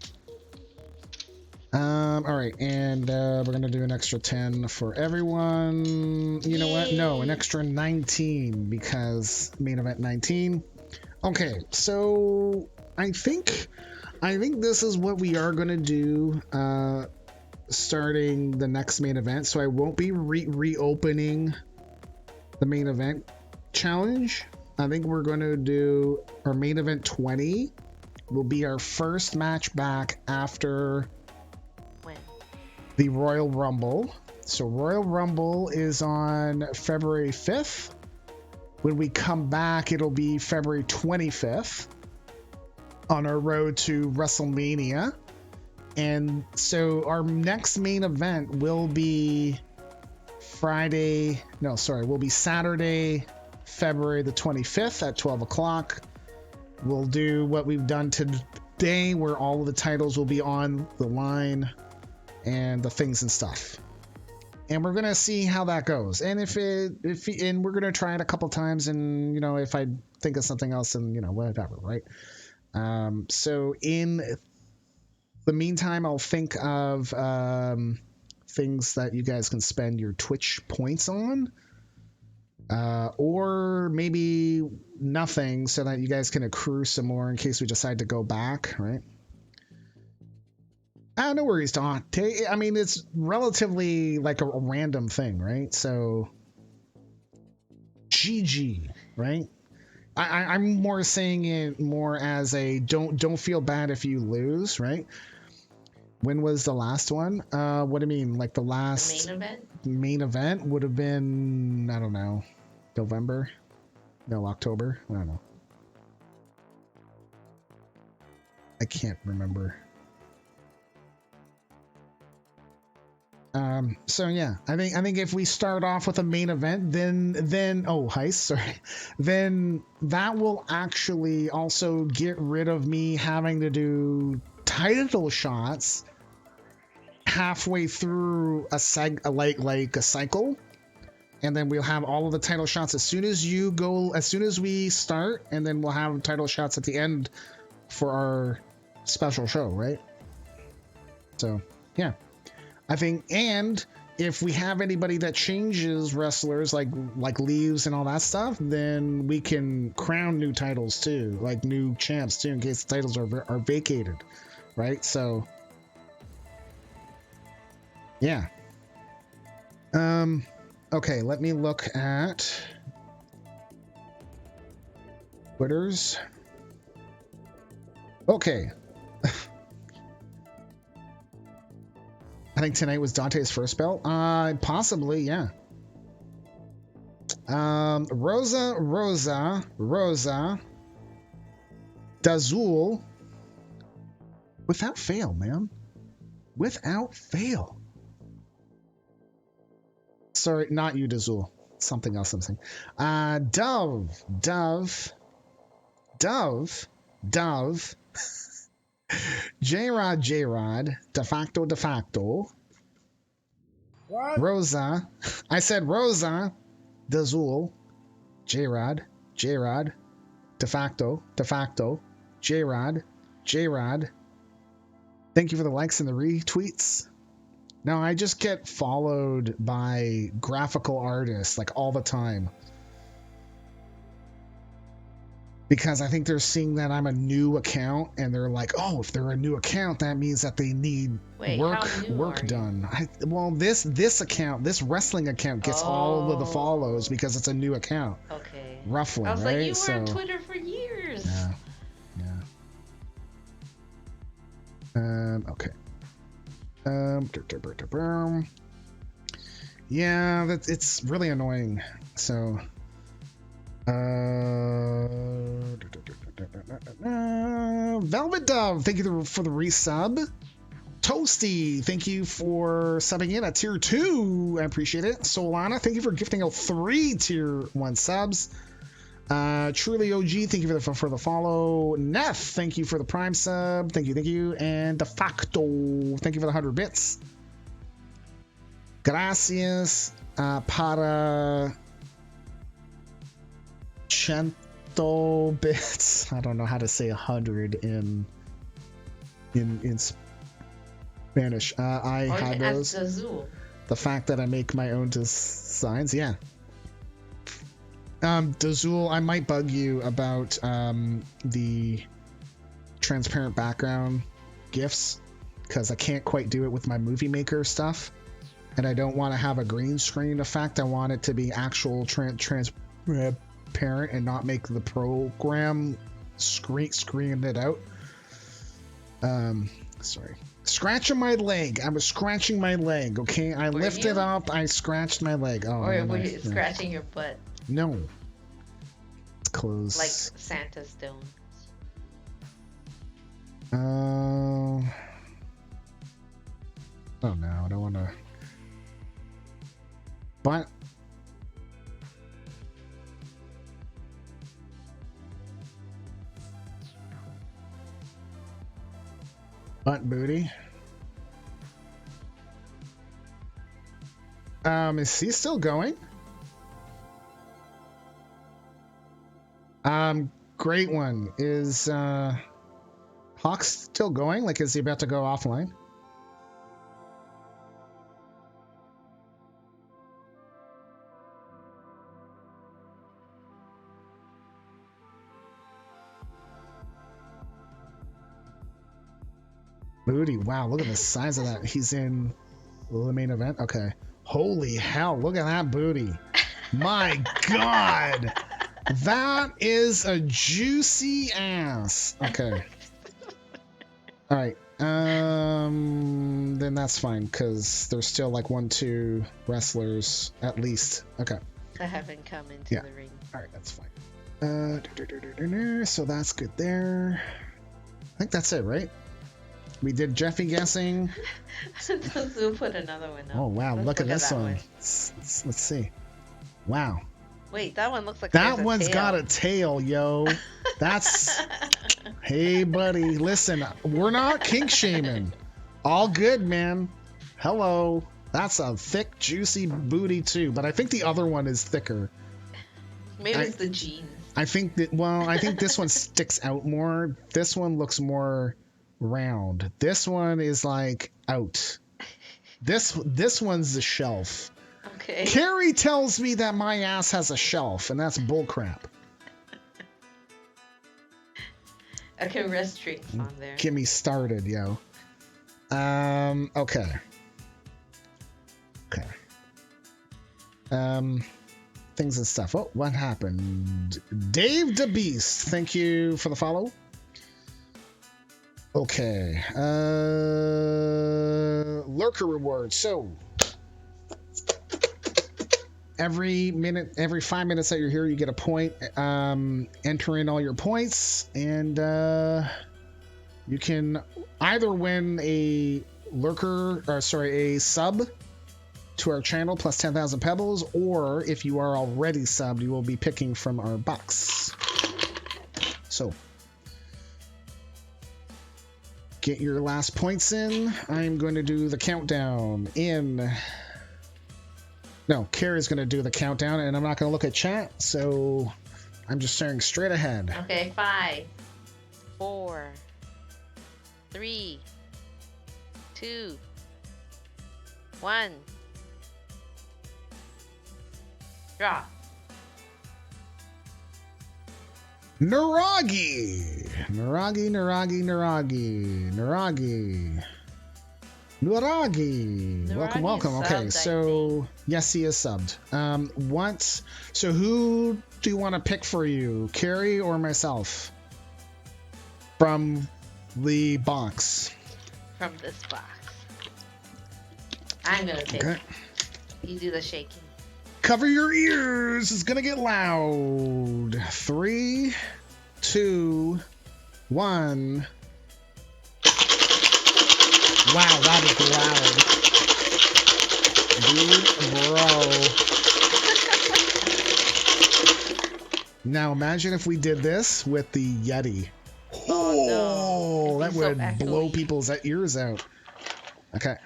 All right, and we're gonna do an extra 10 for everyone. You know what? No, an extra 19 because main event 19. Okay, so I think this is what we are gonna do starting the next main event. So I won't be reopening the main event challenge. I think we're gonna do our main event 20 will be our first match back after the Royal Rumble. So Royal Rumble is on February 5th. When we come back, it'll be February 25th on our road to WrestleMania. And so our next main event will be will be Saturday, February the 25th at 12 o'clock. We'll do what we've done today, where all of the titles will be on the line and the things and stuff. And we're gonna see how that goes. And and we're gonna try it a couple times, and if I think of something else, and whatever, right? So in the meantime, I'll think of things that you guys can spend your Twitch points on, or maybe nothing, so that you guys can accrue some more in case we decide to go back, right? No worries, Don. I mean, it's relatively like a random thing, right? So, GG, right? I'm more saying it more as a don't feel bad if you lose, right? When was the last one? What do you mean? Like the last main event would have been, I don't know, November? No, October? I don't know. I can't remember. So yeah, I think if we start off with a main event, then heist, sorry, then that will actually also get rid of me having to do title shots halfway through a cycle, and then we'll have all of the title shots as soon as we start, and then we'll have title shots at the end for our special show, right? So yeah. I think, and if we have anybody that changes wrestlers, like leaves and all that stuff, then we can crown new titles too, like new champs too, in case the titles are vacated, right? So, Yeah. Okay, let me look at Twitters. Okay. I think tonight was Dante's first belt. Possibly, yeah. Rosa Dazul. Without fail, man. Without fail. Sorry, not you, Dazul. Something else I'm saying. Dove. J-Rod. De facto. What? Rosa. I said Rosa. Dazul. J-Rod. De facto. J-Rod. Thank you for the likes and the retweets. No, I just get followed by graphical artists like all the time. Because I think they're seeing that I'm a new account and they're like, oh, if they're a new account, that means that they need work done. This account, this wrestling account gets all of the follows because it's a new account. Okay. Roughly, I was right? like, you were on Twitter for years. Yeah. Okay. Yeah, it's really annoying. So, Velvet Dove, thank you for the resub. Toasty, thank you for subbing in at tier 2. I appreciate it. Solana, thank you for gifting out 3 tier 1 subs. Truly OG, thank you for the follow. Neff, thank you for the prime sub. Thank you. And De Facto, thank you for the 100 bits. Gracias para cento bits. I don't know how to say 100 in Spanish. I had those. The fact that I make my own designs, yeah. Dazul, I might bug you about the transparent background GIFs because I can't quite do it with my movie maker stuff, and I don't want to have a green screen effect. I want it to be actual transparent and not make the program screen it out. Sorry. Scratching my leg. I was scratching my leg. Okay, I lifted up. I scratched my leg. Oh, or were you scratching your butt? No. It's close. Like Santa's stone. Oh no, I don't want to. But butt booty. Is he still going? Great one. Is Hawk still going? Like, is he about to go offline? Booty. Wow, look at the size of that. He's in the main event. Okay. Holy hell, look at that booty. My God. That is a juicy ass. Okay. All right. Then that's fine because there's still like 1-2 wrestlers at least. Okay. I haven't come into the ring. All right, that's fine. So that's good there. I think that's it, right? We did Jeffy guessing. We'll put another one up. Oh wow, look at this one. Let's see. Wow. Wait, that one looks like that one's got a tail, yo. That's hey buddy, listen, we're not kink shaming. All good, man. Hello. That's a thick, juicy booty too, but I think the other one is thicker. Maybe it's the jeans. I think this one sticks out more. This one looks more round. This one is like out. This one's the shelf. Okay. Carrie tells me that my ass has a shelf, and that's bullcrap. I can rest drinks on there. Get me started, yo. Okay. things and stuff. Oh, what happened? Dave DeBeast, thank you for the follow. Okay. Lurker reward. So every 5 minutes that you're here, you get a point. Enter in all your points, and you can either win a a sub to our channel plus 10,000 pebbles, or if you are already subbed, you will be picking from our box. So get your last points in. I'm going to do the countdown in. No, Carrie's going to do the countdown, and I'm not going to look at chat, so I'm just staring straight ahead. Okay, 5, 4, 3, 2, 1. Draw. Naragi. Welcome. Okay, so yes, he is subbed. So who do you want to pick for you, Carrie or myself? From the box. From this box. I'm gonna take it. You do the shaking. Cover your ears. It's gonna get loud. 3, 2, 1. Wow, that is loud. Dude, bro. Now imagine if we did this with the Yeti. Oh, no. That would blow people's ears out. Okay.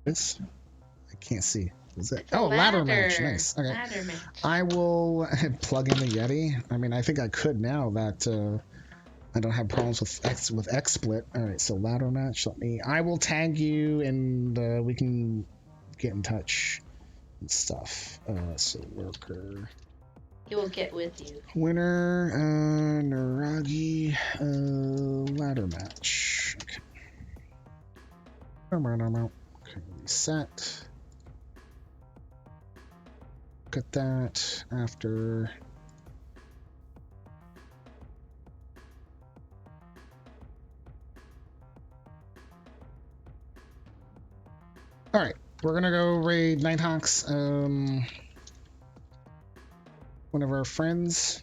This? I can't see. Is it? Oh, ladder match. Nice. Okay. Ladder match. I will plug in the Yeti. I mean, I think I could now that I don't have problems with XSplit. All right, so ladder match. I will tag you, and we can get in touch and stuff. So worker. He will get with you. Winner, Naragi, ladder match. Okay. Okay, reset. Look at that after. All right, we're gonna go raid Nighthawks. One of our friends.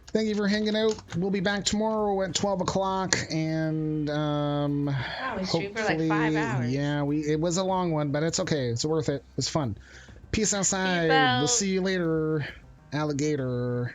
Thank you for hanging out. We'll be back tomorrow at 12 o'clock, and we streamed for like 5 hours. Yeah, it was a long one, but it's okay. It's worth it. It's fun. Peace outside. Peace out. We'll see you later, alligator.